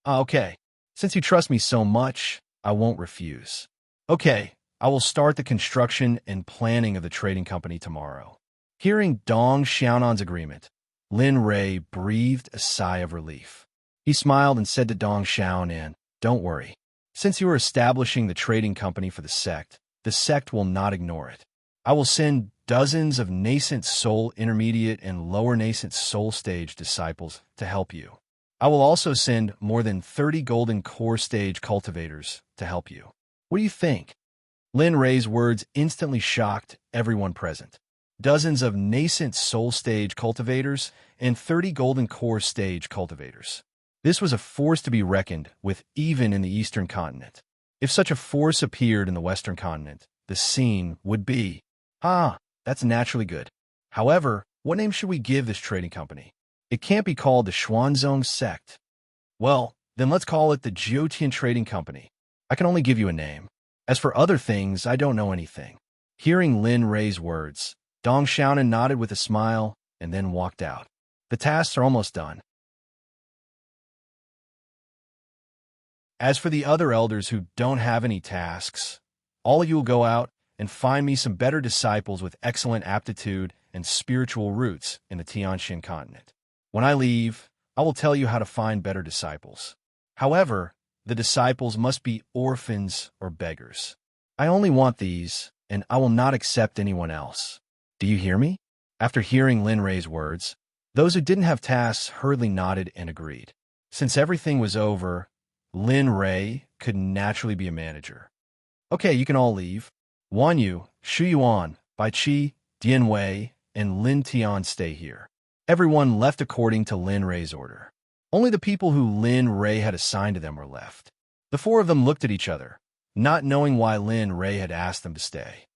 S1: Okay. Since you trust me so much, I won't refuse. Okay, I will start the construction and planning of the trading company tomorrow." Hearing Dong Xiaonan's agreement, Lin Rei breathed a sigh of relief. He smiled and said to Dong Xiaonan, "Don't worry. Since you are establishing the trading company for the sect will not ignore it. I will send dozens of nascent soul intermediate and lower nascent soul stage disciples to help you. I will also send more than 30 golden core stage cultivators to help you. What do you think?" Lin Rei's words instantly shocked everyone present. Dozens of nascent soul stage cultivators and 30 golden core stage cultivators. This was a force to be reckoned with even in the Eastern Continent. If such a force appeared in the Western Continent, the scene would be, that's naturally good. However, what name should we give this trading company? It can't be called the Xuanzong Sect. Well, then let's call it the Jiotian Trading Company. I can only give you a name. As for other things, I don't know anything. Hearing Lin Rei's words, Dong Xiaonan nodded with a smile and then walked out. The tasks are almost done. As for the other elders who don't have any tasks, all of you will go out and find me some better disciples with excellent aptitude and spiritual roots in the Tianxin continent. When I leave, I will tell you how to find better disciples. However, the disciples must be orphans or beggars. I only want these, and I will not accept anyone else. Do you hear me?" After hearing Lin Rei's words, those who didn't have tasks hurriedly nodded and agreed. Since everything was over, Lin Rei could naturally be a manager. "Okay, you can all leave. Wan Yu, Shu Yuan, Bai Qi, Dian Wei, and Lin Tian stay here." Everyone left according to Lin Rei's order. Only the people who Lin Rei had assigned to them were left. The four of them looked at each other, not knowing why Lin Rei had asked them to stay.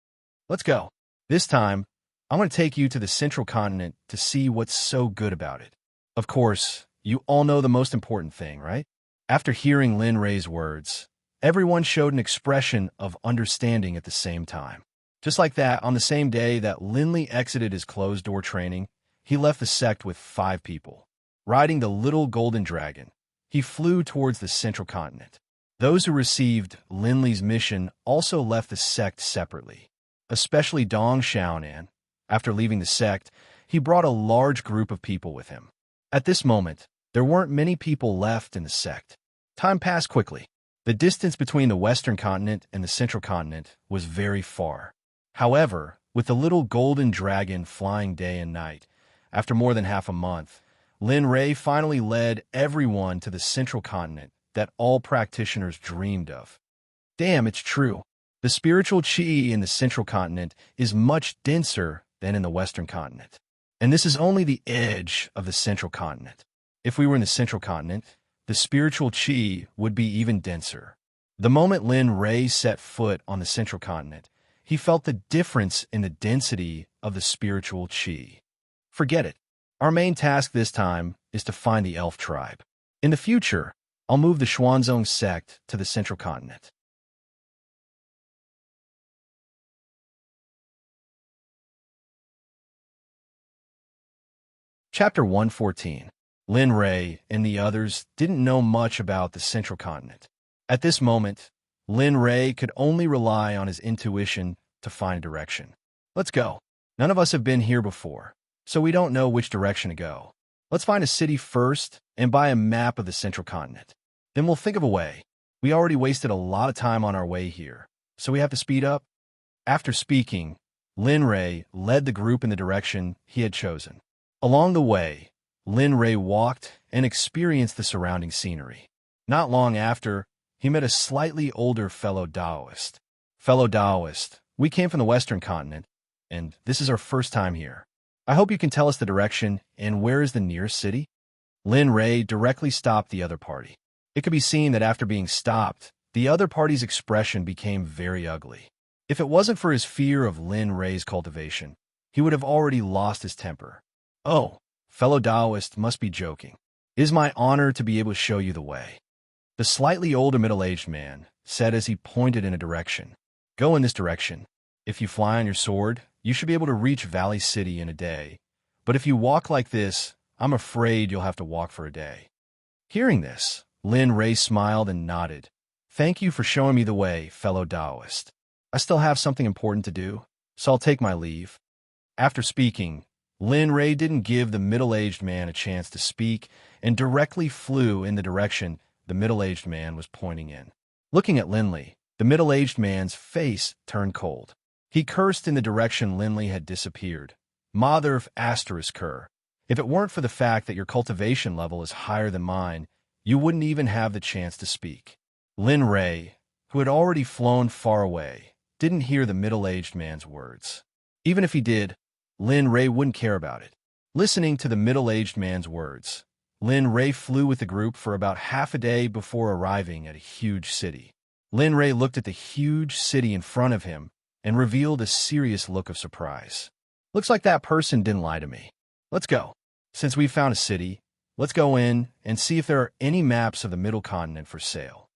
S1: "Let's go. This time, I'm going to take you to the Central Continent to see what's so good about it. Of course, you all know the most important thing, right?" After hearing Lin Rei's words, everyone showed an expression of understanding at the same time. Just like that, on the same day that Linley exited his closed-door training, he left the sect with 5 people. Riding the little golden dragon, he flew towards the Central Continent. Those who received Linley's mission also left the sect separately, especially Dong Xiaonan. After leaving the sect, he brought a large group of people with him. At this moment, there weren't many people left in the sect. Time passed quickly. The distance between the Western Continent and the Central Continent was very far. However, with the little golden dragon flying day and night, after more than half a month, Lin Rei finally led everyone to the Central Continent that all practitioners dreamed of. Damn, it's true. The spiritual qi in the Central Continent is much denser than in the Western Continent. And this is only the edge of the Central Continent. If we were in the Central Continent, the spiritual qi would be even denser. The moment Lin Rei set foot on the Central Continent, He felt the difference in the density of the spiritual chi. Forget it. Our main task this time is to find the elf tribe. In the future, I'll move the Xuanzong sect to the central continent. Chapter 114. Lin Rei and the others didn't know much about the central continent. At this moment, Lin Rei could only rely on his intuition to find direction. Let's go. None of us have been here before, so we don't know which direction to go. Let's find a city first and buy a map of the central continent. Then we'll think of a way. We already wasted a lot of time on our way here, so we have to speed up. After speaking, Lin Rei led the group in the direction he had chosen. Along the way, Lin Rei walked and experienced the surrounding scenery. Not long after, he met a slightly older fellow Taoist. Fellow Taoist, we came from the Western continent, and this is our first time here. I hope you can tell us the direction and where is the nearest city? Lin Rei directly stopped the other party. It could be seen that after being stopped, the other party's expression became very ugly. If it wasn't for his fear of Lin Rei's cultivation, he would have already lost his temper. Oh, fellow Taoist must be joking. It is my honor to be able to show you the way. The slightly older middle-aged man said as he pointed in a direction. Go in this direction. If you fly on your sword, you should be able to reach Valley City in a day. But if you walk like this, I'm afraid you'll have to walk for a day. Hearing this, Lin Rei smiled and nodded. Thank you for showing me the way, fellow Taoist. I still have something important to do, so I'll take my leave. After speaking, Lin Rei didn't give the middle-aged man a chance to speak and directly flew in the direction the middle-aged man was pointing in. Looking at Linley, the middle-aged man's face turned cold. He cursed in the direction Linley had disappeared. Mother of Asterisk-cur. If it weren't for the fact that your cultivation level is higher than mine, you wouldn't even have the chance to speak. Lin Rei, who had already flown far away, didn't hear the middle-aged man's words. Even if he did, Lin Rei wouldn't care about it. Listening to the middle-aged man's words, Lin Rei flew with the group for about half a day before arriving at a huge city. Lin Rei looked at the huge city in front of him and revealed a serious look of surprise. Looks like that person didn't lie to me. Let's go. Since we've found a city, let's go in and see if there are any maps of the middle continent for sale.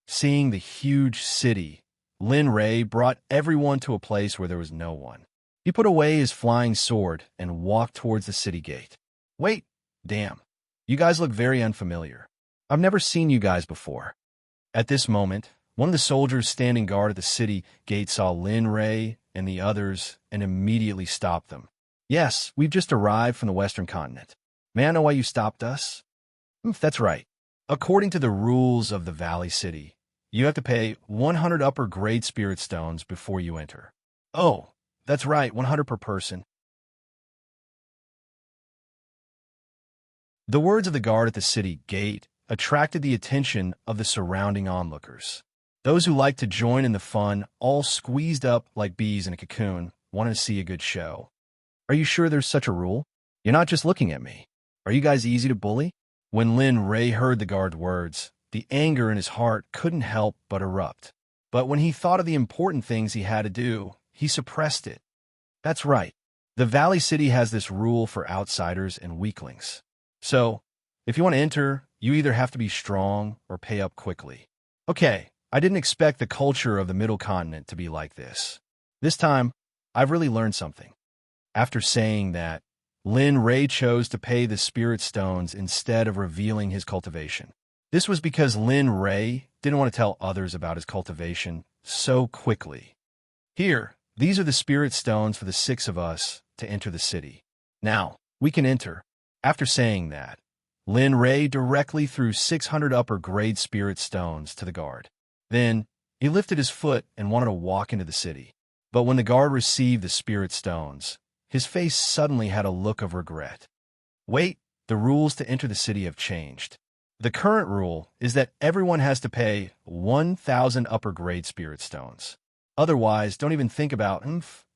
S1: Seeing the huge city, Lin Rei brought everyone to a place where there was no one. He put away his flying sword and walked towards the city gate. Wait, damn. You guys look very unfamiliar. I've never seen you guys before. At this moment, one of the soldiers standing guard at the city gate saw Lin Rei and the others and immediately stopped them. Yes, we've just arrived from the Western continent. May I know why you stopped us? That's right. According to the rules of the Valley City, you have to pay 100 upper grade spirit stones before you enter. Oh, that's right, 100 per person. The words of the guard at the city gate attracted the attention of the surrounding onlookers. Those who liked to join in the fun, all squeezed up like bees in a cocoon, wanted to see a good show. Are you sure there's such a rule? You're not just looking at me. Are you guys easy to bully? When Lin Rei heard the guard's words, the anger in his heart couldn't help but erupt. But when he thought of the important things he had to do, he suppressed it. That's right. The Valley City has this rule for outsiders and weaklings. So, if you want to enter, you either have to be strong or pay up quickly. Okay, I didn't expect the culture of the Middle Continent to be like this. This time, I've really learned something. After saying that, Lin Rei chose to pay the spirit stones instead of revealing his cultivation. This was because Lin Rei didn't want to tell others about his cultivation so quickly. Here, these are the spirit stones for the 6 of us to enter the city. Now, we can enter. After saying that, Lin Rei directly threw 600 upper grade spirit stones to the guard. Then, he lifted his foot and wanted to walk into the city. But when the guard received the spirit stones, his face suddenly had a look of regret. Wait, the rules to enter the city have changed. The current rule is that everyone has to pay 1,000 upper grade spirit stones. Otherwise, don't even think about,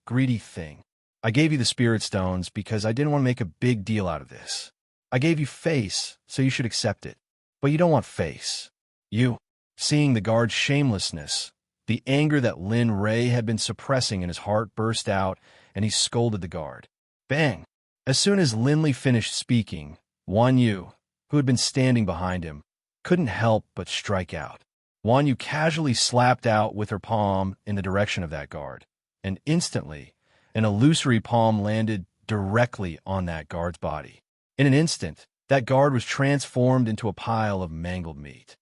S1: greedy thing. I gave you the spirit stones because I didn't want to make a big deal out of this. I gave you face, so you should accept it. But you don't want face. You, seeing the guard's shamelessness, The anger that Lin Ray had been suppressing in his heart burst out, and he scolded the guard. Bang! As soon as Linley finished speaking, Wan Yu, who had been standing behind him, couldn't help but strike out. Wan Yu casually slapped out with her palm in the direction of that guard, and instantly, an illusory palm landed directly on that guard's body. In an instant, that guard was transformed into a pile of mangled meat.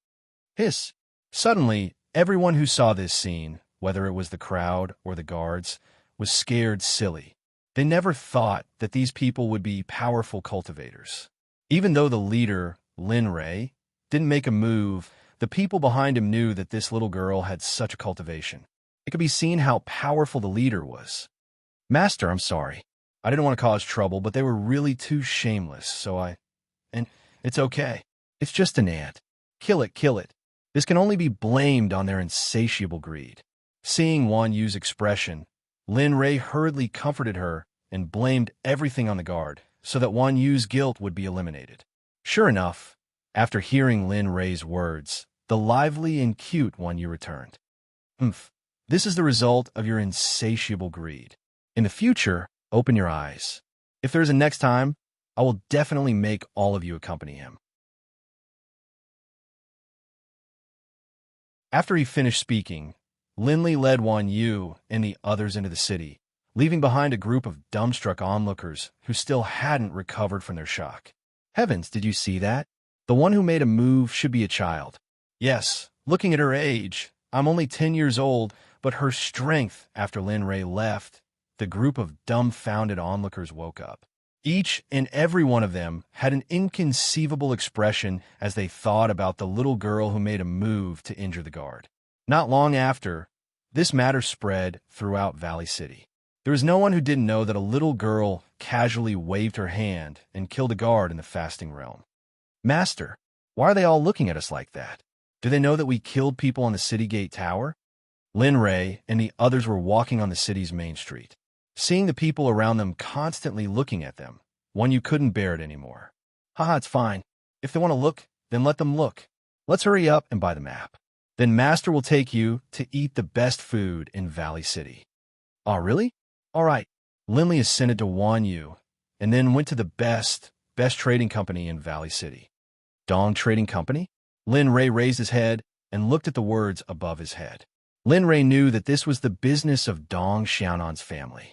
S1: Hiss! Suddenly, everyone who saw this scene, whether it was the crowd or the guards, was scared silly. They never thought that these people would be powerful cultivators. Even though the leader, Lin Ray, didn't make a move, the people behind him knew that this little girl had such a cultivation. It could be seen how powerful the leader was. Master, I'm sorry. I didn't want to cause trouble, but they were really too shameless, And it's okay. It's just an ant. Kill it, kill it. This can only be blamed on their insatiable greed. Seeing Wan Yu's expression, Lin Ray hurriedly comforted her and blamed everything on the guard so that Wan Yu's guilt would be eliminated. Sure enough, after hearing Lin Ray's words, the lively and cute Wan Yu returned. This is the result of your insatiable greed. In the future, open your eyes. If there is a next time, I will definitely make all of you accompany him. After he finished speaking, Linley led Wan Yu and the others into the city, leaving behind a group of dumbstruck onlookers who still hadn't recovered from their shock. Heavens, did you see that? The one who made a move should be a child. Yes, looking at her age, I'm only 10 years old, but her strength after Lin Ray left, the group of dumbfounded onlookers woke up. Each and every one of them had an inconceivable expression as they thought about the little girl who made a move to injure the guard. Not long after, this matter spread throughout Valley City. There was no one who didn't know that a little girl casually waved her hand and killed a guard in the fasting realm. Master, why are they all looking at us like that? Do they know that we killed people on the city gate tower? Lin Ray and the others were walking on the city's main street. Seeing the people around them constantly looking at them, Wan Yu couldn't bear it anymore. Haha, it's fine. If they want to look, then let them look. Let's hurry up and buy the map. Then Master will take you to eat the best food in Valley City. Oh, really? All right. Linley assented to Wan Yu, and then went to the best trading company in Valley City. Dong Trading Company? Lin Ray raised his head and looked at the words above his head. Lin Ray knew that this was the business of Dong Xiaonan's family.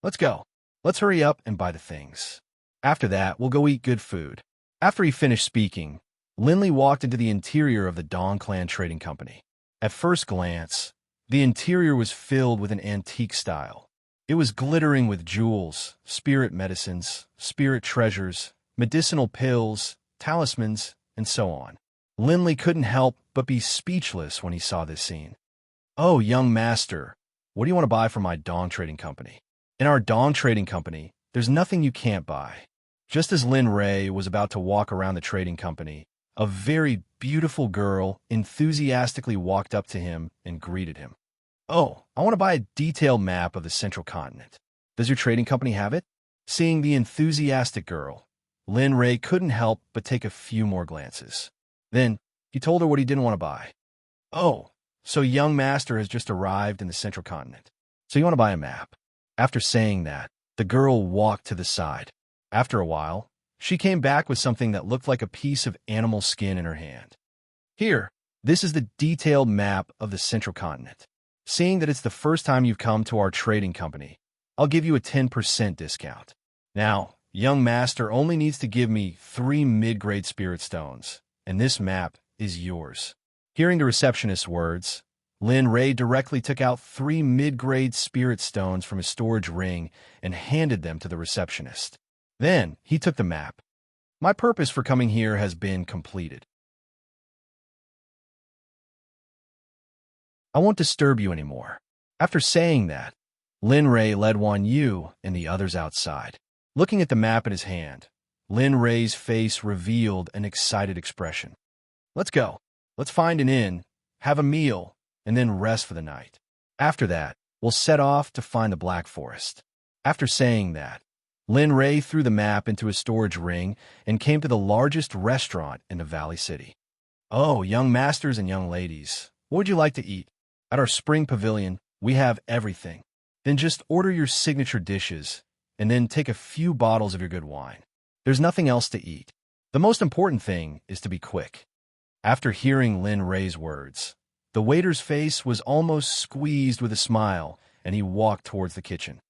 S1: Let's go. Let's hurry up and buy the things. After that, we'll go eat good food. After he finished speaking, Linley walked into the interior of the Dong Clan Trading Company. At first glance, the interior was filled with an antique style. It was glittering with jewels, spirit medicines, spirit treasures, medicinal pills, talismans, and so on. Linley couldn't help but be speechless when he saw this scene. Oh, young master, what do you want to buy from my Dong Trading Company? In our Dong Trading Company, there's nothing you can't buy. Just as Lin Ray was about to walk around the trading company, a very beautiful girl enthusiastically walked up to him and greeted him. Oh, I want to buy a detailed map of the central continent. Does your trading company have it? Seeing the enthusiastic girl, Lin Ray couldn't help but take a few more glances. Then, he told her what he didn't want to buy. Oh, so young master has just arrived in the central continent. So you want to buy a map. After saying that, the girl walked to the side. After a while, she came back with something that looked like a piece of animal skin in her hand. Here, this is the detailed map of the central continent. Seeing that it's the first time you've come to our trading company, I'll give you a 10% discount. Now, young master only needs to give me 3 mid-grade spirit stones, and this map is yours. Hearing the receptionist's words, Lin Ray directly took out 3 mid-grade spirit stones from his storage ring and handed them to the receptionist. Then, he took the map. My purpose for coming here has been completed. I won't disturb you anymore. After saying that, Lin Ray led Wan Yu and the others outside. Looking at the map in his hand, Lin Ray's face revealed an excited expression. Let's go. Let's find an inn, have a meal, and then rest for the night. After that, we'll set off to find the Black Forest. After saying that, Lin Ray threw the map into his storage ring and came to the largest restaurant in the Valley City. Oh, young masters and young ladies, what would you like to eat? At our spring pavilion, we have everything. Then just order your signature dishes, and then take a few bottles of your good wine. There's nothing else to eat. The most important thing is to be quick." After hearing Lin Ray's words, the waiter's face was almost squeezed with a smile, and he walked towards the kitchen.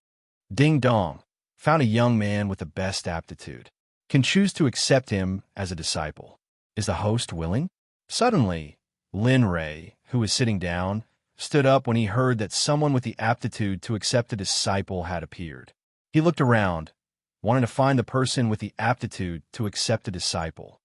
S1: Ding dong, found a young man with the best aptitude. Can choose to accept him as a disciple. Is the host willing? Suddenly, Lin Ray, who was sitting down, stood up when he heard that someone with the aptitude to accept a disciple had appeared. He looked around, wanting to find the person with the aptitude to accept a disciple.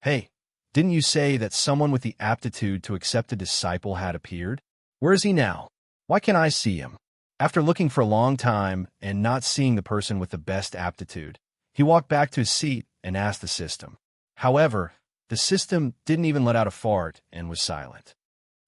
S1: "Hey, didn't you say that someone with the aptitude to accept a disciple had appeared? Where is he now? Why can't I see him?" After looking for a long time and not seeing the person with the best aptitude, he walked back to his seat and asked the system. However, the system didn't even let out a fart and was silent.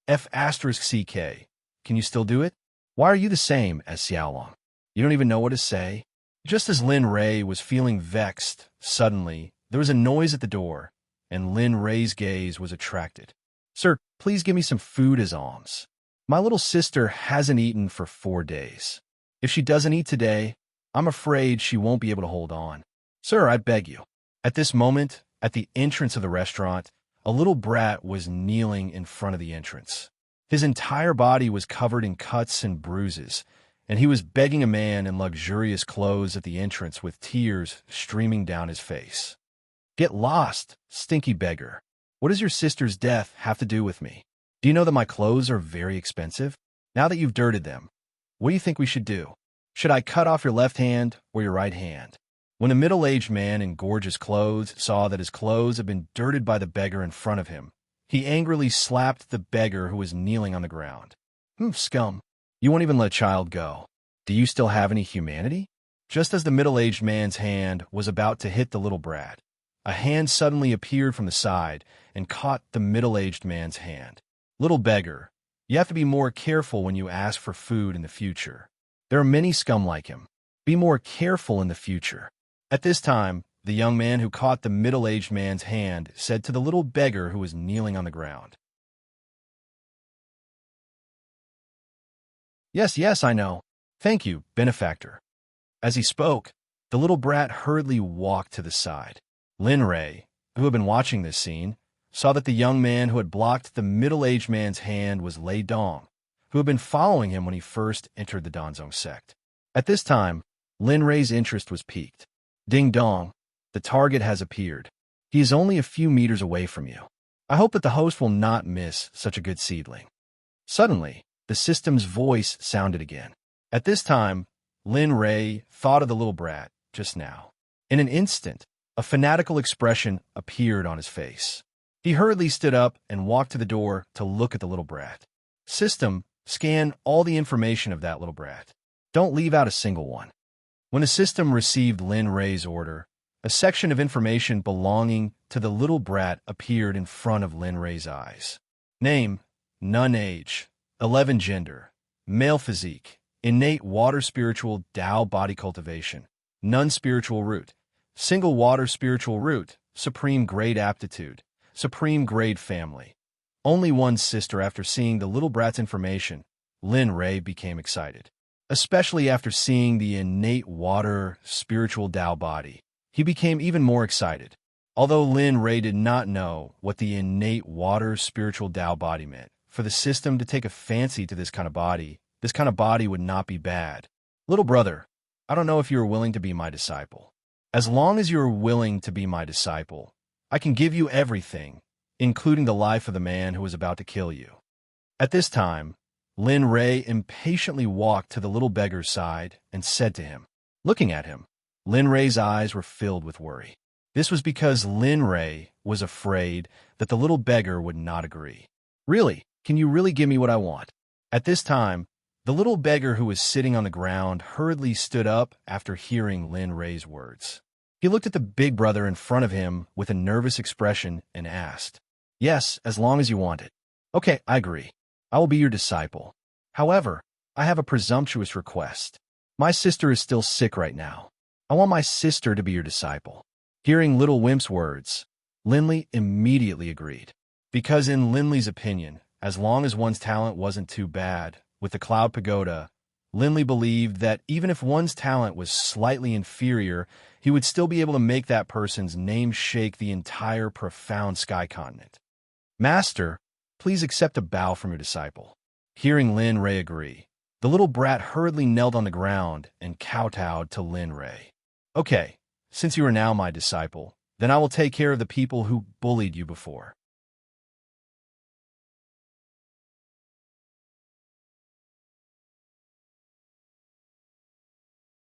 S1: F*CK. Can you still do it? Why are you the same as Xiaolong? You don't even know what to say? Just as Lin Ray was feeling vexed, suddenly, there was a noise at the door, and Lin Ray's gaze was attracted. "Sir, please give me some food as alms. My little sister hasn't eaten for 4 days. If she doesn't eat today, I'm afraid she won't be able to hold on. Sir, I beg you." At this moment, at the entrance of the restaurant, a little brat was kneeling in front of the entrance. His entire body was covered in cuts and bruises, and he was begging a man in luxurious clothes at the entrance with tears streaming down his face. "Get lost, stinky beggar. What does your sister's death have to do with me? Do you know that my clothes are very expensive? Now that you've dirted them, what do you think we should do? Should I cut off your left hand or your right hand?" When a middle-aged man in gorgeous clothes saw that his clothes had been dirted by the beggar in front of him, he angrily slapped the beggar who was kneeling on the ground. Scum. You won't even let a child go. Do you still have any humanity?" Just as the middle-aged man's hand was about to hit the little brat, a hand suddenly appeared from the side and caught the middle-aged man's hand. "Little beggar, you have to be more careful when you ask for food in the future. There are many scum like him. Be more careful in the future." At this time, the young man who caught the middle-aged man's hand said to the little beggar who was kneeling on the ground, Yes, I know. Thank you, benefactor." As he spoke, the little brat hurriedly walked to the side. Lin Ray, who had been watching this scene, saw that the young man who had blocked the middle-aged man's hand was Lei Dong, who had been following him when he first entered the Danzong sect. At this time, Lin Ray's interest was piqued. "Ding dong, the target has appeared. He is only a few meters away from you. I hope that the host will not miss such a good seedling." Suddenly, the system's voice sounded again. At this time, Lin Ray thought of the little brat just now. In an instant, a fanatical expression appeared on his face. He hurriedly stood up and walked to the door to look at the little brat. "System, scan all the information of that little brat. Don't leave out a single one." When the system received Lin Ray's order, a section of information belonging to the little brat appeared in front of Lin Ray's eyes. Name, none age, 11 gender, male physique, innate water spiritual Tao body cultivation, none spiritual root, single water spiritual root, supreme grade aptitude, supreme grade family. Only one sister. After seeing the little brat's information, Lin Ray became excited. Especially after seeing the innate water spiritual Tao body, he became even more excited. Although Lin Ray did not know what the innate water spiritual Tao body meant, for the system to take a fancy to this kind of body would not be bad. "Little brother, I don't know if you are willing to be my disciple. As long as you are willing to be my disciple, I can give you everything, including the life of the man who is about to kill you." At this time, Lin Ray impatiently walked to the little beggar's side and said to him. Looking at him, Lin Ray's eyes were filled with worry. This was because Lin Ray was afraid that the little beggar would not agree. "Really? Can you really give me what I want?" At this time, the little beggar who was sitting on the ground hurriedly stood up after hearing Lin Ray's words. He looked at the big brother in front of him with a nervous expression and asked, "Yes, as long as you want it." "Okay, I agree. I will be your disciple. However, I have a presumptuous request. My sister is still sick right now. I want my sister to be your disciple." Hearing Little Wimp's words, Linley immediately agreed. Because in Linley's opinion, as long as one's talent wasn't too bad. With the Cloud Pagoda, Lindley believed that even if one's talent was slightly inferior, he would still be able to make that person's name shake the entire profound sky continent. Master, please accept a bow from your disciple. Hearing Lin Ray agree, the little brat hurriedly knelt on the ground and kowtowed to Lin Ray. Okay, since you are now my disciple, then I will take care of the people who bullied you before.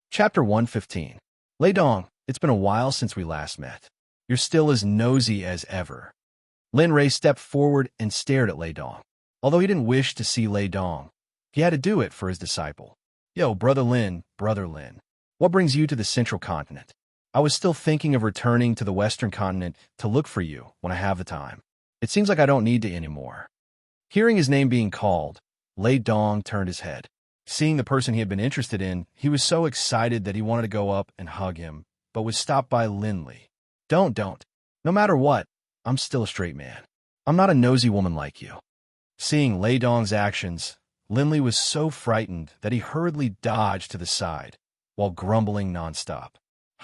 S1: Chapter 115. Lei Dong, it's been a while since we last met. You're still as nosy as ever. Lin Ray stepped forward and stared at Lei Dong. Although he didn't wish to see Lei Dong, he had to do it for his disciple. Yo, Brother Lin, what brings you to the central continent? I was still thinking of returning to the western continent to look for you when I have the time. It seems like I don't need to anymore. Hearing his name being called, Lei Dong turned his head. Seeing the person he had been interested in, he was so excited that he wanted to go up and hug him, but was stopped by Lindley. Don't. No matter what, I'm still a straight man. I'm not a nosy woman like you. Seeing Lei Dong's actions, Lindley was so frightened that he hurriedly dodged to the side, while grumbling nonstop.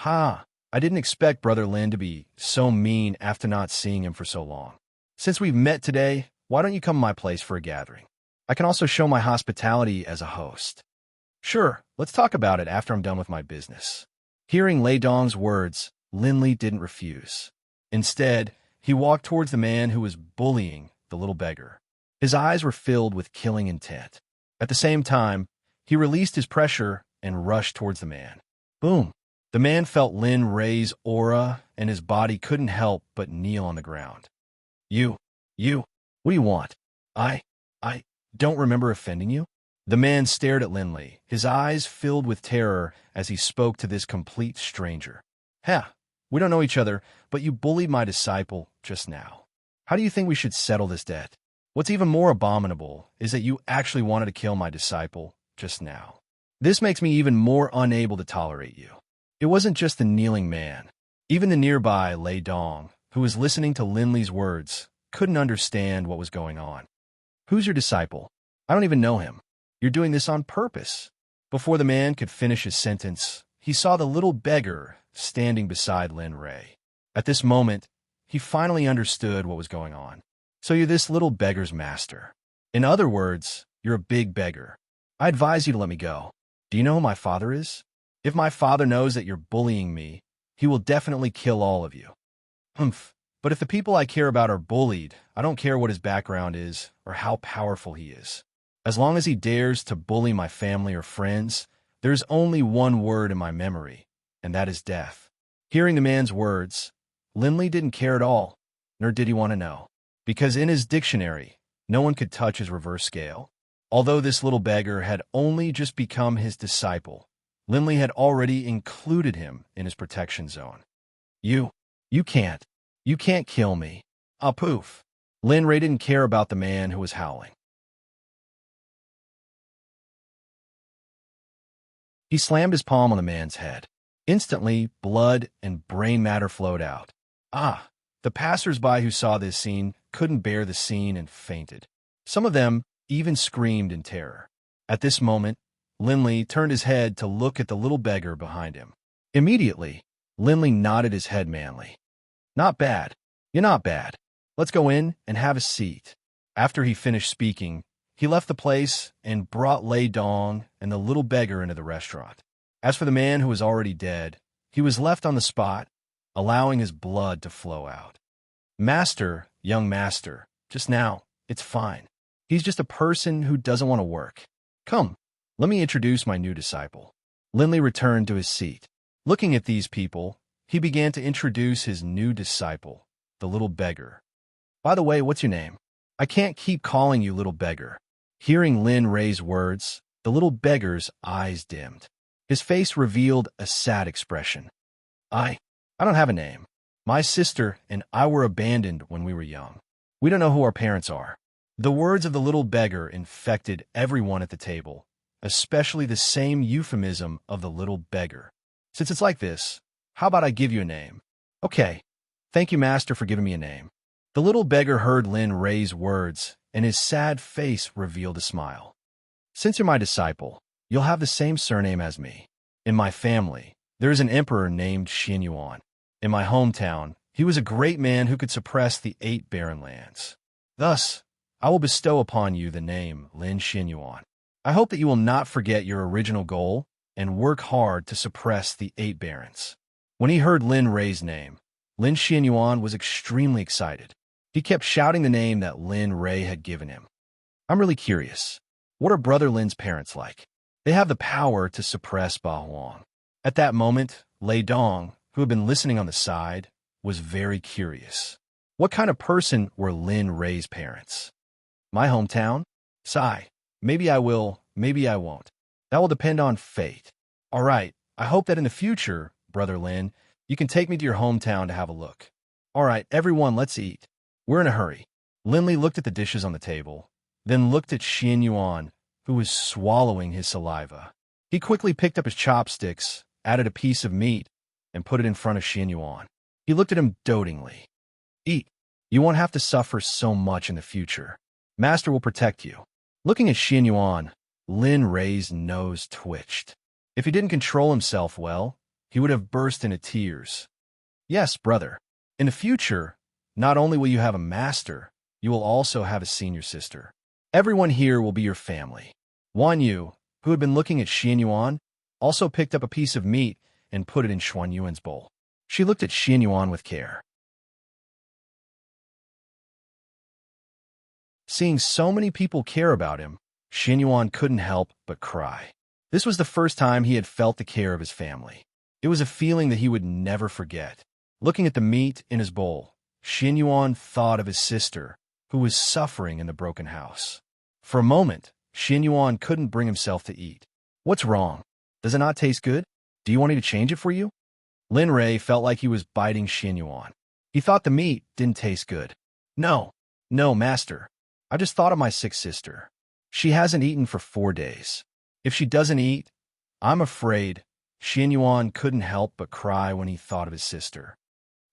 S1: I didn't expect Brother Lin to be so mean after not seeing him for so long. Since we've met today, why don't you come to my place for a gathering? I can also show my hospitality as a host. Sure, let's talk about it after I'm done with my business. Hearing Lei Dong's words, Lindley didn't refuse. Instead, he walked towards the man who was bullying the little beggar. His eyes were filled with killing intent. At the same time, he released his pressure and rushed towards the man. Boom! The man felt Lin Ray's aura, and his body couldn't help but kneel on the ground. You, what do you want? I don't remember offending you? The man stared at Lindley, his eyes filled with terror as he spoke to this complete stranger. We don't know each other, but you bullied my disciple just now. How do you think we should settle this debt? What's even more abominable is that you actually wanted to kill my disciple just now. This makes me even more unable to tolerate you. It wasn't just the kneeling man. Even the nearby Lei Dong, who was listening to Lindley's words, couldn't understand what was going on. Who's your disciple? I don't even know him. You're doing this on purpose. Before the man could finish his sentence, he saw the little beggar standing beside Lin Ray. At this moment, he finally understood what was going on. So you're this little beggar's master. In other words, you're a big beggar. I advise you to let me go. Do you know who my father is? If my father knows that you're bullying me, he will definitely kill all of you. But if the people I care about are bullied, I don't care what his background is or how powerful he is. As long as he dares to bully my family or friends, there's only one word in my memory, and that is death. Hearing the man's words, Lindley didn't care at all, nor did he want to know, because in his dictionary, no one could touch his reverse scale. Although this little beggar had only just become his disciple, Lindley had already included him in his protection zone. You can't kill me. Poof. Lin Ray didn't care about the man who was howling. He slammed his palm on the man's head. Instantly, blood and brain matter flowed out. The passers-by who saw this scene couldn't bear the scene and fainted. Some of them even screamed in terror. At this moment, Lindley turned his head to look at the little beggar behind him. Immediately, Lindley nodded his head manly. Not bad. You're not bad. Let's go in and have a seat. After he finished speaking, he left the place and brought Lei Dong and the little beggar into the restaurant. As for the man who was already dead, he was left on the spot, allowing his blood to flow out. Master, young master, just now, it's fine. He's just a person who doesn't want to work. Come, let me introduce my new disciple. Lindley returned to his seat. Looking at these people, he began to introduce his new disciple, the little beggar. By the way, what's your name? I can't keep calling you little beggar. Hearing Lin Ray's words, the little beggar's eyes dimmed. His face revealed a sad expression. I don't have a name. My sister and I were abandoned when we were young. We don't know who our parents are. The words of the little beggar infected everyone at the table, especially the same euphemism of the little beggar. Since it's like this, how about I give you a name? Okay. Thank you, master, for giving me a name. The little beggar heard Lin Ray's words and his sad face revealed a smile. "Since you're my disciple, you'll have the same surname as me. In my family, there is an emperor named Xinyuan. In my hometown, he was a great man who could suppress the 8 barren lands. Thus, I will bestow upon you the name Lin Xinyuan. I hope that you will not forget your original goal and work hard to suppress the 8 barons." When he heard Lin Rei's name, Lin Xinyuan was extremely excited. He kept shouting the name that Lin Rei had given him. "I'm really curious. What are Brother Lin's parents like? They have the power to suppress Ba Huang." At that moment, Lei Dong, who had been listening on the side, was very curious. What kind of person were Lin Rei's parents? "My hometown? Sigh. Maybe I will, maybe I won't. That will depend on fate. All right, I hope that in the future, Brother Lin, you can take me to your hometown to have a look. All right, everyone, let's eat. We're in a hurry." Lin Li looked at the dishes on the table, then looked at Xinyuan, who was swallowing his saliva. He quickly picked up his chopsticks, added a piece of meat, and put it in front of Xinyuan. He looked at him dotingly. "Eat. You won't have to suffer so much in the future. Master will protect you." Looking at Xinyuan, Lin Rei's nose twitched. If he didn't control himself well, he would have burst into tears. "Yes, brother. In the future, not only will you have a master, you will also have a senior sister. Everyone here will be your family." Wan Yu, who had been looking at Xinyuan, also picked up a piece of meat and put it in Xuanyuan's bowl. She looked at Xinyuan with care. Seeing so many people care about him, Xinyuan couldn't help but cry. This was the first time he had felt the care of his family. It was a feeling that he would never forget. Looking at the meat in his bowl, Xinyuan thought of his sister, who was suffering in the broken house. For a moment, Xinyuan couldn't bring himself to eat. "What's wrong? Does it not taste good? Do you want me to change it for you?" Lin Rei felt like he was biting Xinyuan. He thought the meat didn't taste good. No, master. I just thought of my sick sister. She hasn't eaten for 4 days. If she doesn't eat, I'm afraid." Xinyuan couldn't help but cry when he thought of his sister.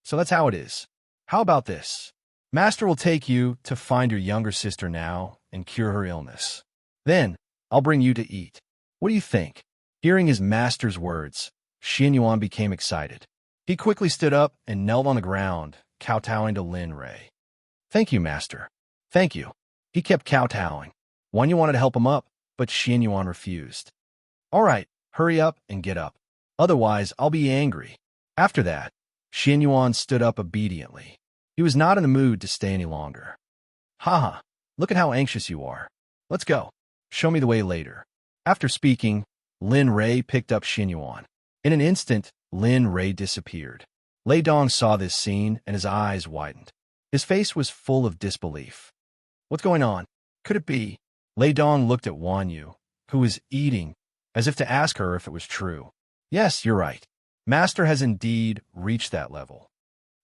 S1: "So that's how it is. How about this? Master will take you to find your younger sister now and cure her illness. Then, I'll bring you to eat. What do you think?" Hearing his master's words, Xinyuan became excited. He quickly stood up and knelt on the ground, kowtowing to Lin Rei. "Thank you, master. Thank you." He kept kowtowing. Wan Yu wanted to help him up, but Xinyuan refused. "All right, hurry up and get up. Otherwise, I'll be angry." After that, Xinyuan stood up obediently. He was not in the mood to stay any longer. "Haha, look at how anxious you are. Let's go. Show me the way later." After speaking, Lin Rei picked up Xinyuan. In an instant, Lin Rei disappeared. Lei Dong saw this scene and his eyes widened. His face was full of disbelief. "What's going on? Could it be?" Lei Dong looked at Wan Yu, who was eating, as if to ask her if it was true. "Yes, you're right. Master has indeed reached that level."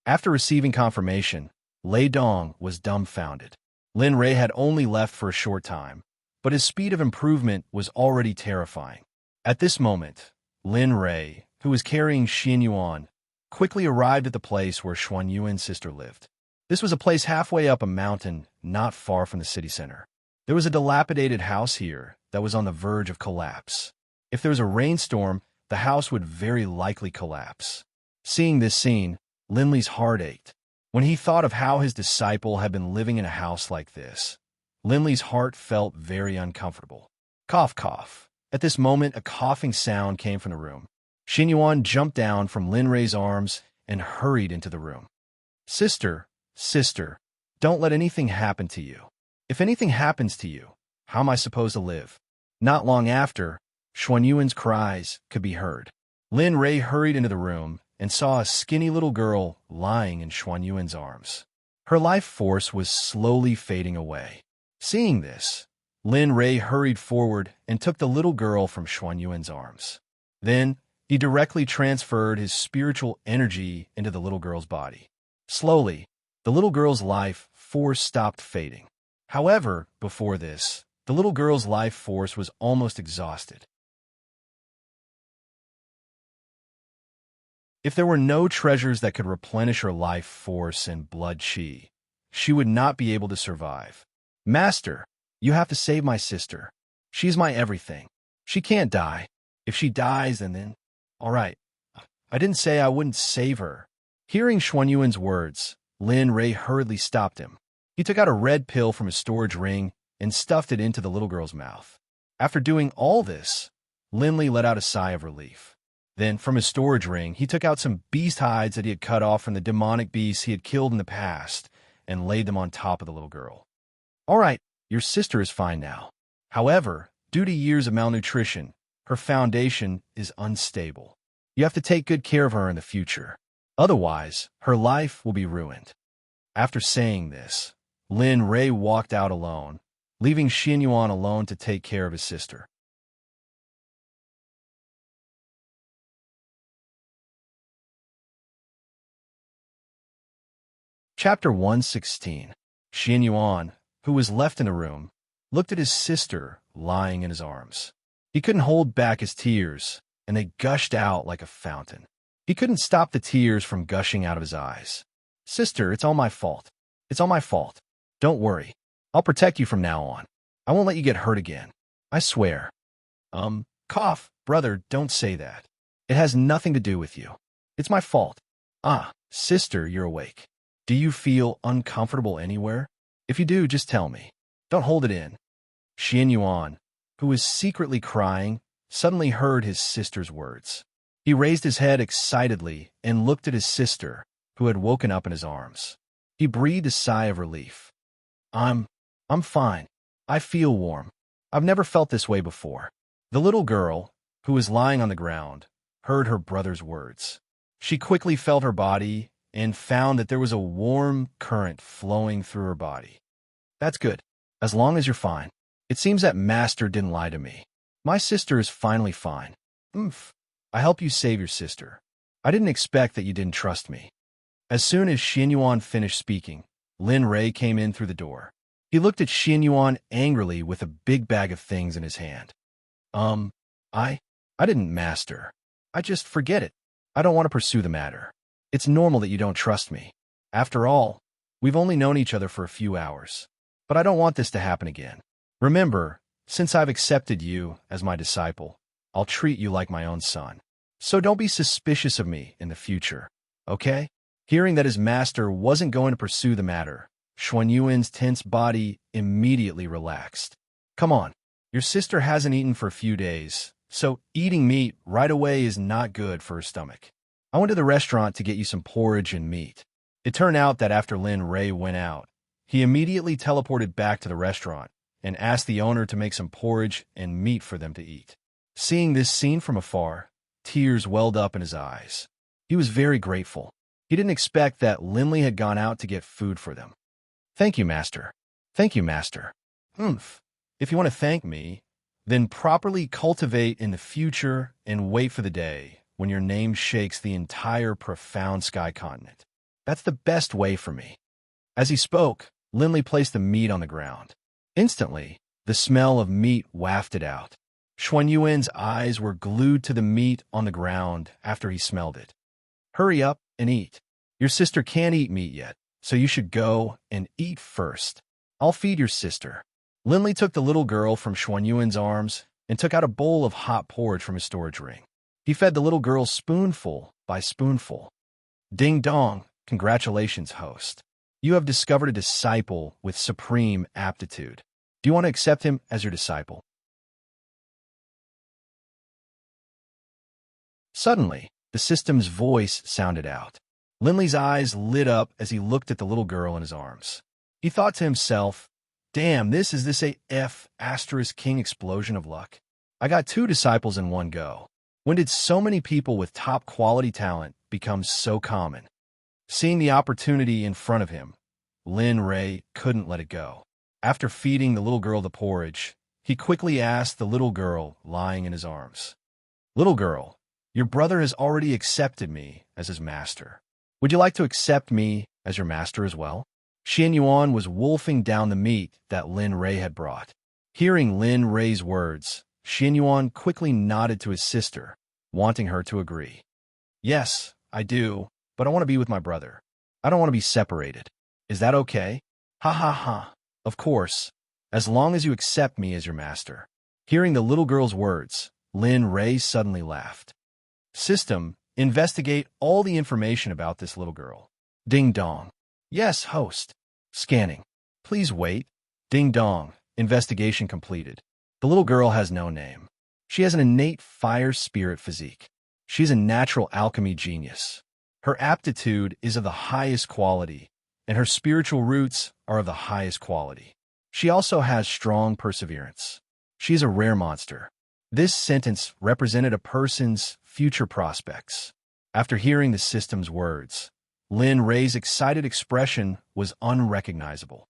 S1: After receiving confirmation, Lei Dong was dumbfounded. Lin Rei had only left for a short time, but his speed of improvement was already terrifying. At this moment, Lin Rei, who was carrying Xinyuan, quickly arrived at the place where Xuanyuan's sister lived. This was a place halfway up a mountain not far from the city center. There was a dilapidated house here that was on the verge of collapse. If there was a rainstorm, the house would very likely collapse. Seeing this scene, Lin Li's heart ached. When he thought of how his disciple had been living in a house like this, Lin Li's heart felt very uncomfortable. Cough, cough. At this moment, a coughing sound came from the room. Xinyuan jumped down from Lin Rei's arms and hurried into the room. Sister, don't let anything happen to you. If anything happens to you, how am I supposed to live?" Not long after, Xuanyuan's cries could be heard. Lin Rei hurried into the room and saw a skinny little girl lying in Xuanyuan's arms. Her life force was slowly fading away. Seeing this, Lin Rei hurried forward and took the little girl from Xuanyuan's arms. Then, he directly transferred his spiritual energy into the little girl's body. Slowly, the little girl's life force stopped fading. However, before this, the little girl's life force was almost exhausted. If there were no treasures that could replenish her life force and blood chi, she would not be able to survive. Master, you have to save my sister. She's my everything. She can't die. If she dies, then... All right. I didn't say I wouldn't save her. Hearing Xuanyuan's words, Lin Rei hurriedly stopped him. He took out a red pill from his storage ring and stuffed it into the little girl's mouth. After doing all this, Linley let out a sigh of relief. Then, from his storage ring, he took out some beast hides that he had cut off from the demonic beasts he had killed in the past and laid them on top of the little girl. All right, your sister is fine now. However, due to years of malnutrition, her foundation is unstable. You have to take good care of her in the future. Otherwise, her life will be ruined. After saying this, Lin Rei walked out alone, leaving Xianyuan alone to take care of his sister. Chapter 116. Xianyuan, who was left in the room, looked at his sister lying in his arms. He couldn't hold back his tears, and they gushed out like a fountain. He couldn't stop the tears from gushing out of his eyes. Sister, it's all my fault. It's all my fault. Don't worry. I'll protect you from now on. I won't let you get hurt again. I swear. Cough, brother, don't say that. It has nothing to do with you. It's my fault. Ah, sister, you're awake. Do you feel uncomfortable anywhere? If you do, just tell me. Don't hold it in. Xianyuan, who was secretly crying, suddenly heard his sister's words. He raised his head excitedly and looked at his sister, who had woken up in his arms. He breathed a sigh of relief. I'm fine. I feel warm. I've never felt this way before. The little girl, who was lying on the ground, heard her brother's words. She quickly felt her body and found that there was a warm current flowing through her body. That's good, as long as you're fine. It seems that Master didn't lie to me. My sister is finally fine. I helped you save your sister. I didn't expect that you didn't trust me. As soon as Xianyuan finished speaking, Lin Rei came in through the door. He looked at Xianyuan angrily with a big bag of things in his hand. I didn't, Master. I just forget it. I don't want to pursue the matter. It's normal that you don't trust me. After all, we've only known each other for a few hours. But I don't want this to happen again. Remember, since I've accepted you as my disciple, I'll treat you like my own son. So don't be suspicious of me in the future, okay? Hearing that his master wasn't going to pursue the matter, Xuanyuan's tense body immediately relaxed. Come on, your sister hasn't eaten for a few days, so eating meat right away is not good for her stomach. I went to the restaurant to get you some porridge and meat. It turned out that after Lin Rei went out, he immediately teleported back to the restaurant and asked the owner to make some porridge and meat for them to eat. Seeing this scene from afar, tears welled up in his eyes. He was very grateful. He didn't expect that Linley had gone out to get food for them. Thank you, Master. Thank you, Master. If you want to thank me, then properly cultivate in the future and wait for the day when your name shakes the entire profound sky continent. That's the best way for me. As he spoke, Linley placed the meat on the ground. Instantly, the smell of meat wafted out. Xuanyuan's eyes were glued to the meat on the ground after he smelled it. Hurry up and eat. Your sister can't eat meat yet, so you should go and eat first. I'll feed your sister. Linley took the little girl from Xuanyuan's arms and took out a bowl of hot porridge from his storage ring. He fed the little girl spoonful by spoonful. Ding dong, congratulations, host. You have discovered a disciple with supreme aptitude. Do you want to accept him as your disciple? Suddenly, the system's voice sounded out. Linley's eyes lit up as he looked at the little girl in his arms. He thought to himself, damn, this a F***king explosion of luck. I got 2 disciples in one go. When did so many people with top quality talent become so common? Seeing the opportunity in front of him, Lin Rei couldn't let it go. After feeding the little girl the porridge, he quickly asked the little girl lying in his arms, Little girl, your brother has already accepted me as his master. Would you like to accept me as your master as well? Xianyuan was wolfing down the meat that Lin Rei had brought. Hearing Lin Rei's words, Xianyuan quickly nodded to his sister, wanting her to agree. Yes, I do, but I want to be with my brother. I don't want to be separated. Is that okay? Ha ha ha. Of course, as long as you accept me as your master. Hearing the little girl's words, Lin Ray suddenly laughed. System, investigate all the information about this little girl. Ding dong. Yes, host. Scanning. Please wait. Ding dong. Investigation completed. The little girl has no name. She has an innate fire spirit physique. She's a natural alchemy genius. Her aptitude is of the highest quality, and her spiritual roots are of the highest quality. She also has strong perseverance. She's a rare monster. This sentence represented a person's future prospects. After hearing the system's words, Lin Ray's excited expression was unrecognizable.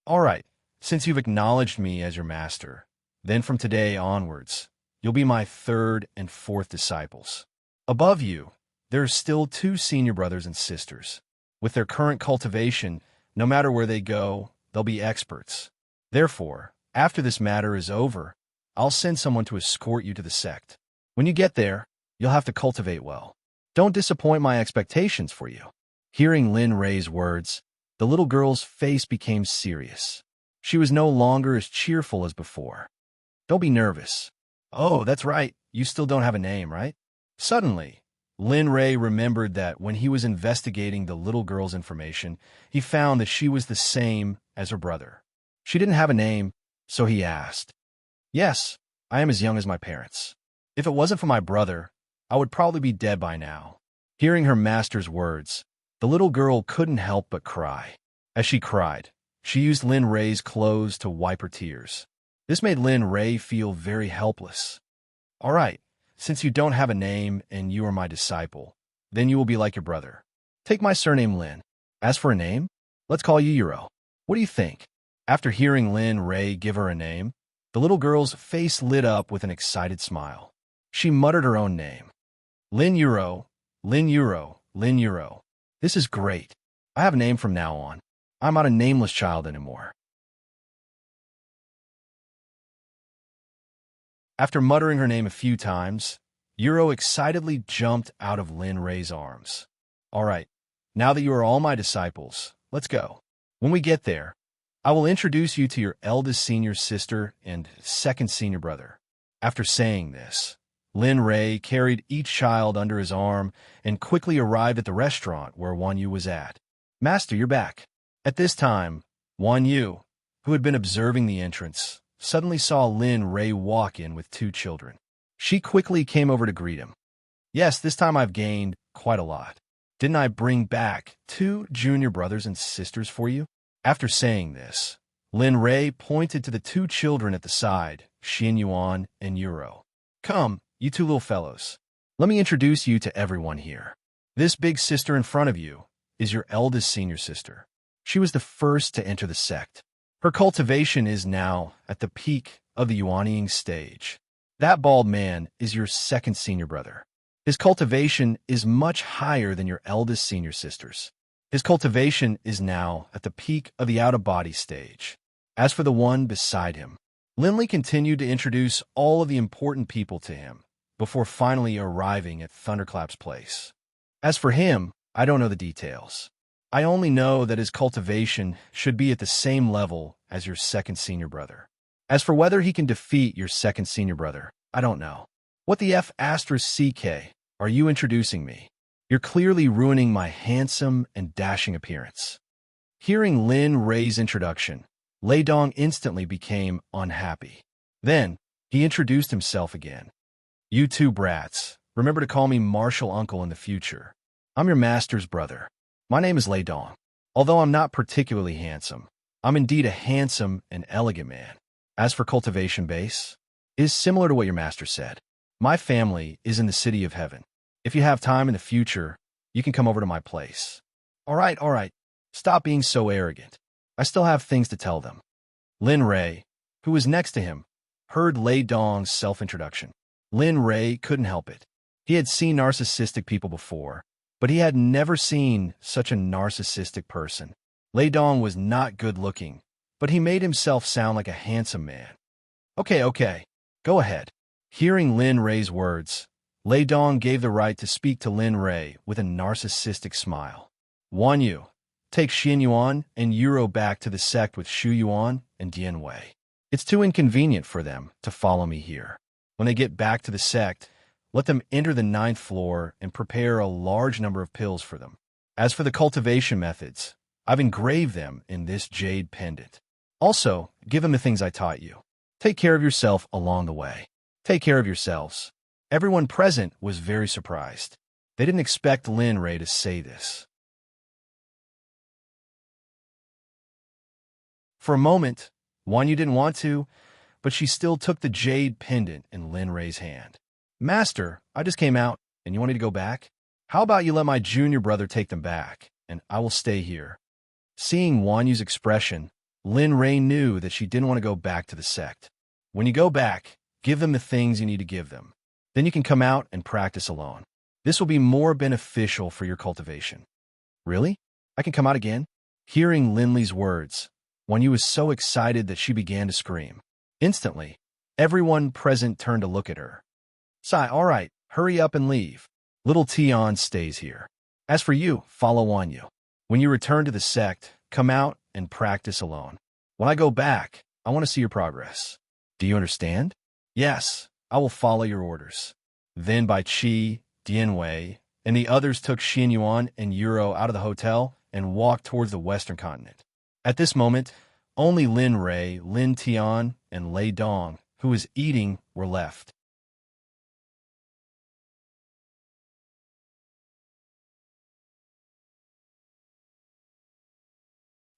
S1: All right, since you've acknowledged me as your master, then from today onwards, you'll be my third and fourth disciples. Above you, there are still 2 senior brothers and sisters. With their current cultivation, no matter where they go, they'll be experts. Therefore, after this matter is over, I'll send someone to escort you to the sect. When you get there, you'll have to cultivate well. Don't disappoint my expectations for you. Hearing Lin Ray's words, the little girl's face became serious. She was no longer as cheerful as before. Don't be nervous. Oh, that's right. You still don't have a name, right? Suddenly, Lin Ray remembered that when he was investigating the little girl's information, he found that she was the same as her brother. She didn't have a name, so he asked, Yes, I am as young as my parents. If it wasn't for my brother, I would probably be dead by now. Hearing her master's words, the little girl couldn't help but cry. As she cried, she used Lin Ray's clothes to wipe her tears. This made Lin Ray feel very helpless. All right, since you don't have a name and you are my disciple, then you will be like your brother. Take my surname Lin. As for a name, let's call you Euro. What do you think? After hearing Lin Ray give her a name, the little girl's face lit up with an excited smile. She muttered her own name. Lin Euro, Lin Euro, Lin Euro. This is great. I have a name from now on. I'm not a nameless child anymore. After muttering her name a few times, Euro excitedly jumped out of Lin Ray's arms. All right, now that you are all my disciples, let's go. When we get there, I will introduce you to your eldest senior sister and second senior brother. After saying this, Lin Ray carried each child under his arm and quickly arrived at the restaurant where Wan Yu was at. Master, you're back. At this time, Wan Yu, who had been observing the entrance, suddenly saw Lin Ray walk in with 2 children. She quickly came over to greet him. Yes, this time I've gained quite a lot. Didn't I bring back 2 junior brothers and sisters for you? After saying this, Lin Ray pointed to the 2 children at the side, Xin Yuan and Euro. Come, you 2 little fellows. Let me introduce you to everyone here. This big sister in front of you is your eldest senior sister. She was the first to enter the sect. Her cultivation is now at the peak of the Yuanying stage. That bald man is your second senior brother. His cultivation is much higher than your eldest senior sister's. His cultivation is now at the peak of the out-of-body stage. As for the one beside him, Linley continued to introduce all of the important people to him before finally arriving at Thunderclap's place. As for him, I don't know the details. I only know that his cultivation should be at the same level as your second senior brother. As for whether he can defeat your second senior brother, I don't know. What the F***CK are you introducing me? You're clearly ruining my handsome and dashing appearance. Hearing Lin Ray's introduction, Lei Dong instantly became unhappy. Then, he introduced himself again. You 2 brats, remember to call me Marshal Uncle in the future. I'm your master's brother. My name is Lei Dong. Although I'm not particularly handsome, I'm indeed a handsome and elegant man. As for cultivation base, it is similar to what your master said. My family is in the city of heaven. If you have time in the future, you can come over to my place. All right. Stop being so arrogant. I still have things to tell them. Lin Ray, who was next to him, heard Lei Dong's self-introduction. Lin Ray couldn't help it. He had seen narcissistic people before, but he had never seen such a narcissistic person. Lei Dong was not good-looking, but he made himself sound like a handsome man. Okay, go ahead. Hearing Lin Ray's words, Lei Dong gave the right to speak to Lin Ray with a narcissistic smile. Wan Yu, take Xin Yuan and Euro back to the sect with Shu Yuan and Dian Wei. It's too inconvenient for them to follow me here. When they get back to the sect, let them enter the 9th floor and prepare a large number of pills for them. As for the cultivation methods, I've engraved them in this jade pendant. Also, give them the things I taught you. Take care of yourself along the way. Take care of yourselves. Everyone present was very surprised. They didn't expect Lin Rei to say this. For a moment, Wan Yu didn't want to, but she still took the jade pendant in Lin Rei's hand. Master, I just came out, and you want me to go back? How about you let my junior brother take them back, and I will stay here? Seeing Wan Yu's expression, Lin Rei knew that she didn't want to go back to the sect. When you go back, give them the things you need to give them. Then you can come out and practice alone. This will be more beneficial for your cultivation. Really? I can come out again? Hearing Lin Li's words, Wan Yu was so excited that she began to scream. Instantly, everyone present turned to look at her. Sai, all right, hurry up and leave. Little Tian stays here. As for you, follow Wan Yu. When you return to the sect, come out and practice alone. When I go back, I want to see your progress. Do you understand? Yes, I will follow your orders. Then Bai Qi, Dian Wei, and the others took Xin Yuan and Euro out of the hotel and walked towards the western continent. At this moment, only Lin Rei, Lin Tian, and Lei Dong, who was eating, were left.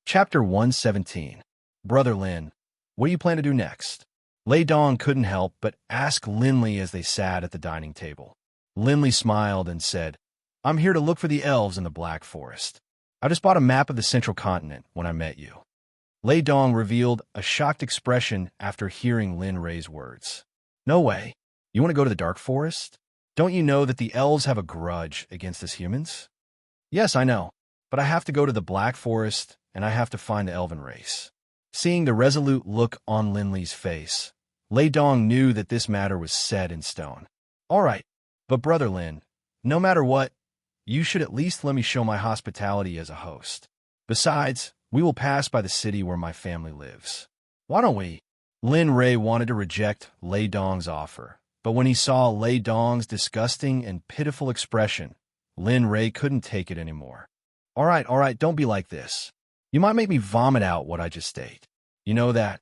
S1: Chapter 117. Brother Lin, what do you plan to do next? Lei Dong couldn't help but ask Lin Li as they sat at the dining table. Lin Li smiled and said, I'm here to look for the elves in the Black Forest. I just bought a map of the central continent when I met you. Lei Dong revealed a shocked expression after hearing Lin Rei's words. No way. You want to go to the Dark Forest? Don't you know that the elves have a grudge against us humans? Yes, I know, but I have to go to the Black Forest and I have to find the elven race. Seeing the resolute look on Lin Li's face, Lei Dong knew that this matter was set in stone. All right, but Brother Lin, no matter what, you should at least let me show my hospitality as a host. Besides, we will pass by the city where my family lives. Why don't we? Lin Rei wanted to reject Lei Dong's offer, but when he saw Lei Dong's disgusting and pitiful expression, Lin Rei couldn't take it anymore. All right, don't be like this. You might make me vomit out what I just ate. You know that?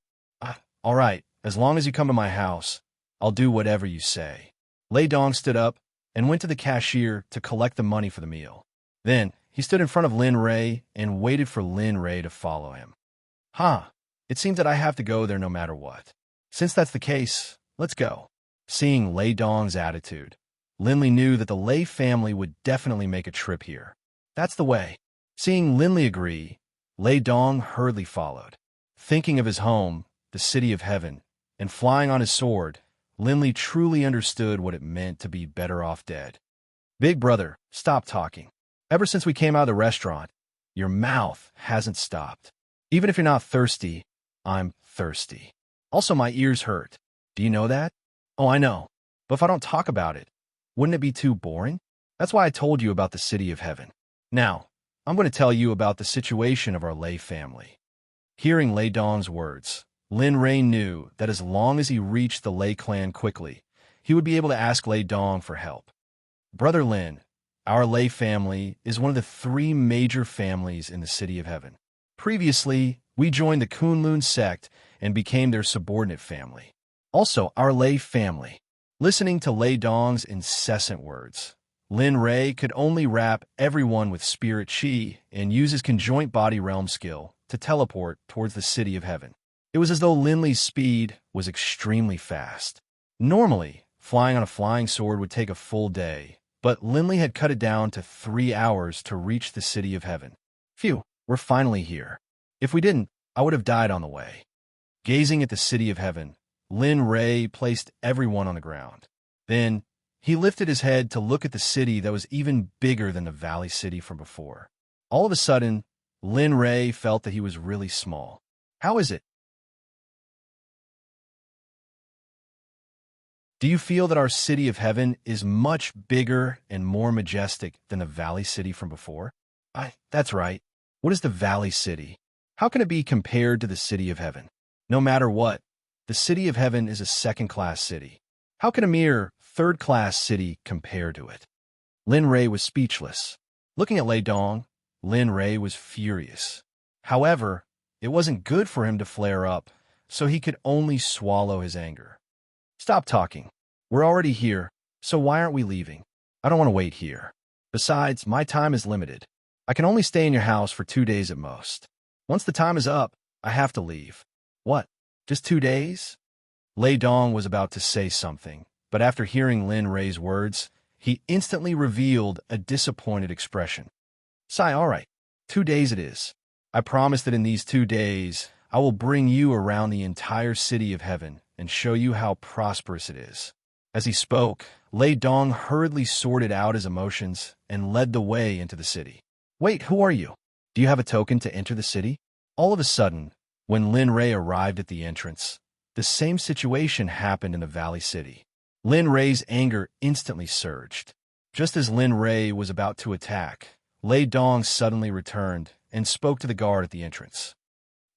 S1: All right, as long as you come to my house, I'll do whatever you say. Lei Dong stood up and went to the cashier to collect the money for the meal. Then, he stood in front of Lin Rei and waited for Lin Rei to follow him. It seems that I have to go there no matter what. Since that's the case, let's go. Seeing Lei Dong's attitude, Lin Li knew that the Lei family would definitely make a trip here. That's the way. Seeing Lin Li agree, Lei Dong hurriedly followed. Thinking of his home, the city of heaven, and flying on his sword, Lin Li truly understood what it meant to be better off dead. Big brother, stop talking. Ever since we came out of the restaurant, your mouth hasn't stopped. Even if you're not thirsty, I'm thirsty. Also, my ears hurt. Do you know that? Oh, I know. But if I don't talk about it, wouldn't it be too boring? That's why I told you about the city of heaven. Now, I'm going to tell you about the situation of our Lei family. Hearing Lei Dong's words, Lin Rei knew that as long as he reached the Lei clan quickly, he would be able to ask Lei Dong for help. Brother Lin, our Lei family is one of the 3 major families in the City of Heaven. Previously, we joined the Kunlun sect and became their subordinate family. Also, our Lei family. Listening to Lei Dong's incessant words, Lin Rei could only wrap everyone with spirit chi and use his conjoint body realm skill to teleport towards the City of Heaven. It was as though Lin Li's speed was extremely fast. Normally, flying on a flying sword would take a full day, but Lin Li had cut it down to 3 hours to reach the City of Heaven. Phew, we're finally here. If we didn't, I would have died on the way. Gazing at the City of Heaven, Lin Rei placed everyone on the ground. Then, he lifted his head to look at the city that was even bigger than the Valley City from before. All of a sudden, Lin Rei felt that he was really small. How is it? Do you feel that our City of Heaven is much bigger and more majestic than the Valley City from before? That's right. What is the Valley City? How can it be compared to the City of Heaven? No matter what, the City of Heaven is a second-class city. How can a mere third-class city compare to it? Lin Rei was speechless. Looking at Lei Dong, Lin Rei was furious. However, it wasn't good for him to flare up, so he could only swallow his anger. Stop talking. We're already here, so why aren't we leaving? I don't want to wait here. Besides, my time is limited. I can only stay in your house for 2 days at most. Once the time is up, I have to leave. What? Just 2 days? Lei Dong was about to say something, but after hearing Lin Rei's words, he instantly revealed a disappointed expression. Sigh, all right. 2 days it is. I promise that in these 2 days, I will bring you around the entire City of Heaven and show you how prosperous it is. As he spoke, Lei Dong hurriedly sorted out his emotions and led the way into the city. Wait, who are you? Do you have a token to enter the city? All of a sudden, when Lin Rei arrived at the entrance, the same situation happened in the Valley City. Lin Rei's anger instantly surged. Just as Lin Rei was about to attack, Lei Dong suddenly returned and spoke to the guard at the entrance.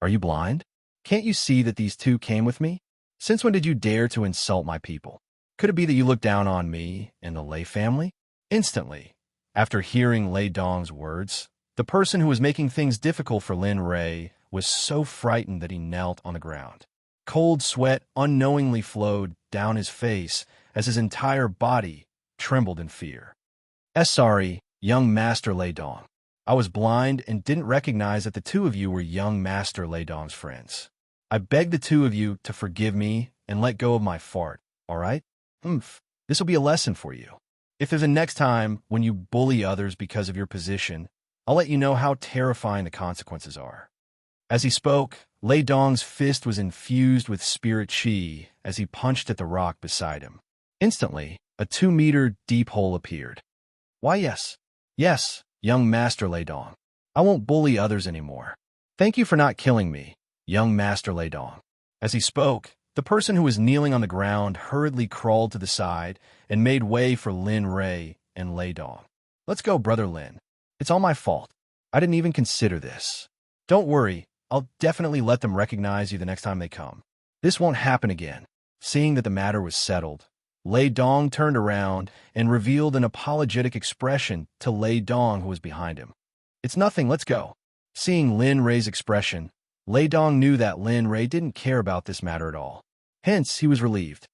S1: Are you blind? Can't you see that these two came with me? Since when did you dare to insult my people? Could it be that you look down on me and the Lei family? Instantly, after hearing Lei Dong's words, the person who was making things difficult for Lin Rei was so frightened that he knelt on the ground. Cold sweat unknowingly flowed down his face as his entire body trembled in fear. Sorry, young Master Lei Dong. I was blind and didn't recognize that the two of you were young Master Lei Dong's friends. I beg the two of you to forgive me and let go of my fart, all right? This will be a lesson for you. If there's a next time when you bully others because of your position, I'll let you know how terrifying the consequences are. As he spoke, Lei Dong's fist was infused with spirit chi as he punched at the rock beside him. Instantly, a 2-meter deep hole appeared. Why, yes, young Master Lei Dong. I won't bully others anymore. Thank you for not killing me, young Master Lei Dong. As he spoke, the person who was kneeling on the ground hurriedly crawled to the side and made way for Lin Rei and Lei Dong. Let's go, Brother Lin. It's all my fault. I didn't even consider this. Don't worry, I'll definitely let them recognize you the next time they come. This won't happen again. Seeing that the matter was settled, Lei Dong turned around and revealed an apologetic expression to Lei Dong, who was behind him. It's nothing, let's go. Seeing Lin Rei's expression, Lei Dong knew that Lin Rei didn't care about this matter at all. Hence, he was relieved.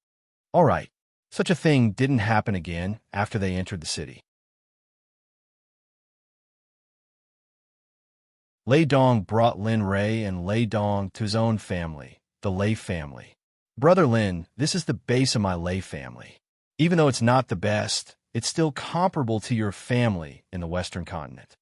S1: All right, such a thing didn't happen again after they entered the city. Lei Dong brought Lin Rei and Lei Dong to his own family, the Lei family. Brother Lin, this is the base of my Lei family. Even though it's not the best, it's still comparable to your family in the Western continent.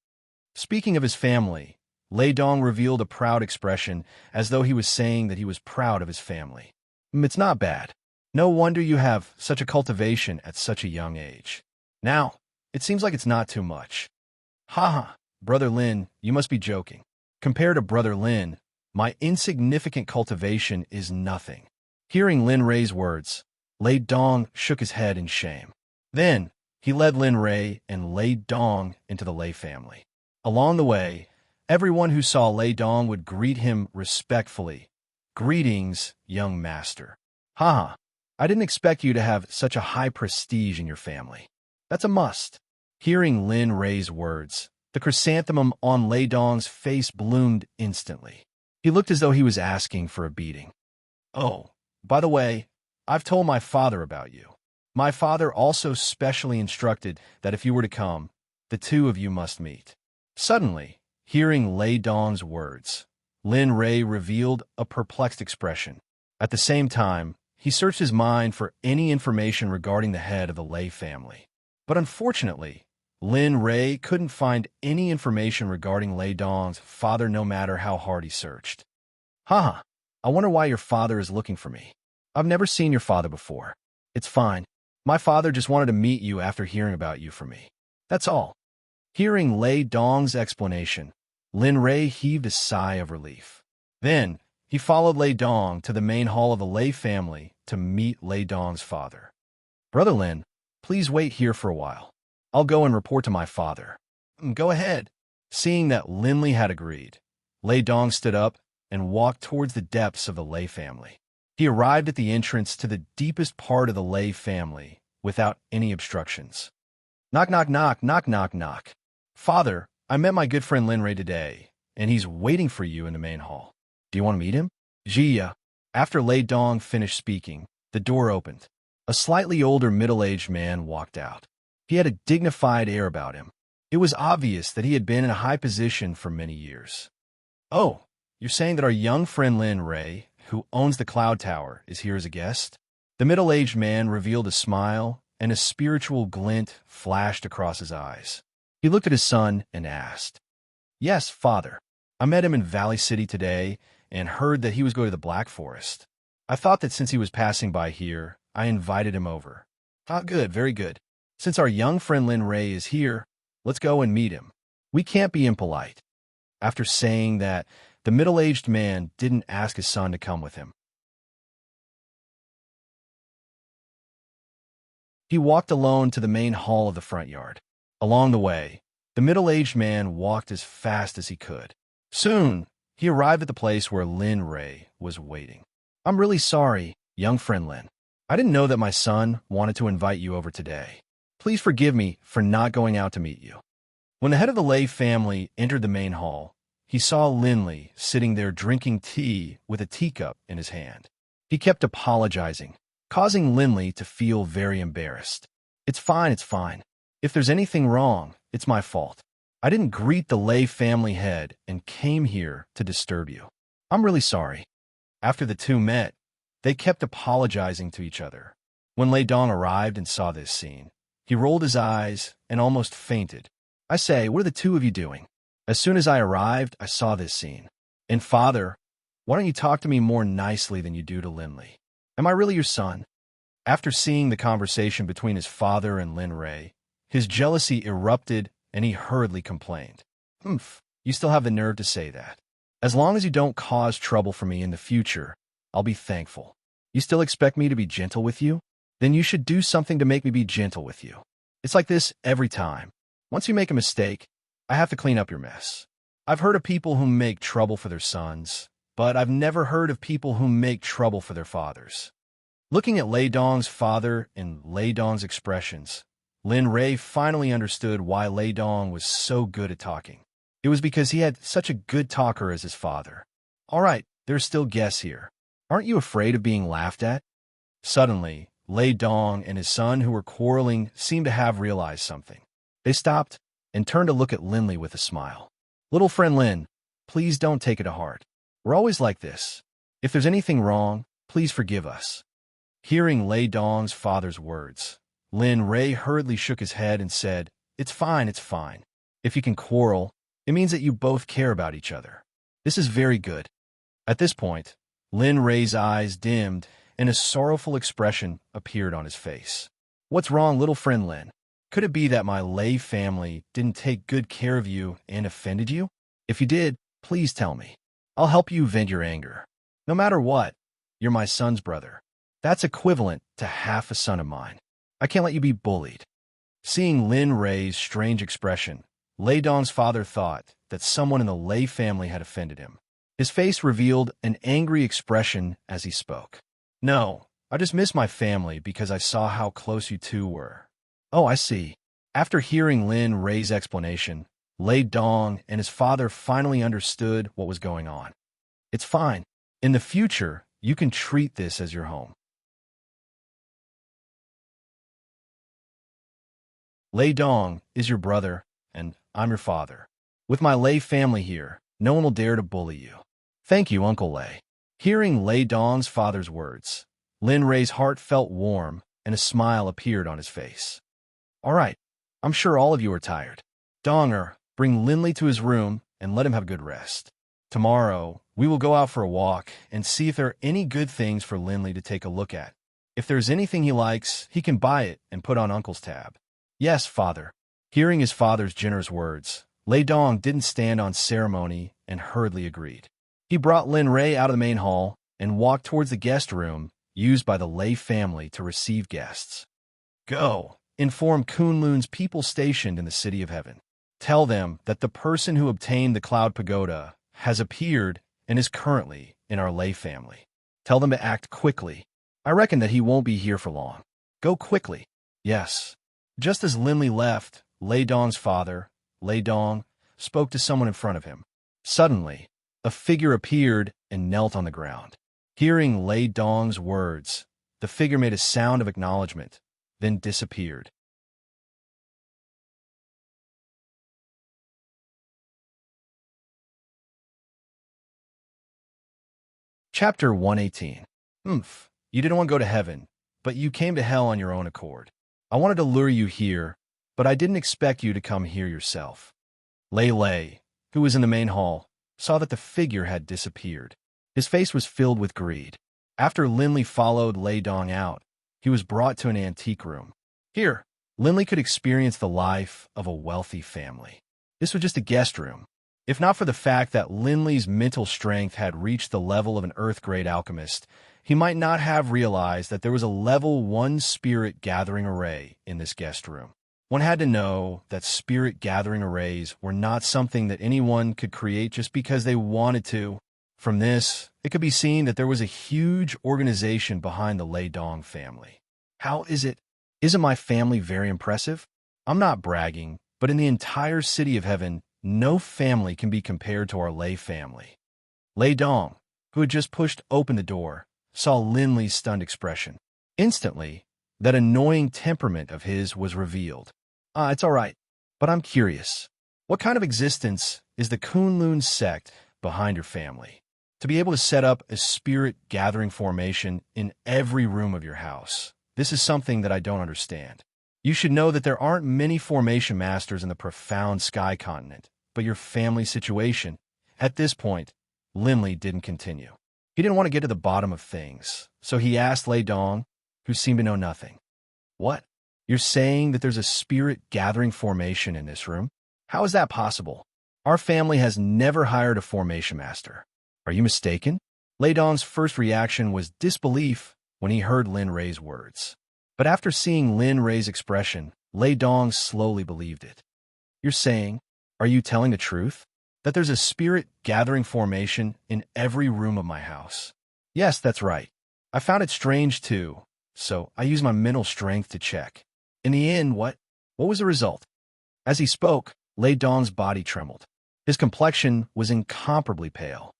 S1: Speaking of his family, Lei Dong revealed a proud expression as though he was saying that he was proud of his family. It's not bad. No wonder you have such a cultivation at such a young age. Now, it seems like it's not too much. Haha, Brother Lin, you must be joking. Compared to Brother Lin, my insignificant cultivation is nothing. Hearing Lin Rei's words, Lei Dong shook his head in shame. Then, he led Lin Rei and Lei Dong into the Lei family. Along the way, everyone who saw Lei Dong would greet him respectfully. Greetings, young master. Haha, I didn't expect you to have such a high prestige in your family. That's a must. Hearing Lin Rei's words, the chrysanthemum on Lei Dong's face bloomed instantly. He looked as though he was asking for a beating. Oh, by the way, I've told my father about you. My father also specially instructed that if you were to come, the two of you must meet. Suddenly, hearing Lei Dong's words, Lin Rei revealed a perplexed expression. At the same time, he searched his mind for any information regarding the head of the Lei family. But unfortunately, Lin Rei couldn't find any information regarding Lei Dong's father no matter how hard he searched. Haha, I wonder why your father is looking for me. I've never seen your father before. It's fine. My father just wanted to meet you after hearing about you from me. That's all. Hearing Lei Dong's explanation, Lin Rei heaved a sigh of relief. Then, he followed Lei Dong to the main hall of the Lei family to meet Lei Dong's father. Brother Lin, please wait here for a while. I'll go and report to my father. Go ahead. Seeing that Linley had agreed, Lei Dong stood up and walked towards the depths of the Lei family. He arrived at the entrance to the deepest part of the Lei family without any obstructions. Knock, knock, knock, knock, knock, knock. Father, I met my good friend Lin Ray today, and he's waiting for you in the main hall. Do you want to meet him? Jia. After Lei Dong finished speaking, the door opened. A slightly older middle-aged man walked out. He had a dignified air about him. It was obvious that he had been in a high position for many years. Oh, you're saying that our young friend Lin Ray, who owns the Cloud Tower, is here as a guest? The middle-aged man revealed a smile, and a spiritual glint flashed across his eyes. He looked at his son and asked, Yes, father. I met him in Valley City today and heard that he was going to the Black Forest. I thought that since he was passing by here, I invited him over. Ah, good, very good. Since our young friend Lin Ray is here, let's go and meet him. We can't be impolite. After saying that, the middle-aged man didn't ask his son to come with him. He walked alone to the main hall of the front yard. Along the way, the middle-aged man walked as fast as he could. Soon, he arrived at the place where Lin Ray was waiting. I'm really sorry, young friend Lin. I didn't know that my son wanted to invite you over today. Please forgive me for not going out to meet you. When the head of the Lei family entered the main hall, he saw Linley sitting there drinking tea with a teacup in his hand. He kept apologizing, causing Linley to feel very embarrassed. It's fine, it's fine. If there's anything wrong, it's my fault. I didn't greet the Lei family head and came here to disturb you. I'm really sorry. After the two met, they kept apologizing to each other. When Lei Dong arrived and saw this scene, he rolled his eyes and almost fainted. I say, what are the two of you doing? As soon as I arrived, I saw this scene. And father, why don't you talk to me more nicely than you do to Linley? Am I really your son? After seeing the conversation between his father and Lin Ray, his jealousy erupted and he hurriedly complained. Humph, you still have the nerve to say that. As long as you don't cause trouble for me in the future, I'll be thankful. You still expect me to be gentle with you? Then you should do something to make me be gentle with you. It's like this every time. Once you make a mistake, I have to clean up your mess. I've heard of people who make trouble for their sons, but I've never heard of people who make trouble for their fathers. Looking at Lei Dong's father and Lei Dong's expressions, Lin Ray finally understood why Lei Dong was so good at talking. It was because he had such a good talker as his father. All right, there's still guests here. Aren't you afraid of being laughed at? Suddenly, Lei Dong and his son who were quarreling seemed to have realized something. They stopped and turned to look at Linley with a smile. Little friend Lin, please don't take it to heart. We're always like this. If there's anything wrong, please forgive us. Hearing Lei Dong's father's words, Lin Ray hurriedly shook his head and said, It's fine, it's fine. If you can quarrel, it means that you both care about each other. This is very good. At this point, Lin Ray's eyes dimmed and a sorrowful expression appeared on his face. What's wrong, little friend Lin? Could it be that my Lei family didn't take good care of you and offended you? If you did, please tell me. I'll help you vent your anger. No matter what, you're my son's brother. That's equivalent to half a son of mine. I can't let you be bullied. Seeing Lin Ray's strange expression, Lei Dong's father thought that someone in the Lei family had offended him. His face revealed an angry expression as he spoke. No, I just miss my family because I saw how close you two were. Oh, I see. After hearing Lin Ray's explanation, Lei Dong and his father finally understood what was going on. It's fine. In the future, you can treat this as your home. Lei Dong is your brother, and I'm your father. With my Lei family here, no one will dare to bully you. Thank you, Uncle Lei. Hearing Lei Dong's father's words, Lin Ray's heart felt warm and a smile appeared on his face. All right, I'm sure all of you are tired. Donger, bring Linley to his room and let him have a good rest. Tomorrow, we will go out for a walk and see if there are any good things for Linley to take a look at. If there's anything he likes, he can buy it and put on Uncle's tab. Yes, father. Hearing his father's generous words, Lei Dong didn't stand on ceremony and hurriedly agreed. He brought Lin Ray out of the main hall and walked towards the guest room used by the Lei family to receive guests. Go, inform Kunlun's people stationed in the City of Heaven. Tell them that the person who obtained the Cloud Pagoda has appeared and is currently in our lay family. Tell them to act quickly. I reckon that he won't be here for long. Go quickly. Yes. Just as Linley left, Lei Dong's father, Lei Dong, spoke to someone in front of him. Suddenly, a figure appeared and knelt on the ground. Hearing Lei Dong's words, the figure made a sound of acknowledgement, then disappeared. Chapter 118. You didn't want to go to heaven, but you came to hell on your own accord. I wanted to lure you here, but I didn't expect you to come here yourself. Lei, who was in the main hall, saw that the figure had disappeared. His face was filled with greed. After Linley followed Lei Dong out, he was brought to an antique room. Here, Linley could experience the life of a wealthy family. This was just a guest room. If not for the fact that Linley's mental strength had reached the level of an Earth-grade alchemist, he might not have realized that there was a level 1 spirit gathering array in this guest room. One had to know that spirit gathering arrays were not something that anyone could create just because they wanted to. From this, it could be seen that there was a huge organization behind the Lei Dong family. How is it? Isn't my family very impressive? I'm not bragging, but in the entire city of heaven, no family can be compared to our Lei family. Lei Dong, who had just pushed open the door, saw Linley's stunned expression. Instantly, that annoying temperament of his was revealed. It's all right, but I'm curious. What kind of existence is the Kunlun sect behind your family? To be able to set up a spirit gathering formation in every room of your house, this is something that I don't understand. You should know that there aren't many formation masters in the profound sky continent, but your family situation. At this point, Linley didn't continue. He didn't want to get to the bottom of things, so he asked Lei Dong, who seemed to know nothing. What? You're saying that there's a spirit gathering formation in this room? How is that possible? Our family has never hired a formation master. Are you mistaken? Lei Dong's first reaction was disbelief when he heard Lin Rei's words. But after seeing Lin Rei's expression, Lei Dong slowly believed it. You're saying, are you telling the truth? That there's a spirit gathering formation in every room of my house? Yes, that's right. I found it strange too, so I used my mental strength to check. In the end, what was the result? As he spoke, Lei Dong's body trembled. His complexion was incomparably pale.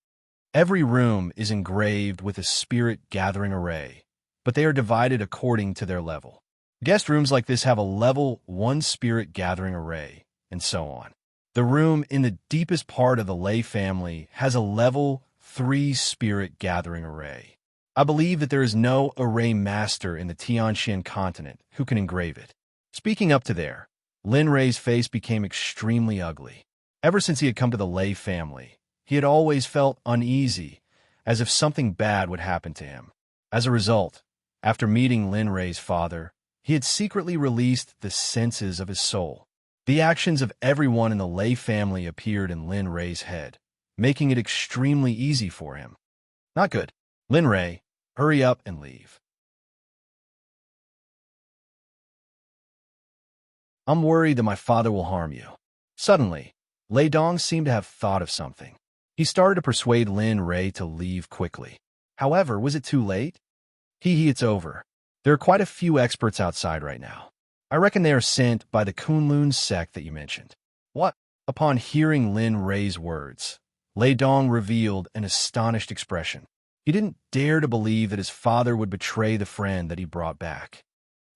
S1: Every room is engraved with a spirit gathering array, but they are divided according to their level. Guest rooms like this have a level 1 spirit gathering array, and so on. The room in the deepest part of the Lei family has a level 3 spirit gathering array. I believe that there is no array master in the Tianxian continent who can engrave it. Speaking up to there, Lin Rei's face became extremely ugly. Ever since he had come to the Lei family, he had always felt uneasy, as if something bad would happen to him. As a result, after meeting Lin Rei's father, he had secretly released the senses of his soul. The actions of everyone in the Lei family appeared in Lin Rei's head, making it extremely easy for him. Not good. Lin Rei, hurry up and leave. I'm worried that my father will harm you. Suddenly, Lei Dong seemed to have thought of something. He started to persuade Lin Rei to leave quickly. However, was it too late? It's over. There are quite a few experts outside right now. I reckon they are sent by the Kunlun sect that you mentioned. What? Upon hearing Lin Rei's words, Lei Dong revealed an astonished expression. He didn't dare to believe that his father would betray the friend that he brought back.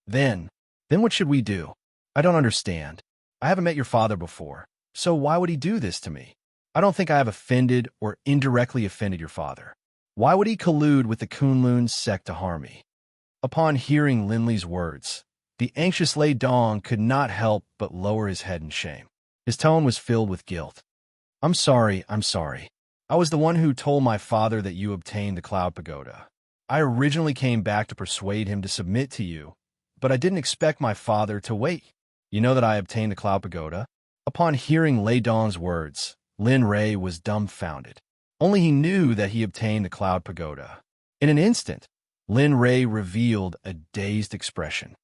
S1: Then what should we do? I don't understand. I haven't met your father before, so why would he do this to me? I don't think I have offended or indirectly offended your father. Why would he collude with the Kunlun sect to harm me? Upon hearing Linley's words, the anxious Lei Dong could not help but lower his head in shame. His tone was filled with guilt. I'm sorry. I was the one who told my father that you obtained the Cloud Pagoda. I originally came back to persuade him to submit to you, but I didn't expect my father to wait. You know that I obtained the Cloud Pagoda? Upon hearing Lei Dong's words, Lin Rei was dumbfounded. Only he knew that he obtained the Cloud Pagoda. In an instant, Lin Rei revealed a dazed expression.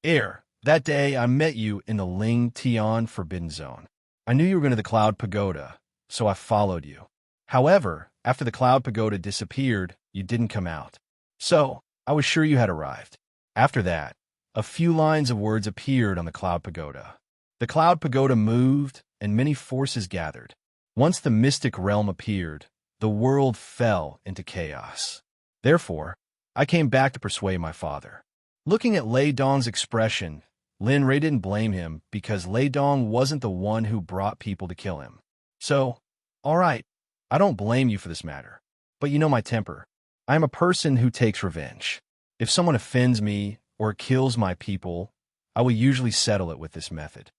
S1: That day I met you in the Ling Tian Forbidden Zone. I knew you were going to the Cloud Pagoda, so I followed you. However, after the Cloud Pagoda disappeared, you didn't come out. So, I was sure you had arrived. After that, a few lines of words appeared on the Cloud Pagoda. The Cloud Pagoda moved, and many forces gathered. Once the mystic realm appeared, the world fell into chaos. Therefore, I came back to persuade my father. Looking at Lei Dong's expression, Lin Rei didn't blame him because Lei Dong wasn't the one who brought people to kill him. So, all right, I don't blame you for this matter. But you know my temper. I am a person who takes revenge. If someone offends me or kills my people, I will usually settle it with this method.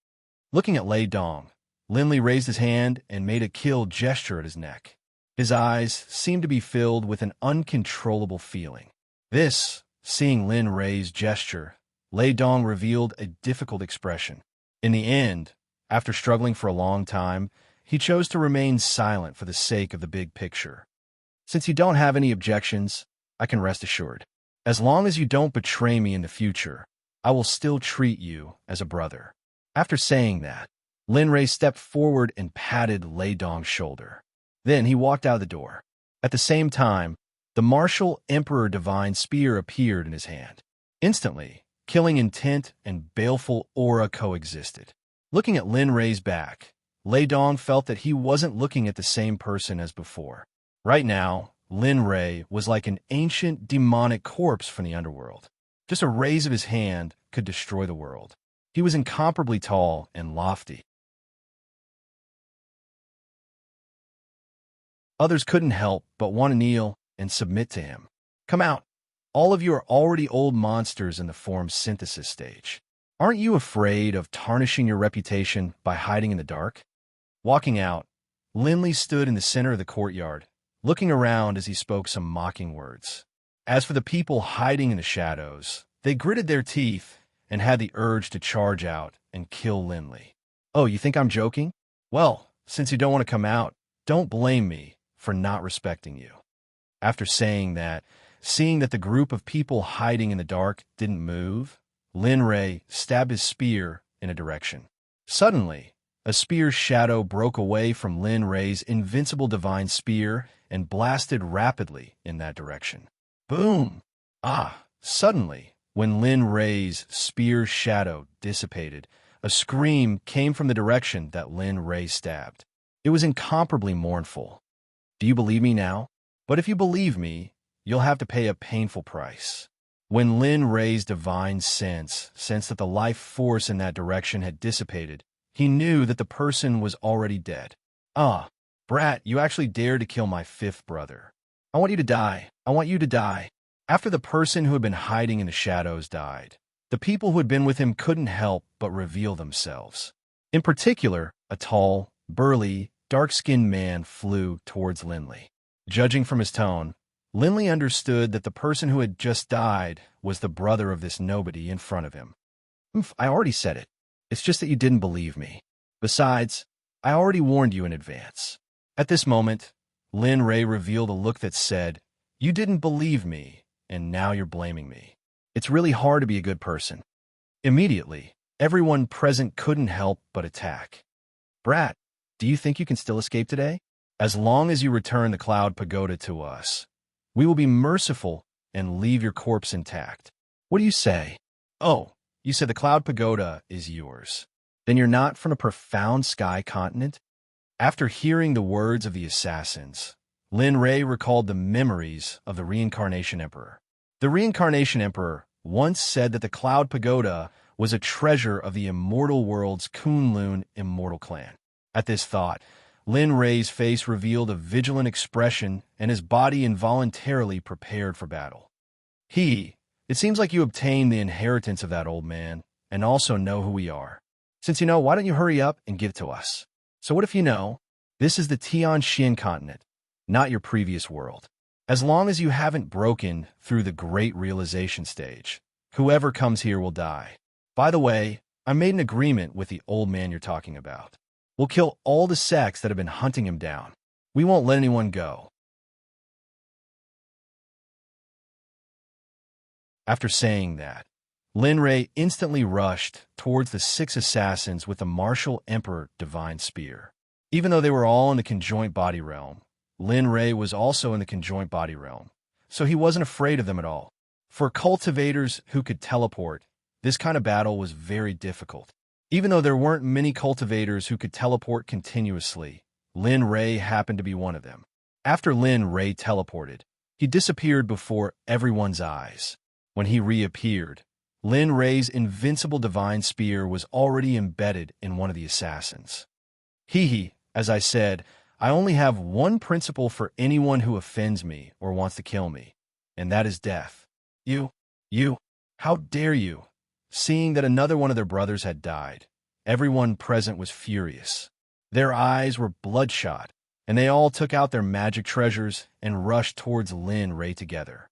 S1: Looking at Lei Dong, Lin Li raised his hand and made a kill gesture at his neck. His eyes seemed to be filled with an uncontrollable feeling. Seeing Lin Rei's gesture, Lei Dong revealed a difficult expression. In the end, after struggling for a long time, he chose to remain silent for the sake of the big picture. Since you don't have any objections, I can rest assured. As long as you don't betray me in the future, I will still treat you as a brother. After saying that, Lin Rei stepped forward and patted Lei Dong's shoulder. Then he walked out the door. At the same time, the martial Emperor Divine Spear appeared in his hand. Instantly, killing intent and baleful aura coexisted. Looking at Lin Rei's back, Lei Dong felt that he wasn't looking at the same person as before. Right now, Lin Rei was like an ancient demonic corpse from the underworld. Just a raise of his hand could destroy the world. He was incomparably tall and lofty. Others couldn't help but want to kneel and submit to him. Come out. All of you are already old monsters in the form synthesis stage. Aren't you afraid of tarnishing your reputation by hiding in the dark? Walking out, Lin Li stood in the center of the courtyard, looking around as he spoke some mocking words. As for the people hiding in the shadows, they gritted their teeth and had the urge to charge out and kill Lin Li. Oh, you think I'm joking? Well, since you don't want to come out, don't blame me for not respecting you. After saying that, seeing that the group of people hiding in the dark didn't move, Lin Rei stabbed his spear in a direction. Suddenly, a spear's shadow broke away from Lin Rei's invincible divine spear and blasted rapidly in that direction. Boom! Suddenly, when Lin Rei's spear's shadow dissipated, a scream came from the direction that Lin Rei stabbed. It was incomparably mournful. Do you believe me now? But if you believe me, you'll have to pay a painful price. When Lin Rei's divine sense sensed that the life force in that direction had dissipated, he knew that the person was already dead. Brat, you actually dared to kill my fifth brother. I want you to die. I want you to die. After the person who had been hiding in the shadows died, the people who had been with him couldn't help but reveal themselves. In particular, a tall, burly, dark-skinned man flew towards Lin Li. Judging from his tone, Lin Li understood that the person who had just died was the brother of this nobody in front of him. I already said it. It's just that you didn't believe me. Besides, I already warned you in advance. At this moment, Lin Rei revealed a look that said, "You didn't believe me, and now you're blaming me. It's really hard to be a good person." Immediately, everyone present couldn't help but attack. Brat, do you think you can still escape today? As long as you return the Cloud Pagoda to us, we will be merciful and leave your corpse intact. What do you say? Oh, you said the Cloud Pagoda is yours. Then you're not from a profound sky continent? After hearing the words of the assassins, Lin Rei recalled the memories of the Reincarnation Emperor. The Reincarnation Emperor once said that the Cloud Pagoda was a treasure of the immortal world's Kunlun immortal clan. At this thought, Lin Rei's face revealed a vigilant expression and his body involuntarily prepared for battle. It seems like you obtained the inheritance of that old man and also know who we are. Since you know, why don't you hurry up and give it to us? So what if you know, this is the Tianxian continent, not your previous world. As long as you haven't broken through the great realization stage, whoever comes here will die. By the way, I made an agreement with the old man you're talking about. We'll kill all the sects that have been hunting him down. We won't let anyone go. After saying that, Lin Rei instantly rushed towards the 6 assassins with the martial emperor divine spear. Even though they were all in the conjoint body realm, Lin Rei was also in the conjoint body realm, so he wasn't afraid of them at all. For cultivators who could teleport, this kind of battle was very difficult. Even though there weren't many cultivators who could teleport continuously, Lin Rei happened to be one of them. After Lin Rei teleported, he disappeared before everyone's eyes. When he reappeared, Lin Rei's invincible divine spear was already embedded in one of the assassins. Hee, as I said, I only have one principle for anyone who offends me or wants to kill me, and that is death. You, how dare you? Seeing that another one of their brothers had died, everyone present was furious. Their eyes were bloodshot, and they all took out their magic treasures and rushed towards Lin Rei together.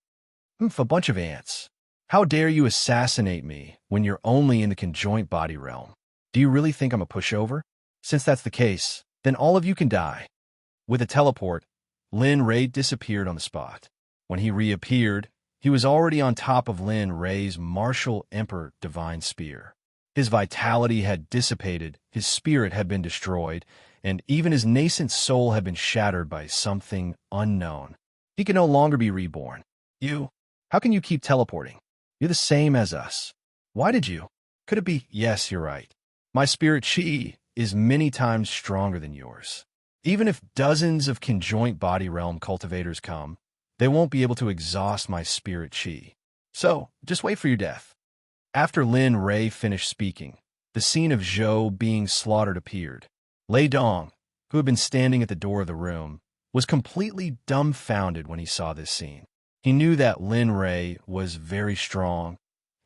S1: A bunch of ants. How dare you assassinate me when you're only in the conjoint body realm? Do you really think I'm a pushover? Since that's the case, then all of you can die. With a teleport, Lin Rei disappeared on the spot. When he reappeared, he was already on top of Lin Rei's martial emperor divine spear. His vitality had dissipated, his spirit had been destroyed, and even his nascent soul had been shattered by something unknown. He could no longer be reborn. How can you keep teleporting? You're the same as us. Why did you? Could it be? Yes, you're right. My spirit chi is many times stronger than yours. Even if dozens of conjoint body realm cultivators come, they won't be able to exhaust my spirit chi. So, just wait for your death. After Lin Rei finished speaking, the scene of Zhou being slaughtered appeared. Lei Dong, who had been standing at the door of the room, was completely dumbfounded when he saw this scene. He knew that Lin Rei was very strong,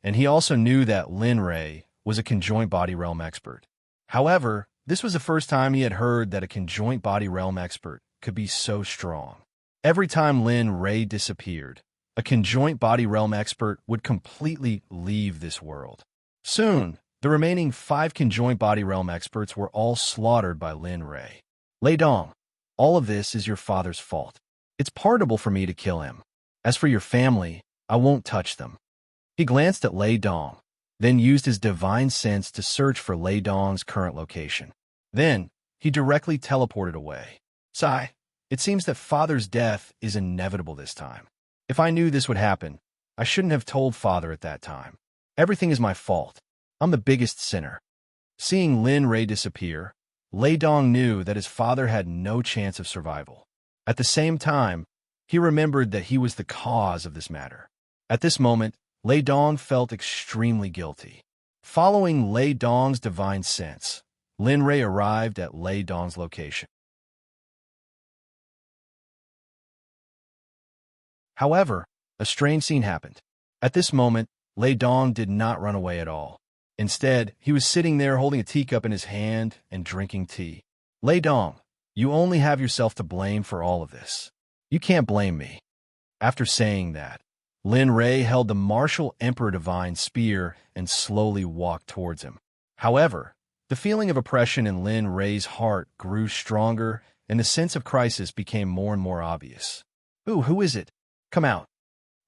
S1: and he also knew that Lin Rei was a conjoint body realm expert. However, this was the first time he had heard that a conjoint body realm expert could be so strong. Every time Lin Rei disappeared, a conjoint body realm expert would completely leave this world. Soon, the remaining 5 conjoint body realm experts were all slaughtered by Lin Rei. Lei Dong, all of this is your father's fault. It's pardonable for me to kill him. As for your family, I won't touch them. He glanced at Lei Dong, then used his divine sense to search for Lei Dong's current location. Then, he directly teleported away. Sigh, it seems that father's death is inevitable this time. If I knew this would happen, I shouldn't have told father at that time. Everything is my fault. I'm the biggest sinner. Seeing Lin Rei disappear, Lei Dong knew that his father had no chance of survival. At the same time, he remembered that he was the cause of this matter. At this moment, Lei Dong felt extremely guilty. Following Lei Dong's divine sense, Lin Rei arrived at Lei Dong's location. However, a strange scene happened. At this moment, Lei Dong did not run away at all. Instead, he was sitting there holding a teacup in his hand and drinking tea. Lei Dong, you only have yourself to blame for all of this. You can't blame me. After saying that, Lin Rei held the martial emperor divine spear and slowly walked towards him. However, the feeling of oppression in Lin Rei's heart grew stronger, and the sense of crisis became more and more obvious. Who is it? Come out.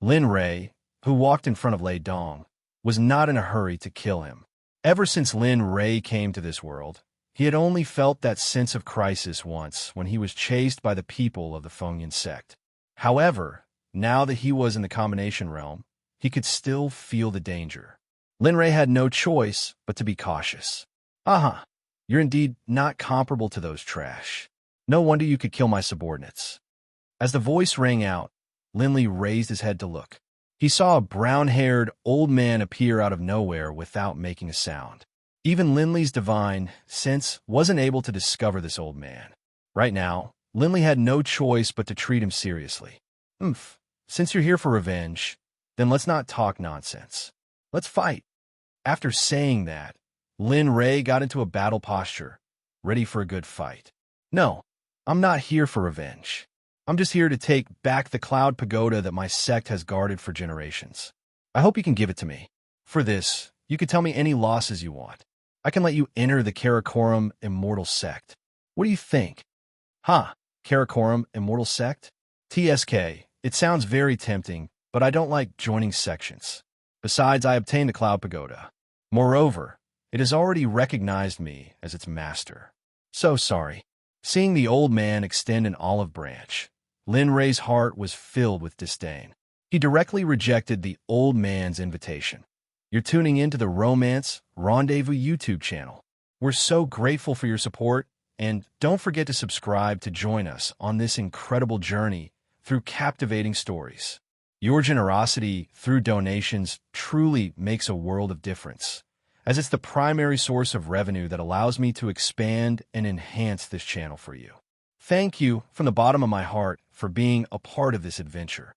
S1: Lin Rei, who walked in front of Lei Dong, was not in a hurry to kill him. Ever since Lin Rei came to this world, he had only felt that sense of crisis once when he was chased by the people of the Fengyan Sect. However, now that he was in the combination realm, he could still feel the danger. Lin Rei had no choice but to be cautious. You're indeed not comparable to those trash. No wonder you could kill my subordinates. As the voice rang out, Lin Li raised his head to look. He saw a brown-haired old man appear out of nowhere without making a sound. Even Lin Li's divine sense wasn't able to discover this old man. Right now, Lin Li had no choice but to treat him seriously. Since you're here for revenge, then let's not talk nonsense. Let's fight. After saying that, Lin Rei got into a battle posture, ready for a good fight. No, I'm not here for revenge. I'm just here to take back the cloud pagoda that my sect has guarded for generations. I hope you can give it to me. For this, you can tell me any losses you want. I can let you enter the Karakoram Immortal Sect. What do you think? Karakoram Immortal Sect? TSK, it sounds very tempting, but I don't like joining sections. Besides, I obtained the Cloud Pagoda. Moreover, it has already recognized me as its master. So sorry. Seeing the old man extend an olive branch, Lin Rei's heart was filled with disdain. He directly rejected the old man's invitation. You're tuning into the Romance Rendezvous YouTube channel. We're so grateful for your support, and don't forget to subscribe to join us on this incredible journey through captivating stories. Your generosity through donations truly makes a world of difference, as it's the primary source of revenue that allows me to expand and enhance this channel for you. Thank you from the bottom of my heart for being a part of this adventure.